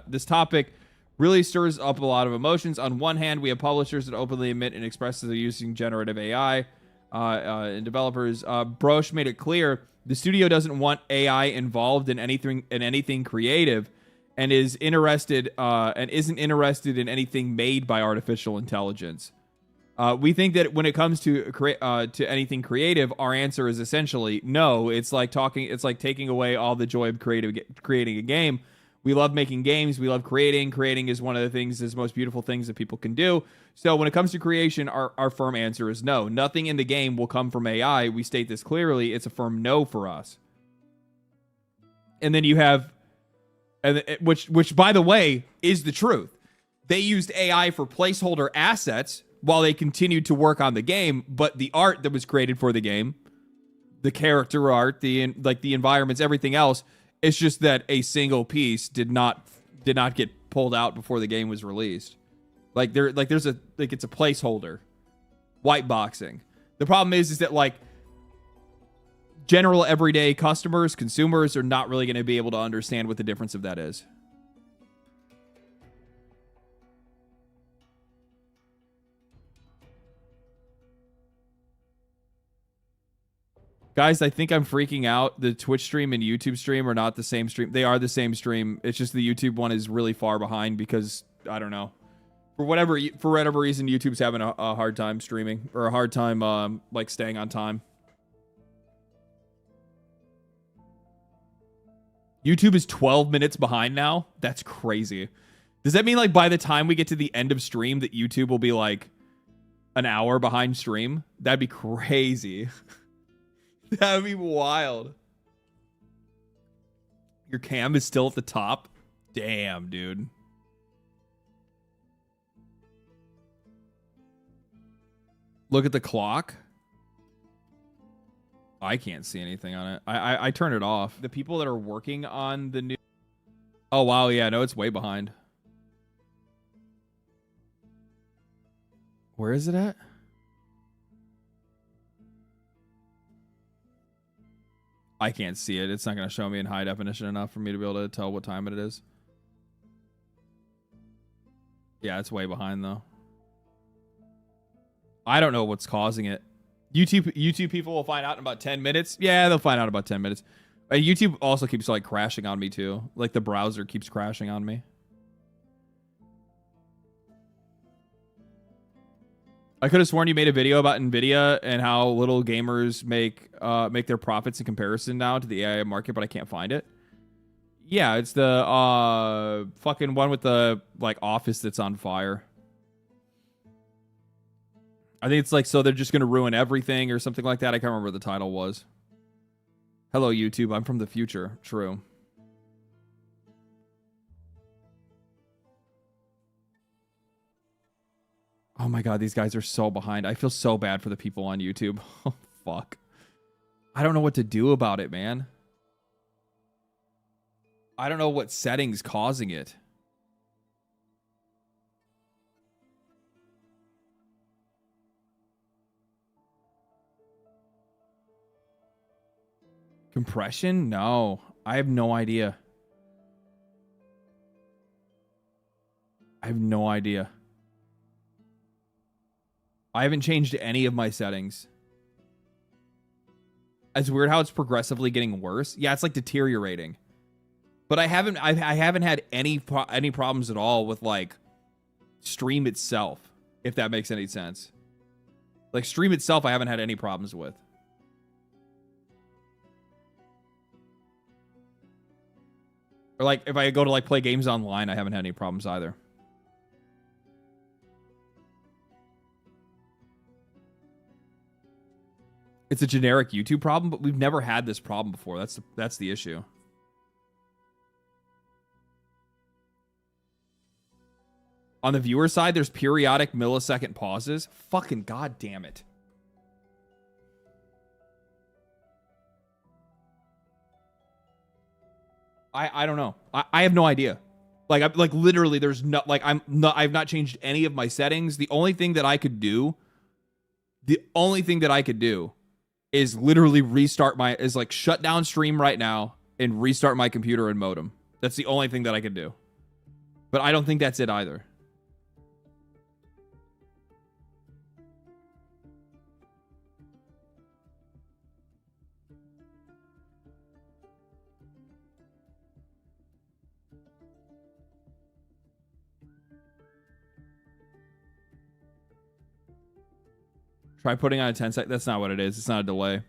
This topic really stirs up a lot of emotions. On one hand, we have publishers that openly admit and express that they're using generative AI, and developers. Broche made it clear the studio doesn't want AI involved in anything creative, and isn't interested in anything made by artificial intelligence. We think that when it comes to anything creative, our answer is essentially no. It's like taking away all the joy of creating a game. We love making games. We love creating. Creating is one of the things, is the most beautiful things that people can do. So when it comes to creation, our firm answer is no. Nothing in the game will come from AI. We state this clearly. It's a firm no for us. And then you have, which by the way is the truth. They used AI for placeholder assets while they continued to work on the game, but the art that was created for the game, the character art, the environments, everything else, it's just that a single piece did not get pulled out before the game was released. It's a placeholder, white boxing. The problem is that like general everyday consumers are not really going to be able to understand what the difference of that is. Guys, I think I'm freaking out. The Twitch stream and YouTube stream are not the same stream. They are the same stream. It's just the YouTube one is really far behind because, I don't know. For whatever reason, YouTube's having a hard time streaming, or a hard time like staying on time. YouTube is 12 minutes behind now? That's crazy. Does that mean like by the time we get to the end of stream that YouTube will be like an hour behind stream? That'd be crazy. That'd be wild. Your cam is still at the top? Damn, dude. Look at the clock. I can't see anything on it. I turned it off. The people that are working on the new... Oh, wow. Yeah, no, it's way behind. Where is it at? I can't see it. It's not going to show me in high definition enough for me to be able to tell what time it is. Yeah, it's way behind, though. I don't know what's causing it. YouTube people will find out in about 10 minutes. Yeah, they'll find out in about 10 minutes. YouTube also keeps like crashing on me, too. Like the browser keeps crashing on me. I could have sworn you made a video about Nvidia and how little gamers make their profits in comparison now to the AI market, but I can't find it. Yeah, it's the fucking one with the like office that's on fire. I think it's like, so they're just gonna ruin everything or something like that. I can't remember what the title was. Hello, YouTube. I'm from the future. True. Oh my god, these guys are so behind. I feel so bad for the people on YouTube. Oh, fuck. I don't know what to do about it, man. I don't know what setting's causing it. Compression? No. I have no idea. I have no idea. I haven't changed any of my settings. It's weird how it's progressively getting worse. Yeah, it's like deteriorating. But I haven't had any problems at all with like stream itself, if that makes any sense. Like stream itself, I haven't had any problems with. Or like if I go to like play games online, I haven't had any problems either. It's a generic YouTube problem, but we've never had this problem before. That's the issue. On the viewer side, there's periodic millisecond pauses. Fucking goddamn it. I don't know. I have no idea. Like literally there's no like I've not changed any of my settings. The only thing that I could do is literally shut down stream right now and restart my computer and modem. That's the only thing that I could do. But I don't think that's it either. Try putting on a 10-second. That's not what it is. It's not a delay.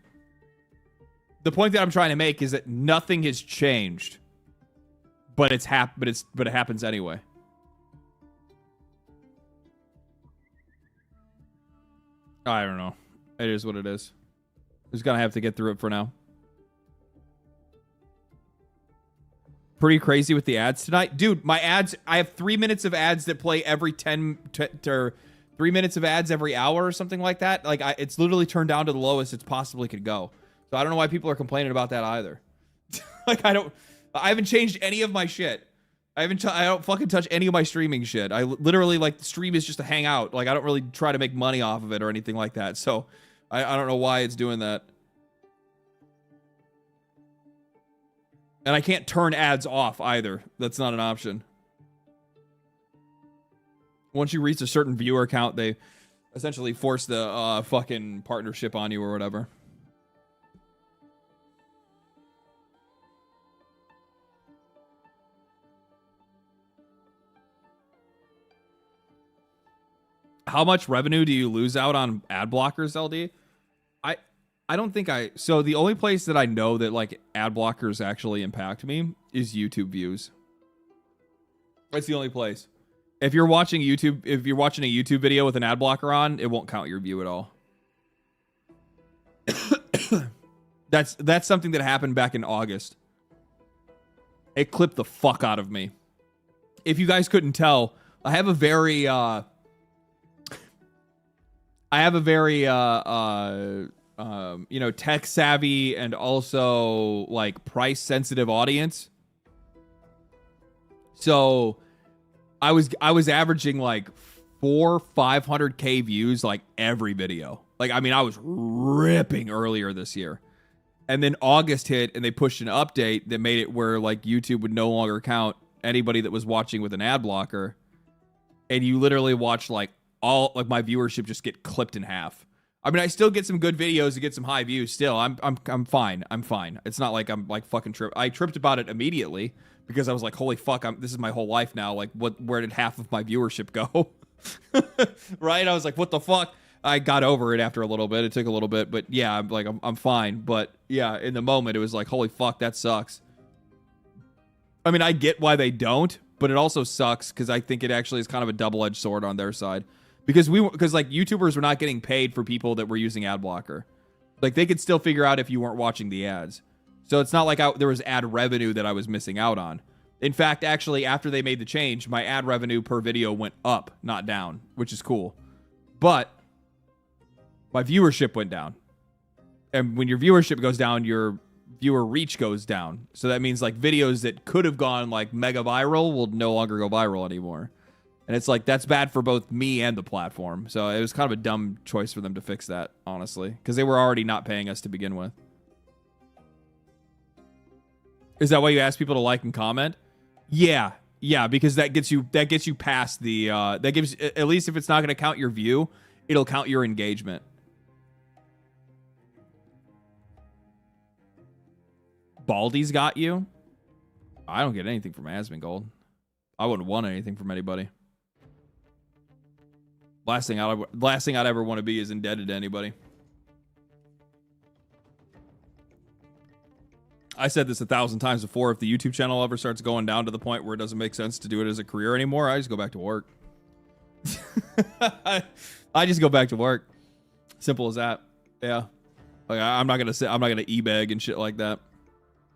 The point that I'm trying to make is that nothing has changed, but it happens anyway. I don't know. It is what it is. Just gonna have to get through it for now. Pretty crazy with the ads tonight, dude. My ads. I have 3 minutes of ads that play every 3 minutes of ads every hour or something like that. Like it's literally turned down to the lowest it's possibly could go. So I don't know why people are complaining about that either. Like I haven't changed any of my shit. I don't fucking touch any of my streaming shit. I literally like the stream is just to hang out. Like I don't really try to make money off of it or anything like that. So I don't know why it's doing that. And I can't turn ads off either. That's not an option. Once you reach a certain viewer count, they essentially force the fucking partnership on you or whatever. How much revenue do you lose out on ad blockers, LD? I don't think so the only place that I know that like ad blockers actually impact me is YouTube views. That's the only place. If you're watching a YouTube video with an ad blocker on, it won't count your view at all. That's something that happened back in August. It clipped the fuck out of me. If you guys couldn't tell, I have a very tech savvy and also like price sensitive audience. So I was averaging like 500K views like every video. Like I mean I was ripping earlier this year. And then August hit and they pushed an update that made it where like YouTube would no longer count anybody that was watching with an ad blocker. And you literally watch like all like my viewership just get clipped in half. I mean, I still get some good videos and get some high views still. I'm fine. I'm fine. It's not like I'm like fucking tripped. I tripped about it immediately because I was like, holy fuck, this is my whole life now. Like where did half of my viewership go? Right? I was like, what the fuck? I got over it after a little bit. It took a little bit, but yeah, I'm fine. But yeah, in the moment it was like, holy fuck, that sucks. I mean, I get why they don't, but it also sucks because I think it actually is kind of a double-edged sword on their side. Because like YouTubers were not getting paid for people that were using ad blocker. Like they could still figure out if you weren't watching the ads. So it's not like there was ad revenue that I was missing out on. In fact, actually, after they made the change, my ad revenue per video went up, not down, which is cool. But my viewership went down. And when your viewership goes down, your viewer reach goes down. So that means like videos that could have gone like mega viral will no longer go viral anymore. And it's like, that's bad for both me and the platform. So it was kind of a dumb choice for them to fix that, honestly. Because they were already not paying us to begin with. Is that why you ask people to like and comment? Yeah. Yeah, because that gets you past the that gives, at least if it's not going to count your view, it'll count your engagement. Baldy's got you? I don't get anything from Asmongold. I wouldn't want anything from anybody. Last thing I'd ever want to be is indebted to anybody. I said this 1,000 times before. If the YouTube channel ever starts going down to the point where it doesn't make sense to do it as a career anymore, I just go back to work. I just go back to work. Simple as that. Yeah. Like, I'm not gonna e-beg and shit like that.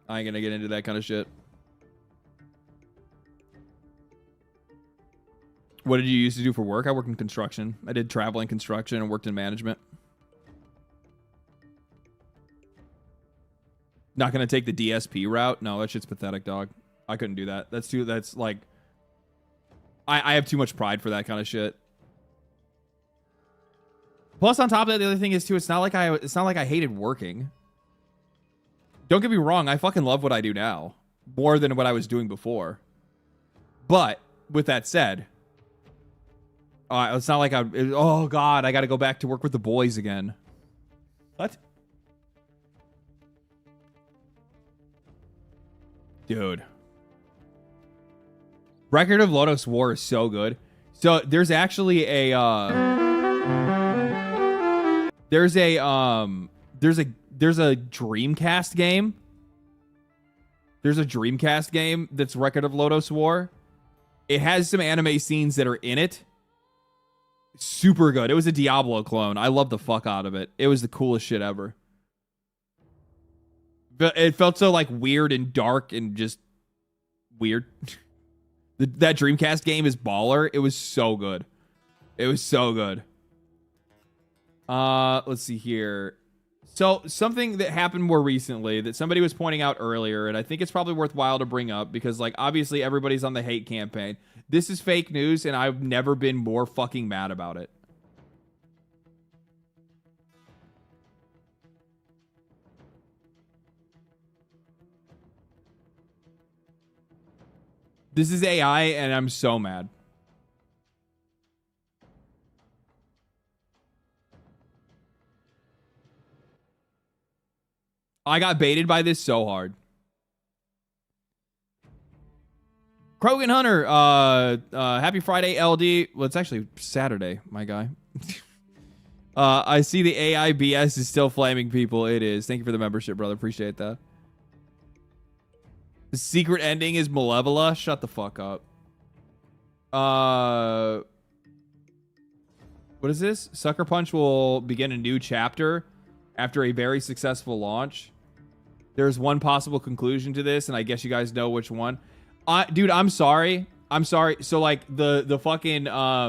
I ain't gonna get into that kind of shit. What did you used to do for work? I worked in construction. I did traveling construction and worked in management. Not gonna take the DSP route. No, that shit's pathetic, dog. I couldn't do that. That's like, I have too much pride for that kind of shit. Plus, on top of that, the other thing is too, it's not like I hated working. Don't get me wrong, I fucking love what I do now more than what I was doing before. But with that said, it's not like oh god, I got to go back to work with the boys again. What? Dude. Record of Lodoss War is so good. So there's actually a there's a Dreamcast game. There's a Dreamcast game that's Record of Lodoss War. It has some anime scenes that are in it. Super good. It was a Diablo clone. I love the fuck out of it. It was the coolest shit ever. But it felt so like weird and dark and just weird. That Dreamcast game is baller. It was so good. It was so good. Let's see here. So something that happened more recently that somebody was pointing out earlier, and I think it's probably worthwhile to bring up because, like, obviously everybody's on the hate campaign. This is fake news, and I've never been more fucking mad about it. This is AI, and I'm so mad. I got baited by this so hard. Krogan Hunter, happy Friday, LD. Well, it's actually Saturday, my guy. I see the AI BS is still flaming people. It is. Thank you for the membership, brother. Appreciate that. The secret ending is Malevola. Shut the fuck up. What is this? Sucker Punch will begin a new chapter after a very successful launch. There's one possible conclusion to this, and I guess you guys know which one. Dude, I'm sorry. I'm sorry. So, like, the fucking, I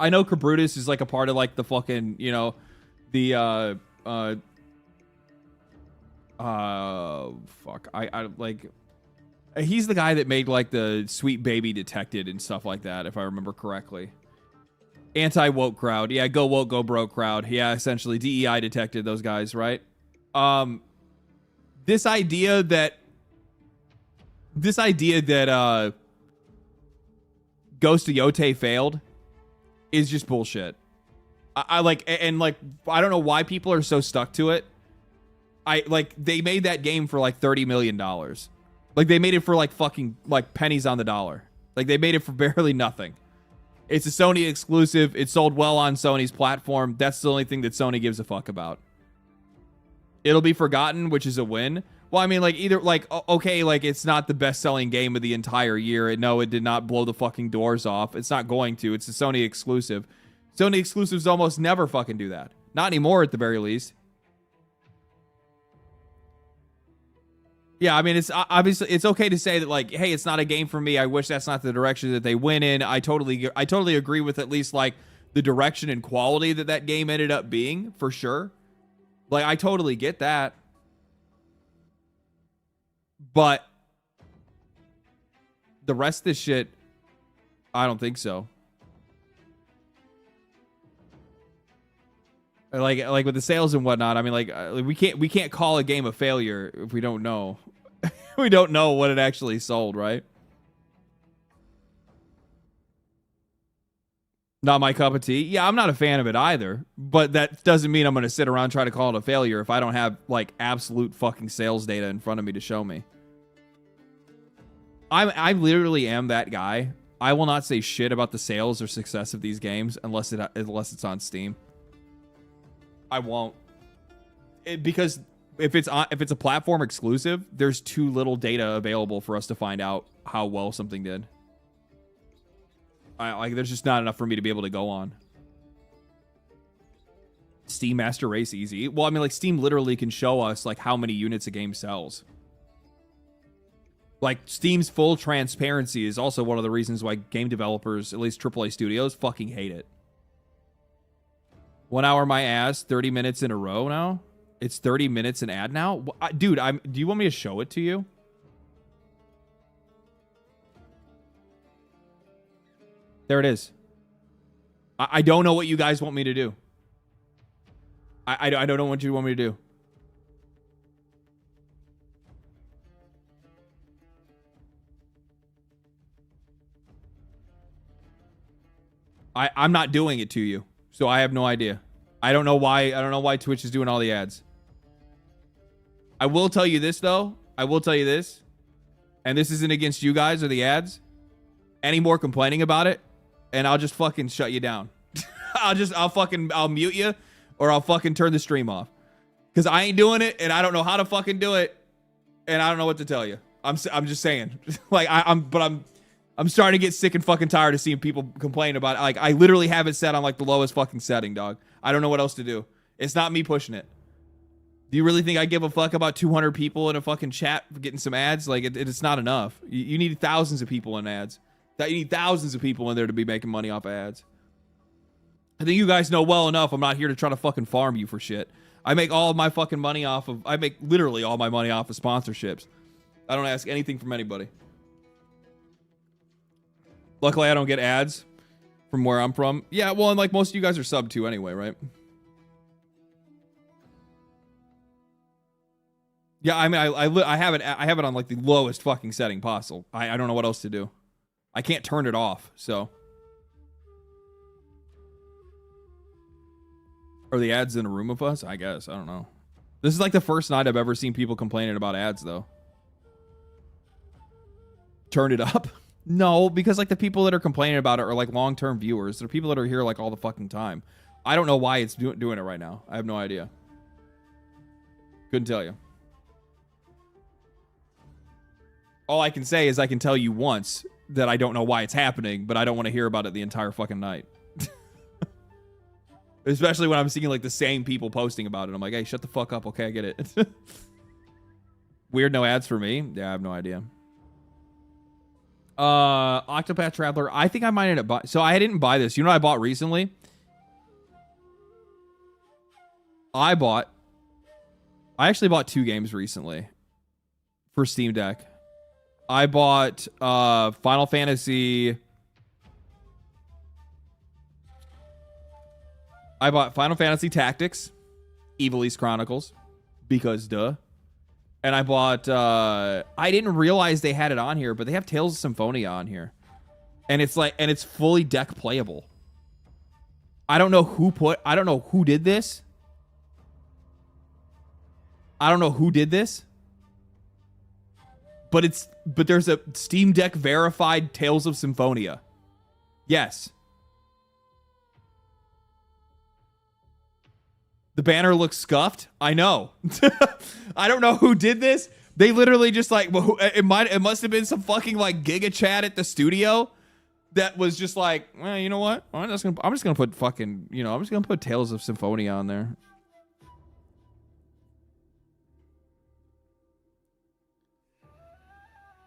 know Cabrutus is, like, a part of, like, the fucking, you know, the, fuck. I like, he's the guy that made, like, the Sweet Baby Detected and stuff like that, if I remember correctly. Anti-woke crowd. Yeah, go woke, go broke crowd. Yeah, essentially, DEI detected those guys, right? This idea that Ghost of Yote failed is just bullshit. I like, and like, I don't know why people are so stuck to it. They made that game for like $30 million. Like, they made it for like fucking like pennies on the dollar. Like, they made it for barely nothing. It's a Sony exclusive. It sold well on Sony's platform. That's the only thing that Sony gives a fuck about. It'll be forgotten, which is a win. Well, I mean, like, either, like, okay, like, it's not the best-selling game of the entire year. No, it did not blow the fucking doors off. It's not going to. It's a Sony exclusive. Sony exclusives almost never fucking do that. Not anymore, at the very least. Yeah, I mean, it's obviously, it's okay to say that, like, hey, it's not a game for me. I wish that's not the direction that they went in. I totally agree with at least, like, the direction and quality that game ended up being, for sure. Like, I totally get that. But the rest of this shit, I don't think so. Like with the sales and whatnot, I mean, like we can't call a game a failure if we don't know. We don't know what it actually sold, right? Not my cup of tea. Yeah, I'm not a fan of it either. But that doesn't mean I'm going to sit around and try to call it a failure if I don't have, like, absolute fucking sales data in front of me to show me. I literally am that guy. I will not say shit about the sales or success of these games unless it's on Steam. I won't. Because if it's a platform exclusive, there's too little data available for us to find out how well something did. There's just not enough for me to be able to go on. Steam Master Race easy. Well, I mean, like, Steam literally can show us, like, how many units a game sells. Like, Steam's full transparency is also one of the reasons why game developers, at least AAA studios, fucking hate it. 1 hour my ass, 30 minutes in a row now? It's 30 minutes an ad now? Dude, do you want me to show it to you? There it is. I don't know what you guys want me to do. I don't know what you want me to do. I'm not doing it to you, so I have no idea. I don't know why Twitch is doing all the ads. I will tell you this though. I will tell you this, and this isn't against you guys or the ads. Any more complaining about it, and I'll just fucking shut you down. I'll mute you, or I'll fucking turn the stream off. Cause I ain't doing it, and I don't know how to fucking do it, and I don't know what to tell you. I'm just saying. Like I'm starting to get sick and fucking tired of seeing people complain about it. Like, I literally have it set on like the lowest fucking setting, dog. I don't know what else to do. It's not me pushing it. Do you really think I give a fuck about 200 people in a fucking chat for getting some ads? Like, it's not enough. You need thousands of people in ads. You need thousands of people in there to be making money off of ads. I think you guys know well enough I'm not here to try to fucking farm you for shit. I make all of my fucking money off of... I make literally all my money off of sponsorships. I don't ask anything from anybody. Luckily, I don't get ads from where I'm from. Yeah, well, and like most of you guys are sub to anyway, right? Yeah, I mean, I have it on like the lowest fucking setting possible. I don't know what else to do. I can't turn it off, so. Are the ads in a room with us? I guess. I don't know. This is like the first night I've ever seen people complaining about ads, though. Turn it up? No, because like the people that are complaining about it are like long-term viewers. They're people that are here like all the fucking time. I don't know why it's doing it right now. I have no idea. Couldn't tell you. All I can say is I can tell you once that I don't know why it's happening, but I don't want to hear about it the entire fucking night. Especially when I'm seeing like the same people posting about it. I'm like, hey, shut the fuck up. Okay, I get it. Weird, no ads for me. Yeah, I have no idea. Octopath Traveler. I think I might end up buying. So I didn't buy this. You know what I bought recently? I actually bought 2 games recently for Steam Deck. I bought Final Fantasy Tactics, Evil East Chronicles, because duh. And I bought I didn't realize they had it on here, but they have Tales of Symphonia on here. And it's fully deck playable. I don't know who did this. But there's a Steam Deck verified Tales of Symphonia. Yes. The banner looks scuffed. I know. I don't know who did this. They literally just like, it must have been some fucking like Giga Chat at the studio that was just like, well, you know what? I'm just gonna put fucking, I'm just gonna put Tales of Symphonia on there.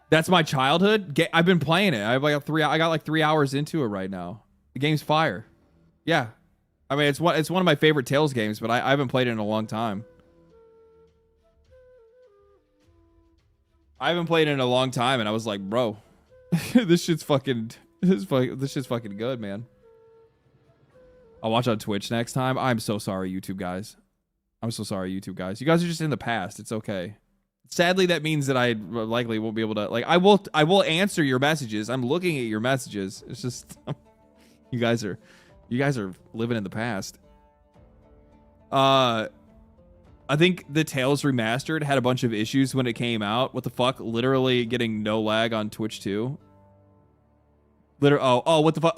That's my childhood. I've been playing it. I got like 3 hours into it right now. The game's fire. Yeah. I mean, it's one of my favorite Tales games, but I haven't played it in a long time. And I was like, bro, this shit's fucking good, man. I'll watch on Twitch next time. I'm so sorry, YouTube guys. You guys are just in the past. It's okay. Sadly, that means that I likely won't be able to, like, I will answer your messages. I'm looking at your messages. It's just you guys are living in the past. I think the Tales Remastered had a bunch of issues when it came out. What the fuck? Literally getting no lag on Twitch too. What the fuck?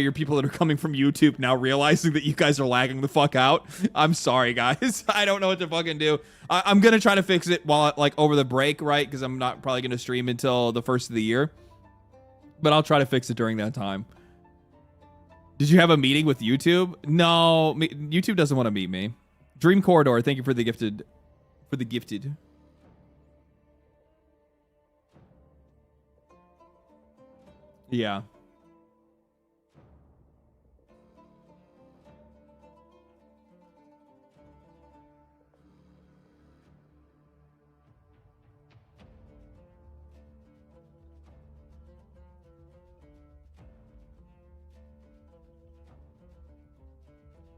You're people that are coming from YouTube now realizing that you guys are lagging the fuck out. I'm sorry, guys. I don't know what to fucking do. I'm gonna try to fix it while like over the break, right? Because I'm not probably gonna stream until the first of the year. But I'll try to fix it during that time. Did you have a meeting with YouTube? No, YouTube doesn't want to meet me. Dream Corridor, thank you for the gifted. Yeah.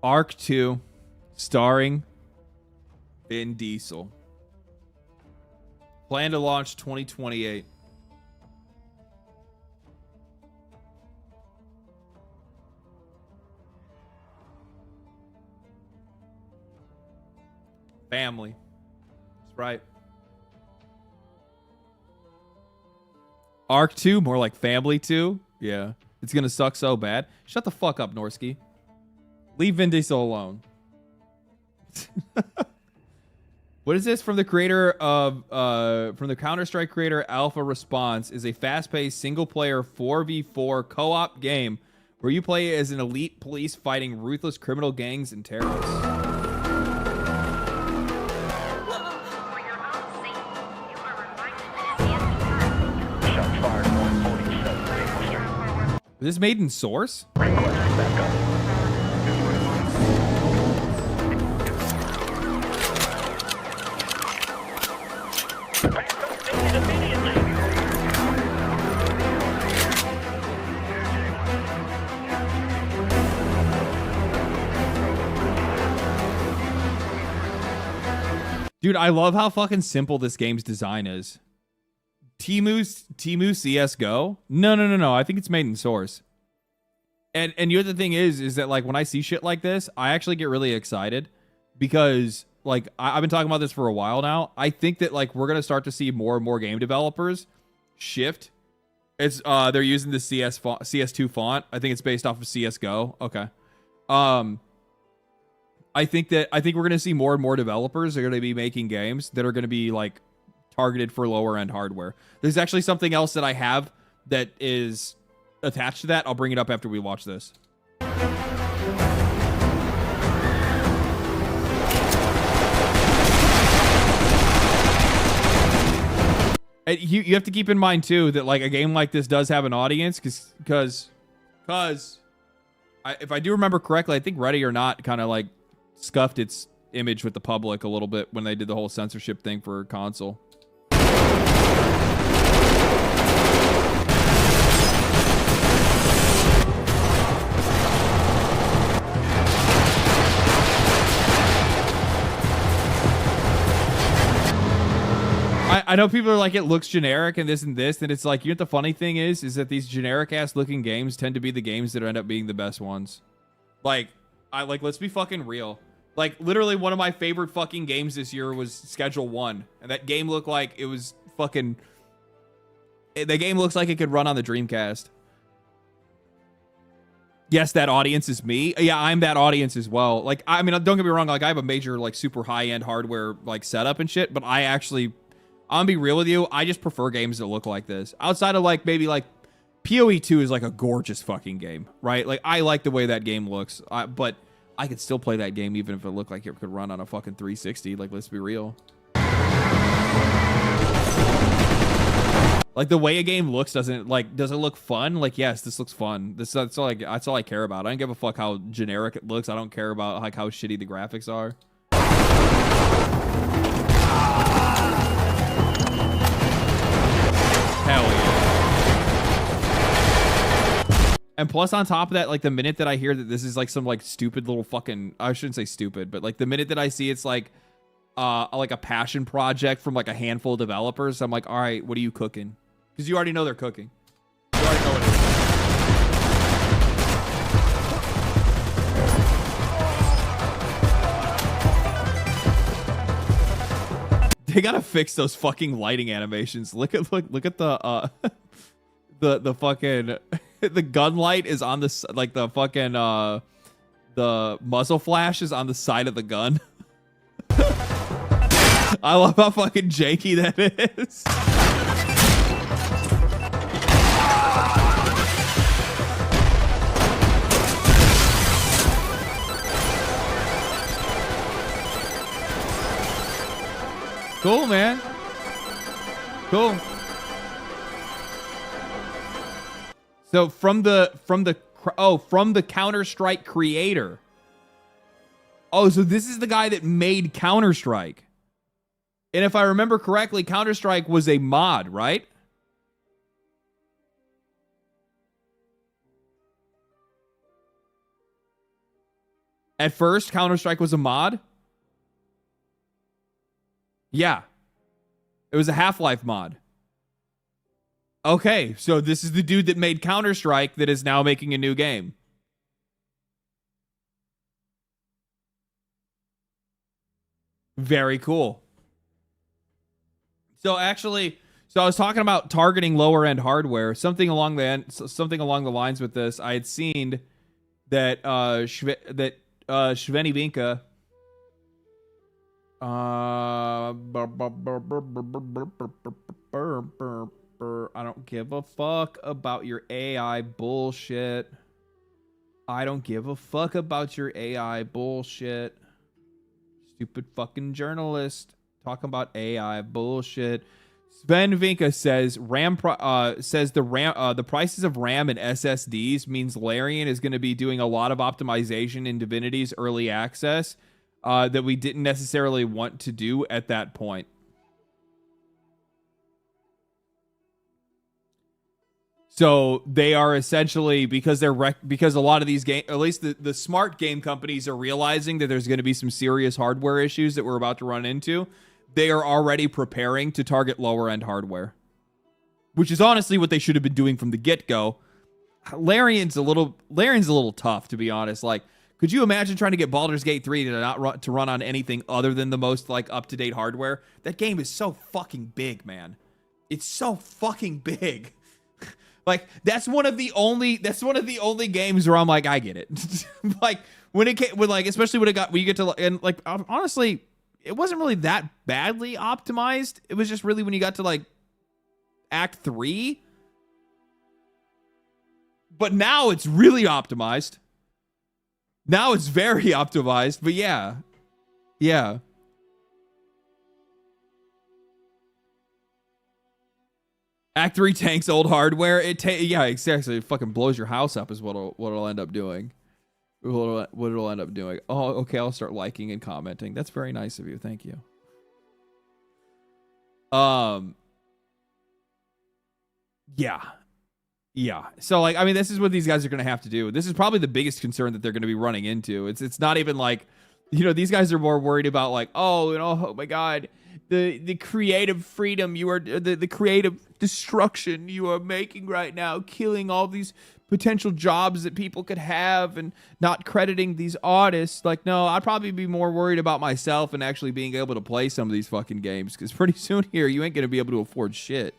Arc 2, starring Vin Diesel. Plan to launch 2028. Family. That's right. Arc 2, more like Family 2. Yeah. It's gonna suck so bad. Shut the fuck up, Norsky. Leave Vin Diesel alone. What is this from the creator of from the Counter-Strike creator? Alpha Response is a fast-paced single-player 4v4 co-op game where you play as an elite police fighting ruthless criminal gangs and terrorists. Was this made in Source? Dude, I love how fucking simple this game's design is. Timu CSGO? No. I think it's made in Source. And the other thing is that like when I see shit like this, I actually get really excited because like I've been talking about this for a while now. I think that like we're gonna start to see more and more game developers shift. It's they're using the CS2 font. I think it's based off of CSGO. Okay. I think we're going to see more and more developers that are going to be making games that are going to be like targeted for lower end hardware. There's actually something else that I have that is attached to that. I'll bring it up after we watch this. And you have to keep in mind too that like a game like this does have an audience because if I do remember correctly, I think Ready or Not kind of like scuffed its image with the public a little bit when they did the whole censorship thing for console. I know people are like, it looks generic and this, and it's like, you know what the funny thing is that these generic ass looking games tend to be the games that end up being the best ones. Like, let's be fucking real. Like, literally one of my favorite fucking games this year was Schedule 1. And that game looked like it was fucking... The game looks like it could run on the Dreamcast. Yes, that audience is me. Yeah, I'm that audience as well. Like, I mean, don't get me wrong. Like, I have a major, like, super high-end hardware, like, setup and shit. But I actually... I'm gonna be real with you. I just prefer games that look like this. Outside of, like, maybe, like... PoE2 is, like, a gorgeous fucking game, right? Like, I like the way that game looks. But... I could still play that game even if it looked like it could run on a fucking 360. Like, let's be real. Like, the way a game looks does it look fun? Like, yes, this looks fun. That's all I care about. I don't give a fuck how generic it looks. I don't care about like how shitty the graphics are. Hell yeah. And plus on top of that, like the minute that I hear that this is like some like stupid little fucking, I shouldn't say stupid, but like the minute that I see it's like like a passion project from like a handful of developers. I'm like, all right, what are you cooking? Because you already know they're cooking. You already know what it is. They gotta fix those fucking lighting animations. Look at the the fucking the gun light is on the like the fucking the muzzle flash is on the side of the gun. I love how fucking janky that is. Cool, man. Cool. So from the Counter-Strike creator. Oh, so this is the guy that made Counter-Strike. And if I remember correctly, Counter-Strike was a mod, right? At first, Counter-Strike was a mod? Yeah. It was a Half-Life mod. Okay, so this is the dude that made Counter-Strike that is now making a new game. Very cool. So actually, I was talking about targeting lower-end hardware. Something along the lines with this. I had seen that Sveni Vinka I don't give a fuck about your AI bullshit. I don't give a fuck about your AI bullshit. Stupid fucking journalist talking about AI bullshit. Sven Vinka says the prices of RAM and SSDs means Larian is going to be doing a lot of optimization in Divinity's early access that we didn't necessarily want to do at that point. So they are essentially, because a lot of these game, at least the smart game companies are realizing that there's going to be some serious hardware issues that we're about to run into. They are already preparing to target lower end hardware, which is honestly what they should have been doing from the get-go. Larian's a little tough, to be honest. Like, could you imagine trying to get Baldur's Gate 3 to run on anything other than the most like up-to-date hardware? That game is so fucking big, man. It's so fucking big. Like, that's one of the only games where I'm like, I get it. Like, especially when you get to, and like, honestly, it wasn't really that badly optimized. It was just really when you got to like Act 3. But now it's really optimized. Now it's very optimized, but yeah. Yeah. Act 3 tanks old hardware. Yeah, exactly. It fucking blows your house up is what it'll end up doing. What it'll end up doing. Oh, okay. I'll start liking and commenting. That's very nice of you. Thank you. Yeah. Yeah. So, like, I mean, this is what these guys are going to have to do. This is probably the biggest concern that they're going to be running into. It's not even like, these guys are more worried about like, oh my God, the creative freedom the creative destruction you are making right now, killing all these potential jobs that people could have and not crediting these artists. Like, no, I'd probably be more worried about myself and actually being able to play some of these fucking games, because pretty soon here, you ain't going to be able to afford shit.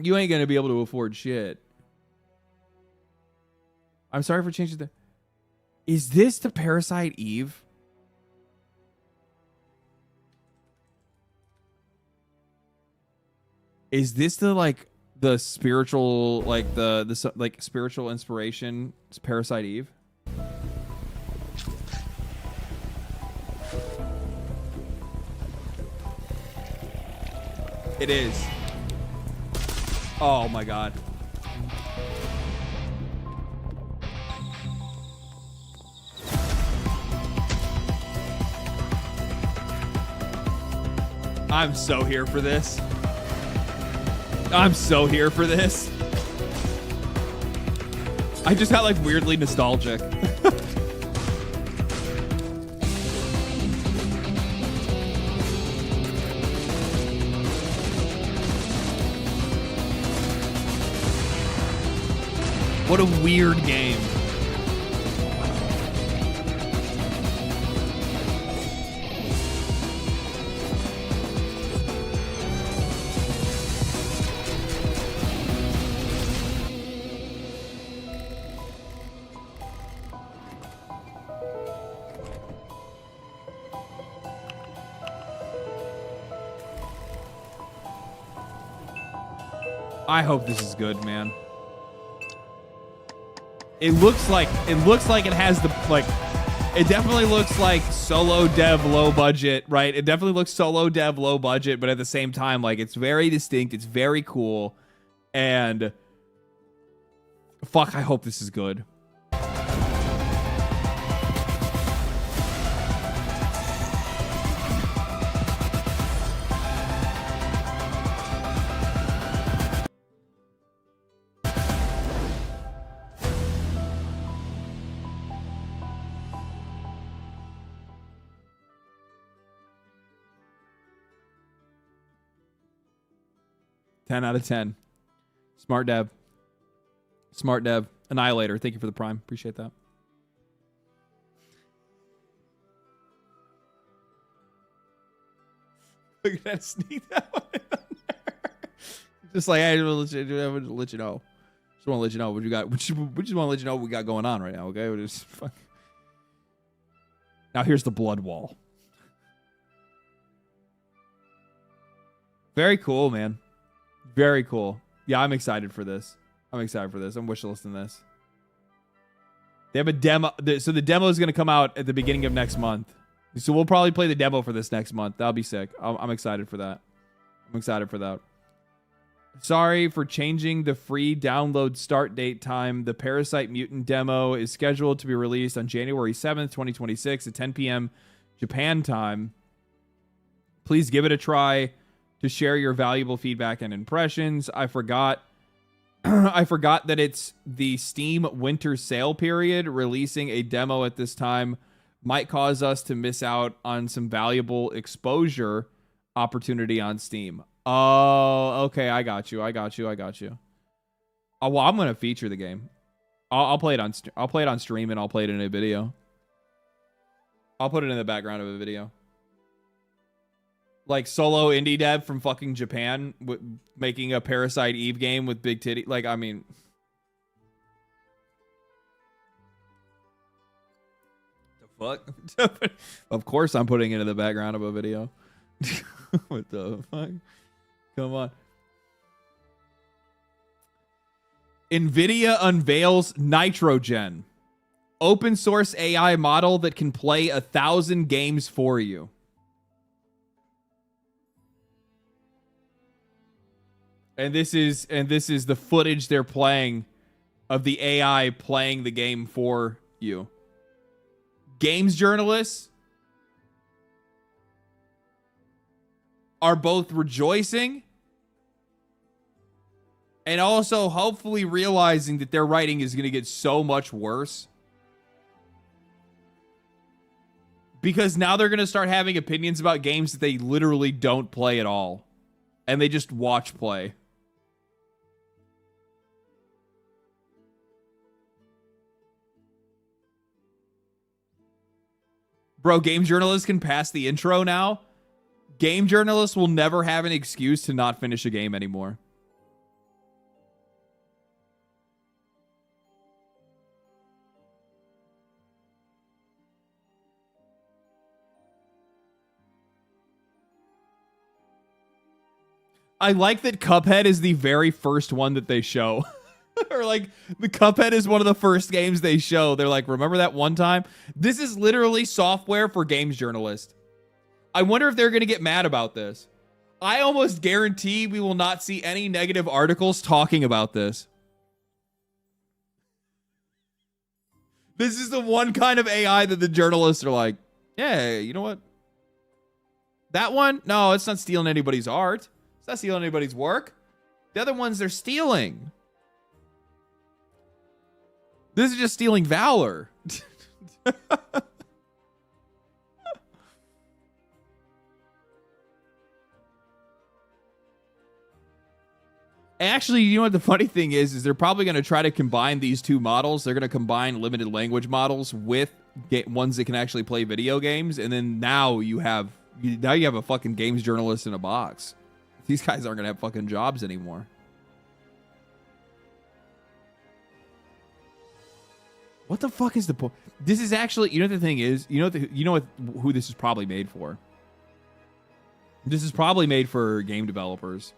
You ain't going to be able to afford shit. I'm sorry for changing the... Is this the Parasite Eve? Is this the like the spiritual like the like spiritual inspiration? It's Parasite Eve. It is. Oh my God. I'm so here for this. I'm so here for this. I just got like weirdly nostalgic. What a weird game. I hope this is good, man. It looks like it has the it definitely looks like solo dev low budget, right? It definitely looks solo dev low budget, but at the same time, like, it's very distinct, it's very cool, and fuck, I hope this is good. Ten out of 10. Smart dev. Smart dev. Annihilator. Thank you for the prime. Appreciate that. We're gonna sneak that one in there. Just like, hey, I want to let you know. Just want to let you know what you got. We just want to let you know what we got going on right now. Okay. Now here's the blood wall. Very cool, man. Very cool. Yeah, I'm excited for this. I'm wishlisting this. They have a demo. So the demo is going to come out at the beginning of next month. So we'll probably play the demo for this next month. That'll be sick. I'm excited for that. Sorry for changing the free download start date time. The Parasite Mutant demo is scheduled to be released on January 7th, 2026 at 10 p.m. Japan time. Please give it a try to share your valuable feedback and impressions. I forgot that it's the Steam winter sale period. Releasing a demo at this time might cause us to miss out on some valuable exposure opportunity on Steam. Oh, okay. I got you. Oh, well, I'm gonna feature the game. I'll play it on stream, and I'll play it in a video. I'll put it in the background of a video. Like, solo indie dev from fucking Japan making a Parasite Eve game with big titty. Like, I mean, the fuck? Of course I'm putting it in the background of a video. What the fuck? Come on. NVIDIA unveils Nitrogen, open source AI model that can play 1,000 games for you. And this is the footage they're playing of the AI playing the game for you. Games journalists are both rejoicing and also hopefully realizing that their writing is going to get so much worse. Because now they're going to start having opinions about games that they literally don't play at all. And they just watch play. Bro, game journalists can pass the intro now. Game journalists will never have an excuse to not finish a game anymore. I like that Cuphead is the very first one that they show. Or like, the Cuphead is one of the first games they show. They're like, remember that one time? This is literally software for games journalists. I wonder if they're going to get mad about this. I almost guarantee we will not see any negative articles talking about this. This is the one kind of AI that the journalists are like, yeah, you know what? That one? No, it's not stealing anybody's art. It's not stealing anybody's work. The other ones they're stealing. This is just stealing valor. Actually, you know what the funny thing is they're probably going to try to combine these two models. They're going to combine limited language models with ones that can actually play video games, and then now you have a fucking games journalist in a box. These guys aren't going to have fucking jobs anymore. What the fuck is the point? This is actually, you know what the thing is? You know what who this is probably made for? This is probably made for game developers.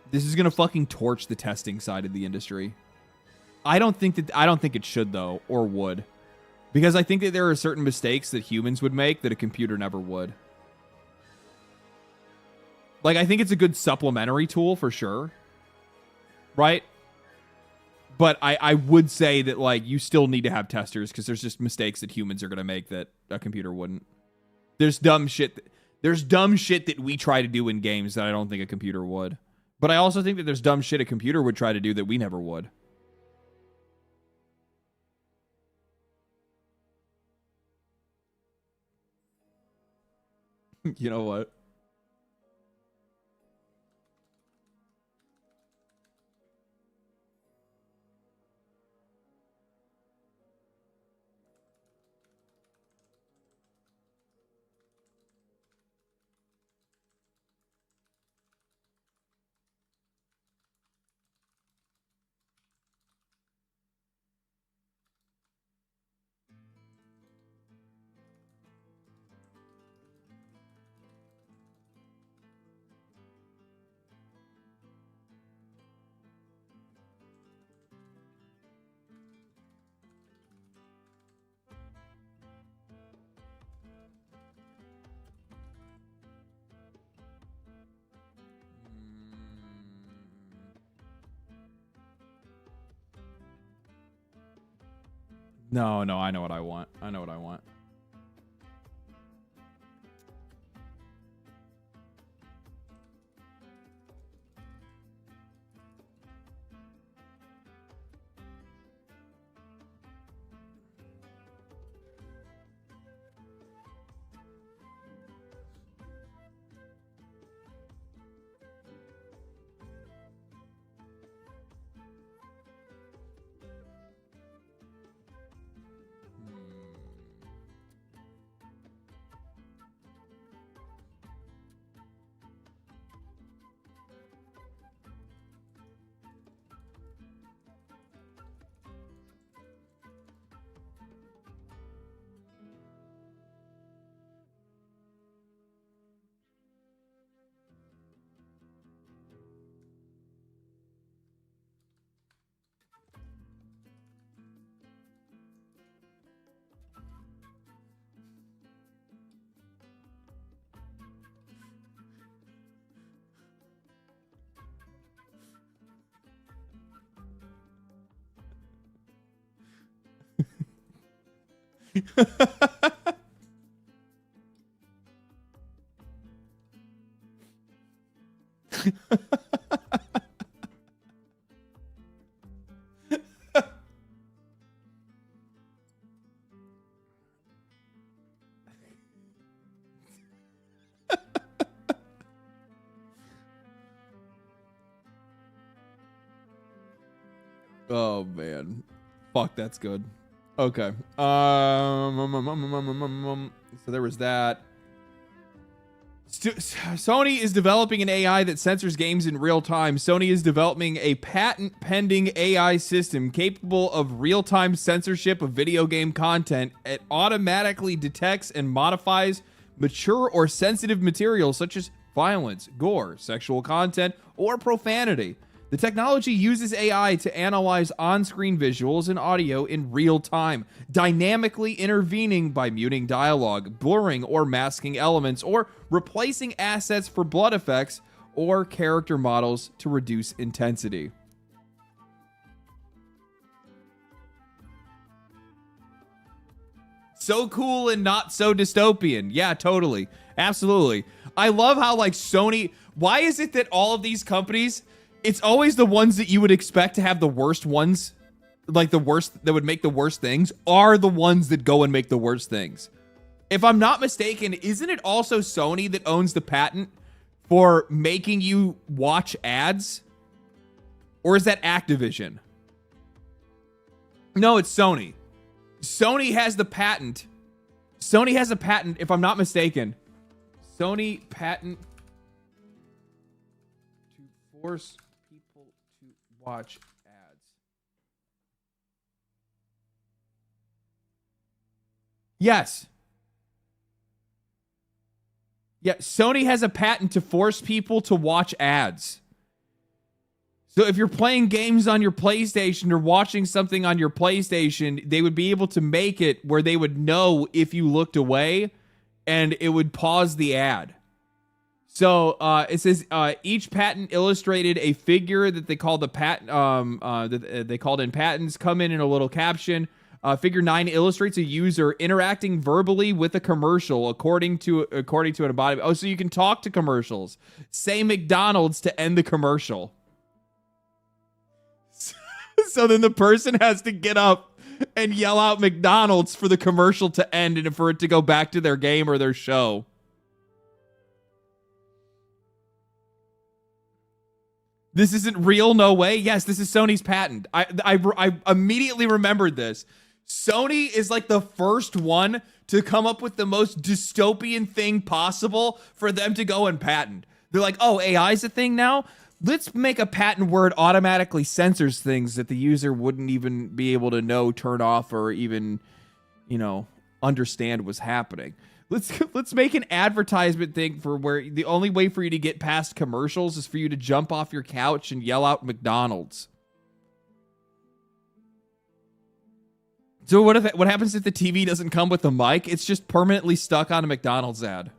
This is gonna fucking torch the testing side of the industry. I don't think it should though, or would. Because I think that there are certain mistakes that humans would make that a computer never would. Like, I think it's a good supplementary tool for sure. Right? But I would say that, like, you still need to have testers because there's just mistakes that humans are going to make that a computer wouldn't. There's dumb shit that we try to do in games that I don't think a computer would. But I also think that there's dumb shit a computer would try to do that we never would. You know what? No, I know what I want. I know what I want. Oh man, fuck, that's good. Okay. So there was that. Sony is developing an AI that censors games in real time. Sony is developing a patent-pending AI system capable of real-time censorship of video game content. It automatically detects and modifies mature or sensitive materials such as violence, gore, sexual content, or profanity. The technology uses AI to analyze on-screen visuals and audio in real time, dynamically intervening by muting dialogue, blurring or masking elements, or replacing assets for blood effects or character models to reduce intensity. So cool and not so dystopian. Yeah, totally. Absolutely. I love how, like, Sony... Why is it that all of these companies... It's always the ones that you would expect to have the worst ones, like the worst, that would make the worst things, are the ones that go and make the worst things. If I'm not mistaken, isn't it also Sony that owns the patent for making you watch ads? Or is that Activision? No, it's Sony. Sony has the patent. Sony has a patent, if I'm not mistaken. Sony patent to force people to watch ads. Yes. Yeah, Sony has a patent to force people to watch ads. So if you're playing games on your PlayStation or watching something on your PlayStation, they would be able to make it where they would know if you looked away and it would pause the ad. So it says each patent illustrated a figure that they call the patent that they called in patents come in a little caption. Figure 9 illustrates a user interacting verbally with a commercial according to an embodiment. Oh, so you can talk to commercials. Say McDonald's to end the commercial. So then the person has to get up and yell out McDonald's for the commercial to end and for it to go back to their game or their show. This isn't real, no way. Yes, this is Sony's patent. I immediately remembered this. Sony is like the first one to come up with the most dystopian thing possible for them to go and patent. They're like, oh, AI is a thing now? Let's make a patent where it automatically censors things that the user wouldn't even be able to know, turn off, or even, understand was happening. Let's make an advertisement thing for where the only way for you to get past commercials is for you to jump off your couch and yell out McDonald's. So what happens if the TV doesn't come with the mic? It's just permanently stuck on a McDonald's ad.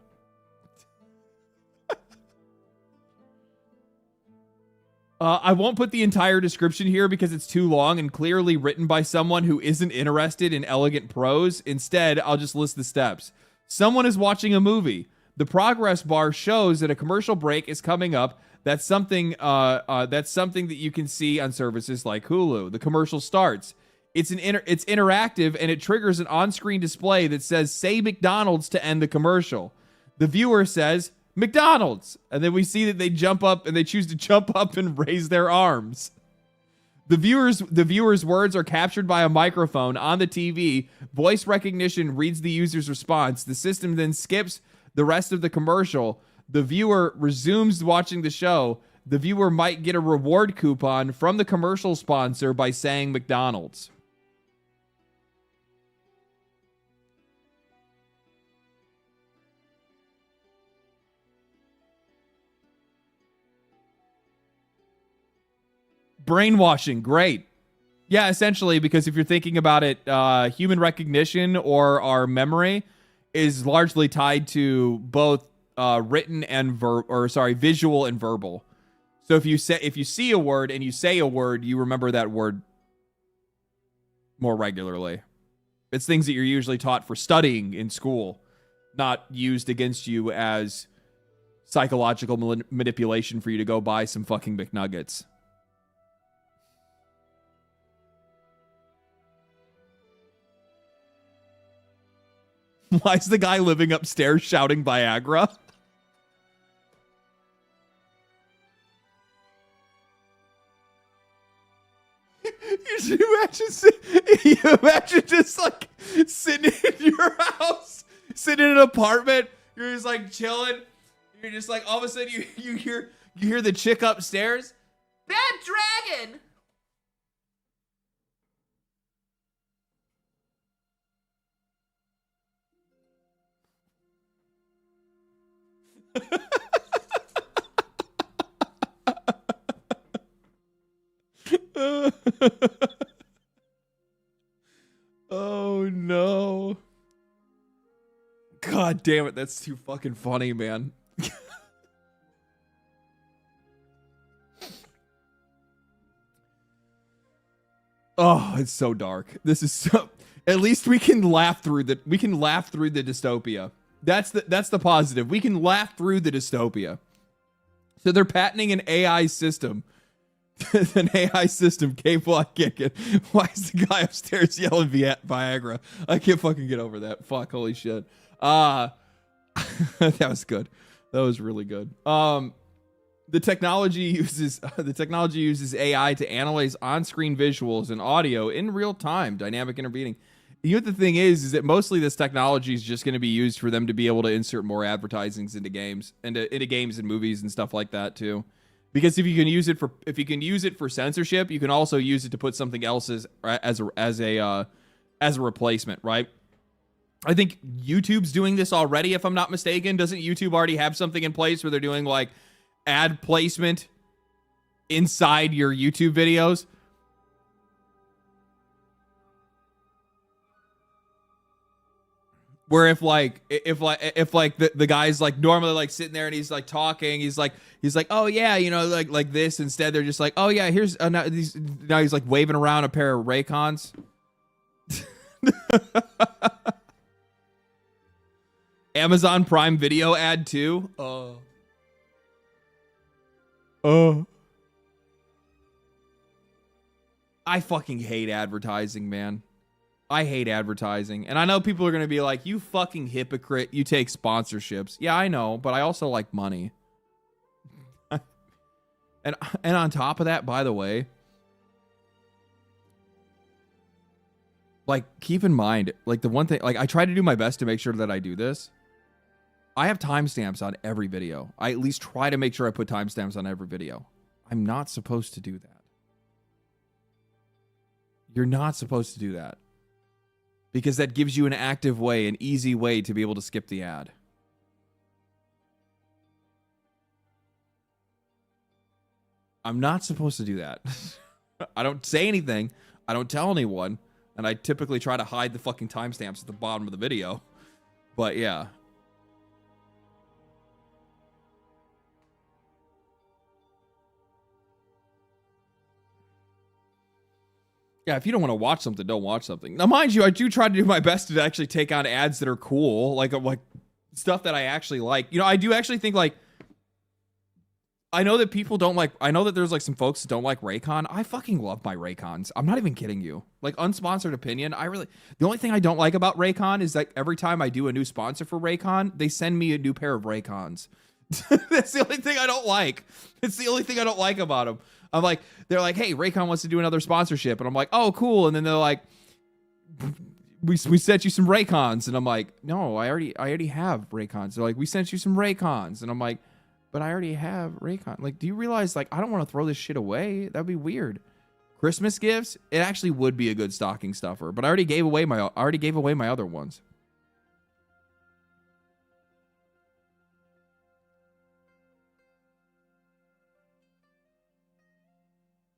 I won't put the entire description here because it's too long and clearly written by someone who isn't interested in elegant prose. Instead, I'll just list the steps. Someone is watching a movie. The progress bar shows that a commercial break is coming up. That's something that you can see on services like Hulu. The commercial starts. It's interactive and it triggers an on-screen display that says "Say McDonald's" to end the commercial. The viewer says McDonald's, and then we see that they jump up and they choose to jump up and raise their arms. The viewer's words are captured by a microphone on the TV. Voice recognition reads the user's response. The system then skips the rest of the commercial. The viewer resumes watching the show. The viewer might get a reward coupon from the commercial sponsor by saying McDonald's. Brainwashing, great. Yeah, essentially, because if you're thinking about it, human recognition or our memory is largely tied to both written and visual and verbal. So if you see a word and you say a word, you remember that word more regularly. It's things that you're usually taught for studying in school, not used against you as psychological manipulation for you to go buy some fucking McNuggets. Why is the guy living upstairs shouting Viagra? You imagine just like sitting in your house, sitting in an apartment, you're just like chilling, you're just like all of a sudden you hear the chick upstairs. That dragon! Oh no. God damn it, that's too fucking funny, man. Oh, it's so dark. This is so at least we can laugh through the dystopia. That's the positive. We can laugh through the dystopia. So they're patenting an AI system. An AI system capable. I can't get. Why is the guy upstairs yelling Viagra? I can't fucking get over that. Fuck, holy shit. That was good. was really good. The technology uses AI to analyze on-screen visuals and audio in real time, dynamic intervening. You know what the thing is that mostly this technology is just going to be used for them to be able to insert more advertisings into games and into games and movies and stuff like that too. Because if you can use it for censorship, you can also use it to put something else as a replacement, right? I think YouTube's doing this already, if I'm not mistaken. Doesn't YouTube already have something in place where they're doing like ad placement inside your YouTube videos? Where if the guy's like normally like sitting there and he's like talking, he's like, oh yeah, you know, like this. Instead, they're just like, oh yeah, here's now he's like waving around a pair of Raycons. Amazon Prime Video ad too. I fucking hate advertising, man. I hate advertising. And I know people are going to be like, you fucking hypocrite. You take sponsorships. Yeah, I know, but I also like money. and on top of that, by the way, like, keep in mind, like, the one thing, like, I try to do my best to make sure that I do this. I have timestamps on every video. I at least try to make sure I put timestamps on every video. I'm not supposed to do that. You're not supposed to do that. Because that gives you an active way, an easy way to be able to skip the ad. I'm not supposed to do that. I don't say anything. I don't tell anyone. And I typically try to hide the fucking timestamps at the bottom of the video. But yeah. Yeah, if you don't want to watch something, don't watch something. Now, mind you, I do try to do my best to actually take on ads that are cool, like stuff that I actually like. You know, I do actually think, like, I know that people don't like, I know that there's, like, some folks that don't like Raycon. I fucking love my Raycons. I'm not even kidding you. Like, unsponsored opinion, the only thing I don't like about Raycon is, like, every time I do a new sponsor for Raycon, they send me a new pair of Raycons. That's the only thing I don't like. It's the only thing I don't like about them. I'm like, they're like, hey, Raycon wants to do another sponsorship. And I'm like, oh, cool. And then they're like, we sent you some Raycons. And I'm like, no, I already have Raycons. They're like, we sent you some Raycons. And I'm like, but I already have Raycon. Like, do you realize, like, I don't want to throw this shit away. That'd be weird. Christmas gifts, it actually would be a good stocking stuffer. But I already gave away my other ones.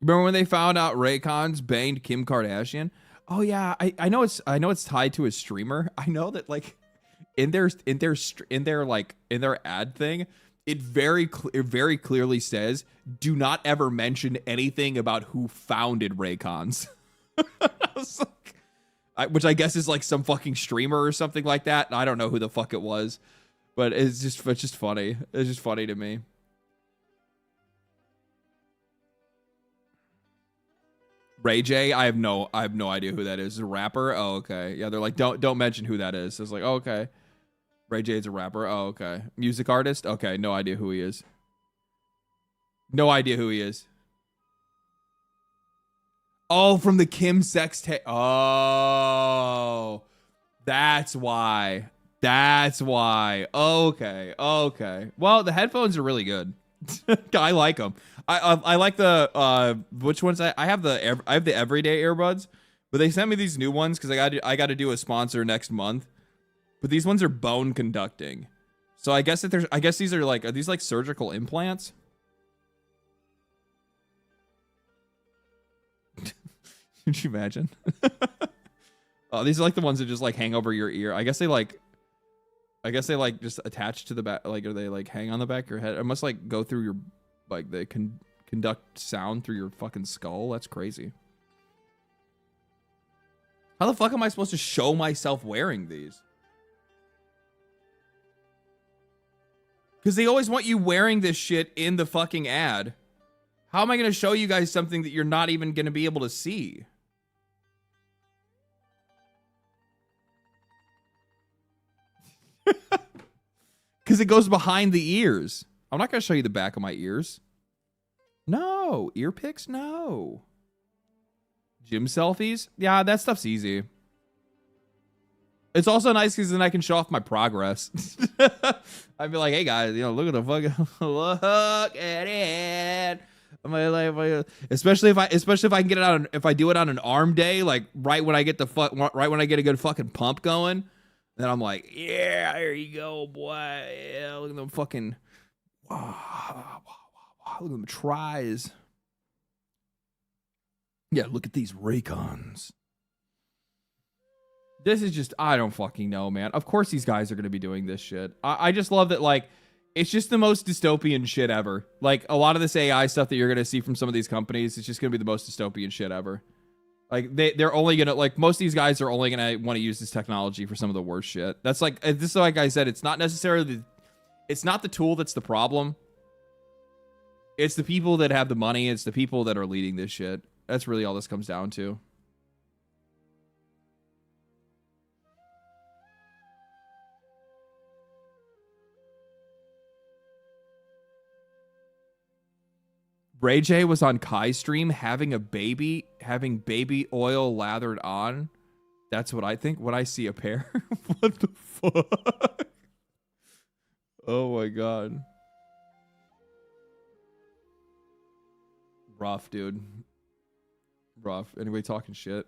Remember when they found out Raycons banged Kim Kardashian? Oh yeah, I know it's tied to a streamer. I know that, like, in their ad thing, it very clearly says, do not ever mention anything about who founded Raycons. Which I guess is like some fucking streamer or something like that. I don't know who the fuck it was, but it's just funny. It's just funny to me. Ray J, I have no idea who that is. A rapper? Oh, okay. Yeah, they're like, don't mention who that is. I was like, oh, okay. Ray J is a rapper. Oh, okay. Music artist? Okay, no idea who he is. No idea who he is. Oh, from the Kim sex tape. Oh, that's why. That's why. Okay. Okay. Well, the headphones are really good. I like them. I like the which ones I have the everyday earbuds, but they sent me these new ones because I got to do a sponsor next month. But these ones are bone conducting, so I guess these are these like surgical implants? Could you imagine? Oh, these are like the ones that just like hang over your ear. I guess they just attach to the back, like, or they like hang on the back of your head. It must like go through your, like, they can conduct sound through your fucking skull. That's crazy. How the fuck am I supposed to show myself wearing these? Because they always want you wearing this shit in the fucking ad. How am I going to show you guys something that you're not even going to be able to see? Because it goes behind the ears. I'm not going to show you the back of my ears. No. Ear pics? No. Gym selfies? Yeah, that stuff's easy. It's also nice because then I can show off my progress. I'd be like, hey guys, look at the fucking look at it. Especially if I can get it on, if I do it on an arm day, like right when I get a good fucking pump going, then I'm like, yeah, there you go, boy. Yeah, look at them fucking, look at them tries. Yeah, look at these Raycons. This is just, I don't fucking know, man. Of course these guys are going to be doing this shit. I just love that, like, it's just the most dystopian shit ever. Like, a lot of this AI stuff that you're going to see from some of these companies, it's just going to be the most dystopian shit ever. Like, they're only going to, like, most of these guys are only going to want to use this technology for some of the worst shit. That's like, this is like I said, it's not necessarily, it's not the tool that's the problem. It's the people that have the money. It's the people that are leading this shit. That's really all this comes down to. Ray J was on Kai's stream having baby oil lathered on. That's what I think when I see a pair. What the fuck? Oh my god. Rough, dude. Rough. Anybody talking shit?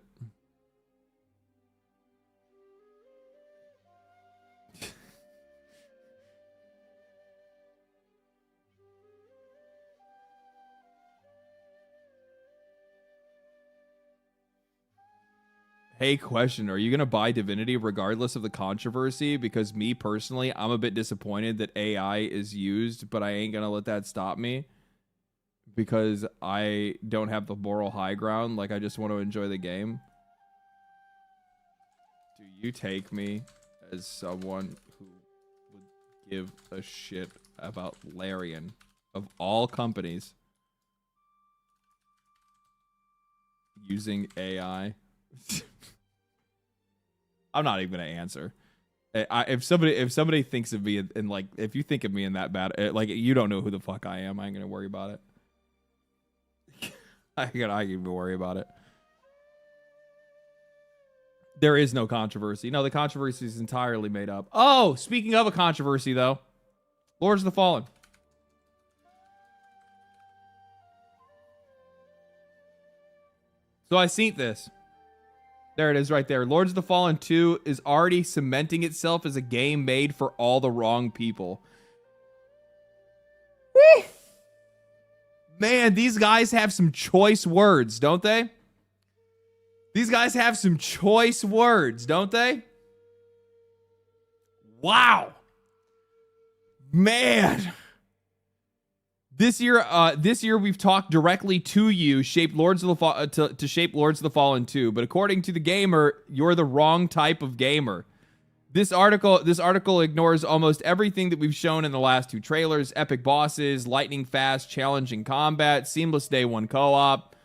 Hey, question. Are you going to buy Divinity regardless of the controversy? Because me personally, I'm a bit disappointed that AI is used, but I ain't going to let that stop me. Because I don't have the moral high ground. Like, I just want to enjoy the game. Do you take me as someone who would give a shit about Larian, of all companies, using AI? I'm not even gonna answer. If somebody thinks of me and like, if you think of me in that bad, like, you don't know who the fuck I am. I ain't gonna worry about it. I can even worry about it. There is no controversy. No, the controversy is entirely made up. Oh, speaking of a controversy though, Lords of the Fallen. So I seen this. There it is right there. Lords of the Fallen 2 is already cementing itself as a game made for all the wrong people. Woo! Man, these guys have some choice words, don't they? These guys have some choice words, don't they? Wow. Man. This year we've talked directly to you, shaped Lords of the to shape Lords of the Fallen 2. But according to the gamer, you're the wrong type of gamer. This article ignores almost everything that we've shown in the last two trailers: epic bosses, lightning fast, challenging combat, seamless day one co-op,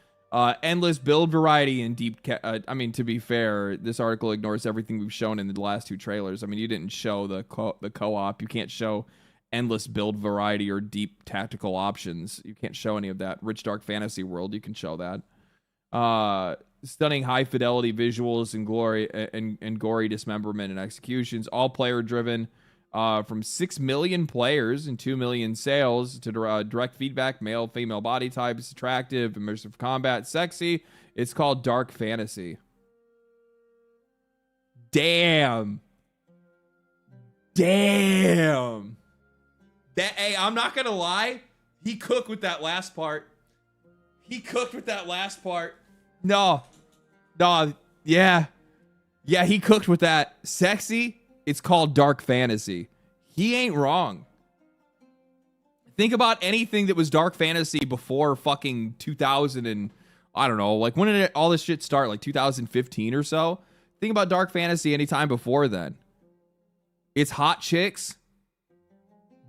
endless build variety, and deep. I mean, to be fair, this article ignores everything we've shown in the last two trailers. I mean, you didn't show the co-op. You can't show endless build variety or deep tactical options. You can't show any of that. Rich dark fantasy world, you can show that. Stunning high fidelity visuals and glory and gory dismemberment and executions, all player driven, from 6 million players and 2 million sales to direct feedback, male, female body types, attractive, immersive combat, sexy. It's called dark fantasy. Damn. Hey, I'm not gonna lie. He cooked with that last part. No, yeah, he cooked with that. Sexy. It's called dark fantasy. He ain't wrong. Think about anything that was dark fantasy before fucking 2000 and I don't know, like when did all this shit start? Like 2015 or so. Think about dark fantasy anytime before then. It's hot chicks,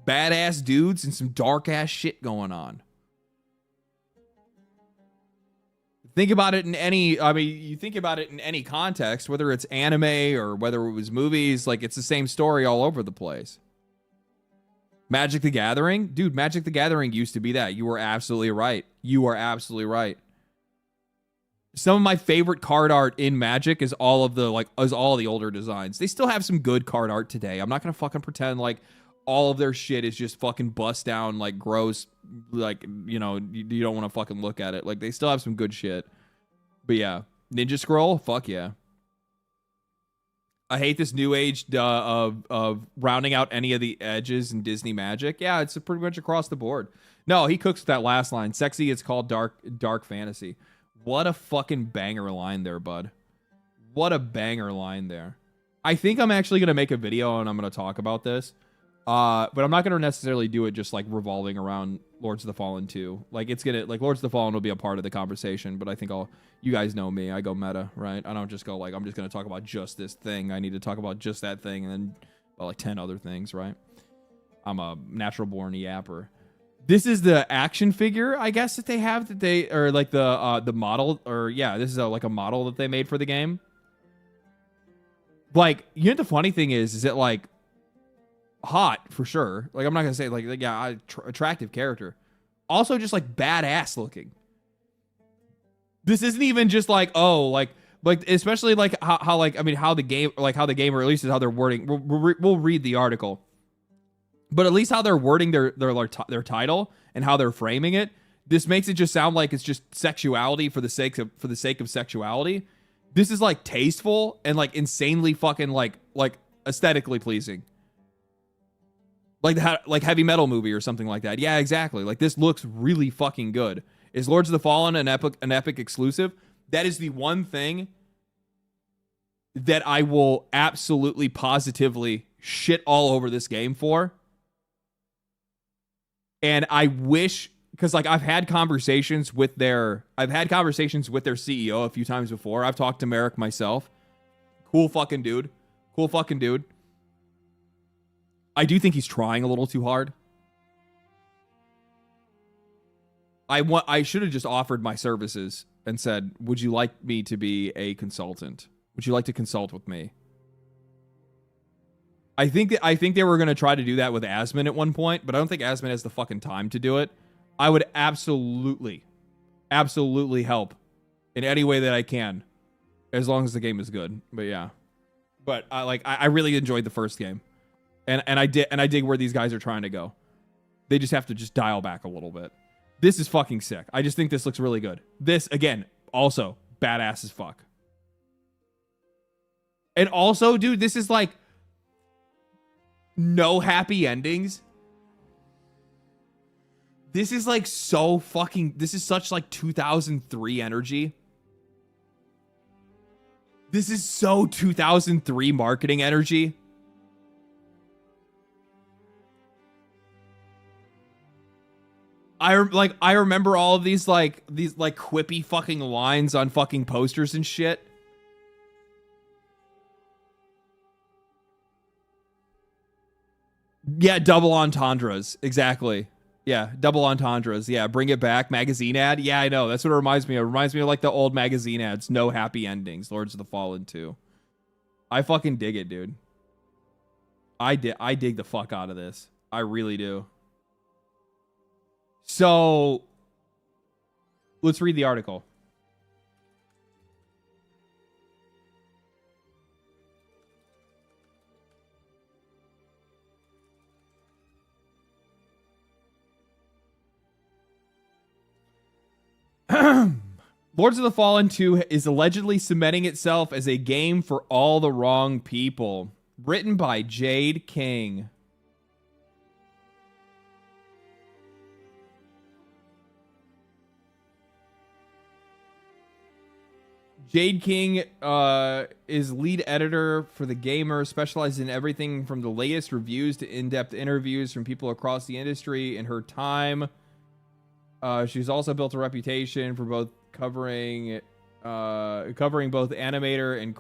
badass dudes, and some dark ass shit going on. Think about it in any, I mean, you think about it in any context, whether it's anime or whether it was movies, like it's the same story all over the place. Magic the Gathering? Dude, Magic the Gathering used to be that. You were absolutely right. You are absolutely right. Some of my favorite card art in Magic is all of the older designs. They still have some good card art today. I'm not gonna fucking pretend like all of their shit is just fucking bust down, like gross, like, you know, you don't want to fucking look at it. Like, they still have some good shit. But yeah, Ninja Scroll, fuck yeah. I hate this new age of rounding out any of the edges in Disney Magic. Yeah, it's pretty much across the board. No, he cooks with that last line. Sexy, it's called dark fantasy. What a fucking banger line there, bud. What a banger line there. I think I'm actually going to make a video and I'm going to talk about this. But I'm not going to necessarily do it just like revolving around Lords of the Fallen 2. Like, it's going to, like, Lords of the Fallen will be a part of the conversation, but I think you guys know me. I go meta, right? I don't just go like, I'm just going to talk about just this thing. I need to talk about just that thing and then like 10 other things, right? I'm a natural born yapper. This is the action figure, I guess, that they have, that they, or like the model, or yeah, this is like a model that they made for the game. Like, you know, the funny thing is it like hot for sure. Like, I'm not gonna say like yeah, attractive character. Also, just like badass looking. This isn't even just like, oh, like especially like how like, I mean, how the game, like how the game releases, how they're wording. We'll read the article. But at least how they're wording their title and how they're framing it, this makes it just sound like it's just sexuality for the sake of sexuality. This is like tasteful and like insanely fucking like aesthetically pleasing. Like heavy metal movie or something like that. Yeah, exactly. Like, this looks really fucking good. Is Lords of the Fallen an epic exclusive? That is the one thing that I will absolutely positively shit all over this game for. And I wish, because like I've had conversations with their CEO a few times before. I've talked to Merrick myself. Cool fucking dude. I do think he's trying a little too hard. I should have just offered my services and said, would you like me to be a consultant? Would you like to consult with me? I think they were going to try to do that with Asmon at one point, but I don't think Asmon has the fucking time to do it. I would absolutely help in any way that I can, as long as the game is good. But yeah, but I really enjoyed the first game, and I dig where these guys are trying to go. They just have to just dial back a little bit. This is fucking sick. I just think this looks really good. This, again, also badass as fuck. And also, dude, this is like no happy endings. This is like so fucking, this is such like 2003 energy. This is so 2003 marketing energy. I remember all of these quippy fucking lines on fucking posters and shit. Yeah, double entendres. Exactly. Yeah, double entendres. Yeah, bring it back. Magazine ad. Yeah, I know. That's what it reminds me of. It reminds me of like the old magazine ads. No happy endings. Lords of the Fallen 2. I fucking dig it, dude. I dig the fuck out of this. I really do. So, let's read the article. Lords of the Fallen 2 is allegedly cementing itself as a game for all the wrong people. Written by Jade King. Jade King is lead editor for The Gamer, specializes in everything from the latest reviews to in-depth interviews from people across the industry in her time. She's also built a reputation for both covering both animator and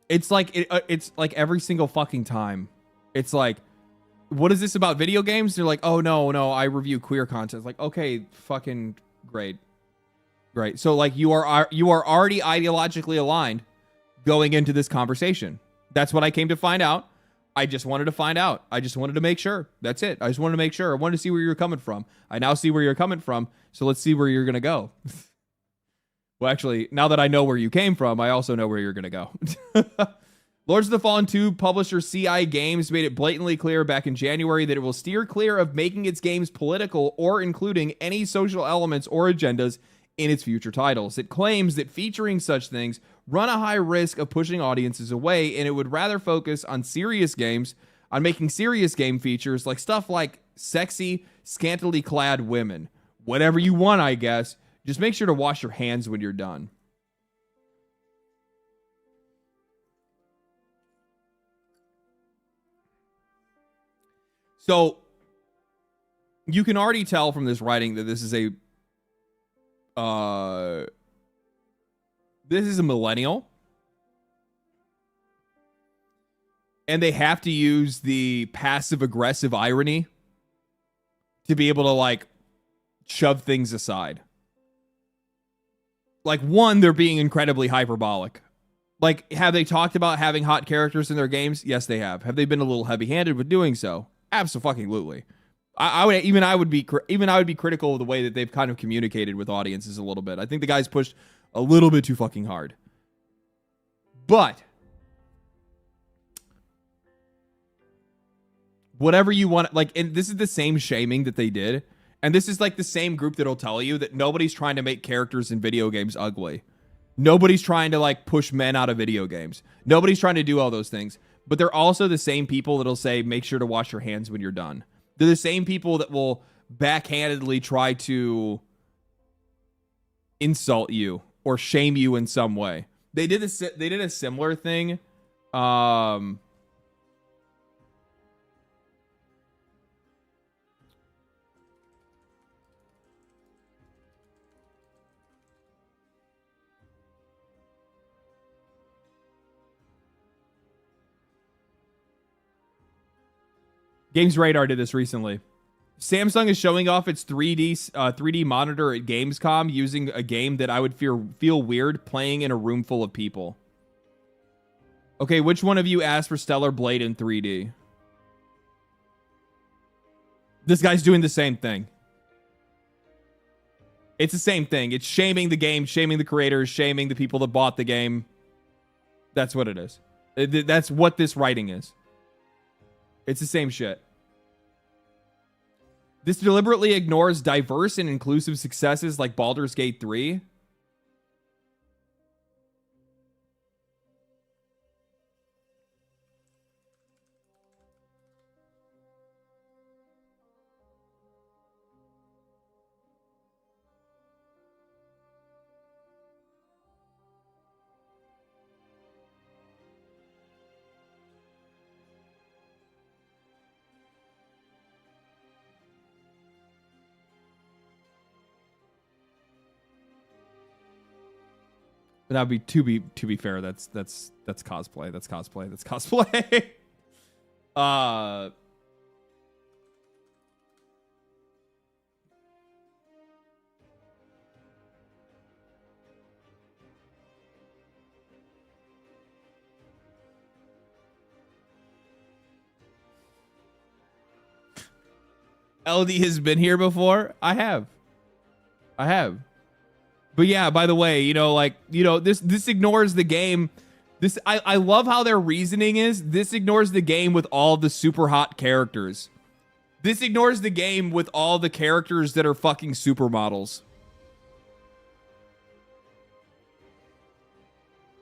it's like every single fucking time. It's like, what is this about video games? They're like, oh no, I review queer content. It's like, okay, fucking great. Right. So like you are already ideologically aligned going into this conversation. That's what I came to find out. I just wanted to find out. I just wanted to make sure. That's it. I just wanted to make sure. I wanted to see where you're coming from. I now see where you're coming from. So let's see where you're going to go. Well, actually, now that I know where you came from, I also know where you're going to go. Lords of the Fallen 2 publisher CI Games made it blatantly clear back in January that it will steer clear of making its games political or including any social elements or agendas in its future titles. It claims that featuring such things run a high risk of pushing audiences away, and it would rather focus on serious games, on making serious game features like stuff like sexy, scantily clad women. Whatever you want, I guess. Just make sure to wash your hands when you're done. So, you can already tell from this writing that this is a millennial. And they have to use the passive-aggressive irony to be able to, like, shove things aside. Like, one, they're being incredibly hyperbolic. Like, have they talked about having hot characters in their games? Yes, they have. Have they been a little heavy-handed with doing so? Absolutely. I would be critical of the way that they've kind of communicated with audiences a little bit. I think the guys pushed a little bit too fucking hard. But whatever you want, like, and this is the same shaming that they did. And this is like the same group that'll tell you that nobody's trying to make characters in video games ugly. Nobody's trying to like push men out of video games. Nobody's trying to do all those things. But they're also the same people that'll say, make sure to wash your hands when you're done. They're the same people that will backhandedly try to insult you or shame you in some way. They did a similar thing. Games Radar did this recently. Samsung is showing off its 3D monitor at Gamescom using a game that I would feel weird playing in a room full of people. Okay, which one of you asked for Stellar Blade in 3D? This guy's doing the same thing. It's the same thing. It's shaming the game, shaming the creators, shaming the people that bought the game. That's what it is. That's what this writing is. It's the same shit. This deliberately ignores diverse and inclusive successes like Baldur's Gate 3. That would be to be fair. That's cosplay. That's cosplay. That's cosplay. LD has been here before. I have. But yeah, by the way, this ignores the game. I love how their reasoning is. This ignores the game with all the super hot characters. This ignores the game with all the characters that are fucking supermodels.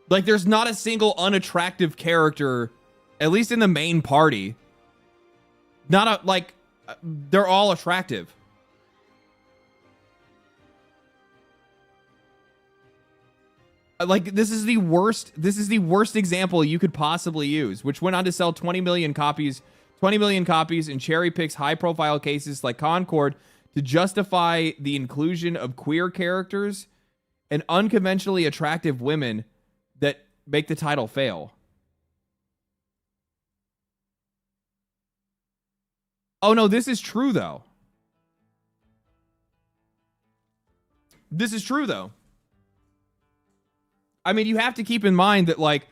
Like, there's not a single unattractive character, at least in the main party. They're all attractive. Like, this is the worst example you could possibly use, which went on to sell 20 million copies and cherry picks high profile cases like Concord to justify the inclusion of queer characters and unconventionally attractive women that make the title fail. Oh no, this is true though. I mean, you have to keep in mind that like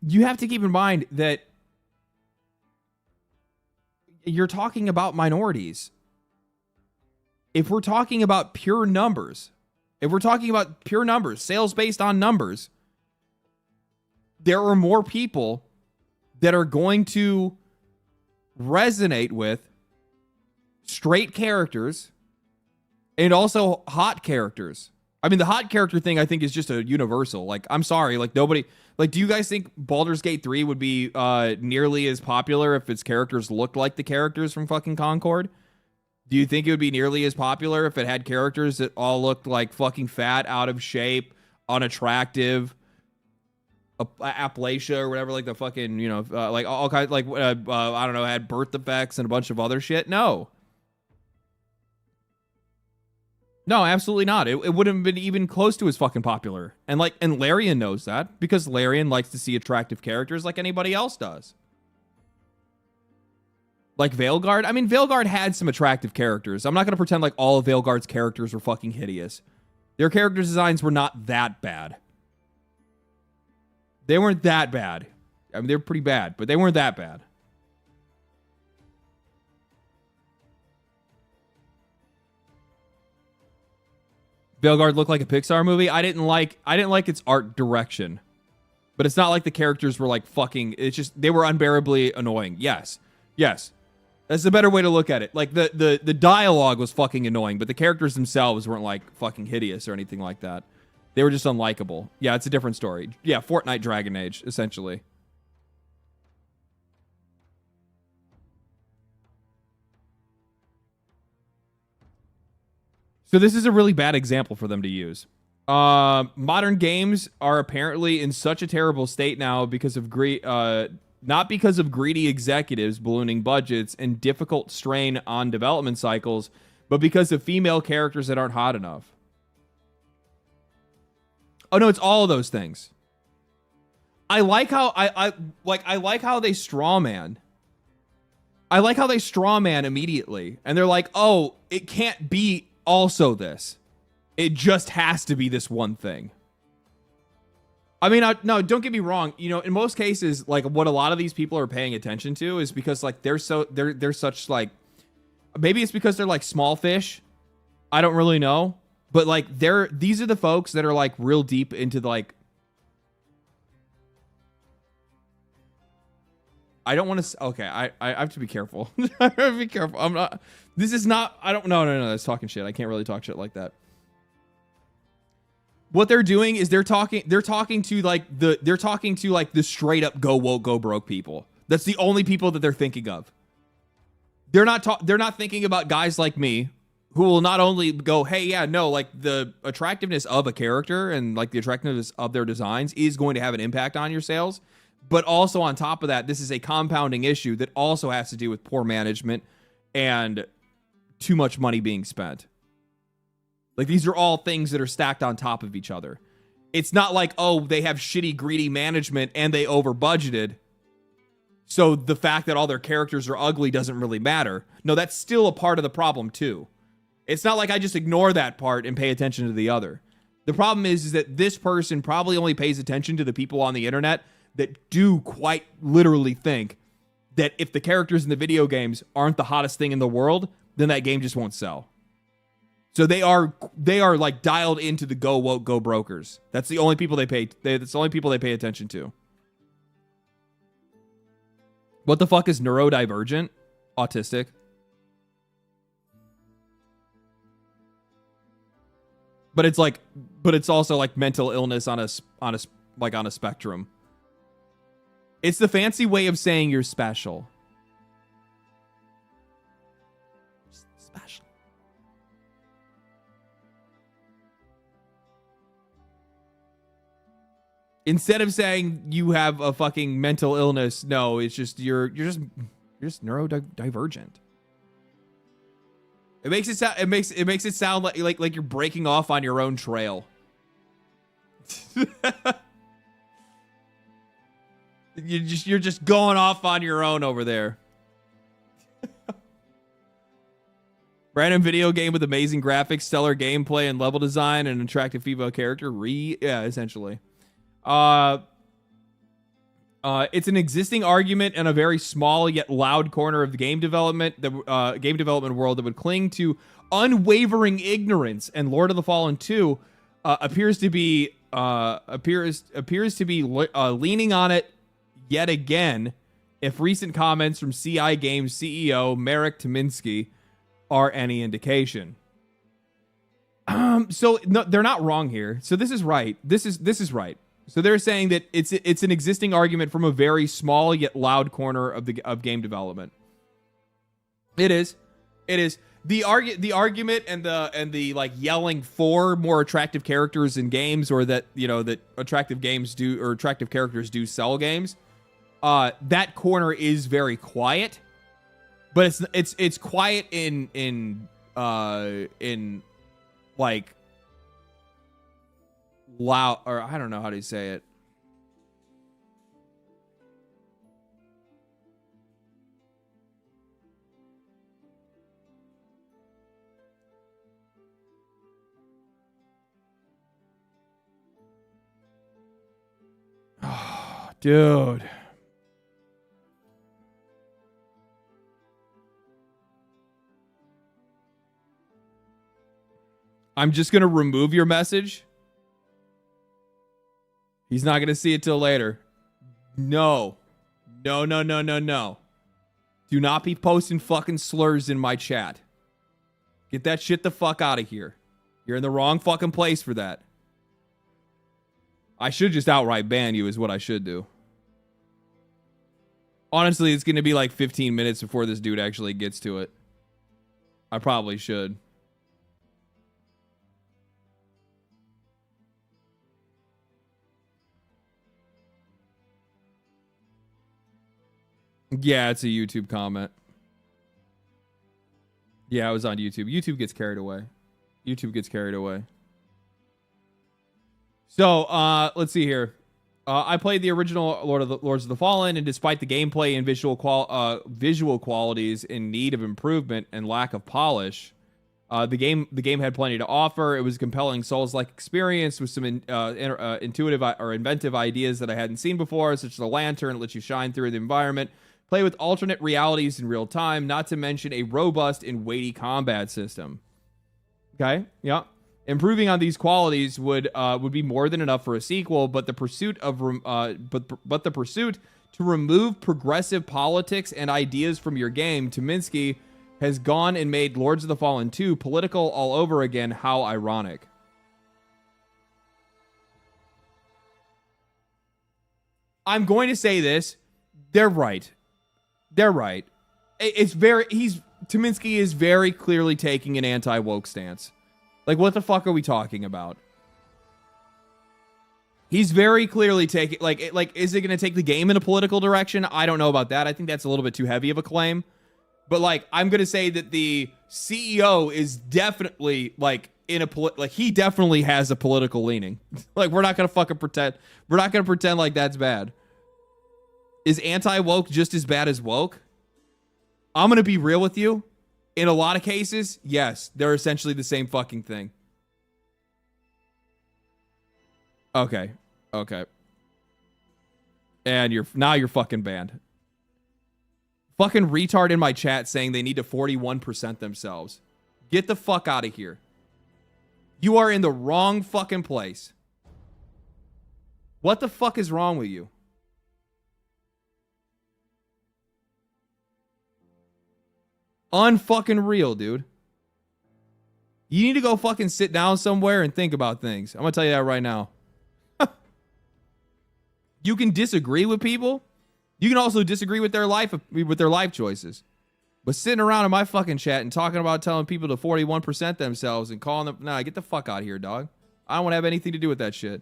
you have to keep in mind that you're talking about minorities. If we're talking about pure numbers, sales based on numbers, there are more people that are going to resonate with straight characters and also hot characters. I mean, the hot character thing, I think, is just a universal. Like, I'm sorry, like, nobody... Like, do you guys think Baldur's Gate 3 would be nearly as popular if its characters looked like the characters from fucking Concord? Do you think it would be nearly as popular if it had characters that all looked like fucking fat, out of shape, unattractive, Appalachia or whatever, like the fucking, you know, like all kinds, like, I don't know, had birth defects and a bunch of other shit? No. No, absolutely not. It wouldn't have been even close to as fucking popular. And Larian knows that because Larian likes to see attractive characters like anybody else does. Like Veilguard. I mean, Veilguard had some attractive characters. I'm not going to pretend like all of Veilguard's characters were fucking hideous. Their character designs were not that bad. They weren't that bad. I mean, they're pretty bad, but they weren't that bad. Veilguard looked like a Pixar movie. I didn't like its art direction. But it's not like the characters were like fucking, it's just they were unbearably annoying. Yes. Yes. That's a better way to look at it. Like the dialogue was fucking annoying, but the characters themselves weren't like fucking hideous or anything like that. They were just unlikable. Yeah, it's a different story. Yeah, Fortnite Dragon Age, essentially. So this is a really bad example for them to use. Modern games are apparently in such a terrible state now because of not because of greedy executives ballooning budgets and difficult strain on development cycles, but because of female characters that aren't hot enough. Oh no, it's all of those things. I like how I like how they strawman. I like how they strawman immediately, and they're like, "Oh, it can't be also this. It just has to be this one thing." I mean, no, don't get me wrong. You know, in most cases, like what a lot of these people are paying attention to is because like they're such like, maybe it's because they're like small fish. I don't really know, but like these are the folks that are like real deep into the, like. I don't want to. Okay, I have to be careful. I have to be careful. I'm not. This is not. I don't. No. That's talking shit. I can't really talk shit like that. What they're doing is they're talking to like the straight up go woke go broke people. That's the only people that they're thinking of. They're not thinking about guys like me who will not only go, hey, yeah, no, like the attractiveness of a character and like the attractiveness of their designs is going to have an impact on your sales. But also on top of that, this is a compounding issue that also has to do with poor management and too much money being spent. Like, these are all things that are stacked on top of each other. It's not like, oh, they have shitty, greedy management and they over budgeted, so the fact that all their characters are ugly doesn't really matter. No, that's still a part of the problem too. It's not like I just ignore that part and pay attention to the other. The problem is that this person probably only pays attention to the people on the internet that do quite literally think that if the characters in the video games aren't the hottest thing in the world, then that game just won't sell. So they are like dialed into the go woke go brokers. That's the only people they pay. That's the only people they pay attention to. What the fuck is neurodivergent? Autistic. But it's also like mental illness on a spectrum. It's the fancy way of saying you're special. Special. Instead of saying you have a fucking mental illness, no, it's just you're just neurodivergent. It makes it sound like you're breaking off on your own trail. You're just going off on your own over there. Random video game with amazing graphics, stellar gameplay, and level design, and an attractive female character. Yeah, essentially. It's an existing argument in a very small yet loud corner of the game development, world that would cling to unwavering ignorance. And Lord of the Fallen 2 appears to be leaning on it yet again. If recent comments from CI Games CEO Marek Tymiński are any indication. So no, they're not wrong here. So this is right. This is right. So they're saying that it's an existing argument from a very small yet loud corner of game development. It is. The argument and the like yelling for more attractive characters in games, or that, you know, that attractive characters do sell games. That corner is very quiet, but it's quiet in like loud, or I don't know how to say it. Oh, dude. I'm just going to remove your message. He's not going to see it till later. No. Do not be posting fucking slurs in my chat. Get that shit the fuck out of here. You're in the wrong fucking place for that. I should just outright ban you is what I should do. Honestly, it's going to be like 15 minutes before this dude actually gets to it. I probably should. Yeah, it's a YouTube comment. Yeah, I was on YouTube. YouTube gets carried away. So, let's see here. I played the original Lords of the Fallen, and despite the gameplay and visual qualities in need of improvement and lack of polish, the game had plenty to offer. It was a compelling Souls-like experience with some intuitive or inventive ideas that I hadn't seen before, such as a lantern that lets you shine through the environment, play with alternate realities in real time, not to mention a robust and weighty combat system. Okay, yeah. Improving on these qualities would be more than enough for a sequel, but the pursuit to remove progressive politics and ideas from your game, Tymiński has gone and made Lords of the Fallen 2 political all over again. How ironic. I'm going to say this. They're right. Tymiński is very clearly taking an anti-woke stance. Like, what the fuck are we talking about? He's very clearly taking, is it going to take the game in a political direction? I don't know about that. I think that's a little bit too heavy of a claim. But, like, I'm going to say that the CEO is definitely, like, he definitely has a political leaning. Like, we're not going to fucking pretend. We're not going to pretend like that's bad. Is anti-woke just as bad as woke? I'm going to be real with you. In a lot of cases, yes, they're essentially the same fucking thing. Okay. And you're fucking banned. Fucking retard in my chat saying they need to 41% themselves. Get the fuck out of here. You are in the wrong fucking place. What the fuck is wrong with you? Unfucking real, dude. You need to go fucking sit down somewhere and think about things. I'm gonna tell you that right now. You can disagree with people. You can also disagree with their life choices. But sitting around in my fucking chat and talking about telling people to 41% themselves and calling them, nah, get the fuck out of here, dog. I don't want to have anything to do with that shit.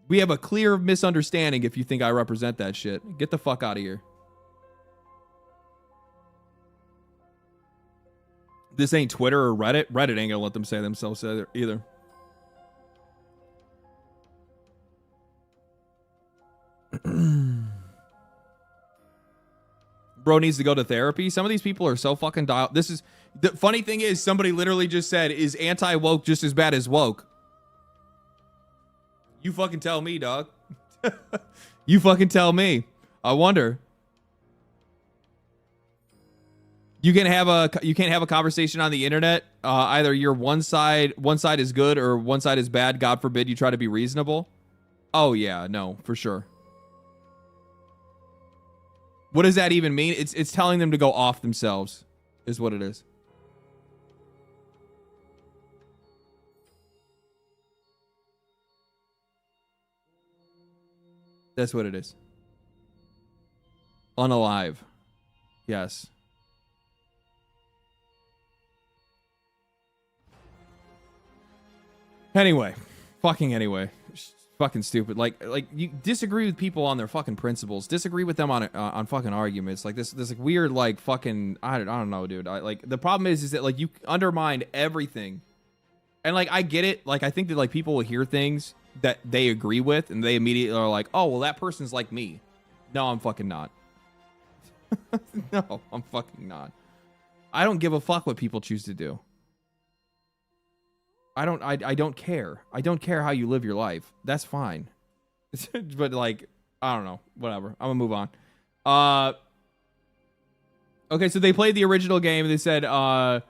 We have a clear misunderstanding if you think I represent that shit. Get the fuck out of here. This ain't Twitter or Reddit. Reddit ain't gonna let them say themselves either. bro needs to go to therapy. Some of these people are so fucking dialed. This is the funny thing is somebody literally just said, is anti-woke just as bad as woke? You fucking tell me, dog. You fucking tell me. I wonder. You can't have a conversation on the internet. Either you're one side is good or one side is bad. God forbid you try to be reasonable. Oh yeah, no, for sure. What does that even mean? It's telling them to go off themselves, is what it is. That's what it is. Unalive. Yes. Anyway. Fucking anyway. Fucking stupid. Like you disagree with people on their fucking principles. Disagree with them on fucking arguments. Like this like weird like fucking I don't know, dude. Like the problem is that like you undermine everything. And like I get it. Like I think that like people will hear things that they agree with and they immediately are like, "Oh, well that person's like me." No, I'm fucking not. No, I'm fucking not. I don't give a fuck what people choose to do. I don't care. I don't care how you live your life. That's fine. But like, I don't know. Whatever. I'm gonna move on. Okay, so they played the original game and they said, how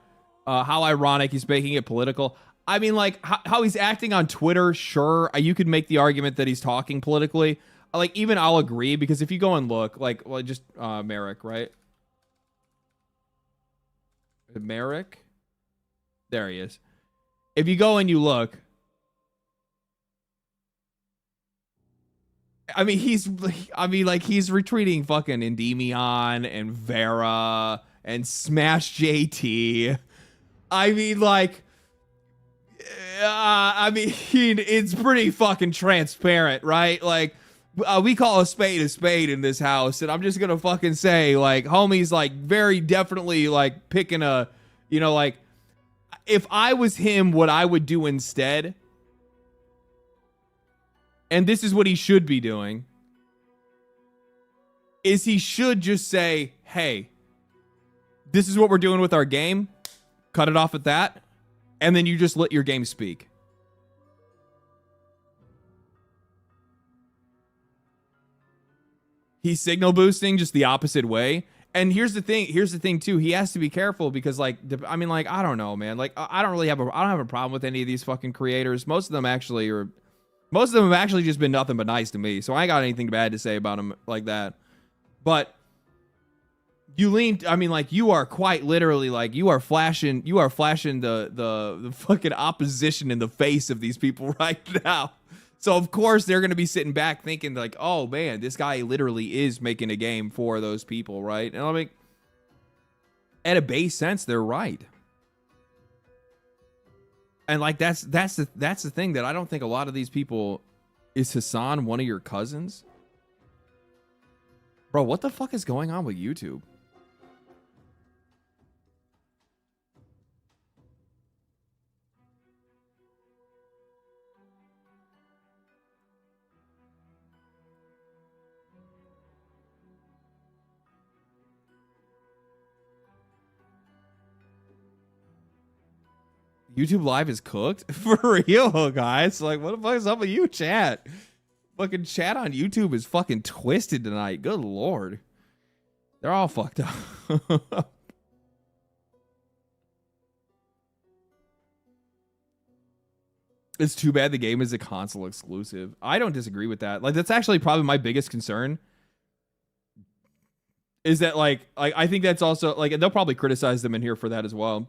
ironic he's making it political. I mean, like, how he's acting on Twitter, sure. You could make the argument that he's talking politically. Like, even I'll agree, because if you go and look, like, well, just Merrick, right? Merrick? There he is. If you go and you look, I mean, he's retweeting fucking Endymion and Vera and Smash JT. I mean, like, it's pretty fucking transparent, right? Like, we call a spade in this house, and I'm just gonna fucking say, like, homie's like very definitely like picking a, you know, like, if I was him, what I would do instead, and this is what he should be doing, is he should just say, hey, this is what we're doing with our game, cut it off at that, and then you just let your game speak. He's signal boosting just the opposite way. And here's the thing too. He has to be careful because, like, I mean, like, I don't know, man. Like, I don't have a problem with any of these fucking creators. Most of them have actually just been nothing but nice to me. So I ain't got anything bad to say about them like that. But I mean, like, you are quite literally, like, you are flashing the fucking opposition in the face of these people right now. So, of course, they're going to be sitting back thinking, like, oh, man, this guy literally is making a game for those people, right? And I mean, at a base sense, they're right. And, like, that's the thing that I don't think a lot of these people... Is Hassan one of your cousins? Bro, what the fuck is going on with YouTube? YouTube Live is cooked? For real, guys. Like, what the fuck is up with you, chat? Fucking chat on YouTube is fucking twisted tonight. Good lord. They're all fucked up. It's too bad the game is a console exclusive. I don't disagree with that. Like, that's actually probably my biggest concern. Is that, like I think that's also, like, they'll probably criticize them in here for that as well.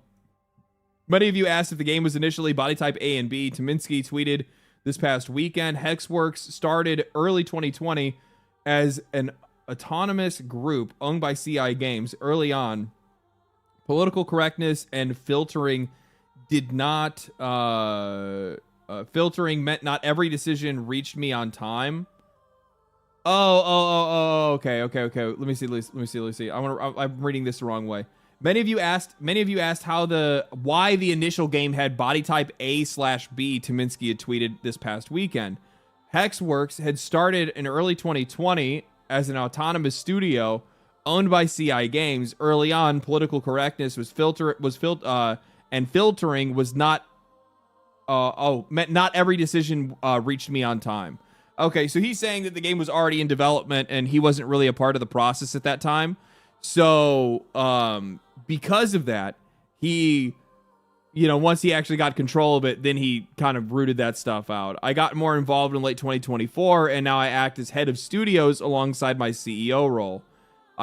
Many of you asked if the game was initially body type A and B. Tominski tweeted this past weekend, Hexworks started early 2020 as an autonomous group owned by CI Games. Early on, political correctness and filtering filtering meant not every decision reached me on time. Okay. Let me see. I'm reading this the wrong way. Many of you asked why the initial game had body type A/B. Tominski had tweeted this past weekend. Hexworks had started in early 2020 as an autonomous studio owned by CI Games. Early on, political correctness and filtering was not. Not every decision reached me on time. Okay, so he's saying that the game was already in development and he wasn't really a part of the process at that time. So, because of that, he, once he actually got control of it, then he kind of rooted that stuff out. I got more involved in late 2024, and now I act as head of studios alongside my CEO role.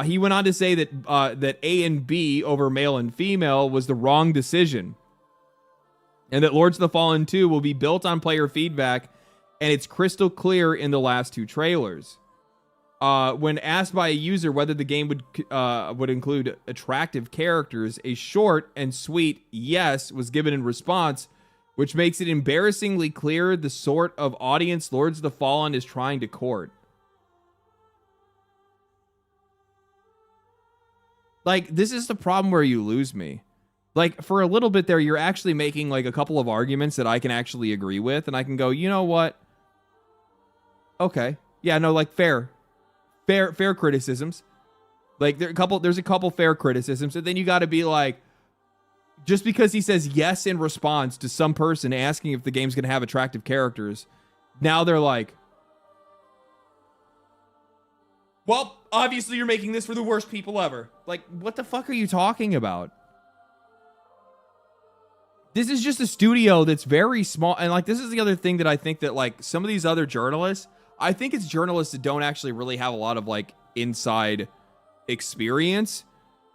He went on to say that that A and B over male and female was the wrong decision, and that Lords of the Fallen 2 will be built on player feedback, and it's crystal clear in the last 2 trailers. When asked by a user whether the game would include attractive characters, a short and sweet yes was given in response, which makes it embarrassingly clear the sort of audience Lords of the Fallen is trying to court. Like, this is the problem where you lose me. Like, for a little bit there, you're actually making, like, a couple of arguments that I can actually agree with, and I can go, you know what? Okay. Yeah, no, like, fair criticisms. Like, there's a couple fair criticisms, and then you got to be like, just because he says yes in response to some person asking if the game's going to have attractive characters, now they're like, well, obviously you're making this for the worst people ever. Like, what the fuck are you talking about? This is just a studio that's very small. And, like, this is the other thing that I think that, like, some of these other journalists, I think it's journalists that don't actually really have a lot of, like, inside experience.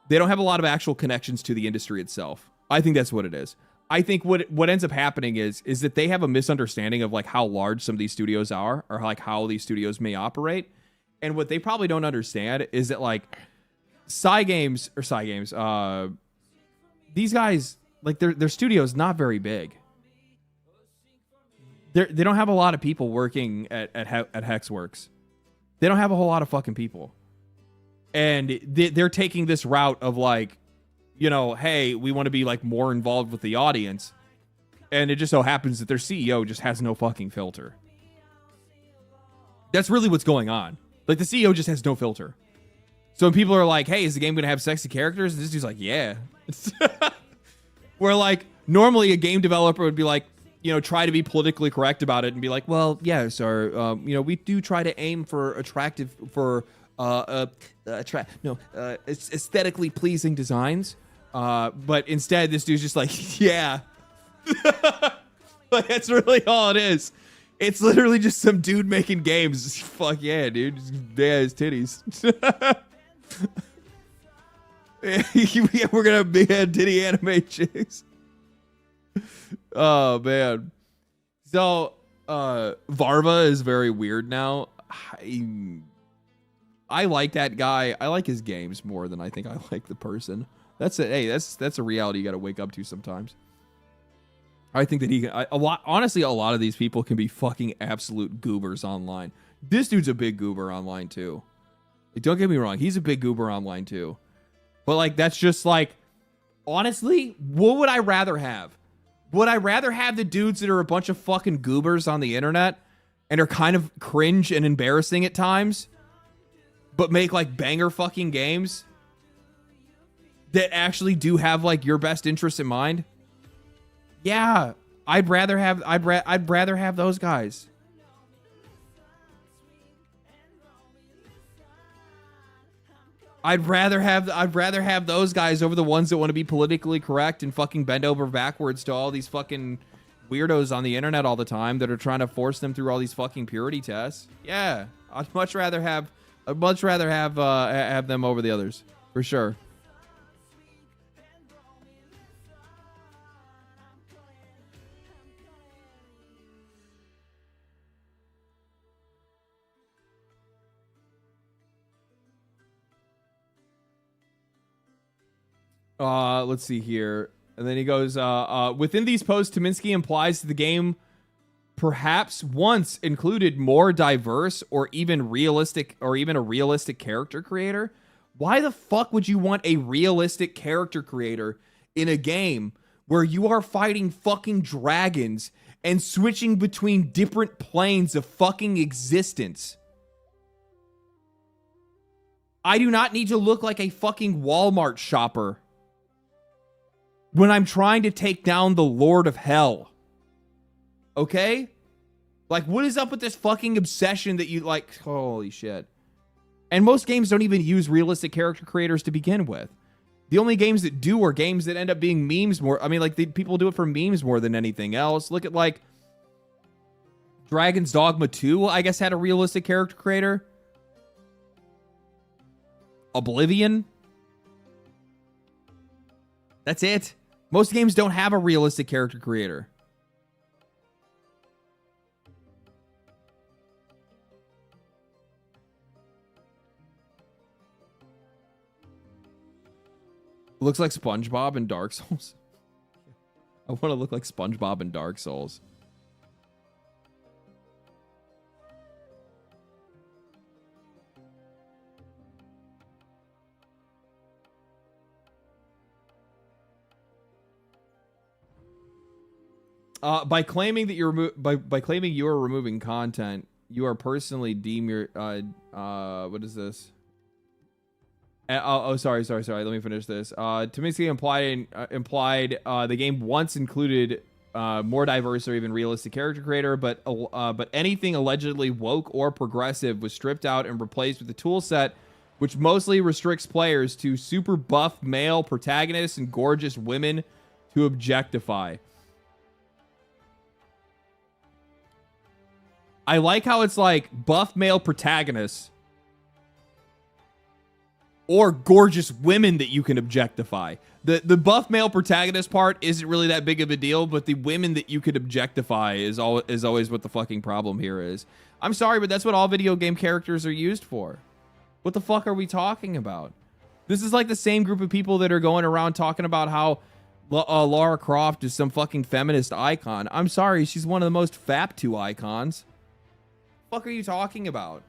They don't have a lot of actual connections to the industry itself. I think that's what it is. I think what ends up happening is that they have a misunderstanding of, like, how large some of these studios are, or, like, how these studios may operate. And what they probably don't understand is that, like, these guys, like, their studio's not very big. They don't have a lot of people working at Hexworks. They don't have a whole lot of fucking people. And they're taking this route of, like, hey, we want to be, like, more involved with the audience. And it just so happens that their CEO just has no fucking filter. That's really what's going on. Like, the CEO just has no filter. So when people are like, hey, is the game going to have sexy characters? This dude's like, yeah. Where, like, normally a game developer would be like, try to be politically correct about it and be like, well, yes, or, we do try to aim for aesthetically pleasing designs. But instead, this dude's just like, yeah. Like, that's really all it is. It's literally just some dude making games. Fuck yeah, dude. Yeah, his titties. We're gonna be titty anime chicks. Oh man. So Varva is very weird now. I like that guy. I like his games more than I think I like the person. That's it. Hey, that's a reality you got to wake up to sometimes. I think that honestly, a lot of these people can be fucking absolute goobers online. This dude's a big goober online too. Like, don't get me wrong, he's a big goober online too. But, like, that's just, like, honestly, what would I rather have? Would I rather have the dudes that are a bunch of fucking goobers on the internet and are kind of cringe and embarrassing at times, but make, like, banger fucking games that actually do have, like, your best interests in mind? Yeah, I'd rather have those guys. I'd rather have those guys over the ones that want to be politically correct and fucking bend over backwards to all these fucking weirdos on the internet all the time that are trying to force them through all these fucking purity tests. Yeah, I'd much rather have them over the others for sure. Let's see here. And then he goes, within these posts, Tominski implies the game perhaps once included more diverse or even a realistic character creator. Why the fuck would you want a realistic character creator in a game where you are fighting fucking dragons and switching between different planes of fucking existence? I do not need to look like a fucking Walmart shopper when I'm trying to take down the Lord of Hell. Okay? Like, what is up with this fucking obsession that you like? Holy shit. And most games don't even use realistic character creators to begin with. The only games that do are games that end up being memes more. I mean, like, people do it for memes more than anything else. Look at, like, Dragon's Dogma 2, I guess, had a realistic character creator. Oblivion. That's it. Most games don't have a realistic character creator. Looks like SpongeBob in Dark Souls. I want to look like SpongeBob in Dark Souls. By claiming that you're claiming you are removing content, you are personally deem your what is this? Sorry. Let me finish this. Tominsky implied the game once included more diverse or even realistic character creator, but anything allegedly woke or progressive was stripped out and replaced with a tool set which mostly restricts players to super buff male protagonists and gorgeous women to objectify. I like how it's like buff male protagonists or gorgeous women that you can objectify. The buff male protagonist part isn't really that big of a deal, but the women that you could objectify is always what the fucking problem here is. I'm sorry, but that's what all video game characters are used for. What the fuck are we talking about? This is like the same group of people that are going around talking about how Lara Croft is some fucking feminist icon. I'm sorry, she's one of the most FAP2 icons. What the fuck are you talking about?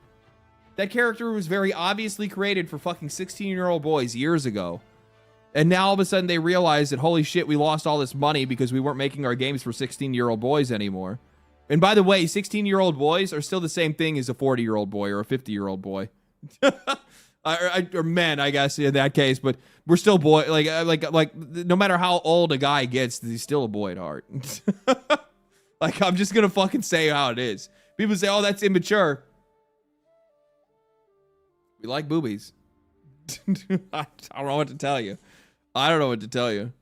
That character was very obviously created for fucking 16-year-old boys years ago. And now all of a sudden they realize that, holy shit, we lost all this money because we weren't making our games for 16-year-old boys anymore. And by the way, 16-year-old boys are still the same thing as a 40-year-old boy or a 50-year-old boy. or men, I guess, in that case. But we're still boy. Like, no matter how old a guy gets, he's still a boy at heart. Like, I'm just going to fucking say how it is. People say, oh, that's immature. We like boobies. I don't know what to tell you. I don't know what to tell you.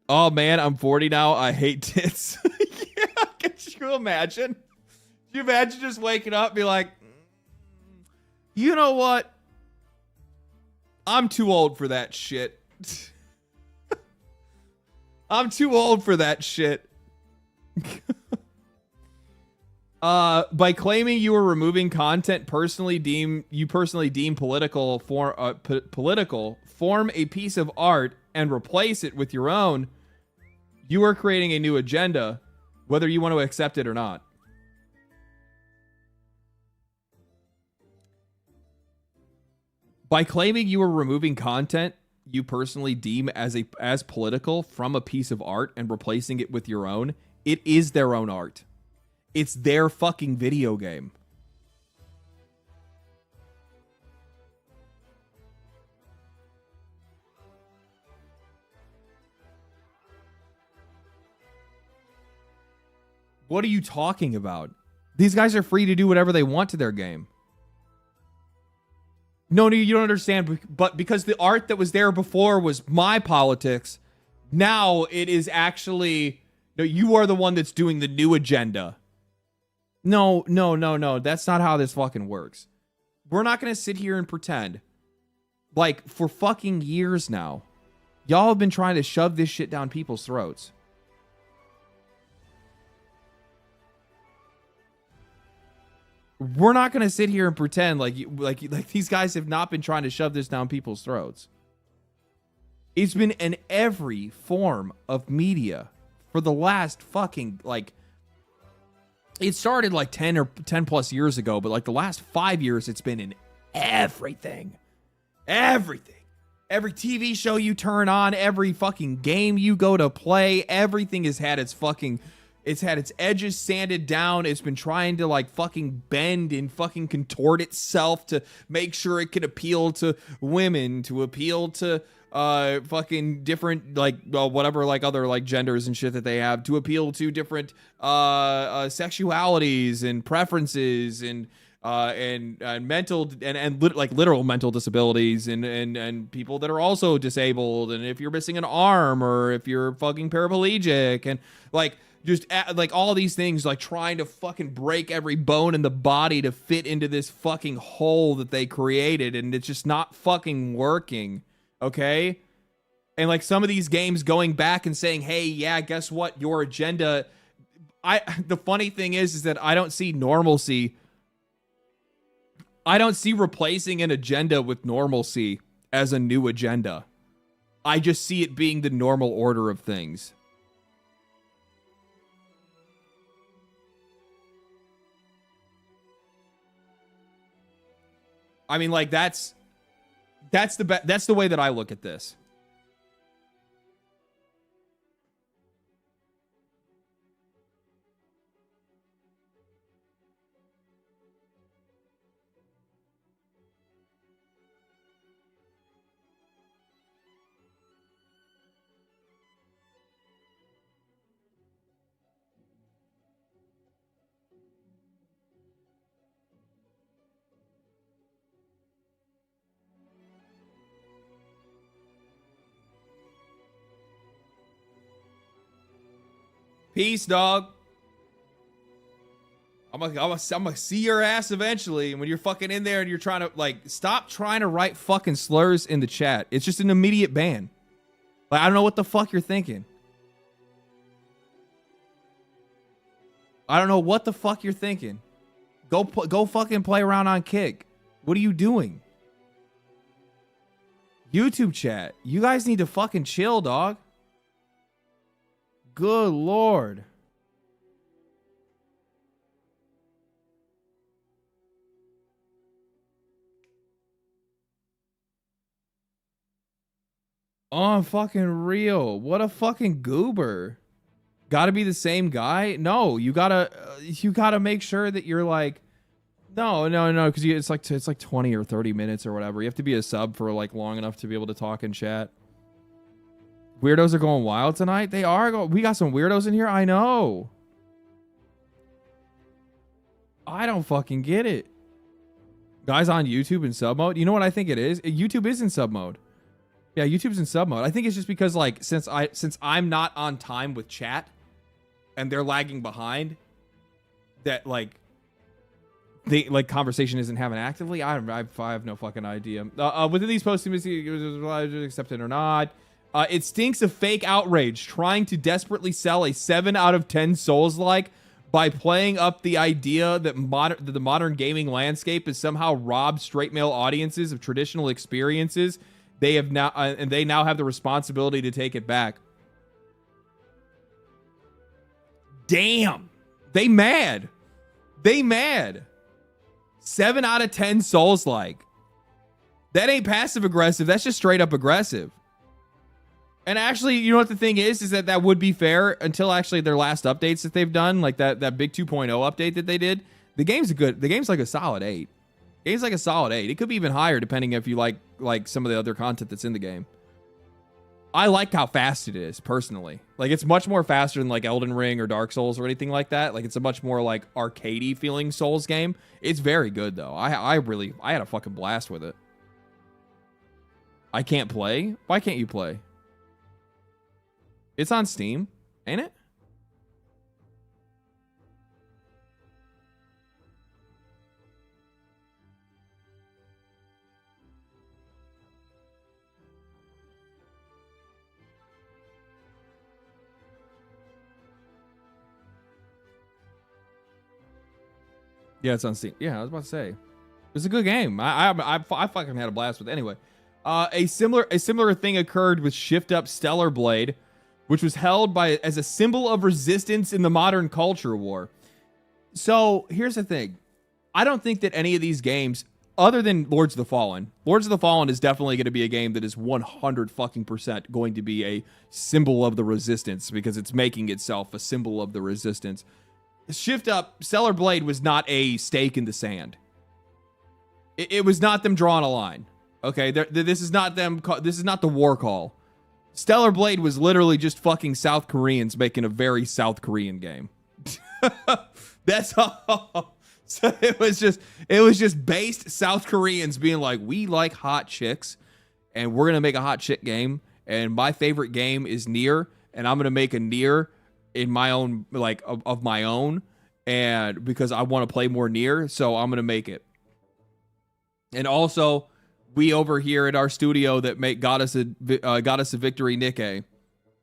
Oh man, I'm 40 now. I hate tits. Yeah, can you imagine? Can you imagine just waking up and be like, you know what? I'm too old for that shit. I'm too old for that shit. By claiming you were removing content you personally deem political, form a piece of art and replace it with your own, you are creating a new agenda, whether you want to accept it or not. By claiming you are removing content you personally deem as political from a piece of art and replacing it with your own, it is their own art. It's their fucking video game. What are you talking about? These guys are free to do whatever they want to their game. No, you don't understand. But because the art that was there before was my politics, now it is actually... No, you are the one that's doing the new agenda. No. That's not how this fucking works. We're not going to sit here and pretend. Like, for fucking years now, y'all have been trying to shove this shit down people's throats. We're not going to sit here and pretend like these guys have not been trying to shove this down people's throats. It's been in every form of media for the last fucking, like, it started like 10 plus years ago, but like the last 5 years, it's been in everything. Everything. Every TV show you turn on, every fucking game you go to play, everything has had its edges sanded down. It's been trying to like fucking bend and fucking contort itself to make sure it can appeal to women, to appeal to fucking different like whatever like other like genders and shit that they have, to appeal to different sexualities and preferences and mental and like literal mental disabilities and people that are also disabled, and if you're missing an arm or if you're fucking paraplegic, and like just like all these things, like trying to fucking break every bone in the body to fit into this fucking hole that they created, and it's just not fucking working. Okay. And like some of these games going back and saying, hey, yeah, guess what, your agenda. The funny thing is that I don't see normalcy. I don't see replacing an agenda with normalcy as a new agenda. I just see it being the normal order of things. I mean, like that's the way that I look at this. Peace, dog. I'm gonna see your ass eventually. And when you're fucking in there and you're trying to like stop trying to write fucking slurs in the chat. It's just an immediate ban. Like I don't know what the fuck you're thinking. I don't know what the fuck you're thinking. Go fucking play around on Kick. What are you doing? YouTube chat. You guys need to fucking chill, dog. Good Lord. Oh, fucking real. What a fucking goober. Gotta be the same guy? No, you gotta make sure that you're like, no, because it's like 20 or 30 minutes or whatever. You have to be a sub for like long enough to be able to talk and chat. Weirdos are going wild tonight. They are going. We got some weirdos in here. I know. I don't fucking get it. Guys on YouTube in sub mode. You know what I think it is? YouTube is in sub mode. Yeah, YouTube's in sub mode. I think it's just because like since I'm not on time with chat, and they're lagging behind, that like the like conversation isn't happening actively. I have no fucking idea. Within these posts, accepted or not. It stinks of fake outrage trying to desperately sell a 7 out of 10 Souls-like by playing up the idea that the modern gaming landscape has somehow robbed straight male audiences of traditional experiences. They have now and they now have the responsibility to take it back. Damn. They mad. 7 out of 10 Souls-like. That ain't passive aggressive. That's just straight up aggressive. And actually, you know what the thing is that would be fair until actually their last updates that they've done, like that big 2.0 update that they did. The game's like a solid 8. Game's like a solid 8. It could be even higher depending if you like some of the other content that's in the game. I like how fast it is, personally. Like, it's much more faster than like Elden Ring or Dark Souls or anything like that. Like, it's a much more like arcadey feeling Souls game. It's very good though. I had a fucking blast with it. I can't play? Why can't you play? It's on Steam, ain't it? Yeah, it's on Steam. Yeah, I was about to say. It's a good game. I fucking had a blast with it. Anyway, a similar thing occurred with Shift Up Stellar Blade, which was held as a symbol of resistance in the modern culture war. So here's the thing. I don't think that any of these games other than Lords of the Fallen, Lords of the Fallen is definitely going to be a game that is 100% going to be a symbol of the resistance because it's making itself a symbol of the resistance. Shift Up, Stellar Blade was not a stake in the sand. It was not them drawing a line. Okay, this is not them. This is not the war call. Stellar Blade was literally just fucking South Koreans making a very South Korean game. That's all. So it was just based South Koreans being like, we like hot chicks, and we're gonna make a hot chick game. And my favorite game is Nier, and I'm gonna make a Nier in my own of my own, and because I want to play more Nier, so I'm gonna make it. And also, we over here at our studio that got us a victory, Nikkei,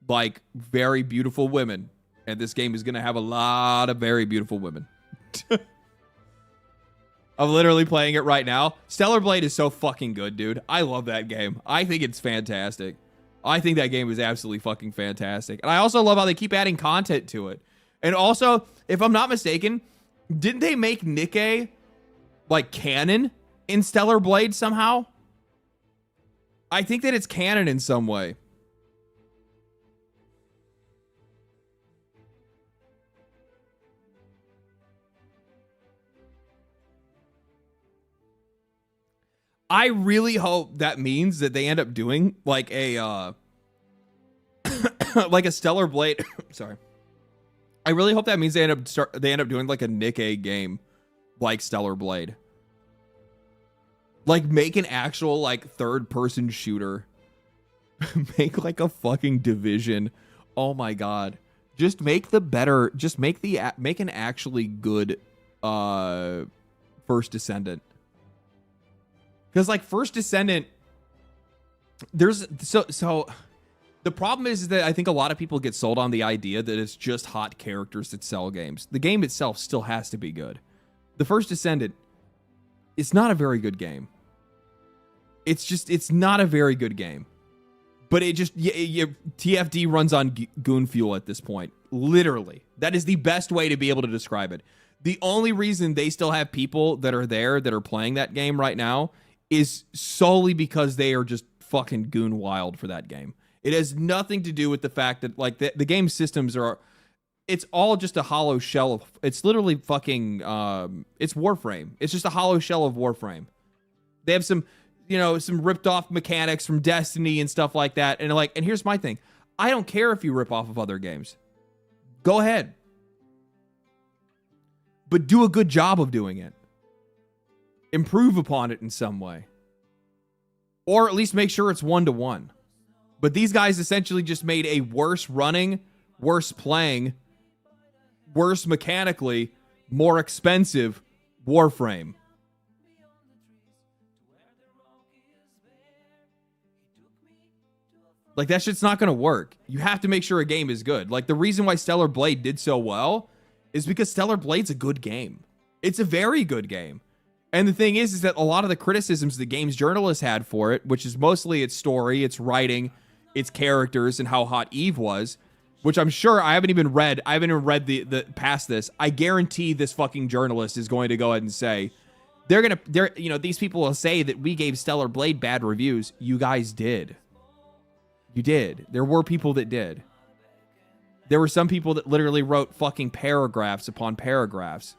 like very beautiful women, and this game is gonna have a lot of very beautiful women. I'm literally playing it right now. Stellar Blade is so fucking good, dude. I love that game. I think it's fantastic. I think that game is absolutely fucking fantastic. And I also love how they keep adding content to it. And also, if I'm not mistaken, didn't they make Nikkei like canon in Stellar Blade somehow? I think that it's canon in some way. I really hope that means that they end up doing like a like a Stellar Blade. Sorry. I really hope that means they end up doing like a Nikkei game like Stellar Blade. Like make an actual like third person shooter. Make like a fucking Division. Oh my god. Just make an actually good First Descendant. Because like First Descendant, there's so the problem is that I think a lot of people get sold on the idea that it's just hot characters that sell games. The game itself still has to be good. The First Descendant, it's not a very good game. It's not a very good game. But it just, TFD runs on goon fuel at this point. Literally. That is the best way to be able to describe it. The only reason they still have people that are there that are playing that game right now is solely because they are just fucking goon wild for that game. It has nothing to do with the fact that like the game systems it's all just a hollow shell of, it's literally fucking, it's Warframe. It's just a hollow shell of Warframe. They have some ripped off mechanics from Destiny and stuff like that. And and here's my thing. I don't care if you rip off of other games. Go ahead. But do a good job of doing it. Improve upon it in some way. Or at least make sure it's 1-to-1. But these guys essentially just made a worse running, worse playing, worse mechanically, more expensive Warframe. Like, that shit's not going to work. You have to make sure a game is good. Like, the reason why Stellar Blade did so well is because Stellar Blade's a good game. It's a very good game. And the thing is that a lot of the criticisms the game's journalists had for it, which is mostly its story, its writing, its characters, and how hot Eve was, which I'm sure I haven't even read the past this. I guarantee this fucking journalist is going to go ahead and say, these people will say that we gave Stellar Blade bad reviews. You guys did. You did. There were people that did. There were some people that literally wrote fucking paragraphs upon paragraphs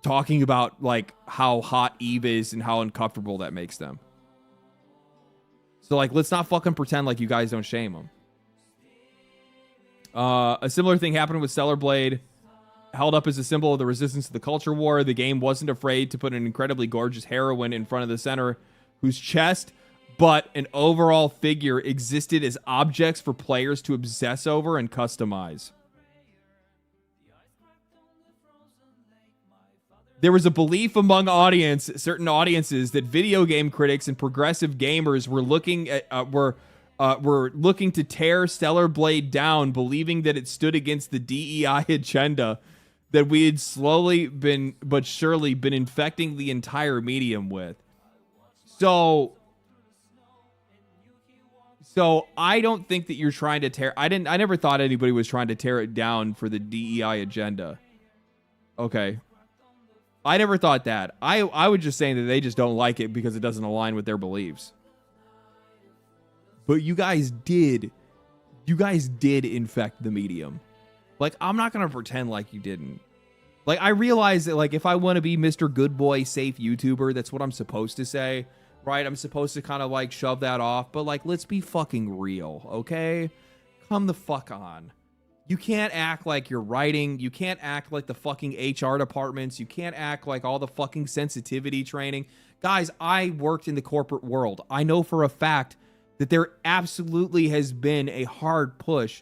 talking about like how hot Eve is and how uncomfortable that makes them. So like, let's not fucking pretend like you guys don't shame them. A similar thing happened with Stellar Blade. Held up as a symbol of the resistance to the culture war, the game wasn't afraid to put an incredibly gorgeous heroine in front of the center whose chest, butt, and overall figure existed as objects for players to obsess over and customize. There was a belief among certain audiences that video game critics and progressive gamers were looking to tear Stellar Blade down, believing that it stood against the DEI agenda that we had slowly but surely been infecting the entire medium with. So I don't think that you're trying to tear. I never thought anybody was trying to tear it down for the DEI agenda. Okay. I never thought that. I was just saying that they just don't like it because it doesn't align with their beliefs. But you guys did infect the medium. Like, I'm not going to pretend like you didn't. Like, I realize that, like, if I want to be Mr. Good Boy Safe YouTuber, that's what I'm supposed to say, right? I'm supposed to kind of, like, shove that off. But, like, let's be fucking real, okay? Come the fuck on. You can't act like you're writing. You can't act like the fucking HR departments. You can't act like all the fucking sensitivity training. Guys, I worked in the corporate world. I know for a fact that there absolutely has been a hard push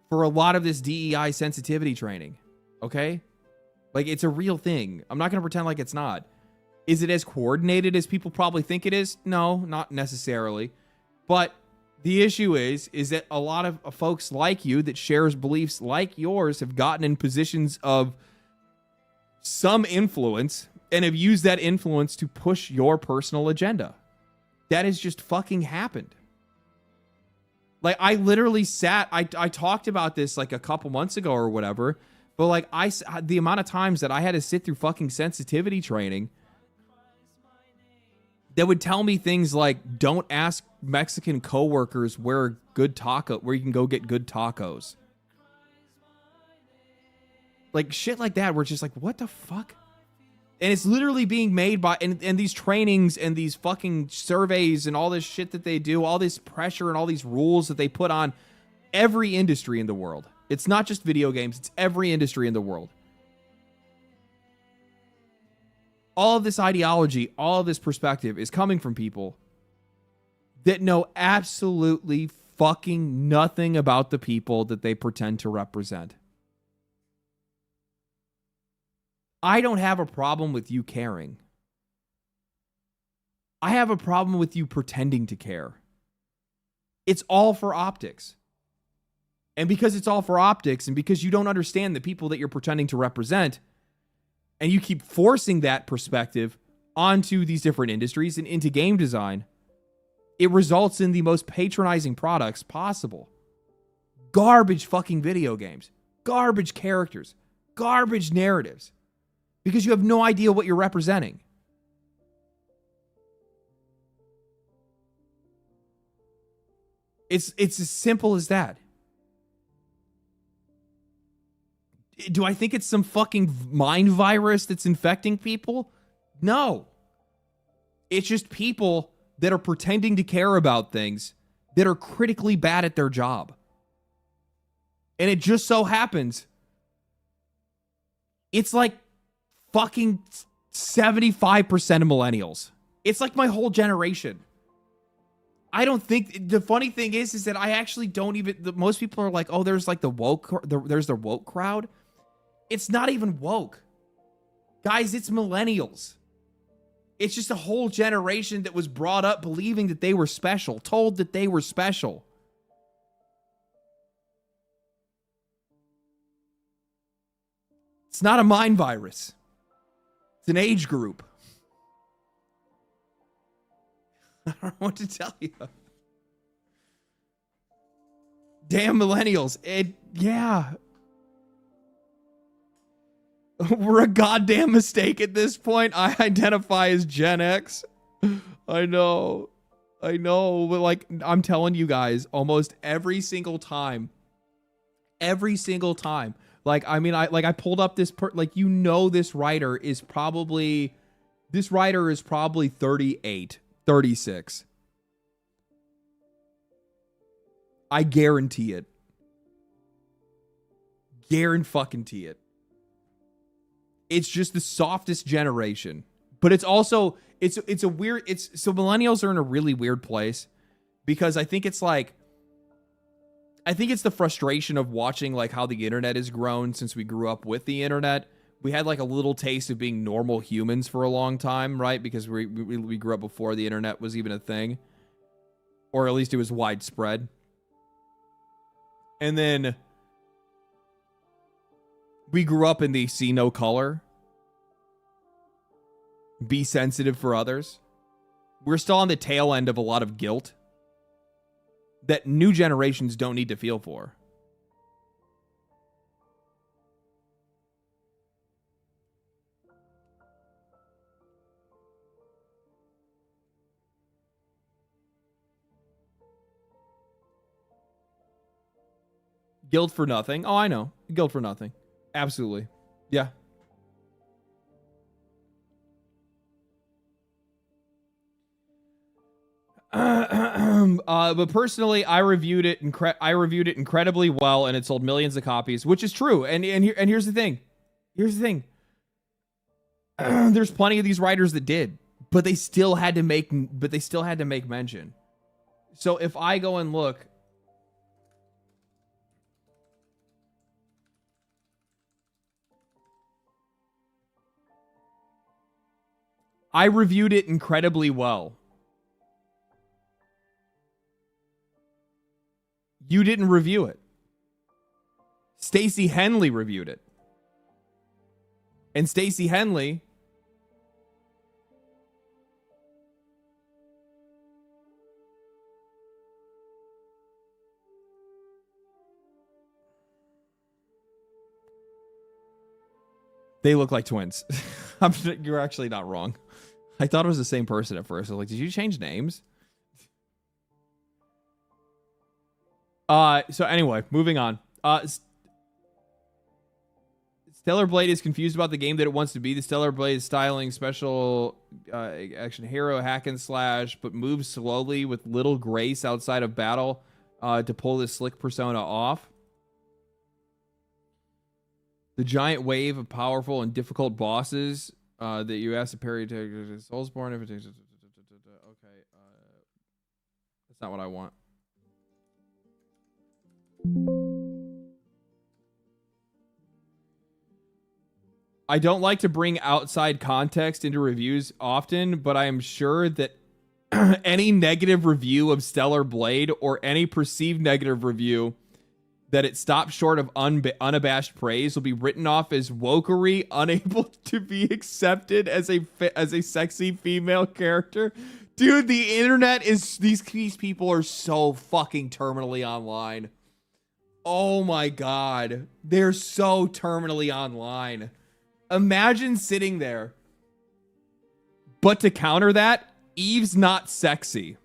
for a lot of this DEI sensitivity training, okay? Like, it's a real thing. I'm not going to pretend like it's not. Is it as coordinated as people probably think it is? No, not necessarily. But the issue is that a lot of folks like you that shares beliefs like yours have gotten in positions of some influence and have used that influence to push your personal agenda. That has just fucking happened. Like, I literally I talked about this like a couple months ago or whatever, but like the amount of times that I had to sit through fucking sensitivity training that would tell me things like, don't ask Mexican coworkers where you can go get good tacos. Like shit like that, where it's just like, what the fuck? And it's literally being made by, and these trainings and these fucking surveys and all this shit that they do, all this pressure and all these rules that they put on every industry in the world. It's not just video games, it's every industry in the world. All of this ideology, all of this perspective is coming from people that know absolutely fucking nothing about the people that they pretend to represent. I don't have a problem with you caring. I have a problem with you pretending to care. It's all for optics. And because it's all for optics, and because you don't understand the people that you're pretending to represent, and you keep forcing that perspective onto these different industries and into game design, it results in the most patronizing products possible. Garbage fucking video games. Garbage characters. Garbage narratives. Because you have no idea what you're representing. It's as simple as that. Do I think it's some fucking mind virus that's infecting people? No. It's just people that are pretending to care about things that are critically bad at their job. And it just so happens it's like fucking 75% of millennials. It's like my whole generation. I don't think, the funny thing is that I actually don't even, most people are like, oh, there's like there's the woke crowd. It's not even woke. Guys, it's millennials. It's just a whole generation that was brought up believing that they were special, told that they were special. It's not a mind virus. It's an age group. I don't know what to tell you. Damn millennials. Yeah. We're a goddamn mistake at this point. I identify as Gen X. I know. But like, I'm telling you guys, almost every single time. Like, I mean, I pulled up this, this writer is probably 38, 36. I guarantee it. Guarantee it. It's just the softest generation. But it's also, so millennials are in a really weird place because I think it's the frustration of watching like how the internet has grown since we grew up with the internet. We had like a little taste of being normal humans for a long time, right? Because we grew up before the internet was even a thing. Or at least it was widespread. And then we grew up in the see no color. Be sensitive for others. We're still on the tail end of a lot of guilt that new generations don't need to feel for. Guild for nothing. Oh, I know. Guild for nothing. Absolutely. Yeah. But personally, I reviewed it incredibly well, and it sold millions of copies, which is true. And here's the thing. There's plenty of these writers that did, but they still had to make mention. So if I go and look, I reviewed it incredibly well. You didn't review it. Stacey Henley reviewed it. And Stacey Henley they look like twins. You're actually not wrong. I thought it was the same person at first. I was like, did you change names? So anyway, moving on. Stellar Blade is confused about the game that it wants to be. The Stellar Blade is styling special action hero hack and slash, but moves slowly with little grace outside of battle to pull this slick persona off. The giant wave of powerful and difficult bosses that you have to parry to Soulsborne. Okay, that's not what I want. I don't like to bring outside context into reviews often, but I am sure that any negative review of Stellar Blade or any perceived negative review that it stops short of unabashed praise will be written off as wokery, unable to be accepted as a sexy female character. Dude, the internet is... These people are so fucking terminally online. Oh my god. They're so terminally online. Imagine sitting there. But to counter that, Eve's not sexy.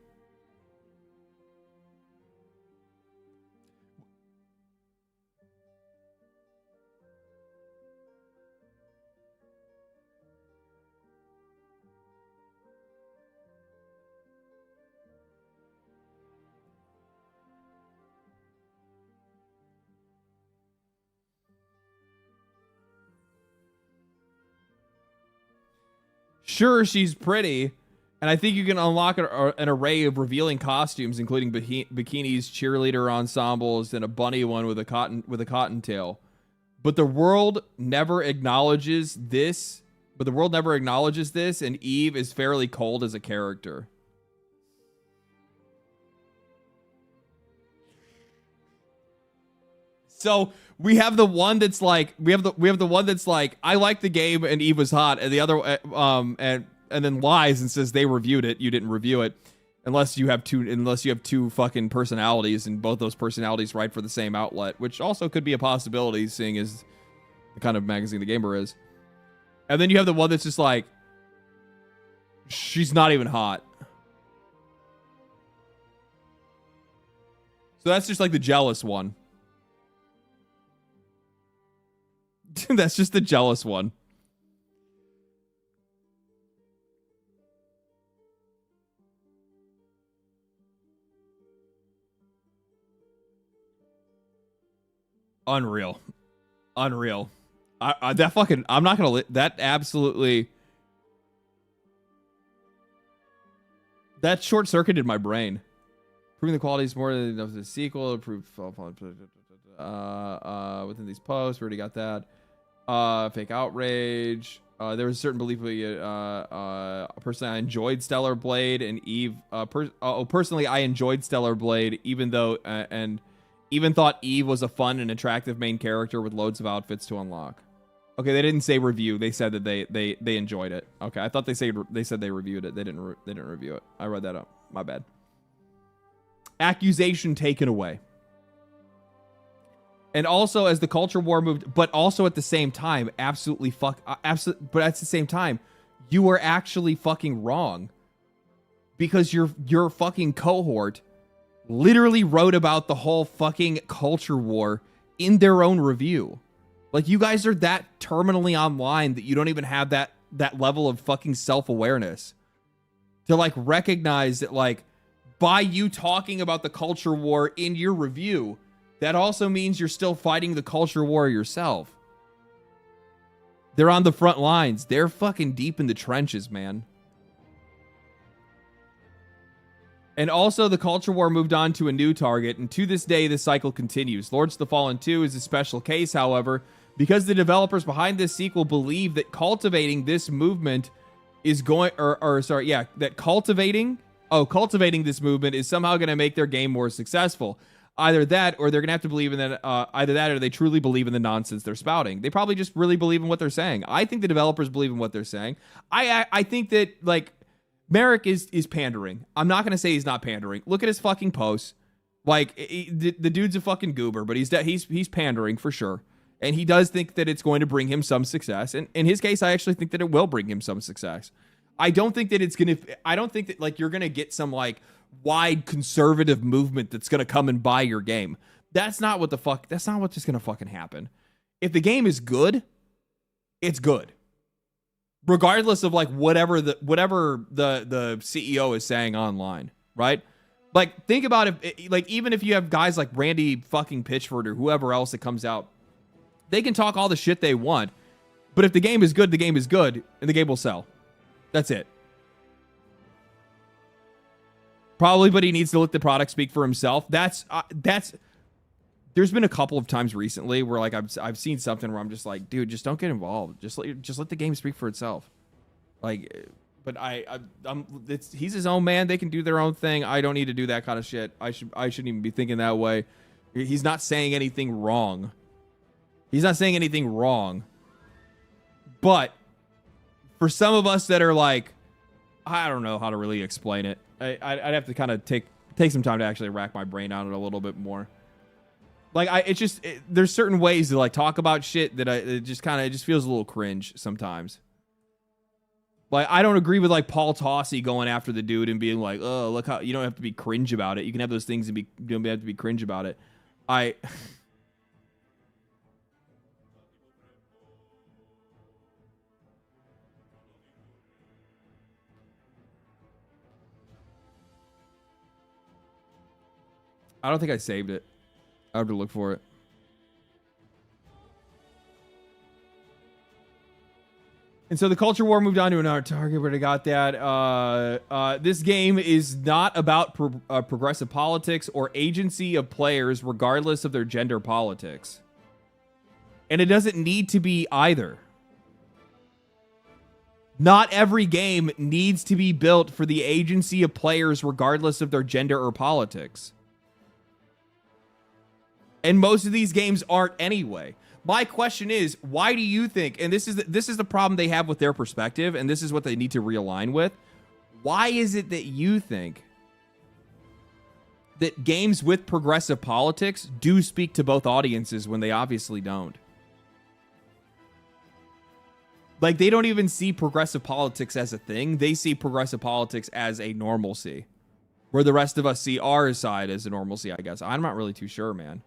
Sure, she's pretty, and I think you can unlock an array of revealing costumes, including bikinis, cheerleader ensembles, and a bunny one with a cottontail. But the world never acknowledges this. And Eve is fairly cold as a character. So we have the one that's like I like the game and Eve was hot, and the other and then lies and says they reviewed it. You didn't review it, unless you have two fucking personalities, and both those personalities write for the same outlet, which also could be a possibility, seeing as the kind of magazine the gamer is. And then you have the one that's just like, she's not even hot. So that's just like the jealous one. That's just the jealous one. Unreal. I'm not gonna that absolutely, that short-circuited my brain. Proving the quality is more than the sequel. Approved within these posts. We already got that. Fake outrage. There was a certain belief personally I enjoyed Stellar Blade and Eve. Personally I enjoyed Stellar Blade, even though and even thought Eve was a fun and attractive main character with loads of outfits to unlock. Okay, they didn't say review. They said that they enjoyed it. Okay, I thought they said they reviewed it. They didn't review it. I read that up. My bad. Accusation taken away. And also, as the culture war moved, but also at the same time, but at the same time, you were actually fucking wrong, because your fucking cohort literally wrote about the whole fucking culture war in their own review. Like, you guys are that terminally online that you don't even have that level of fucking self-awareness to, like, recognize that, like, by you talking about the culture war in your review, that also means you're still fighting the culture war yourself. They're on the front lines. They're fucking deep in the trenches, man. And also, the culture war moved on to a new target, and to this day, the cycle continues. Lords of the Fallen 2 is a special case, however, because the developers behind this sequel believe that cultivating this movement is going, that cultivating this movement is somehow going to make their game more successful. Either that, or they're going to have to believe in that, or they truly believe in the nonsense they're spouting. They probably just really believe in what they're saying. I think the developers believe in what they're saying. I think that, like, Merrick is pandering. I'm not going to say he's not pandering. Look at his fucking posts. Like, the dude's a fucking goober, but he's pandering for sure. And he does think that it's going to bring him some success. And in his case, I actually think that it will bring him some success. I don't think that like you're going to get some like wide conservative movement that's going to come and buy your game. That's not what's just going to fucking happen. If the game is good, it's good. Regardless of like whatever the CEO is saying online, right? Like, think about it, like, even if you have guys like Randy fucking Pitchford or whoever else that comes out, they can talk all the shit they want, but if the game is good, the game is good, and the game will sell. That's it. Probably, but he needs to let the product speak for himself. That's there's been a couple of times recently where like I've seen something where I'm just like, dude, just don't get involved. Just let the game speak for itself. Like, but he's his own man. They can do their own thing. I don't need to do that kind of shit. I shouldn't even be thinking that way. He's not saying anything wrong. But for some of us that are like, I don't know how to really explain it. I'd have to kind of take some time to actually rack my brain on it a little bit more. Like, there's certain ways to like talk about shit that it just feels a little cringe sometimes. Like, I don't agree with like Paul Tossi going after the dude and being like, oh, look how you don't have to be cringe about it. You can have those things and you don't have to be cringe about it. I don't think I saved it. I have to look for it. And so the culture war moved on to another target. Where they got that. This game is not about progressive politics or agency of players, regardless of their gender politics. And it doesn't need to be either. Not every game needs to be built for the agency of players, regardless of their gender or politics. And most of these games aren't anyway. My question is, why do you think, and this is the problem they have with their perspective, and this is what they need to realign with. Why is it that you think that games with progressive politics do speak to both audiences when they obviously don't? Like, they don't even see progressive politics as a thing. They see progressive politics as a normalcy, where the rest of us see our side as a normalcy, I guess. I'm not really too sure, man.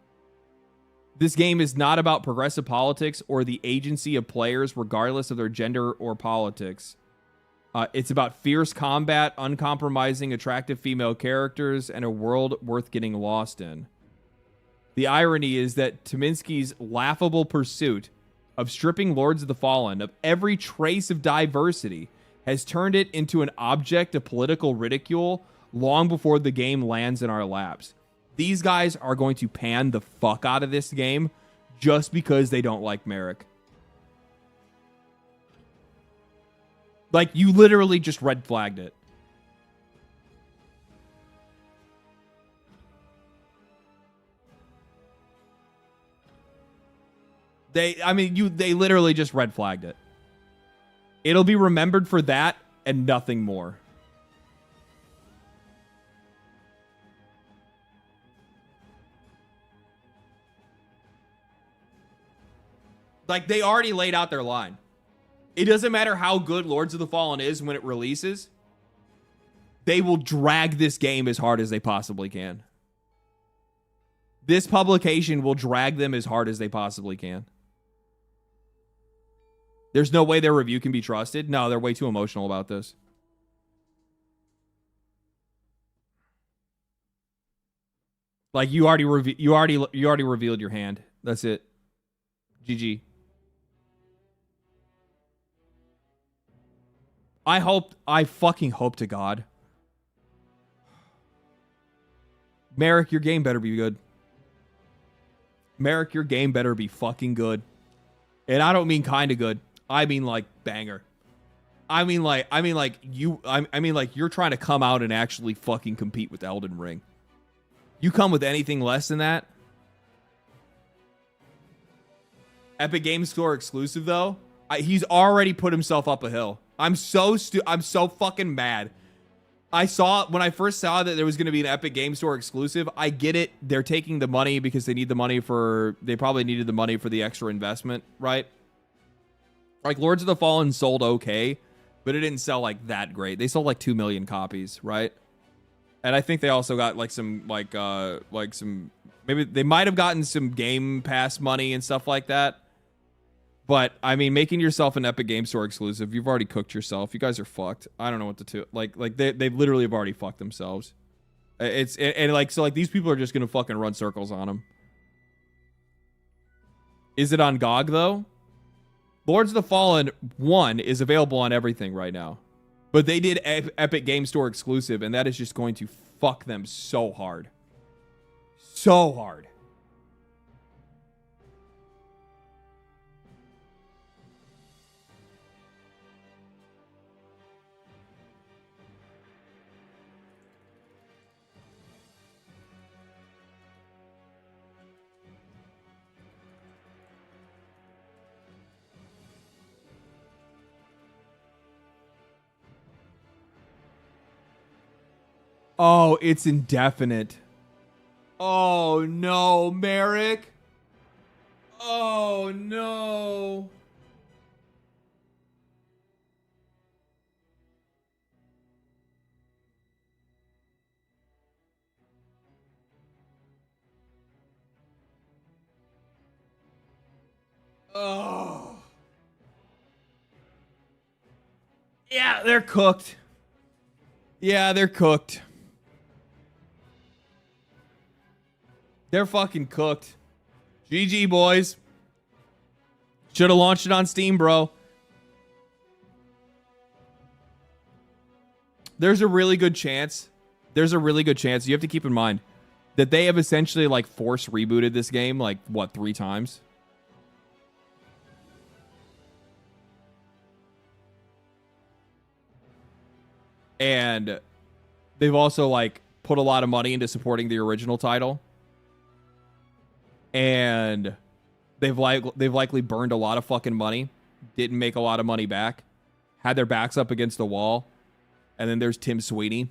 This game is not about progressive politics or the agency of players, regardless of their gender or politics. It's about fierce combat, uncompromising, attractive female characters, and a world worth getting lost in. The irony is that Tominski's laughable pursuit of stripping Lords of the Fallen of every trace of diversity has turned it into an object of political ridicule long before the game lands in our laps. These guys are going to pan the fuck out of this game just because they don't like Merrick. Like, you literally just red flagged it. They literally just red flagged it. It'll be remembered for that and nothing more. Like, they already laid out their line. It doesn't matter how good Lords of the Fallen is when it releases. They will drag this game as hard as they possibly can. This publication will drag them as hard as they possibly can. There's no way their review can be trusted. No, they're way too emotional about this. Like you already revealed your hand. That's it. GG. I fucking hope to God. Merrick, your game better be good. Merrick, your game better be fucking good. And I don't mean kind of good. I mean like banger. I mean like you're trying to come out and actually fucking compete with Elden Ring. You come with anything less than that? Epic Games Store exclusive though? He's already put himself up a hill. I'm so fucking mad. When I first saw that there was going to be an Epic Games Store exclusive, I get it. They're taking the money because they need the money they probably needed the money for the extra investment, right? Like Lords of the Fallen sold okay, but it didn't sell like that great. They sold like 2 million copies, right? And I think they also got like some maybe they might have gotten some Game Pass money and stuff like that. But I mean, making yourself an Epic Games Store exclusive, you've already cooked yourself. You guys are fucked. I don't know what to do. Like they literally have already fucked themselves. So these people are just gonna fucking run circles on them. Is it on GOG though? Lords of the Fallen 1 is available on everything right now. But they did Epic Game Store exclusive, and that is just going to fuck them so hard. So hard. Oh, it's indefinite. Oh, no, Merrick. Oh, no. Oh. Yeah, they're cooked. Yeah, they're cooked. They're fucking cooked. GG, boys. Should have launched it on Steam, bro. There's a really good chance. You have to keep in mind that they have essentially like force rebooted this game like, what, 3 times? And they've also like put a lot of money into supporting the original title. And they've likely burned a lot of fucking money, didn't make a lot of money back, had their backs up against the wall, and then there's Tim Sweeney.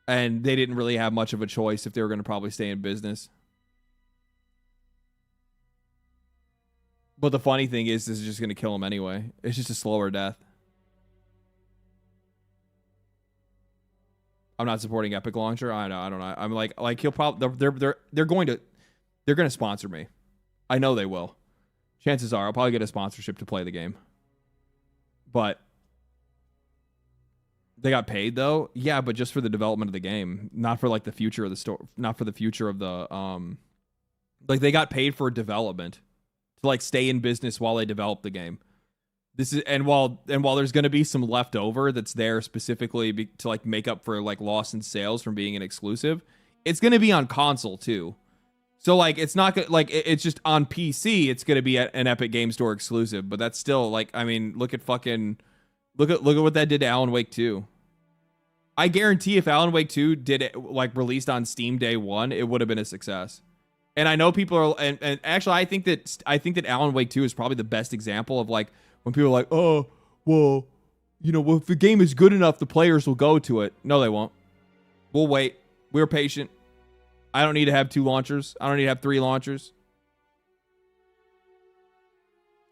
And they didn't really have much of a choice if they were going to probably stay in business. But the funny thing is, this is just going to kill them anyway. It's just a slower death. I'm not supporting Epic Launcher. I don't know. I'm like he'll probably they're going to sponsor me. I know they will. Chances are I'll probably get a sponsorship to play the game. But they got paid though. Yeah, but just for the development of the game, not for like the future of the store, not for the future of the like they got paid for development to like stay in business while they develop the game. This is while there's going to be some leftover that's there specifically to like make up for like loss in sales from being an exclusive, it's going to be on console too. So like it's not like it's just on PC. It's going to be an Epic Game Store exclusive, but that's still like, I mean, look at what that did to Alan Wake 2. I guarantee if Alan Wake 2 did it like released on Steam day 1, it would have been a success. And I know people are and actually I think that Alan Wake 2 is probably the best example of like when people are like, oh, well, you know, well, if the game is good enough, the players will go to it. No, they won't. We'll wait. We're patient. I don't need to have 2 launchers. I don't need to have 3 launchers.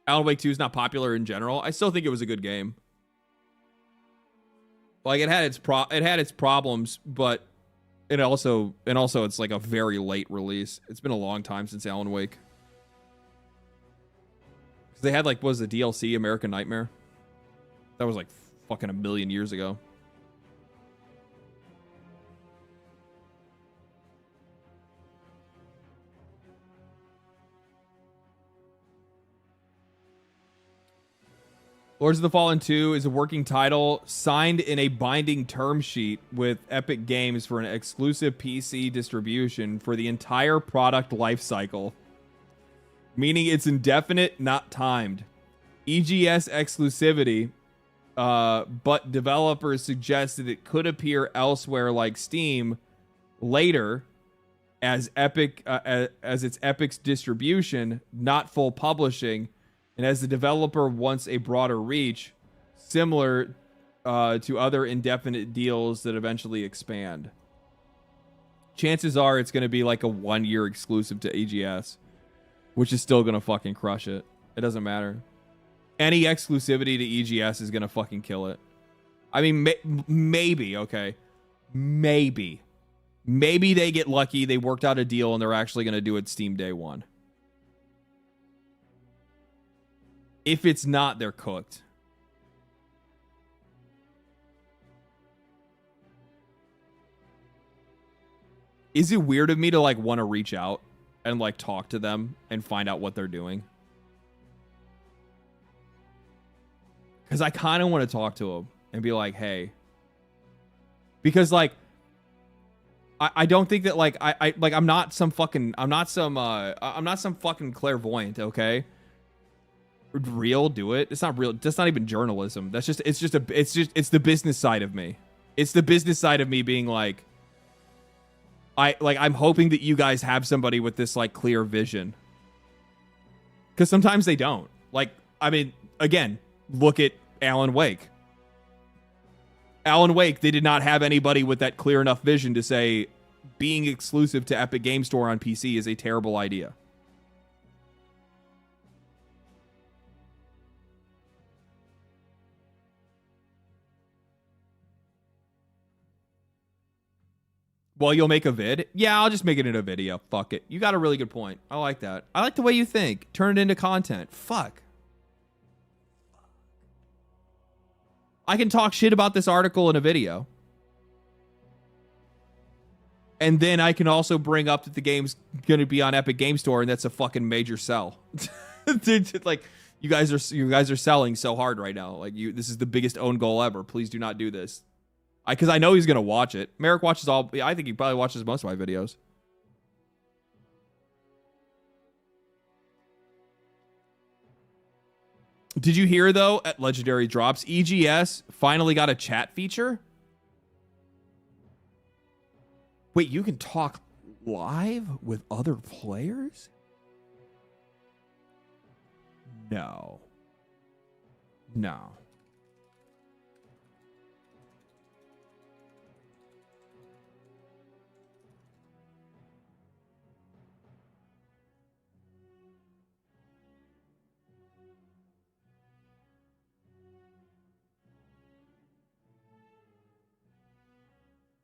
Alan Wake 2 is not popular in general. I still think it was a good game. Like it had its problems, but it also it's like a very late release. It's been a long time since Alan Wake. Cuz they had like what was the DLC American Nightmare? That was like fucking a million years ago. Lords of the Fallen 2 is a working title signed in a binding term sheet with Epic Games for an exclusive PC distribution for the entire product lifecycle, meaning it's indefinite, not timed. EGS exclusivity, but developers suggested it could appear elsewhere like Steam later as its Epic's distribution, not full publishing. And as the developer wants a broader reach, similar to other indefinite deals that eventually expand. Chances are it's going to be like a 1-year exclusive to EGS, which is still going to fucking crush it. It doesn't matter. Any exclusivity to EGS is going to fucking kill it. I mean, maybe, okay. Maybe they get lucky, they worked out a deal, and they're actually going to do it Steam day one. If it's not, they're cooked. Is it weird of me to like want to reach out and like talk to them and find out what they're doing? Because I kind of want to talk to them and be like, hey. Because like, I don't think that like I'm not some fucking clairvoyant, okay? Real, do it. It's not real. That's not even journalism. It's the business side of me. It's the business side of me being like, I'm hoping that you guys have somebody with this like clear vision. Because sometimes they don't. Like, I mean, again, look at Alan Wake. Alan Wake, they did not have anybody with that clear enough vision to say being exclusive to Epic Game Store on PC is a terrible idea. Well, you'll make a vid? Yeah, I'll just make it into a video. Fuck it. You got a really good point. I like that. I like the way you think. Turn it into content. Fuck. I can talk shit about this article in a video. And then I can also bring up that the game's going to be on Epic Game Store, and that's a fucking major sell. Like, you guys are selling so hard right now. Like, this is the biggest own goal ever. Please do not do this. Because I know he's going to watch it. Merrick watches all... I think he probably watches most of my videos. Did you hear, though, at Legendary Drops, EGS finally got a chat feature? Wait, you can talk live with other players? No. No.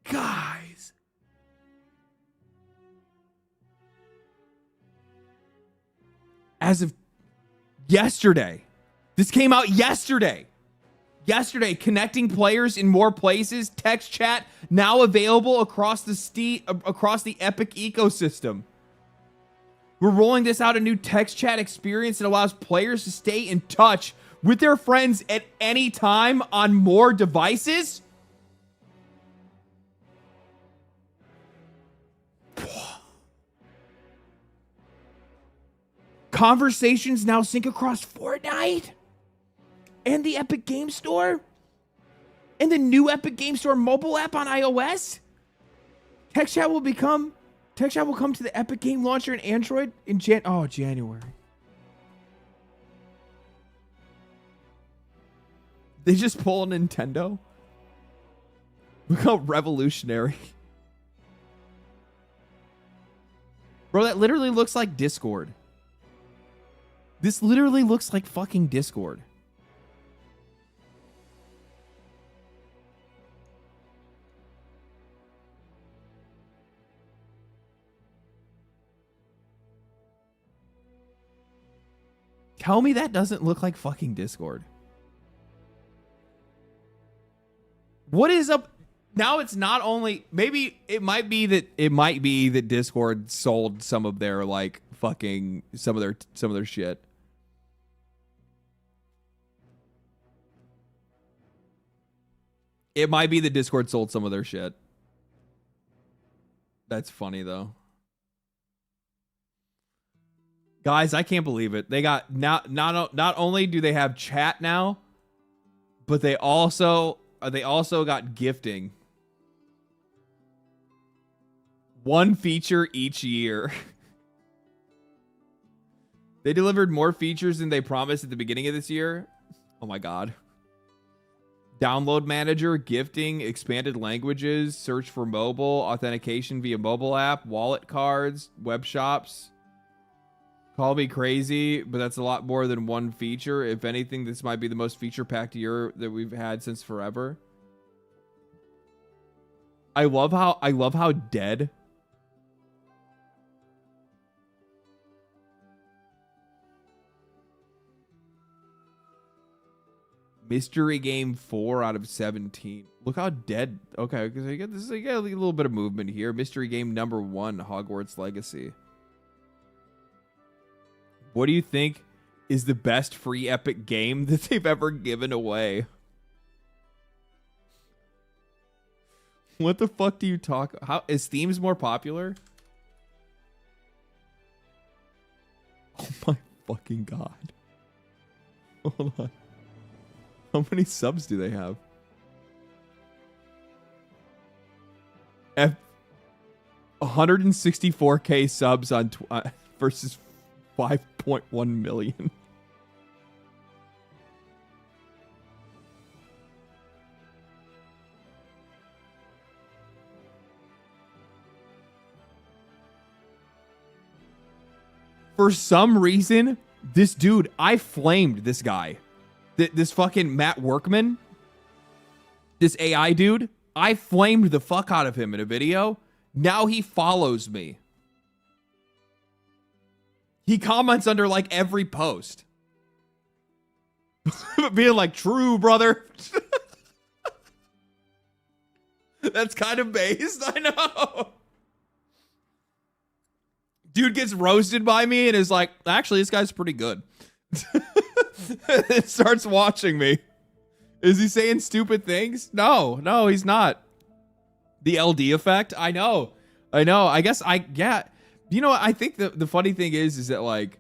Guys. As of yesterday. This came out yesterday. Yesterday, connecting players in more places. Text chat now available across the Epic ecosystem. We're rolling this out, a new text chat experience that allows players to stay in touch with their friends at any time on more devices. Conversations now sync across Fortnite and the Epic Game Store and the new Epic Game Store mobile app on iOS. Text chat will come to the Epic Game Launcher and Android in January. They just pull a Nintendo. Look how revolutionary. Bro, that literally looks like Discord. This literally looks like fucking Discord. Tell me that doesn't look like fucking Discord. What is up? Now it's not only, maybe it might be that Discord sold some of their like fucking some of their shit. It might be that Discord sold some of their shit. That's funny though. Guys, I can't believe it. They got not only do they have chat now, but they also got gifting. One feature each year. They delivered more features than they promised at the beginning of this year. Oh my god. Download manager, gifting, expanded languages, search for mobile, authentication via mobile app, wallet cards, web shops. Call me crazy, but that's a lot more than one feature. If anything, this might be the most feature-packed year that we've had since forever. I love how dead. Mystery game 4 out of 17. Look how dead. Okay, because I get a little bit of movement here. Mystery game number 1, Hogwarts Legacy. What do you think is the best free Epic game that they've ever given away? What the fuck do you talk? How is Steam's more popular? Oh my fucking god. Hold on. How many subs do they have? 164k subs on versus 5.1 million. For some reason, this dude, I flamed this guy. This fucking Matt Workman, this AI dude, I flamed the fuck out of him in a video. Now he follows me. He comments under like every post. Being like, true, brother. That's kind of based, I know. Dude gets roasted by me and is like, actually, this guy's pretty good. It starts watching me. Is he saying stupid things? No, he's not. The LD effect? I know. I guess yeah. You know what? I think the funny thing is that like,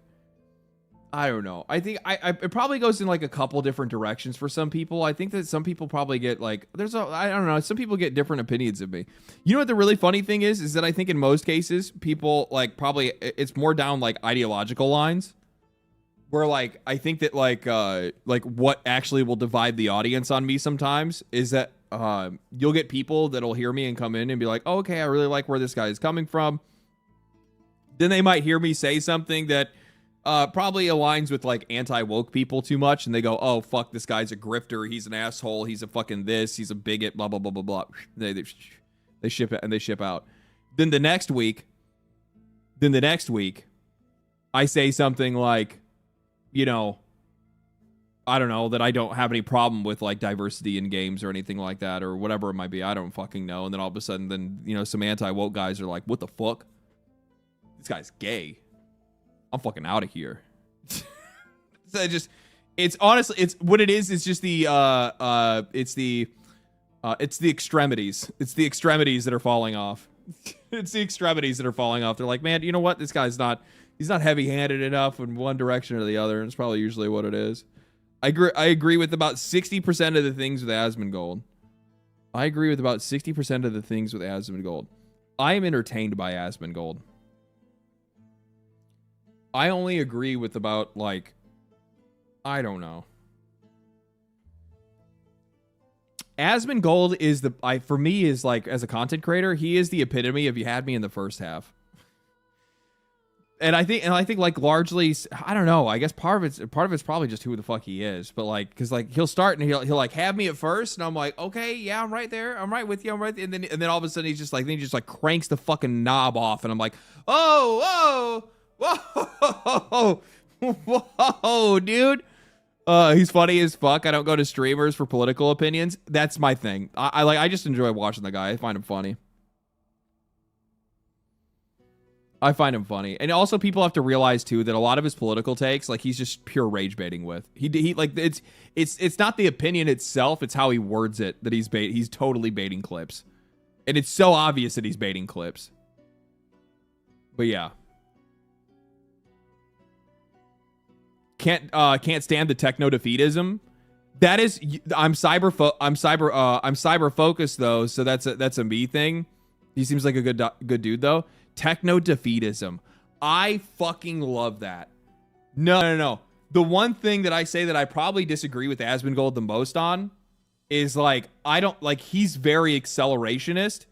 I don't know. I think it probably goes in like a couple different directions for some people. I think that some people probably get like, I don't know. Some people get different opinions of me. You know what the really funny thing is that I think in most cases, people like probably, it's more down like ideological lines. Where like I think that like what actually will divide the audience on me sometimes is that you'll get people that'll hear me and come in and be like, oh, okay, I really like where this guy is coming from. Then they might hear me say something that probably aligns with like anti-woke people too much, and they go, oh fuck, this guy's a grifter, he's an asshole, he's a fucking this, he's a bigot, blah blah blah blah blah. They ship it and they ship out. Then the next week, I say something like, you know, I don't know, that I don't have any problem with like diversity in games or anything like that or whatever it might be. I don't fucking know. And then all of a sudden, then, you know, some anti-woke guys are like, what the fuck? This guy's gay. I'm fucking out of here. So it's honestly, it's what it is. It's just the extremities. It's the extremities that are falling off. It's the extremities that are falling off. They're like, man, you know what? This guy's he's not heavy-handed enough in one direction or the other. And it's probably usually what it is. I agree with about 60% of the things with Asmongold. I agree with about 60% of the things with Asmongold. I am entertained by Asmongold. I only agree with about, like, I don't know. Asmongold is for me is like, as a content creator, he is the epitome of you had me in the first half. And I think like largely, I don't know. I guess part of it's probably just who the fuck he is. But like, because like he'll start and he'll like have me at first, and I'm like, okay, yeah, I'm right there, I'm right with you, I'm right there. And then all of a sudden he's just like, then he just like cranks the fucking knob off, and I'm like, oh, whoa, whoa, Whoa, dude. He's funny as fuck. I don't go to streamers for political opinions. That's my thing. I just enjoy watching the guy. I find him funny. And also people have to realize too that a lot of his political takes, like, he's just pure rage baiting with. He like it's not the opinion itself, it's how he words it that he's totally baiting clips. And it's so obvious that he's baiting clips. But yeah. Can't stand the techno defeatism. That is, I'm cyber focused though, so that's a me thing. He seems like a good dude though. Techno defeatism. I fucking love that. No. The one thing that I say that I probably disagree with Asmongold the most on is, like, I don't like, he's very accelerationist,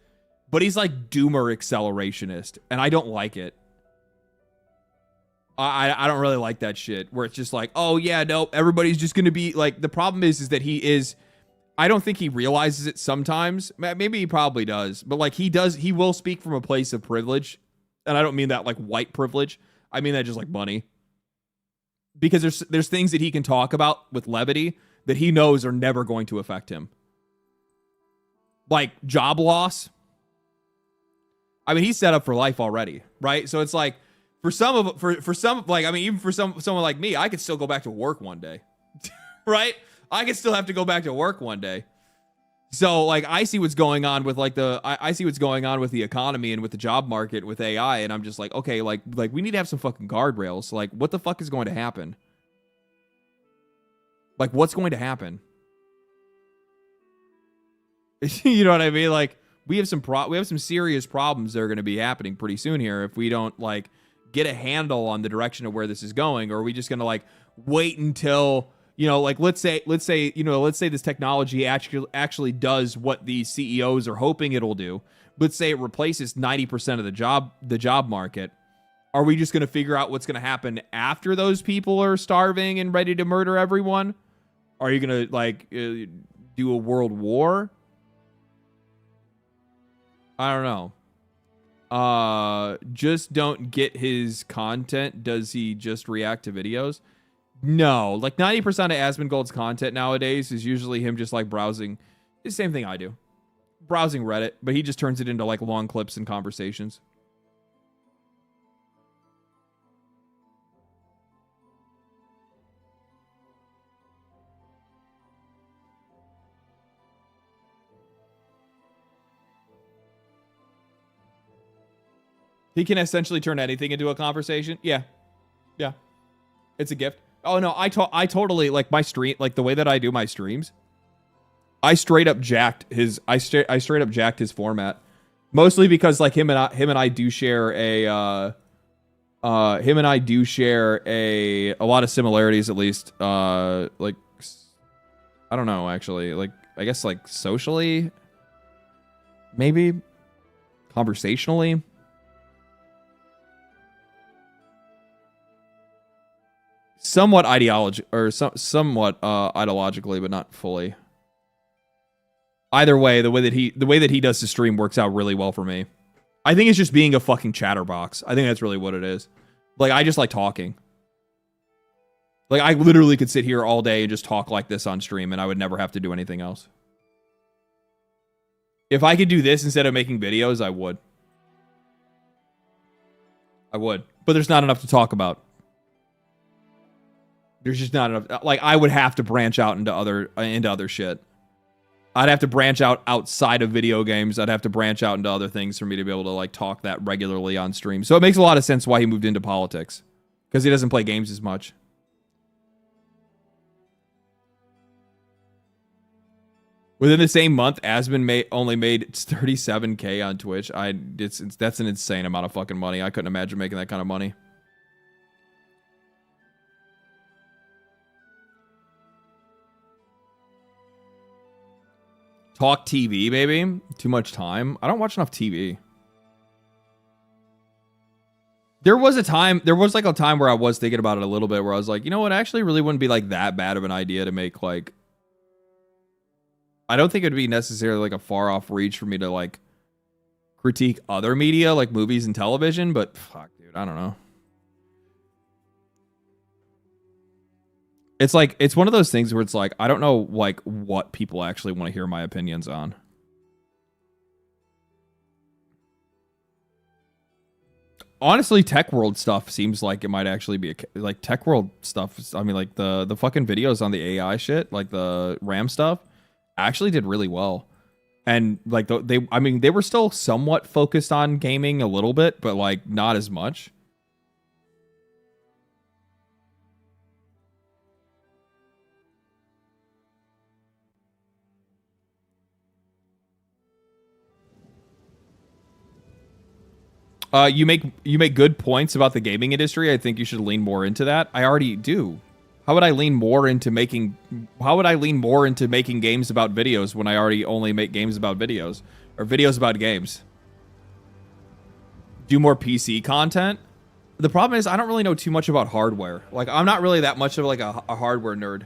but he's like doomer accelerationist, and I don't like it. I don't really like that shit where it's just like, oh yeah, no, everybody's just gonna be like, the problem is that I don't think he realizes it sometimes. Maybe he probably does, but like he will speak from a place of privilege. And I don't mean that like white privilege. I mean that just like money. Because there's things that he can talk about with levity that he knows are never going to affect him. Like job loss. I mean, he's set up for life already, right? So it's like, for some, like, I mean, even for someone like me, I could still go back to work one day. Right? I could still have to go back to work one day. So, like, I see what's going on with, like, I see what's going on with the economy and with the job market with AI, and I'm just like, okay, like we need to have some fucking guardrails. Like, what the fuck is going to happen? Like, what's going to happen? You know what I mean? Like, we have some serious problems that are going to be happening pretty soon here if we don't, like, get a handle on the direction of where this is going, or are we just going to, like, wait until, you know, like, let's say this technology actually does what the CEOs are hoping it'll do. Let's say it replaces 90% of the job market. Are we just going to figure out what's going to happen after those people are starving and ready to murder everyone? Are you going to, like, do a world war? I don't know. Just don't get his content. Does he just react to videos? No, like 90% of Asmongold's content nowadays is usually him just like browsing. The same thing I do. Browsing Reddit, but he just turns it into like long clips and conversations. He can essentially turn anything into a conversation. Yeah. It's a gift. Oh no, I totally, like, my stream, like the way that I do my streams, I straight up jacked his format, mostly because like him and I do share a lot of similarities, at least, like, I don't know, actually, like, I guess, like, socially, maybe conversationally. Somewhat ideologically, but not fully. Either way, the way that he does his stream works out really well for me. I think it's just being a fucking chatterbox. I think that's really what it is. Like, I just like talking. Like, I literally could sit here all day and just talk like this on stream, and I would never have to do anything else. If I could do this instead of making videos, I would. But there's not enough to talk about. There's just not enough. Like, I would have to branch out into other shit. I'd have to branch out outside of video games. I'd have to branch out into other things for me to be able to, like, talk that regularly on stream. So it makes a lot of sense why he moved into politics, because he doesn't play games as much. Within the same month, Asmon only made $37K on Twitch. That's an insane amount of fucking money. I couldn't imagine making that kind of money. Talk TV, baby. Too much time. I don't watch enough TV. There was a time where I was thinking about it a little bit, where I was like, you know what, actually really wouldn't be like that bad of an idea to make, like, I don't think it would be necessarily like a far off reach for me to, like, critique other media like movies and television, but fuck, dude, I don't know. It's like, it's one of those things where it's like, I don't know like what people actually want to hear my opinions on. Honestly, Tech World stuff seems like it might actually be like Tech World stuff. I mean, like the fucking videos on the AI shit, like the RAM stuff, actually did really well. And like I mean, they were still somewhat focused on gaming a little bit, but like not as much. You make good points about the gaming industry. I think you should lean more into that. I already do. How would I lean more into making games about videos when I already only make games about videos or videos about games? Do more PC content. The problem is I don't really know too much about hardware. Like I'm not really that much of like a hardware nerd.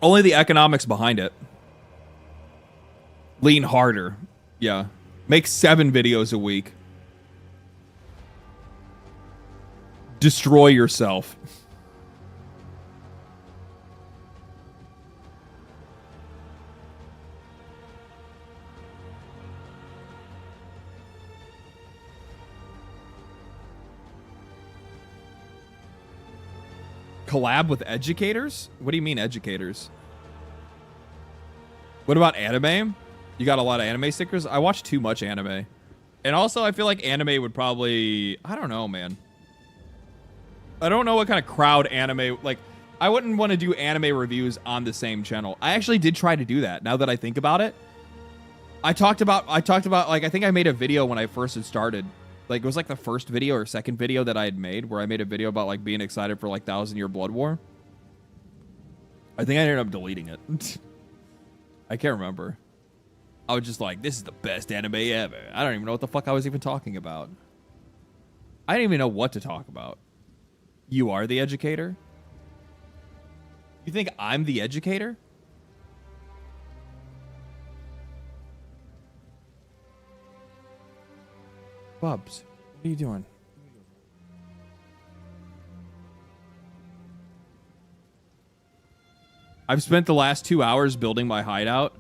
Only the economics behind it. Lean harder. Yeah. Make 7 videos a week. Destroy yourself. Collab with educators? What do you mean educators? What about anime? You got a lot of anime stickers? I watch too much anime. And also, I feel like anime would probably... I don't know, man. I don't know what kind of crowd anime... Like, I wouldn't want to do anime reviews on the same channel. I actually did try to do that, now that I think about it. I talked about, like, I think I made a video when I first had started. Like, it was, like, the first video or second video that I had made, where I made a video about, like, being excited for, like, 1,000-Year Blood War. I think I ended up deleting it. I can't remember. I was just like, this is the best anime ever. I don't even know what the fuck I was even talking about. I didn't even know what to talk about. You are the educator? You think I'm the educator? Bubs, what are you doing? I've spent the last 2 hours building my hideout.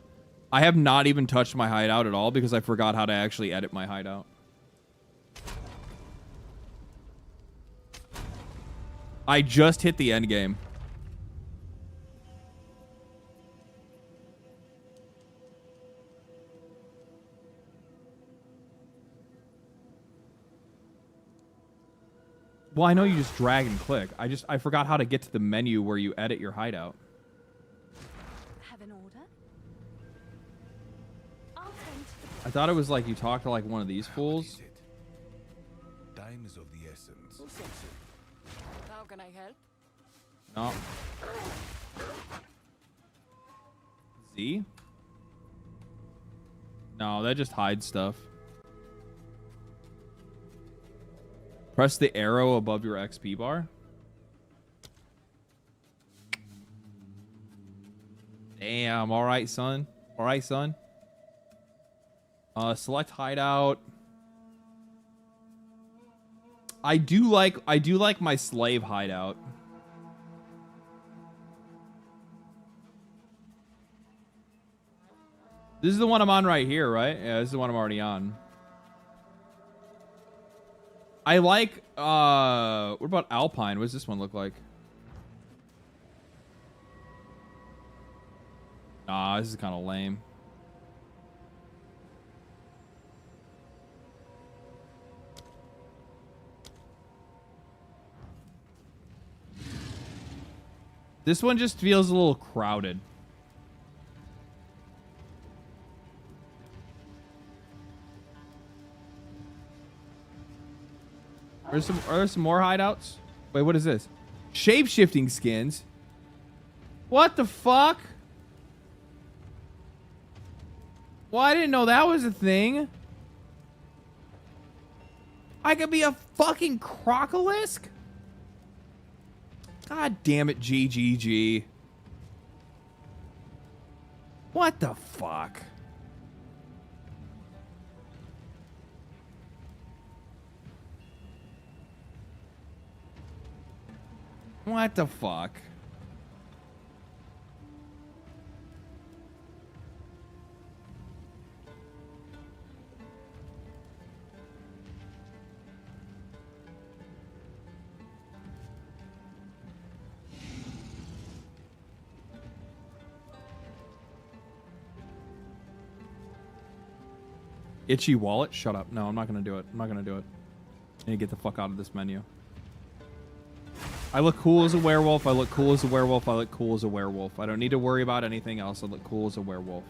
I have not even touched my hideout at all because I forgot how to actually edit my hideout. I just hit the end game. Well, I know you just drag and click. I forgot how to get to the menu where you edit your hideout. Have an order? I thought it was like you talked to like one of these fools. Time is of the essence. How can I help? No. Z? No, that just hides stuff. Press the arrow above your XP bar. Damn, all right, son. All right, son. Select hideout. I do like my slave hideout. This is the one I'm on right here, right? Yeah, this is the one I'm already on. I like, what about Alpine? What does this one look like? Nah, this is kind of lame. This one just feels a little crowded. Are there some more hideouts? Wait, what is this? Shape-shifting skins? What the fuck? Well, I didn't know that was a thing. I could be a fucking crocolisk? God damn it, GGG. What the fuck? What the fuck? Itchy wallet? Shut up. No, I'm not going to do it. I'm not going to do it. I need to get the fuck out of this menu. I look cool as a werewolf. I look cool as a werewolf. I look cool as a werewolf. I don't need to worry about anything else. I look cool as a werewolf.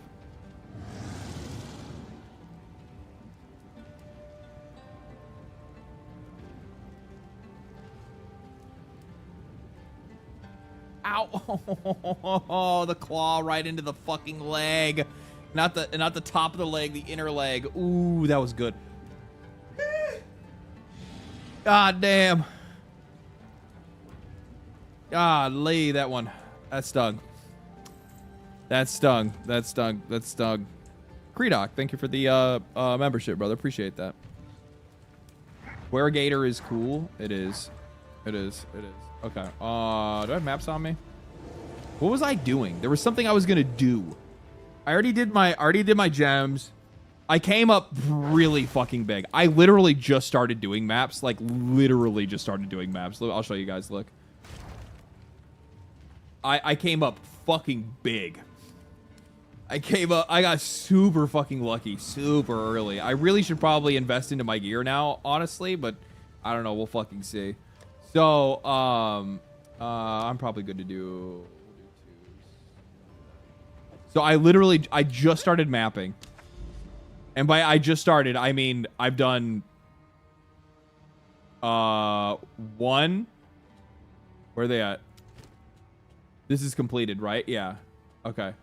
Ow! Oh, the claw right into the fucking leg. Not the top of the leg, the inner leg. Ooh, that was good. God damn. Golly, that one. That stung. That stung. That stung. That stung. Credoc, thank you for the membership, brother. Appreciate that. Weregator is cool. It is. It is. It is. Okay. Do I have maps on me? What was I doing? There was something I was gonna do. I already did my gems. I came up really fucking big. I literally just started doing maps. Like, literally just started doing maps. I'll show you guys, look. I came up fucking big. I got super fucking lucky super early. I really should probably invest into my gear now, honestly, but I don't know. We'll fucking see. So, I'm probably good to do... So I just started mapping. And by I just started, I mean, I've done one. Where are they at? This is completed, right? Yeah. Okay.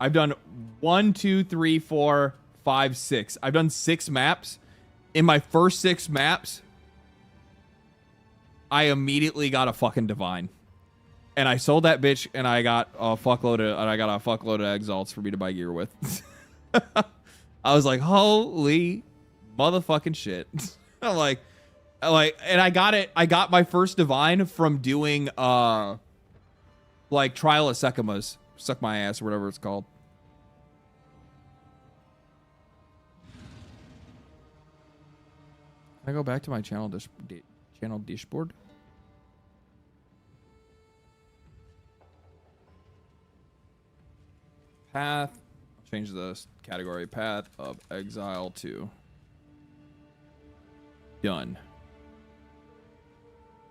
I've done 1, 2, 3, 4, 5, 6. I've done 6 maps. In my first 6 maps, I immediately got a fucking divine. And I sold that bitch, and I got a fuckload of exalts for me to buy gear with. I was like, holy motherfucking shit. I'm like, and I got it. I got my first divine from doing like Trial of Sekimas, Suck My Ass or whatever it's called. Can I go back to my channel dashboard? Path. Change the category. Path of Exile to done.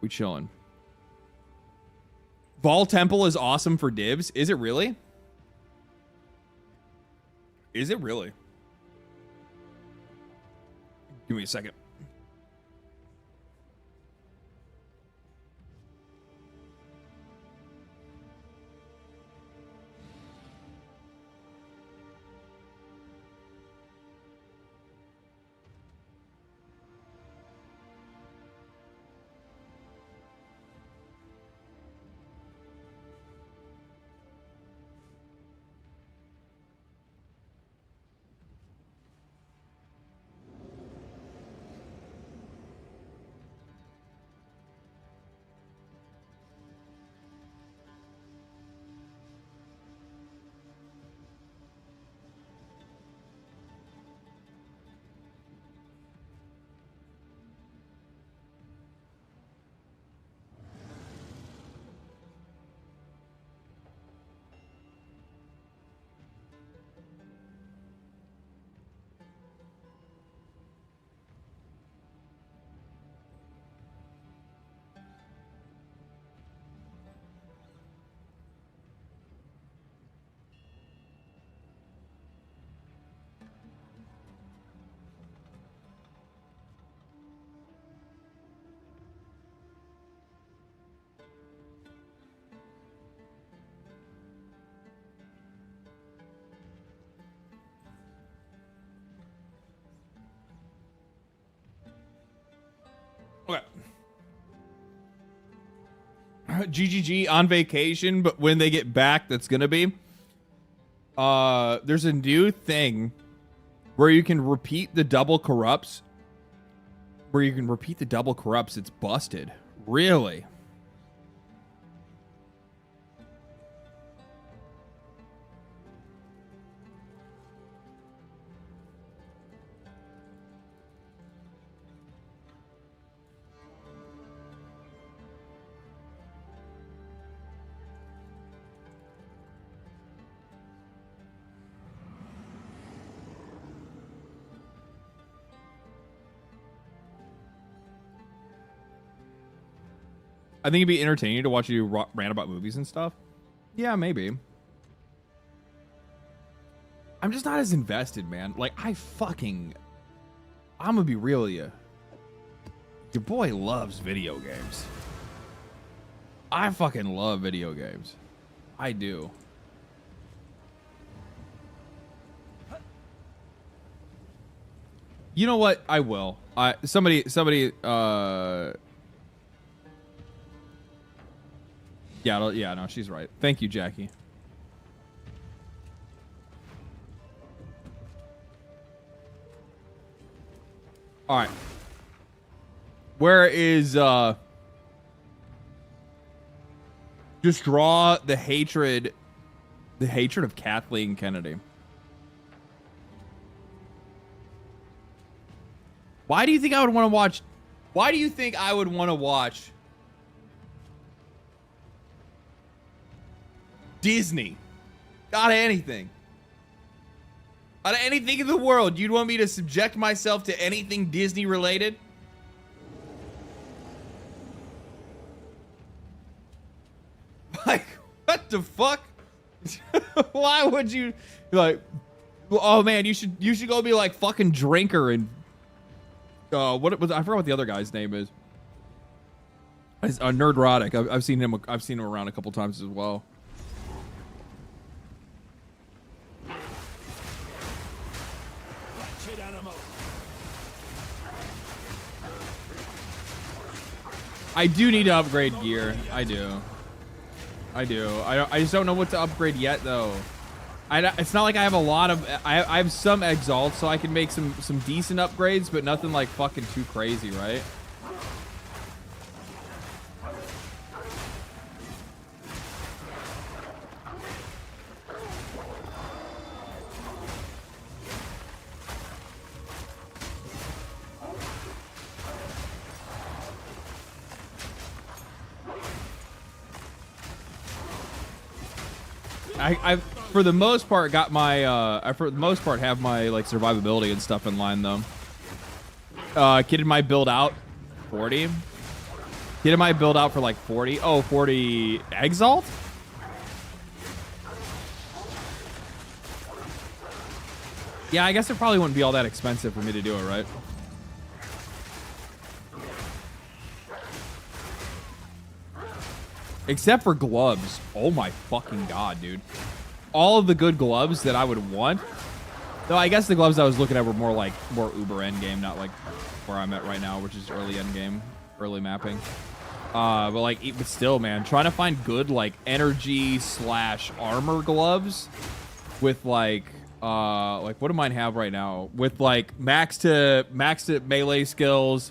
We chilling. Vol Temple is awesome for dibs. Is it really? Is it really? Give me a second. Okay. GGG on vacation, but when they get back, that's gonna be. There's a new thing where you can repeat the double corrupts. It's busted. Really? I think it'd be entertaining to watch you rant about movies and stuff. Yeah, maybe. I'm just not as invested, man. Like, I'm gonna be real with you. Your boy loves video games. I fucking love video games. I do. You know what? I will. Somebody, yeah, no, she's right. Thank you, Jackie. All right. Where is, just draw the hatred of Kathleen Kennedy. Why do you think I would want to watch? Why do you think I would want to watch Disney? Out of anything. Out of anything in the world, you'd want me to subject myself to anything Disney related? Like, what the fuck? Why would you, like, oh man, you should go be like fucking Drinker and what was, I forgot what the other guy's name is. It's Nerdrotic. I've seen him around a couple times as well. I do need to upgrade gear. I do. I just don't know what to upgrade yet, though. It's not like I have a lot of... I have some Exalt, so I can make some decent upgrades, but nothing like fucking too crazy, right? I for the most part got my I for the most part have my like survivability and stuff in line though. Kitted my build out 40. Kitted my build out for like 40. Oh, 40 Exalt? Yeah, I guess it probably wouldn't be all that expensive for me to do it, right? Except for gloves. Oh my fucking god, dude. All of the good gloves that I would want. Though I guess the gloves I was looking at were more uber end game, not like where I'm at right now, which is early end game, early mapping. But still, man, trying to find good like energy / armor gloves with like what do mine have right now? With like max to melee skills.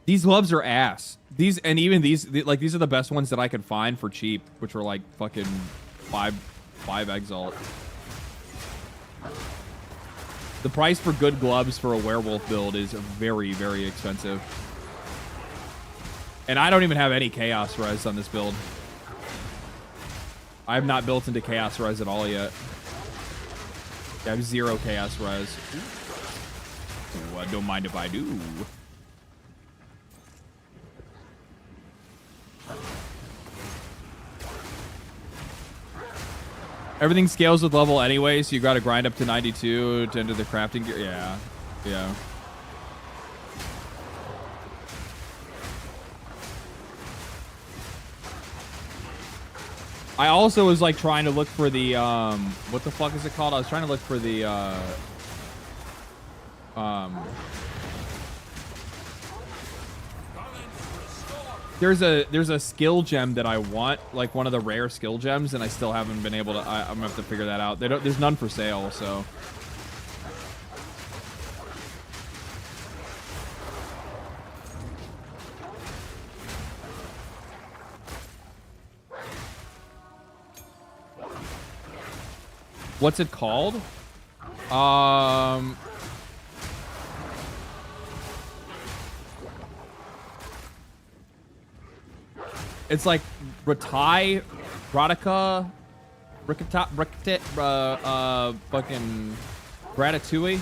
These gloves are ass. These are the best ones that I could find for cheap, which were like fucking five Exalt. The price for good gloves for a werewolf build is very, very expensive. And I don't even have any Chaos Res on this build. I have not built into Chaos Res at all yet. I have 0 Chaos Res. Ooh, I don't mind if I do. Everything scales with level anyway, so you gotta grind up to 92 to enter the crafting gear. Yeah. I also was like trying to look for the what the fuck is it called? I was trying to look for the there's a skill gem that I want, like one of the rare skill gems, and I still haven't been able to. I'm gonna have to figure that out. There's none for sale, so. What's it called? It's like Ratai, Radika, fucking Ratatouille.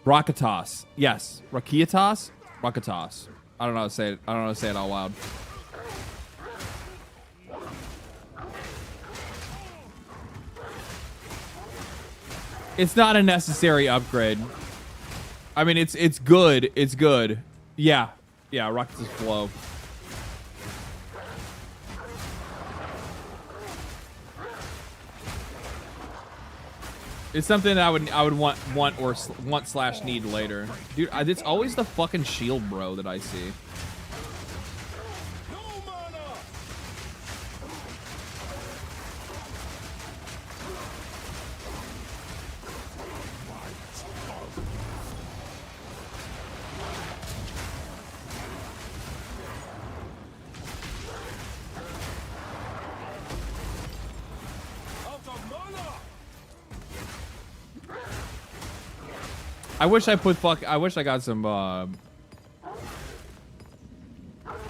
Rakatos. Yes. Rakiatos? Rakatos. I don't know how to say it. I don't know how to say it out loud. It's not a necessary upgrade. I mean, it's good. It's good. Yeah. Yeah, Rakatos flow. It's something I would want slash need later. Dude, it's always the fucking shield bro that I see. I wish I got some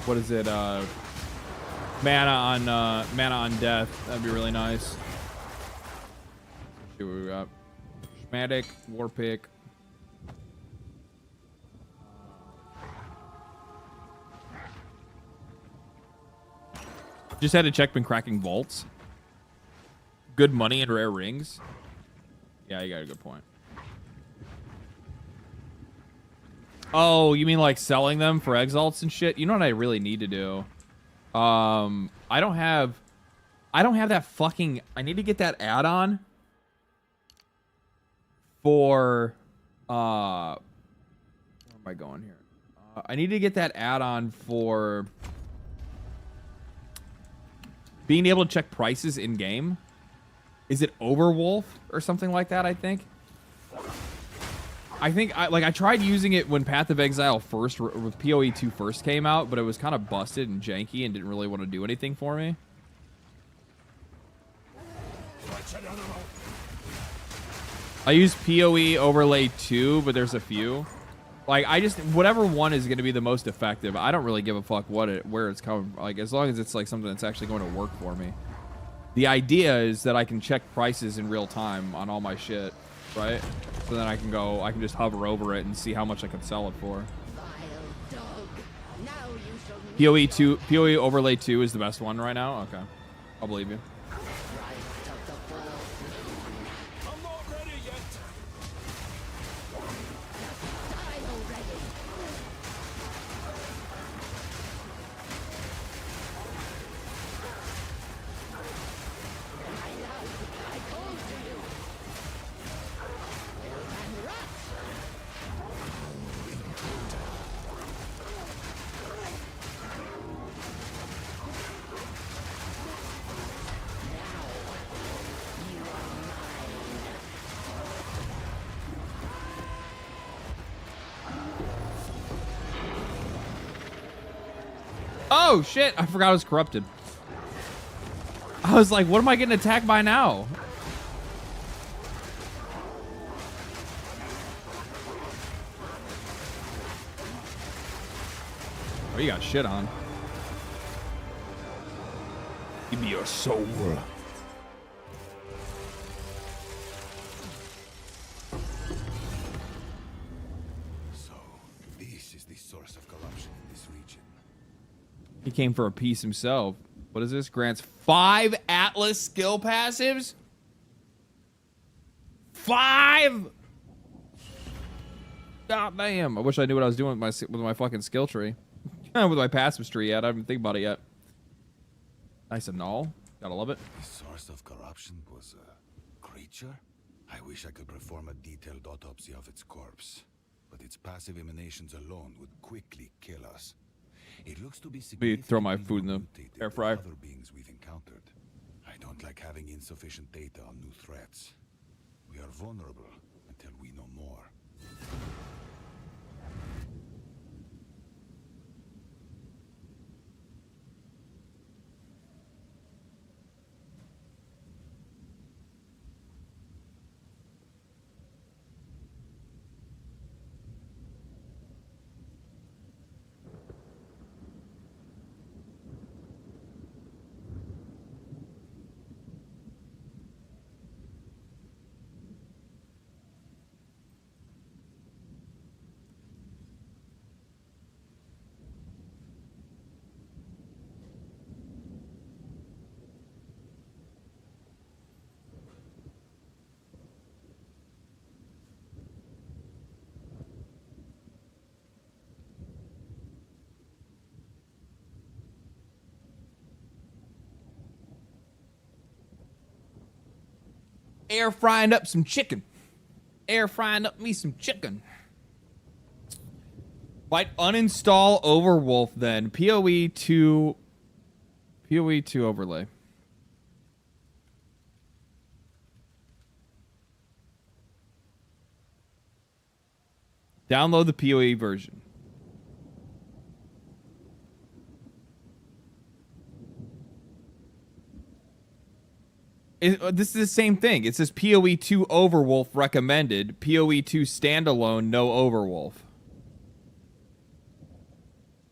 what is it? Mana on death. That'd be really nice. Let's see what we got. Schmatic, War Pick. Just had to check been cracking vaults. Good money and rare rings. Yeah, you got a good point. Oh, you mean like selling them for exalts and shit? You know what I really need to do? I don't have that fucking... I need to get that add-on for... where am I going here? I need to get that add-on for being able to check prices in-game. Is it Overwolf or something like that, I think? I tried using it when Path of Exile first, with PoE2 first came out, but it was kind of busted and janky and didn't really want to do anything for me. I use PoE Overlay 2, but there's a few. Like, whatever one is going to be the most effective, I don't really give a fuck where it's coming from. Like, as long as it's like something that's actually going to work for me. The idea is that I can check prices in real time on all my shit. Right? So then I can just hover over it and see how much I can sell it for. PoE Overlay 2 is the best one right now? Okay. I'll believe you. Oh, shit. I forgot I was corrupted. I was like, what am I getting attacked by now? Oh, you got shit on. Give me your soul. He came for a piece himself. What is this? Grants 5 Atlas skill passives? 5? God damn. I wish I knew what I was doing with my fucking skill tree. With my passive tree yet. I haven't think about it yet. Nice and null. Gotta love it. The source of corruption was a creature? I wish I could perform a detailed autopsy of its corpse. But its passive emanations alone would quickly kill us. It looks to be throw my food in the air fryer. Other beings we've encountered. I don't like having insufficient data on new threats. We are vulnerable until we know more. Air frying up some chicken. Air frying up me some chicken. Might uninstall Overwolf then. PoE2 overlay. Download the PoE version. This is the same thing. It says PoE2 Overwolf recommended. PoE2 standalone, no Overwolf.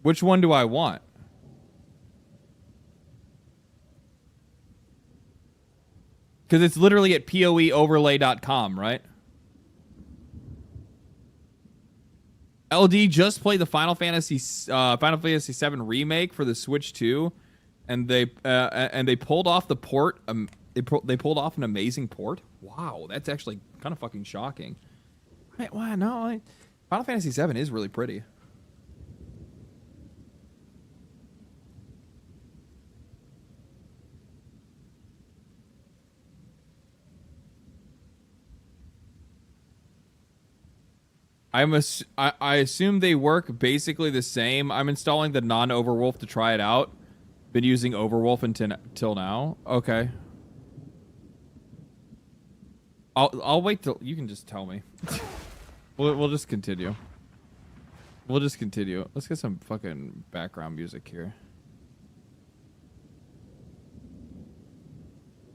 Which one do I want? Because it's literally at poeoverlay.com, right? LD just played the Final Fantasy VII remake for the Switch 2, and they pulled off the port. They pulled off an amazing port. Wow, that's actually kind of fucking shocking. Wow, no, Final Fantasy VII is really pretty. I assume they work basically the same. I'm installing the non-Overwolf to try it out. Been using Overwolf until now. Okay. I'll wait till you can just tell me. We'll just continue. We'll just continue. Let's get some fucking background music here.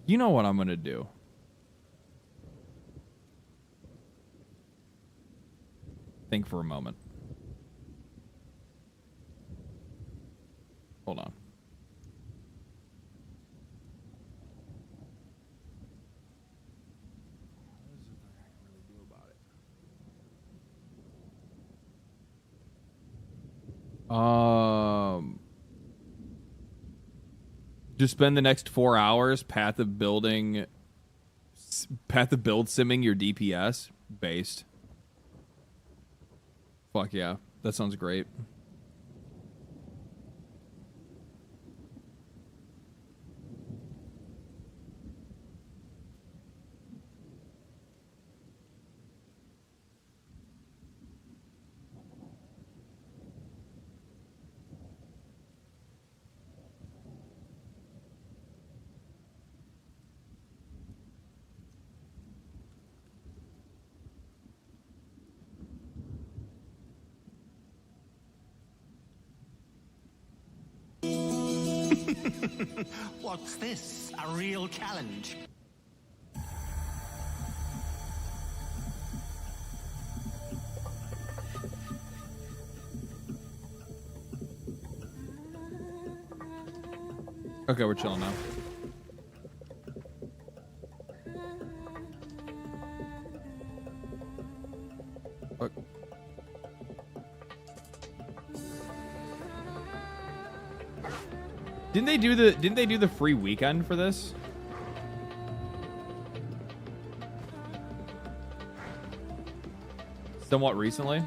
You know what I'm gonna do. Think for a moment. Hold on. Just spend the next 4 hours path of build simming your DPS based. Fuck yeah, that sounds great. What's this? A real challenge? Okay, we're chilling now. Look. Didn't they do the free weekend for this? Somewhat recently?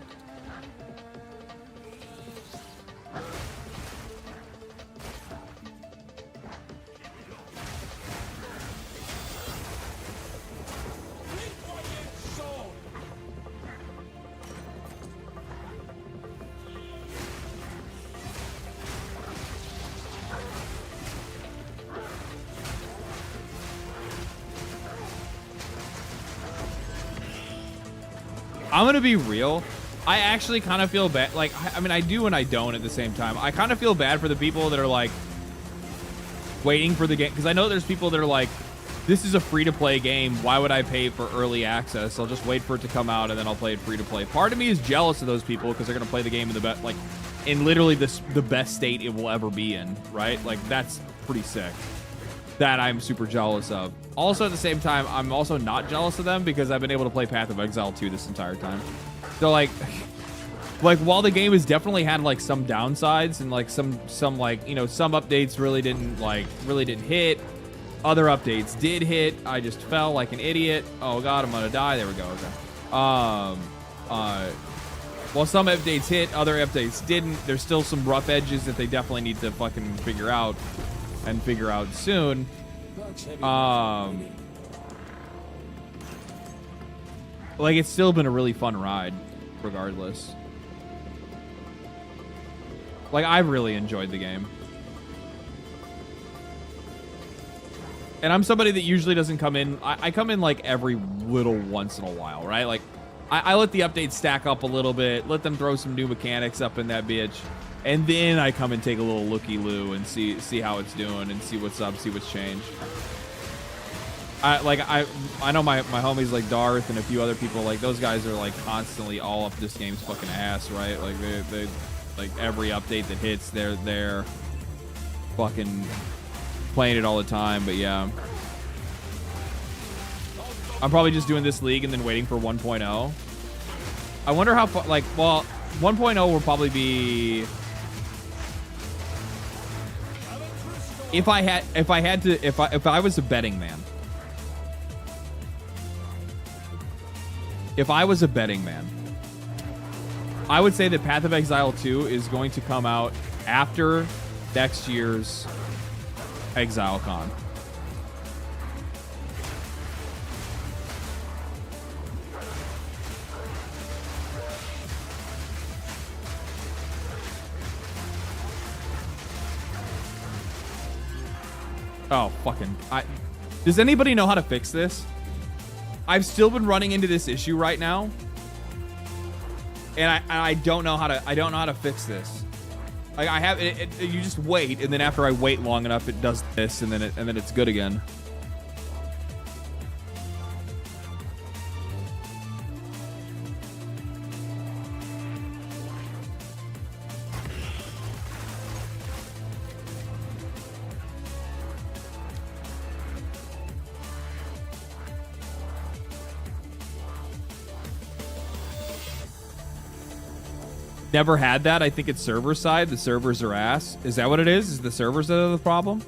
I'm gonna be real. I actually kind of feel bad. Like, I mean, I do and I don't at the same time. I kind of feel bad for the people that are like waiting for the game, because I know there's people that are like, this is a free-to-play game. Why would I pay for early access? I'll just wait for it to come out and then I'll play it free-to-play. Part of me is jealous of those people because they're gonna play the game in the best, like, in literally the best state it will ever be in, right? Like, that's pretty sick. That I'm super jealous of. Also, at the same time, I'm also not jealous of them because I've been able to play Path of Exile 2 this entire time. So, like while the game has definitely had, like, some downsides and, like, some like, you know, some updates really didn't hit. Other updates did hit. I just fell like an idiot. Oh, God, I'm gonna die. There we go. Okay. While some updates hit, other updates didn't. There's still some rough edges that they definitely need to fucking figure out. And figure out soon. like, it's still been a really fun ride, regardless. Like, I've really enjoyed the game. And I'm somebody that usually doesn't come in. I come in, like, every little once in a while, right? Like, I let the updates stack up a little bit, let them throw some new mechanics up in that bitch, and then I come and take a little looky-loo and see how it's doing and see what's up, see what's changed. I know my homies like Darth and a few other people, like, those guys are, like, constantly all up this game's fucking ass, right? Like, they like, every update that hits, they're fucking playing it all the time. But yeah, I'm probably just doing this league and then waiting for 1.0. I wonder how far, like, well, 1.0 will probably be, if I was a betting man. If I was a betting man, I would say that Path of Exile 2 is going to come out after next year's ExileCon. Oh, fucking... Does anybody know how to fix this? I've still been running into this issue right now. And I don't know how to fix this. Like, I have it, you just wait, and then after I wait long enough, it does this, and then it's good again. Never had that. I think it's server side. The servers are ass. Is that what it is? Is the servers that are the problem?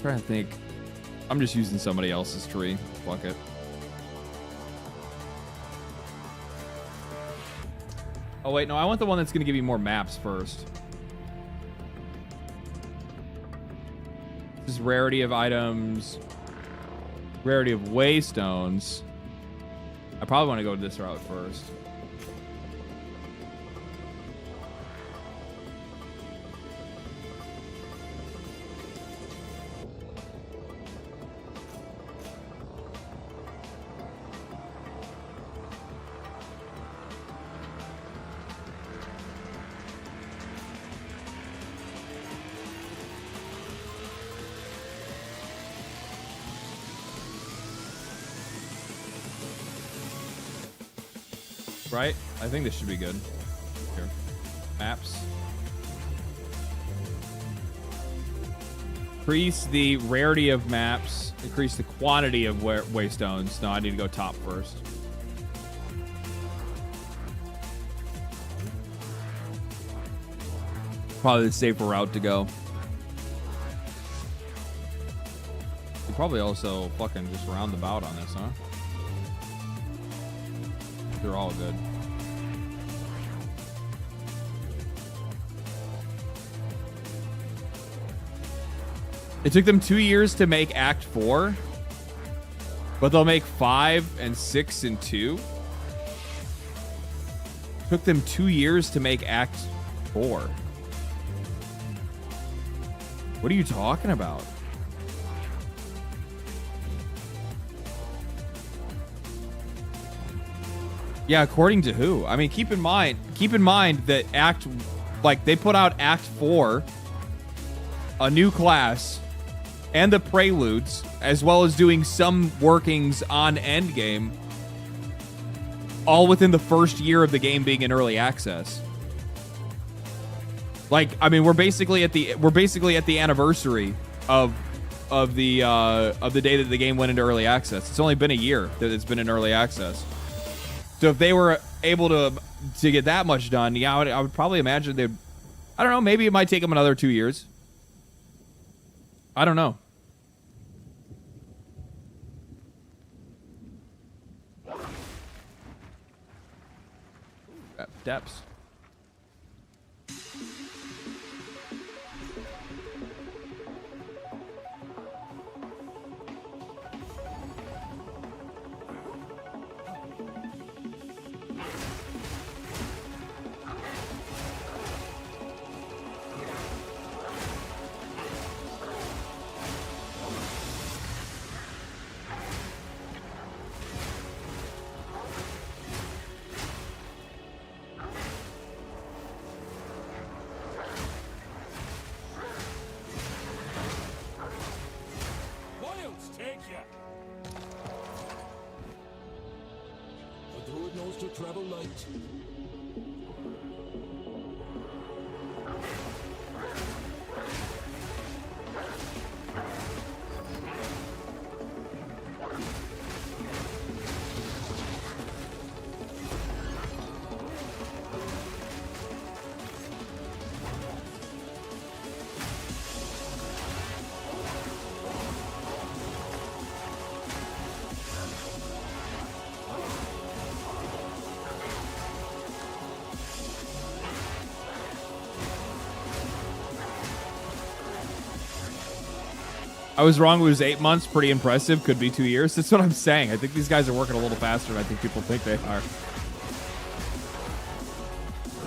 Trying to think. I'm just using somebody else's tree. Fuck it. Oh wait, no, I want the one that's gonna give you more maps first. This is rarity of items, rarity of waystones. I probably want to go this route first. Right? I think this should be good. Here. Maps. Increase the rarity of maps. Increase the quantity of waystones. No, I need to go top first. Probably the safer route to go. You probably also fucking just roundabout on this, huh? They're all good. It took them 2 years to make Act 4, but they'll make 5 and 6 and 2. Took them 2 years to make Act 4. What are you talking about? Yeah, according to who? I mean, keep in mind that they put out Act 4, a new class, and the preludes, as well as doing some workings on Endgame, all within the first year of the game being in early access. Like, I mean, we're basically at the anniversary of the day that the game went into early access. It's only been a year that it's been in early access. So if they were able to get that much done, yeah, I would probably imagine they'd. I don't know. Maybe it might take them another 2 years. I don't know. Depths. Travel light. I was wrong. It was 8 months. Pretty impressive. Could be 2 years. That's what I'm saying. I think these guys are working a little faster than I think people think they are.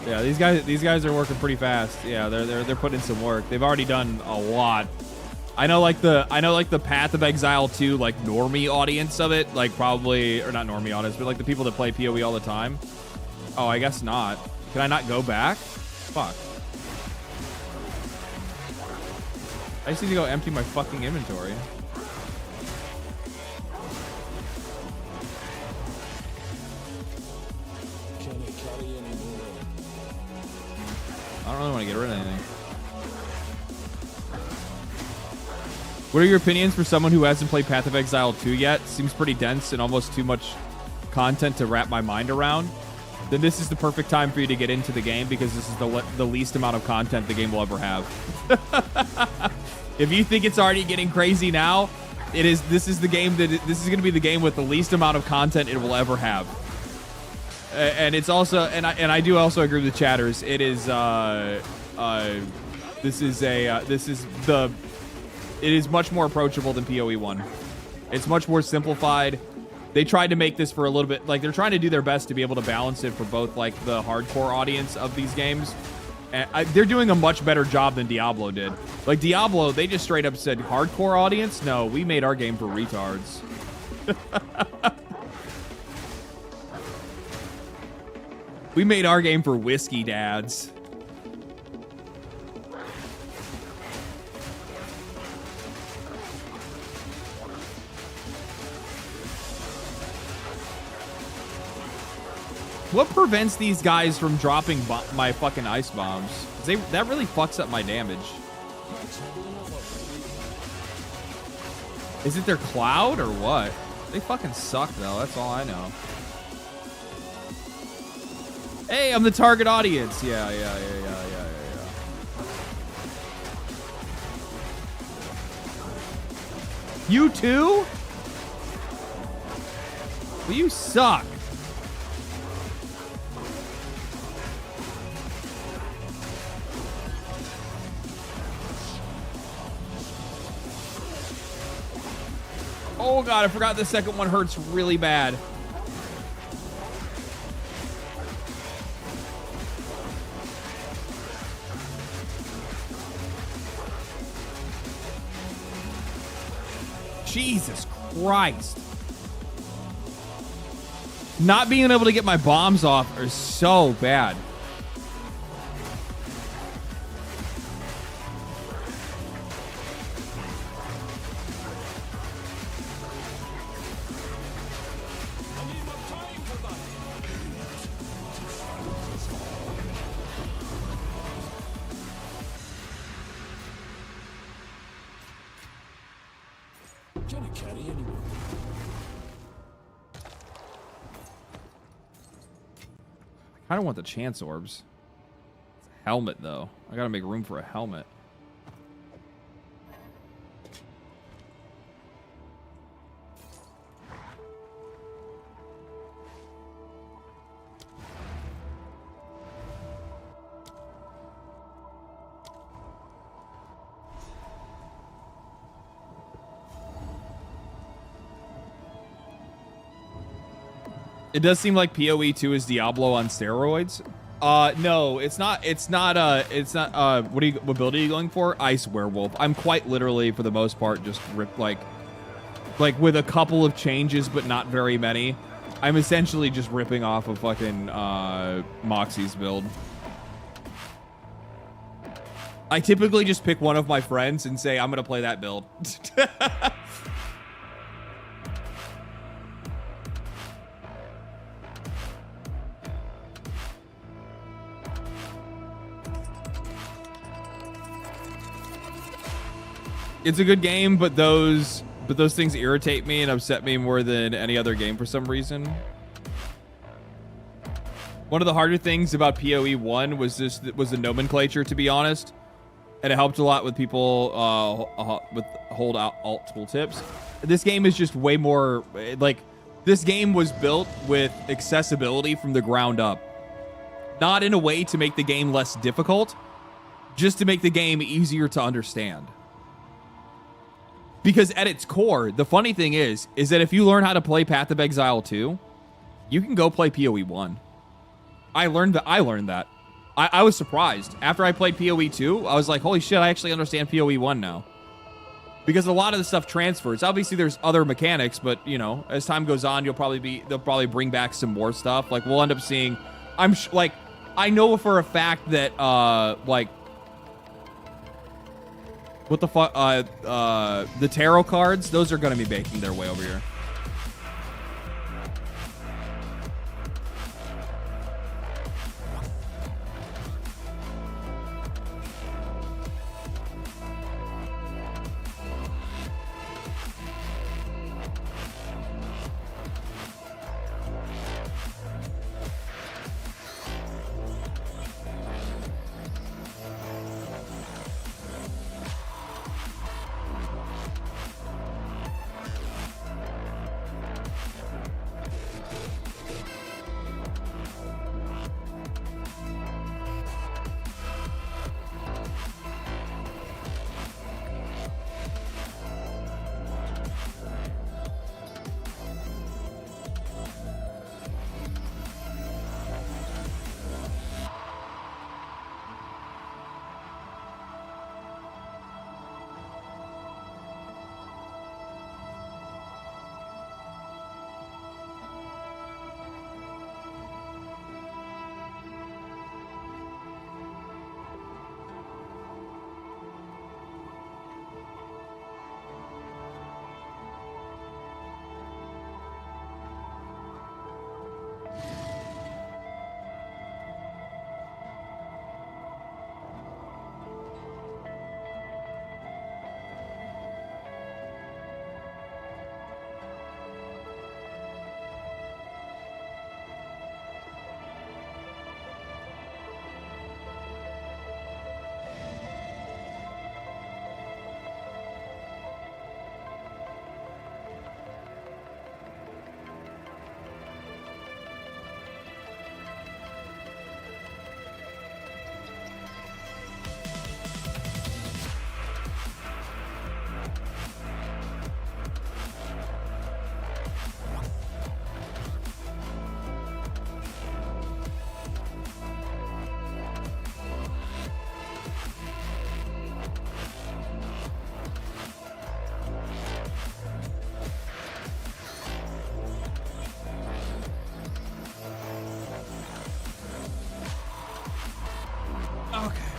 Yeah, these guys are working pretty fast. Yeah, they're putting in some work. They've already done a lot. I know like the Path of Exile 2 like normie audience of it, like probably, or not normie audience, but like the people that play PoE all the time. Oh, I guess not. Can I not go back? Fuck. I just need to go empty my fucking inventory. Can I carry any more? I don't really want to get rid of anything. What are your opinions for someone who hasn't played Path of Exile 2 yet? Seems pretty dense and almost too much content to wrap my mind around. Then this is the perfect time for you to get into the game because this is the least amount of content the game will ever have. If you think it's already getting crazy now, this is going to be the game with the least amount of content it will ever have. And it's also, and I do also agree with the chatters. It is it is much more approachable than PoE 1. It's much more simplified. They tried to make this for a little bit, like they're trying to do their best to be able to balance it for both like the hardcore audience of these games. And they're doing a much better job than Diablo did. Like Diablo, they just straight up said hardcore audience. No, we made our game for retards. We made our game for whiskey dads. What prevents these guys from dropping my fucking ice bombs? That really fucks up my damage. Is it their cloud or what? They fucking suck though, that's all I know. Hey, I'm the target audience. Yeah. You too? Well, you suck. Oh god, I forgot the second one hurts really bad. Jesus Christ. Not being able to get my bombs off are so bad. kind of want the chance orbs. It's a helmet, though. I gotta make room for a helmet. It does seem like PoE2 is Diablo on steroids. No, it's not. It's not. What build are you going for? Ice Werewolf. I'm quite literally, for the most part, just like with a couple of changes, but not very many. I'm essentially just ripping off of fucking Moxie's build. I typically just pick one of my friends and say, I'm gonna play that build. It's a good game, but those things irritate me and upset me more than any other game for some reason. One of the harder things about PoE 1 was the nomenclature, to be honest, and it helped a lot with people with hold out alt tooltips. This game is just way more like, this game was built with accessibility from the ground up, not in a way to make the game less difficult, just to make the game easier to understand. Because at its core, the funny thing is that if you learn how to play Path of Exile 2, you can go play PoE 1. I learned that. I was surprised. After I played PoE 2, I was like, holy shit, I actually understand PoE 1 now. Because a lot of the stuff transfers. Obviously, there's other mechanics, but, you know, as time goes on, they'll probably bring back some more stuff. Like, we'll end up seeing, I know for a fact that, what the fuck? The tarot cards, those are going to be making their way over here.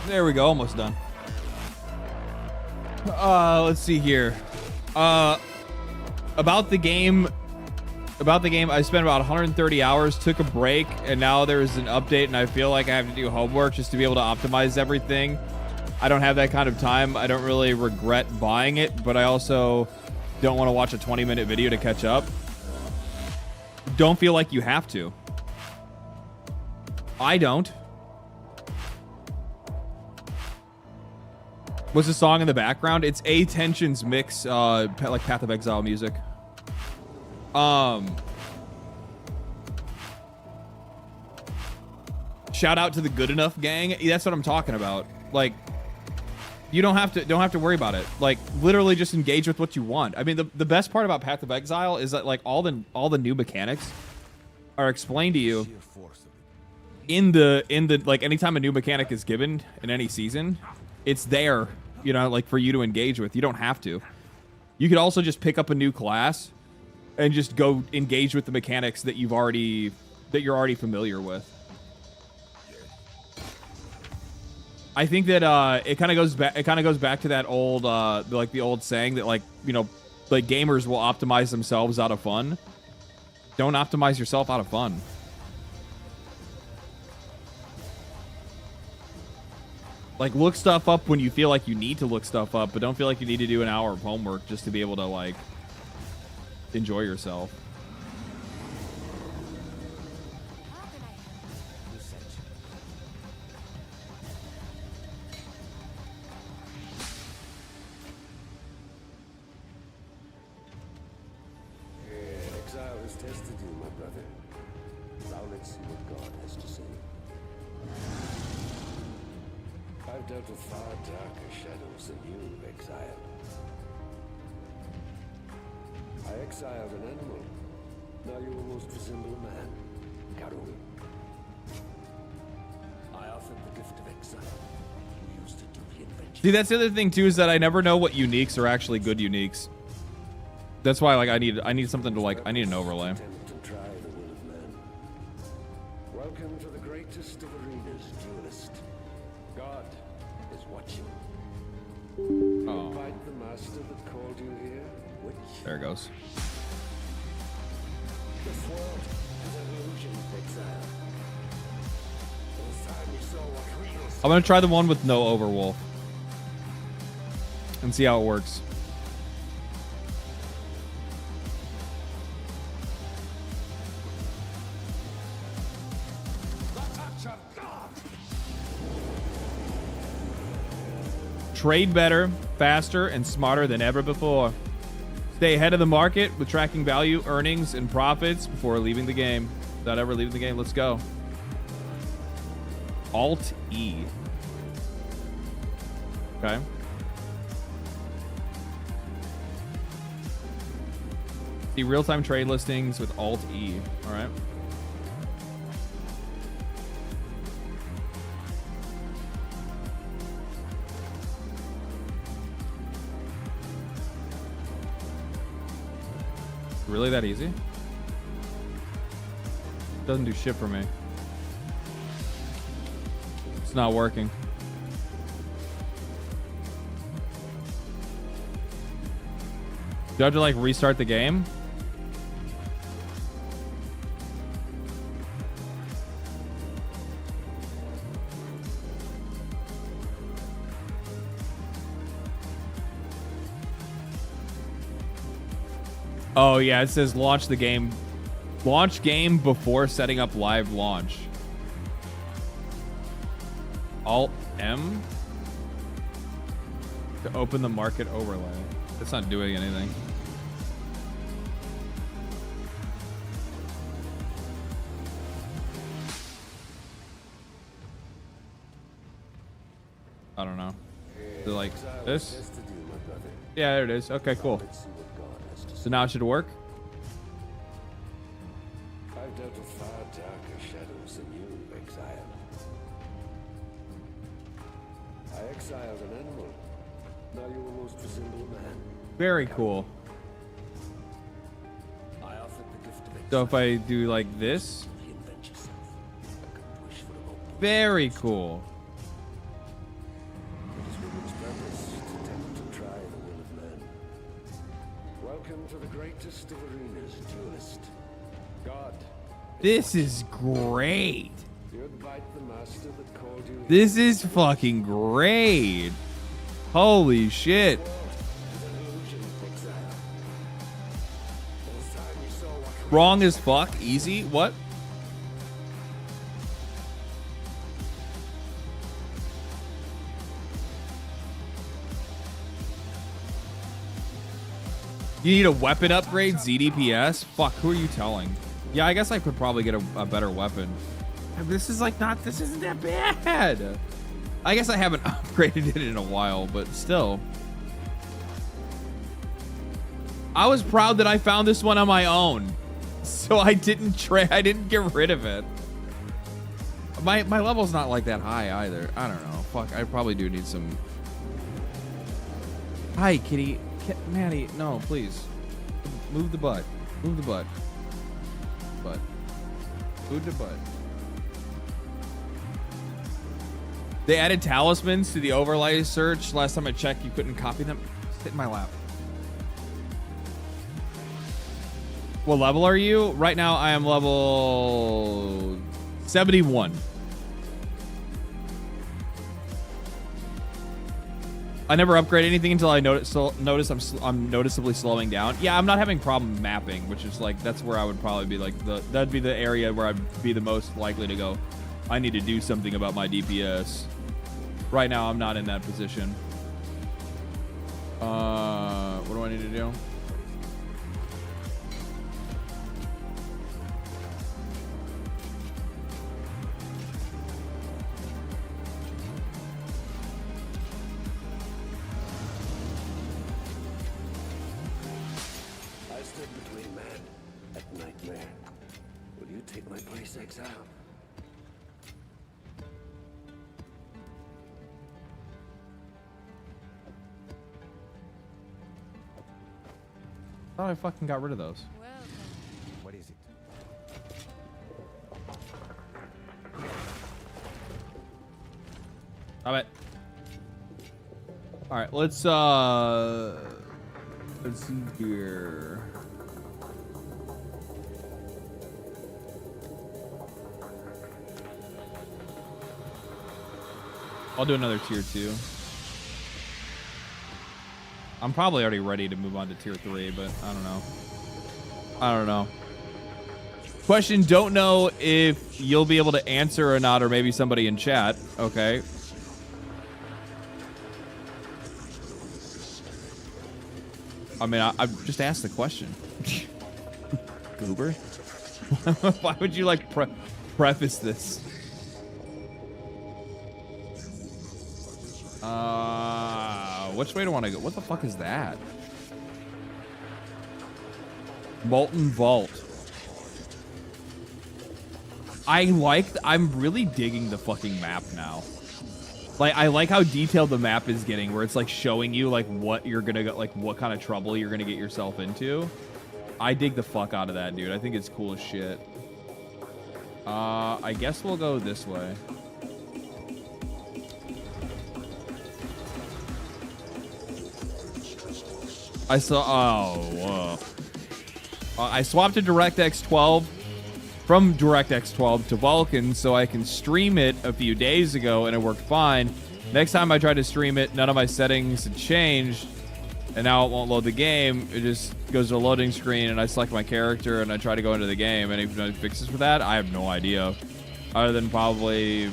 There we go, almost done. Let's see here. About the game, I spent about 130 hours, took a break, and now there's an update, and I feel like I have to do homework just to be able to optimize everything. I don't have that kind of time. I don't really regret buying it, but I also don't want to watch a 20-minute video to catch up. Don't feel like you have to. I don't. What's the song in the background? It's A Tension's mix, like Path of Exile music. Shout out to the Good Enough gang. That's what I'm talking about. Like, you don't have to worry about it. Like, literally just engage with what you want. I mean, the best part about Path of Exile is that like all the new mechanics are explained to you in the like anytime a new mechanic is given in any season, it's there, you know, like for you to engage with. You don't have to. You could also just pick up a new class and just go engage with the mechanics that you're already familiar with. I think that it kind of goes back to that old like the old saying that, like, you know, like gamers will optimize themselves out of fun. Don't optimize yourself out of fun. Like, look stuff up when you feel like you need to look stuff up, but don't feel like you need to do an hour of homework just to be able to, like, enjoy yourself. Exile has tested you, my brother. Now let's see what God has to say. I've dealt with far darker shadows than you, Exile. I exiled an animal. Now you almost resemble a man. Karui. I offered the gift of exile. You used it to reinvent. See, that's the other thing too, is that I never know what uniques are actually good uniques. That's why, like, I need something to, like, I need an overlay. Welcome to the greatest of arenas, duelist. God is watching. Oh. Fight the master that called you here. Which There it goes. this world is an illusion, Exile. It's time you saw what real I'm gonna try the one with no Overwolf and see how it works. Trade better, faster, and smarter than ever before. Stay ahead of the market with tracking value, earnings, and profits before leaving the game. Without ever leaving the game, let's go. Alt-E. Okay. See real-time trade listings with Alt-E. All right. Really that easy? Doesn't do shit for me. It's not working. Do I have to, like, restart the game? Oh, yeah, it says launch the game. Launch game before setting up live launch. Alt-M? To open the market overlay. That's not doing anything. I don't know. Is it like this? Yeah, there it is. Okay, cool. So now it should work. I've dealt with far darker shadows than you, Exile. I exiled an animal. Now you almost resemble a man. Very cool. I offered the gift of exile. So if I do like this, Reinvent yourself. I couldn't wish for a moment. very cool. It is woman's purpose to attempt to try the will of man. Welcome to the greatest of arenas, duelist. God. This is great. You'd bite the master that called you. This is fucking great. Holy shit. Wrong as fuck. Easy. What? You need a weapon upgrade, ZDPS? Fuck, who are you telling? Yeah, I guess I could probably get a better weapon. This is like not, this isn't that bad. I guess I haven't upgraded it in a while, but still. I was proud that I found this one on my own. So I didn't get rid of it. My level's not like that high either. I don't know. Fuck, I probably do need some. Hi, kitty. Maddie, no, please. Move the butt. Move the butt. Butt. Move the butt. They added talismans to the overlay search. Last time I checked, you couldn't copy them. Sit in my lap. What level are you? Right now, I am level 71. I never upgrade anything until I notice I'm noticeably slowing down. Yeah, I'm not having problem mapping, which is like, that's where I would probably be like, that'd be the area where I'd be the most likely to go, I need to do something about my DPS. Right now, I'm not in that position. What do I need to do? I stood between man and nightmare. Will you take my place, Exile? I thought I fucking got rid of those. What is it? Stop it. All right, let's see here. I'll do another tier 2. I'm probably already ready to move on to tier 3, but I don't know. I don't know. Question, don't know if you'll be able to answer or not, or maybe somebody in chat. Okay. I mean, I've just asked the question. Goober? Why would you like preface this? Which way do I want to go? What the fuck is that? Molten Vault. I'm really digging the fucking map now. Like, I like how detailed the map is getting, where it's like showing you like what you're gonna go, like what kind of trouble you're gonna get yourself into. I dig the fuck out of that, dude. I think it's cool as shit. I guess we'll go this way. I swapped to DirectX 12 from DirectX 12 to Vulkan so I can stream it a few days ago, and it worked fine. Next time I tried to stream it, none of my settings had changed, and now it won't load the game. It just goes to a loading screen, and I select my character, and I try to go into the game. Any fixes for that? I have no idea, other than probably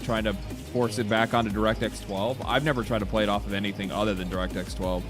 trying to force it back onto DirectX 12. I've never tried to play it off of anything other than DirectX 12.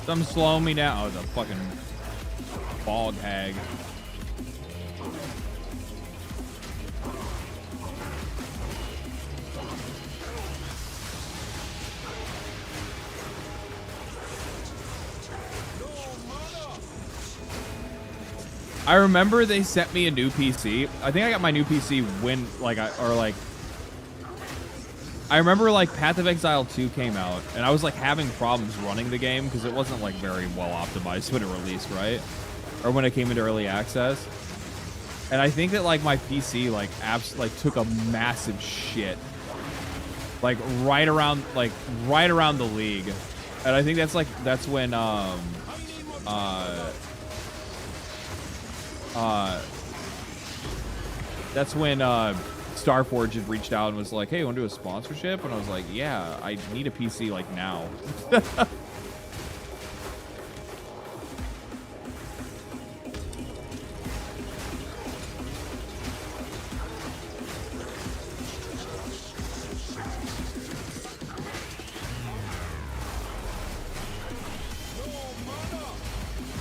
Some slowing me down. Oh, the fucking bog hag. I remember they sent me a new PC. I think I got my new PC when, I remember like Path of Exile 2 came out, and I was like having problems running the game because it wasn't like very well optimized when it released, right? or when it came into early access. And I think that like my PC like took a massive shit, like right around the league. And I think that's when Starforge had reached out and was like, hey, you want to do a sponsorship? And I was like, yeah, I need a PC like now.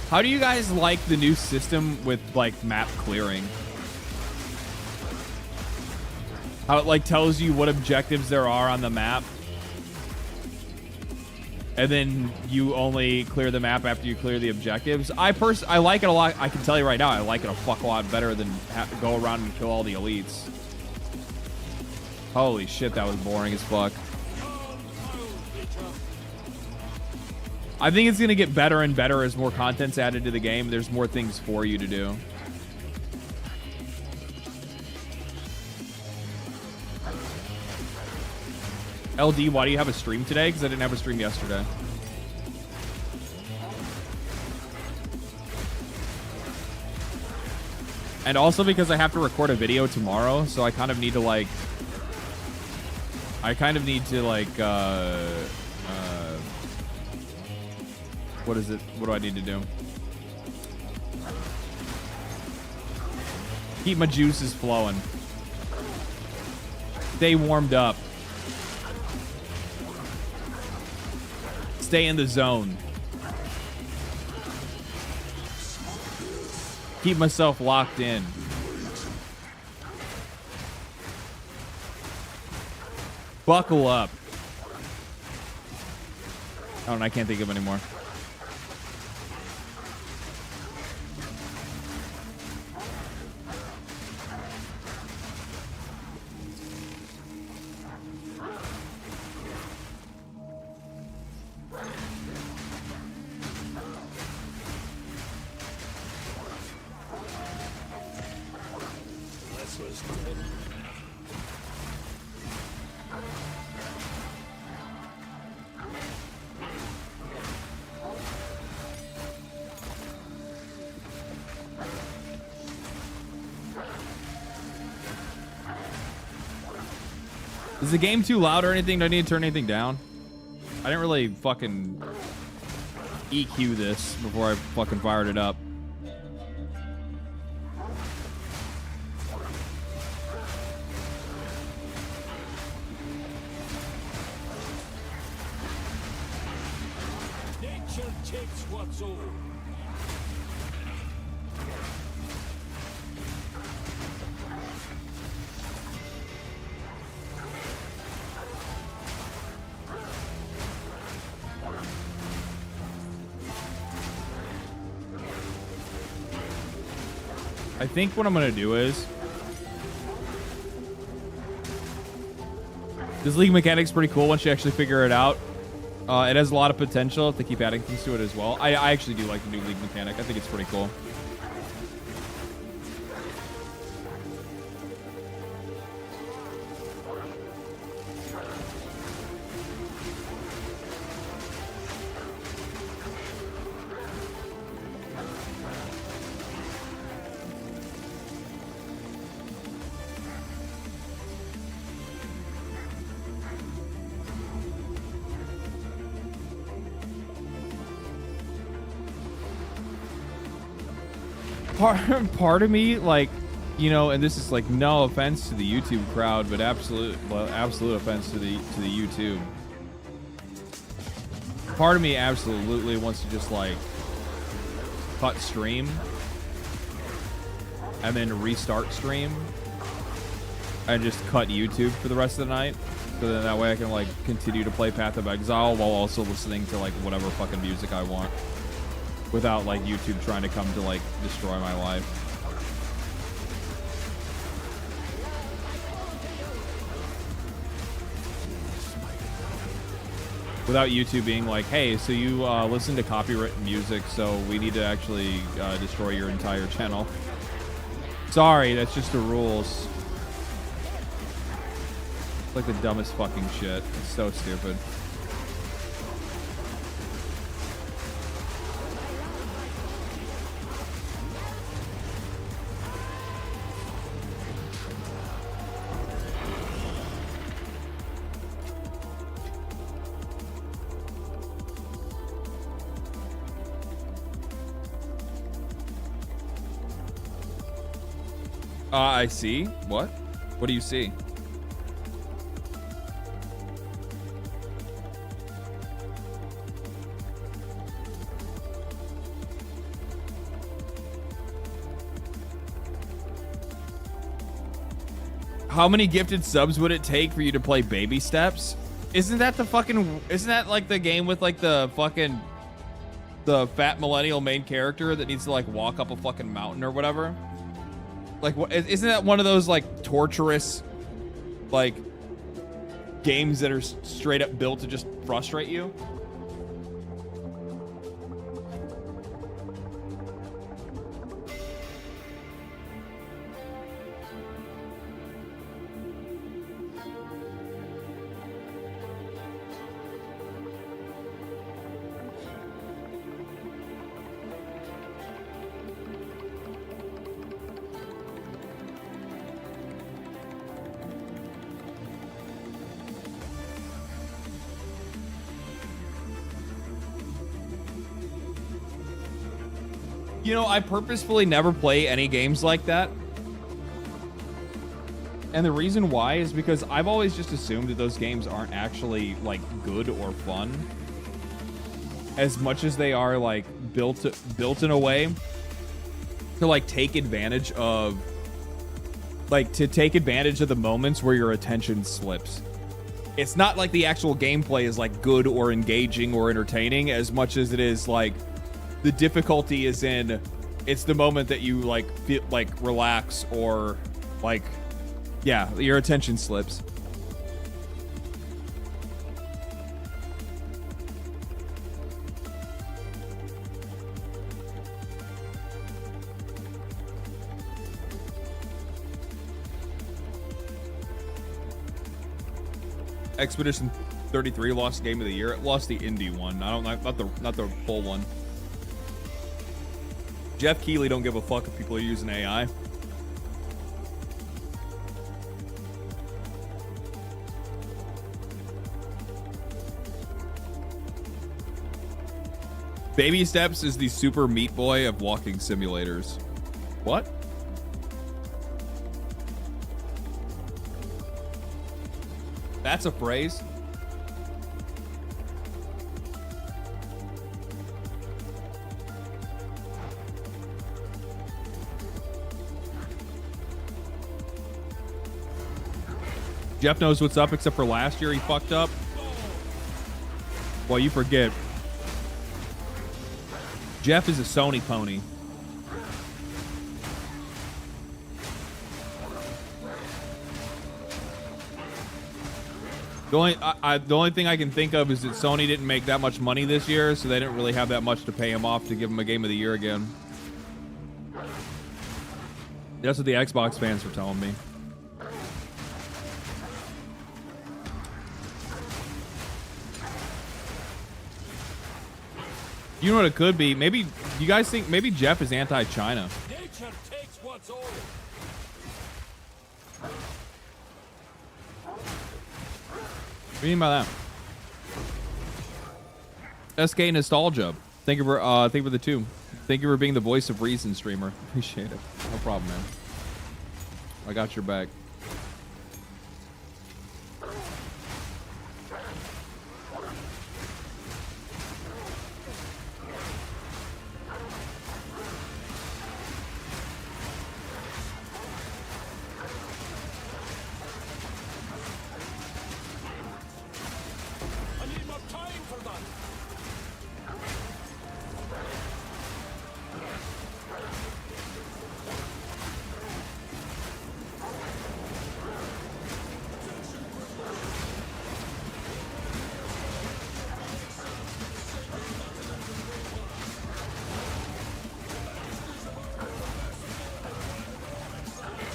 How do you guys like the new system with like map clearing? How it like tells you what objectives there are on the map, and then you only clear the map after you clear the objectives. I like it a lot. I can tell you right now, I like it a fuck lot better than have to go around and kill all the elites. Holy shit, that was boring as fuck. I think it's going to get better and better as more content's added to the game. There's more things for you to do. LD, why do you have a stream today? Because I didn't have a stream yesterday. And also because I have to record a video tomorrow, so I kind of need to like... what is it? What do I need to do? Keep my juices flowing. Stay warmed up. Stay in the zone. Keep myself locked in. Buckle up. Oh, and I can't think of any more. Is the game too loud or anything? Do I need to turn anything down? I didn't really fucking EQ this before I fucking fired it up. Nature takes what's old. I think what I'm gonna do is this league mechanic's pretty cool once you actually figure it out. It has a lot of potential if they keep adding things to it as well. I actually do like the new league mechanic. I think it's pretty cool. Part of me, like, you know, and this is like no offense to the YouTube crowd, but absolute offense to the YouTube. Part of me absolutely wants to just like cut stream and then restart stream and just cut YouTube for the rest of the night, so then that way I can like continue to play Path of Exile while also listening to like whatever fucking music I want, without like YouTube trying to come to like destroy my life. without YouTube being like, hey, so you listen to copywritten music, so we need to actually destroy your entire channel. Sorry, that's just the rules. It's like the dumbest fucking shit. It's so stupid. I see. What? What do you see? How many gifted subs would it take for you to play Baby Steps? Isn't that like the game with like the fat millennial main character that needs to like walk up a fucking mountain or whatever? Like, isn't that one of those like torturous, like, games that are straight up built to just frustrate you? You know, I purposefully never play any games like that. And the reason why is because I've always just assumed that those games aren't actually, like, good or fun. As much as they are, like, built in a way to, like, take advantage of... Like, to take advantage of the moments where your attention slips. It's not like the actual gameplay is, like, good or engaging or entertaining as much as it is, like... The difficulty is in, it's the moment that you like feel like relax or like, yeah, your attention slips. Expedition 33 lost game of the year. It lost the indie one. I don't not the full one. Jeff Keighley don't give a fuck if people are using AI. Baby Steps is the Super Meat Boy of walking simulators. What? That's a phrase? Jeff knows what's up, except for last year he fucked up. Well, you forget. Jeff is a Sony pony. The only thing I can think of is that Sony didn't make that much money this year, so they didn't really have that much to pay him off to give him a Game of the Year again. That's what the Xbox fans were telling me. You know what it could be? Maybe you guys think maybe Jeff is anti-China. Nature takes what's old. What do you mean by that? SK Nostalgia. Thank you for the 2. Thank you for being the voice of reason, streamer. Appreciate it. No problem, man. I got your back.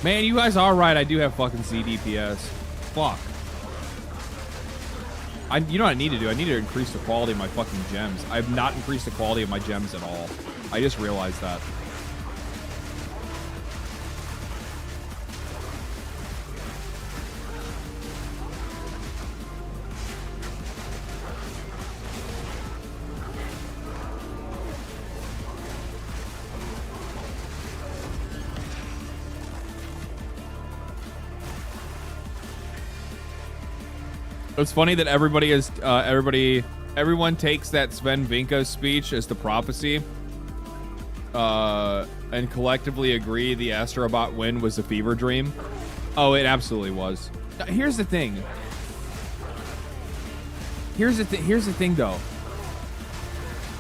Man, you guys are right. I do have fucking CDPS. Fuck. You know what I need to do? I need to increase the quality of my fucking gems. I have not increased the quality of my gems at all. I just realized that. It's funny that everyone takes that Sven Vinko speech as the prophecy, and collectively agree the Astrobot win was a fever dream. Oh, it absolutely was. Here's the thing. Here's the thing, though.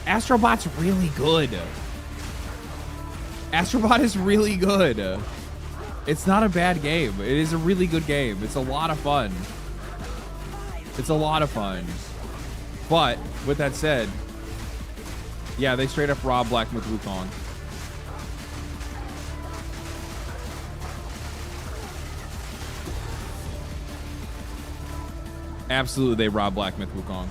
Astrobot's really good. Astrobot is really good. It's not a bad game. It is a really good game. It's a lot of fun. It's a lot of fun. But, with that said, yeah, they straight up robbed Black Myth Wukong. Absolutely, they robbed Black Myth Wukong.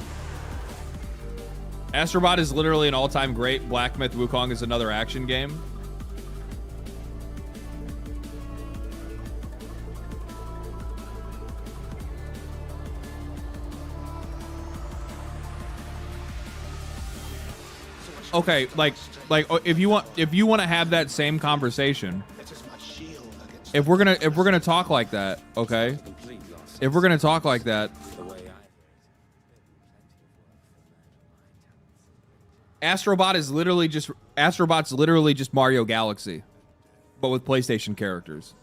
Astrobot is literally an all-time great. Black Myth Wukong is another action game. Okay, like if you want to have that same conversation, if we're gonna talk like that, okay, if we're gonna talk like that, Astrobot's literally just Mario Galaxy, but with PlayStation characters.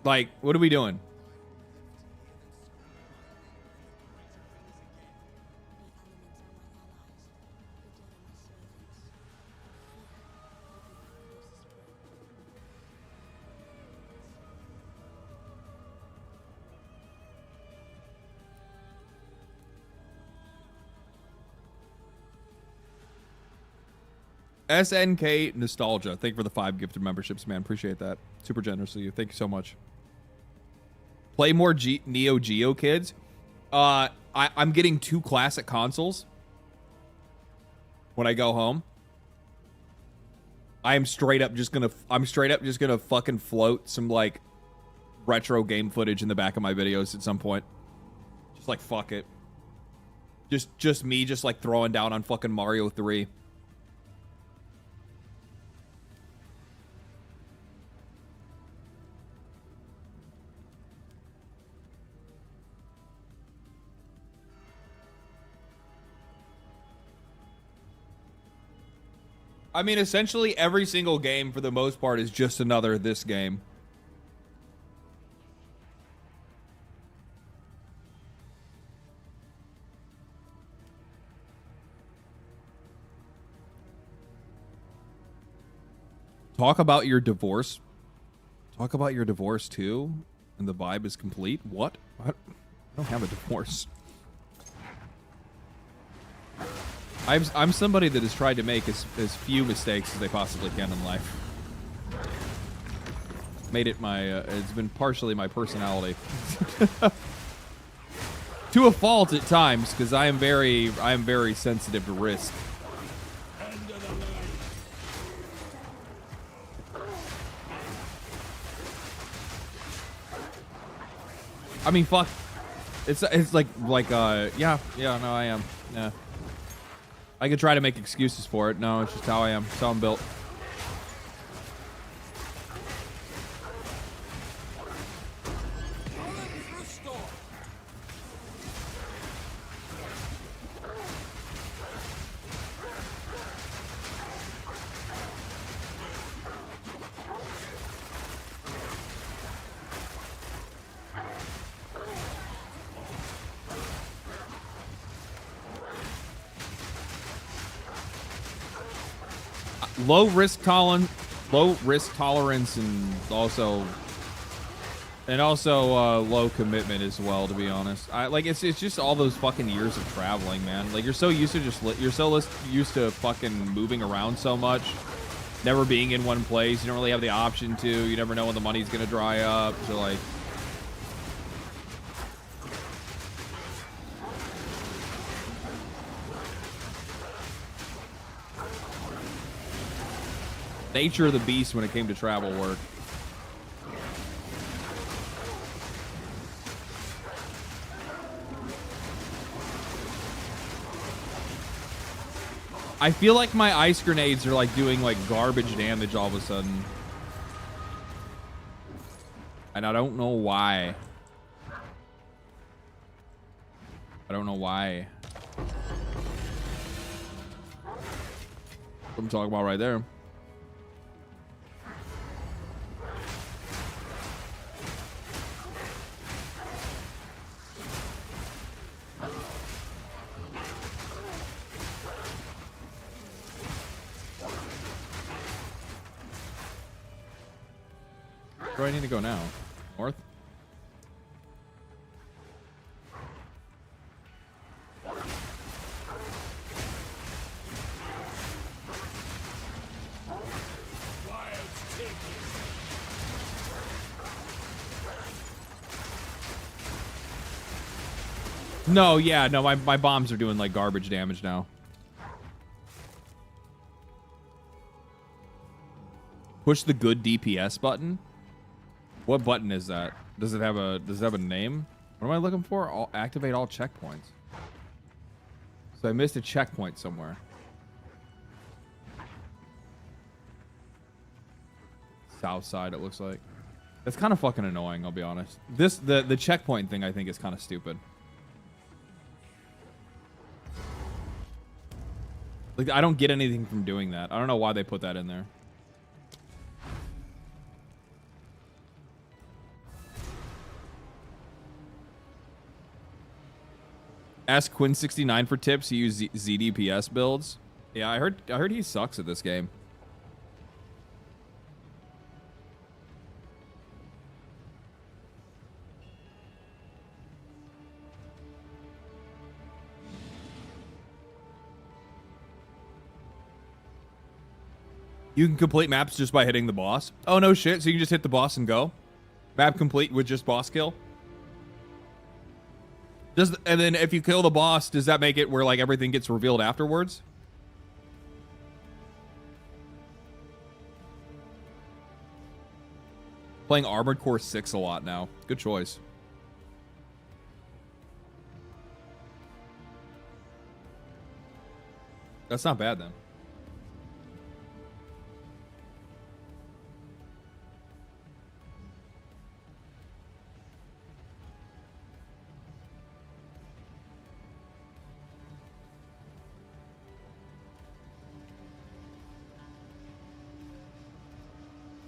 Like, what are we doing? SNK Nostalgia. Thank you for the 5 gifted memberships, man. Appreciate that. Super generous of you. Thank you so much. Play more Neo Geo, kids. I'm getting 2 classic consoles when I go home. I'm straight up just gonna fucking float some like retro game footage in the back of my videos at some point. Just like fuck it. Just me just like throwing down on fucking Mario 3. I mean, essentially every single game, for the most part, is just another this game. Talk about your divorce. Talk about your divorce, too, and the vibe is complete. What? I don't have a divorce. I'm somebody that has tried to make as few mistakes as they possibly can in life. Made it my, it's been partially my personality. To a fault at times, because I am very sensitive to risk. I mean, fuck. It's like yeah, no, I am. Yeah. I could try to make excuses for it. No, it's just how I am. It's how I'm built. Low risk tolerance, and also And also low commitment as well, to be honest. It's just all those fucking years of traveling, man. Like, you're so used to used to fucking moving around so much, never being in one place. You don't really have the option to. You never know when the money's gonna dry up. So like, nature of the beast when it came to travel work. I feel like my ice grenades are like doing like garbage damage all of a sudden. And I don't know why. I don't know why. What I'm talking about right there. Where do I need to go now? North? No, yeah, no, my bombs are doing like garbage damage now. Push the good DPS button. What button is that? Does it have a name? What am I looking for? Activate all checkpoints. So I missed a checkpoint somewhere. South side, it looks like. That's kind of fucking annoying, I'll be honest. The checkpoint thing I think is kind of stupid. Like, I don't get anything from doing that. I don't know why they put that in there. Ask Quinn69 for tips. He used ZDPS builds. Yeah, I heard he sucks at this game. You can complete maps just by hitting the boss. Oh, no shit. So you can just hit the boss and go? Map complete with just boss kill? And then if you kill the boss, does that make it where like everything gets revealed afterwards? Playing Armored Core 6 a lot now. Good choice. That's not bad then.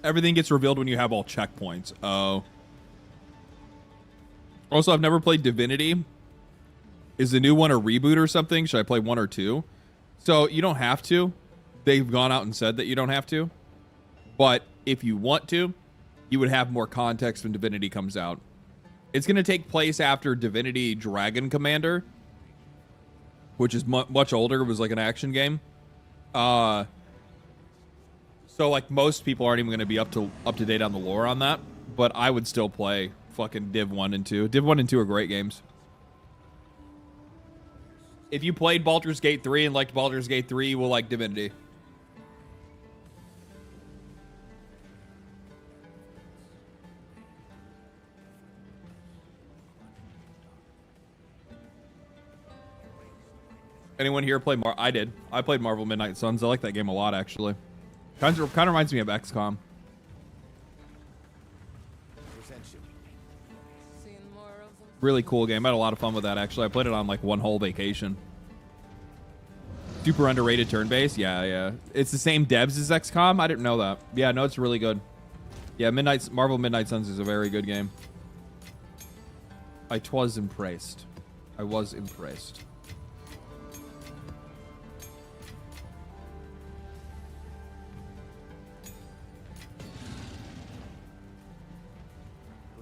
Everything gets revealed when you have all checkpoints. Oh. Also, I've never played Divinity. Is the new one a reboot or something? Should I play 1 or 2? So you don't have to. They've gone out and said that you don't have to. But if you want to, you would have more context when Divinity comes out. It's going to take place after Divinity Dragon Commander, which is much older. It was like an action game. So like most people aren't even going to be up to date on the lore on that, but I would still play fucking Div 1 and 2. Div 1 and 2 are great games. If you played Baldur's Gate 3 and liked Baldur's Gate 3, you will like Divinity. Anyone here play I did. I played Marvel Midnight Suns. I like that game a lot, actually. Kind of reminds me of XCOM. Really cool game. I had a lot of fun with that, actually. I played it on like one whole vacation. Super underrated turn-based. Yeah. It's the same devs as XCOM. I didn't know that. Yeah, no, it's really good. Yeah, Marvel Midnight Suns is a very good game. I was impressed.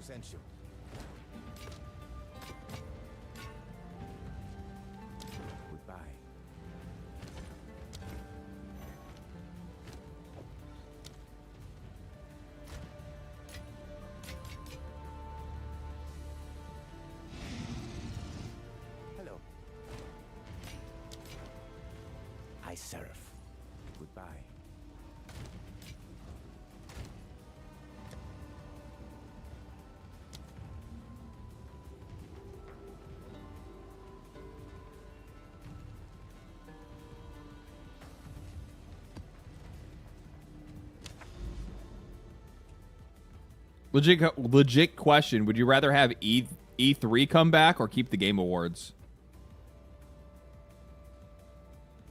sent you. Goodbye. Hello. Hi, Seraph. Goodbye. Legit question. Would you rather have E3 come back or keep the Game Awards?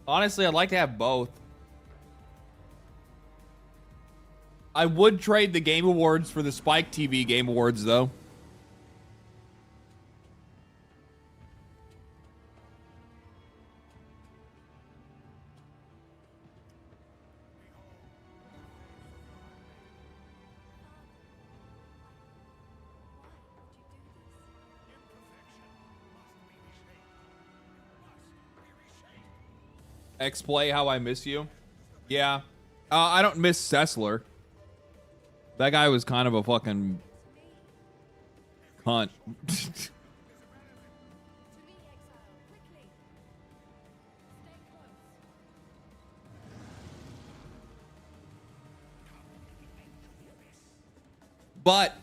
Honestly, I'd like to have both. I would trade the Game Awards for the Spike TV Game Awards, though. X-Play, how I miss you. Yeah. I don't miss Sessler. That guy was kind of a fucking cunt. But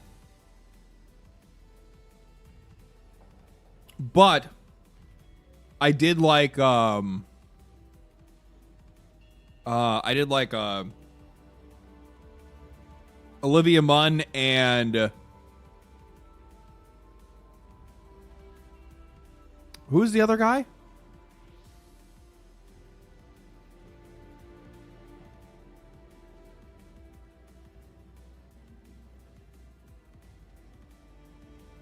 I did like Olivia Munn and who's the other guy?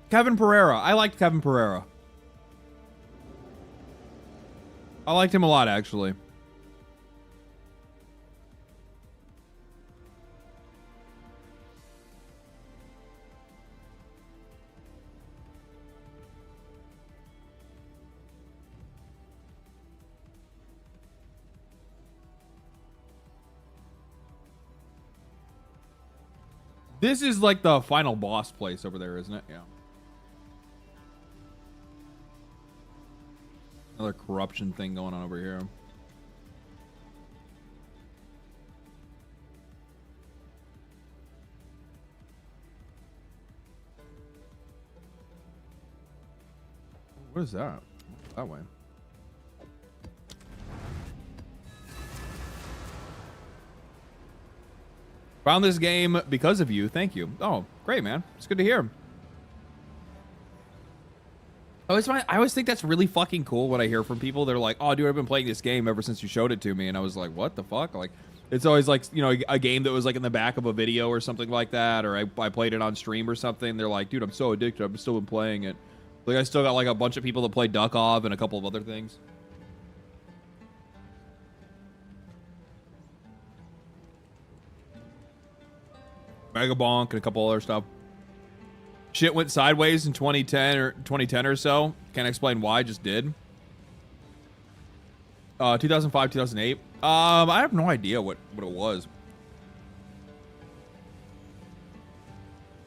Kevin Pereira. I liked Kevin Pereira. I liked him a lot, actually. This is like the final boss place over there, isn't it? Yeah. Another corruption thing going on over here. What is that? That way. Found this game because of you. Thank you. Oh, great, man. It's good to hear. I always think that's really fucking cool when I hear from people. They're like, oh, dude, I've been playing this game ever since you showed it to me. And I was like, what the fuck? Like, it's always like, you know, a game that was like in the back of a video or something like that. Or I played it on stream or something. They're like, dude, I'm so addicted. I've still been playing it. Like, I still got like a bunch of people that play Duckov and a couple of other things. Megabonk and a couple other stuff. Shit went sideways in 2010 or so. Can't explain why, just did. 2005, 2008. I have no idea what it was.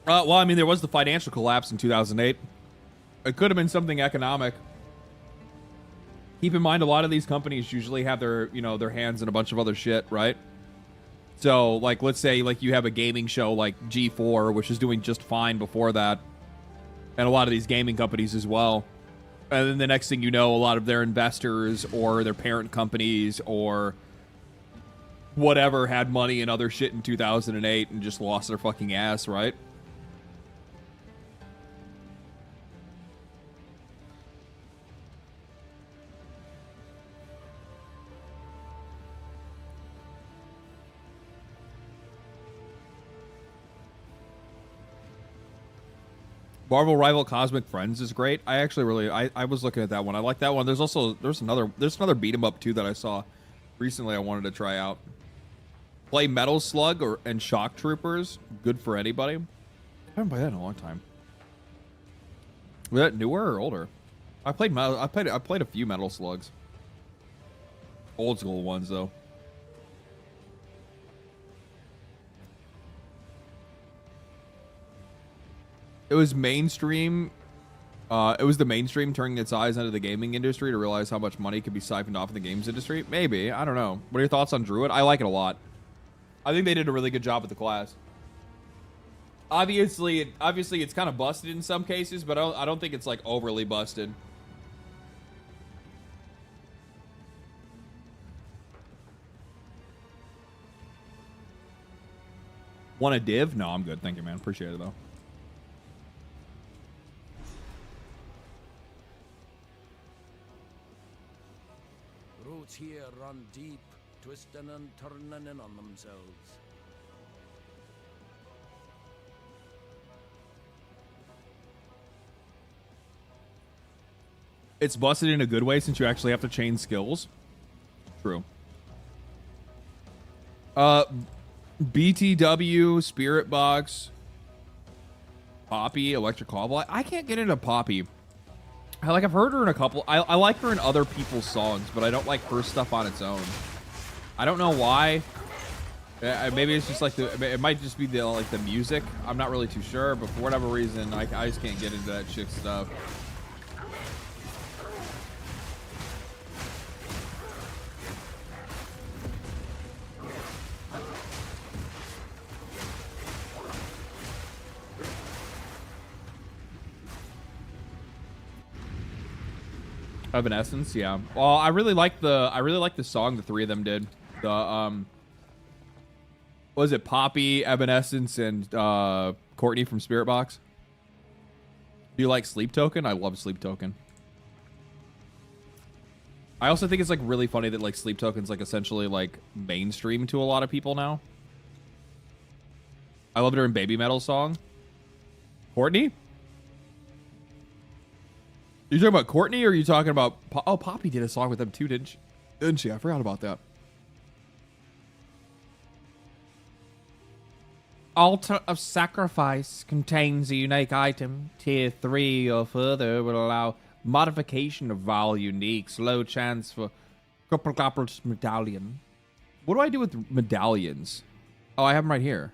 Well, I mean, there was the financial collapse in 2008. It could have been something economic. Keep in mind, a lot of these companies usually have their, you know, their hands in a bunch of other shit, right? So, like, let's say, like, you have a gaming show like G4, which is doing just fine before that. And a lot of these gaming companies as well. And then the next thing you know, a lot of their investors or their parent companies or whatever had money and other shit in 2008 and just lost their fucking ass, right? Marvel Rival Cosmic Friends is great. I actually really I was looking at that one. I like that one. There's another beat 'em up too that I saw recently I wanted to try out. Play Metal Slug and Shock Troopers. Good for anybody. I haven't played that in a long time. Was that newer or older? I played a few Metal Slugs. Old school ones though. It was mainstream. It was the mainstream turning its eyes into the gaming industry to realize how much money could be siphoned off in the games industry. Maybe. I don't know. What are your thoughts on Druid? I like it a lot. I think they did a really good job with the class. Obviously it's kind of busted in some cases, but I don't think it's like overly busted. Want a div? No, I'm good. Thank you, man. Appreciate it though. Roots here run deep, twisting and turning in on themselves. It's busted in a good way since you actually have to chain skills. True. BTW, Spirit Box, Poppy, Electric Cobble. I can't get into Poppy. I've heard her in a couple. I like her in other people's songs, but I don't like her stuff on its own. I don't know why. Maybe it's just like it might just be the music. I'm not really too sure, but for whatever reason, I just can't get into that chick stuff. Evanescence, yeah. Well, I really like the song the three of them did. The what was it, Poppy, Evanescence, and Courtney from Spirit Box. Do you like Sleep Token? I love Sleep Token. I also think it's like really funny that like Sleep Token's like essentially like mainstream to a lot of people now. I loved her in Baby Metal song. Courtney? You talking about Courtney, or are you talking about... Oh, Poppy did a song with them too, didn't she? I forgot about that. Altar of Sacrifice contains a unique item. Tier 3 or further will allow modification of Val uniques. Low chance for Grapple medallion. What do I do with medallions? Oh, I have them right here.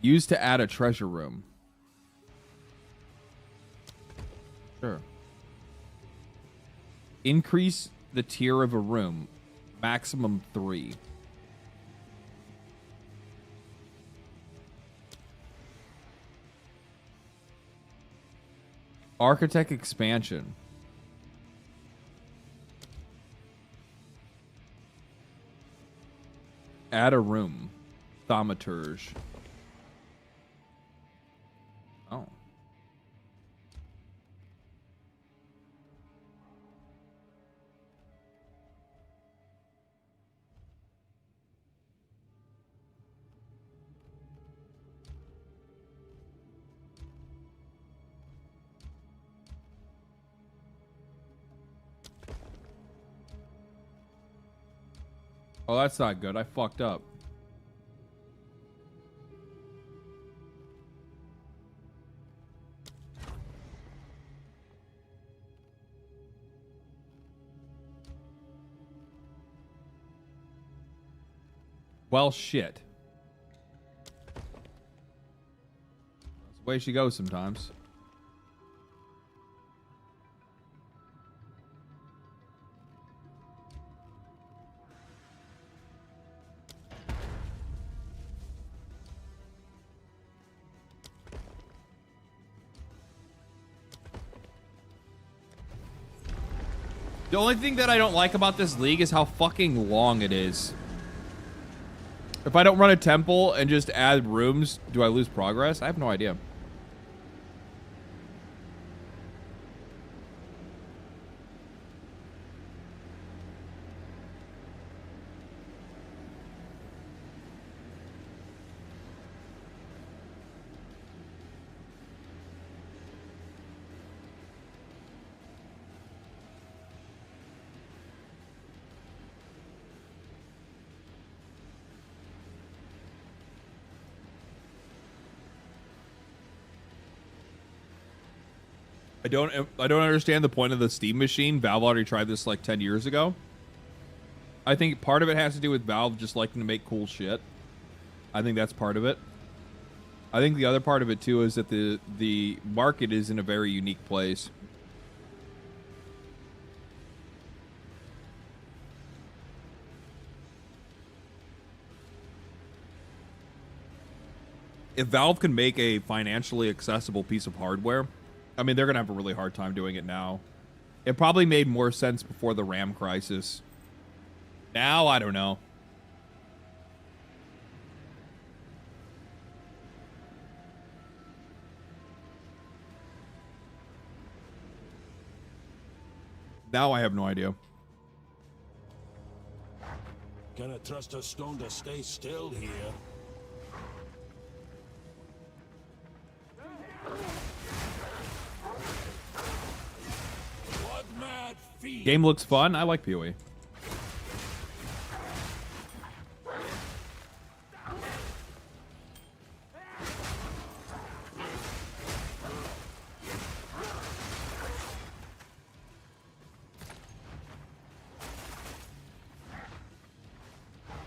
Used to add a treasure room. Sure. Increase the tier of a room. Maximum 3. Architect expansion. Add a room. Thaumaturge. Oh. Oh, that's not good. I fucked up. Well, shit. That's the way she goes sometimes. The only thing that I don't like about this league is how fucking long it is. If I don't run a temple and just add rooms, do I lose progress? I have no idea. I don't understand the point of the Steam machine. Valve already tried this like 10 years ago. I think part of it has to do with Valve just liking to make cool shit. I think that's part of it. I think the other part of it too is that the market is in a very unique place. If Valve can make a financially accessible piece of hardware, I mean, they're going to have a really hard time doing it now. It probably made more sense before the RAM crisis. Now, I don't know. Now I have no idea. Can I trust a stone to stay still here? What mad feet? Game looks fun. I like PoE.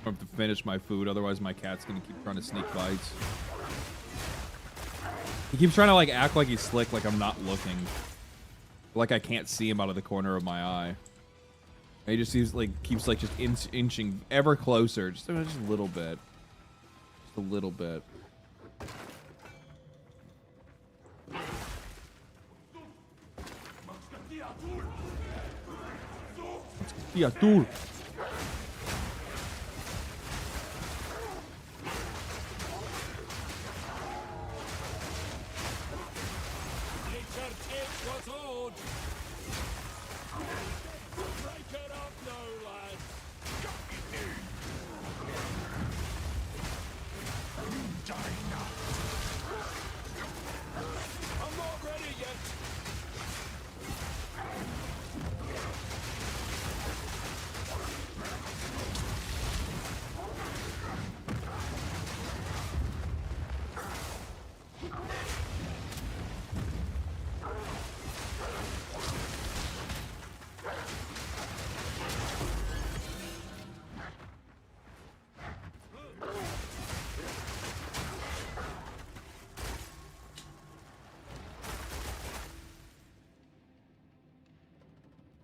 I have to finish my food, otherwise my cat's gonna keep trying to sneak bites. He keeps trying to like act like he's slick, like I'm not looking, like I can't see him out of the corner of my eye. And he just seems like keeps like just inching ever closer, just a little bit, just a little bit. Yeah, dude.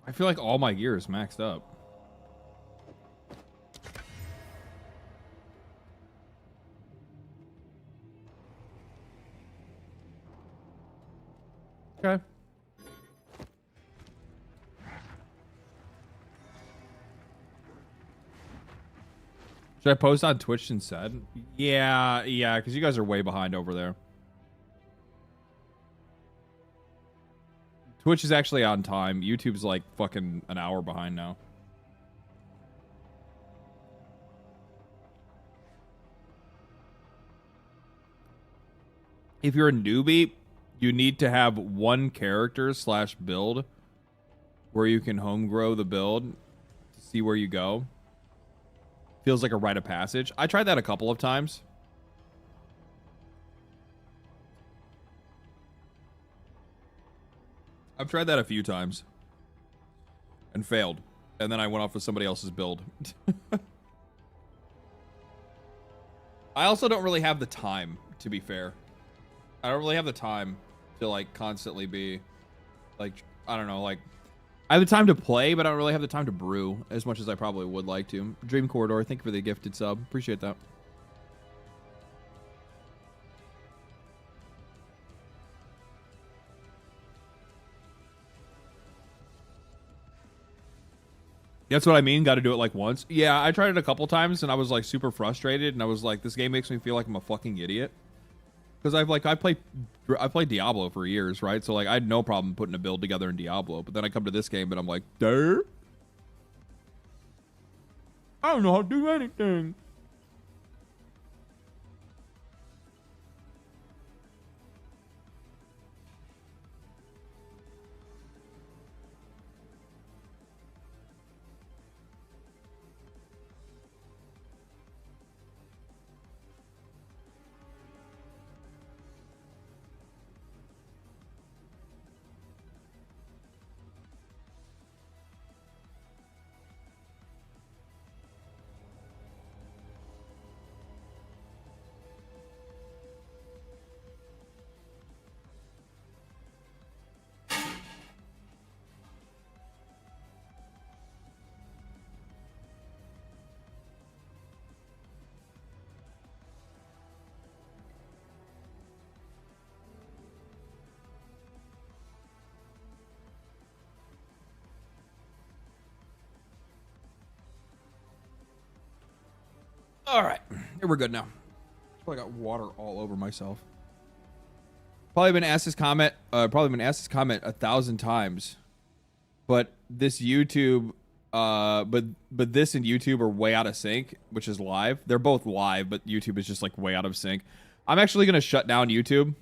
I feel like all my gear is maxed up. Okay. Should I post on Twitch instead? Yeah, because you guys are way behind over there. Twitch is actually on time. YouTube's like fucking an hour behind now. If you're a newbie, you need to have one character / build where you can home grow the build to see where you go. Feels like a rite of passage. I tried that a couple of times. I've tried that a few times and failed. And then I went off with somebody else's build. I also don't really have the time, to be fair. I don't really have the time to like constantly be like, I don't know, like I have the time to play, but I don't really have the time to brew as much as I probably would like to. Dream Corridor, thank you for the gifted sub. Appreciate that. That's what I mean. Got to do it like once. Yeah, I tried it a couple times and I was like super frustrated and I was like, this game makes me feel like I'm a fucking idiot. Because I played Diablo for years, right? So like I had no problem putting a build together in Diablo, but then I come to this game and I'm like, I don't know how to do anything. All right, here we're good now. I got water all over myself. Probably been asked this comment. 1,000 times. But this YouTube, but this and YouTube are way out of sync, which is live. They're both live, but YouTube is just like way out of sync. I'm actually gonna shut down YouTube.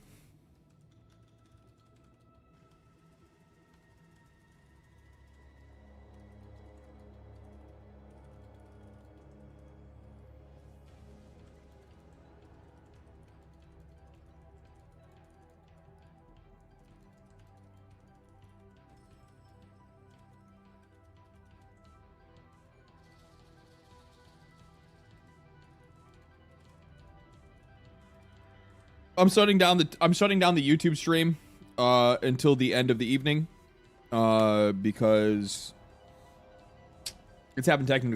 I'm shutting down the YouTube stream until the end of the evening because it's happened technically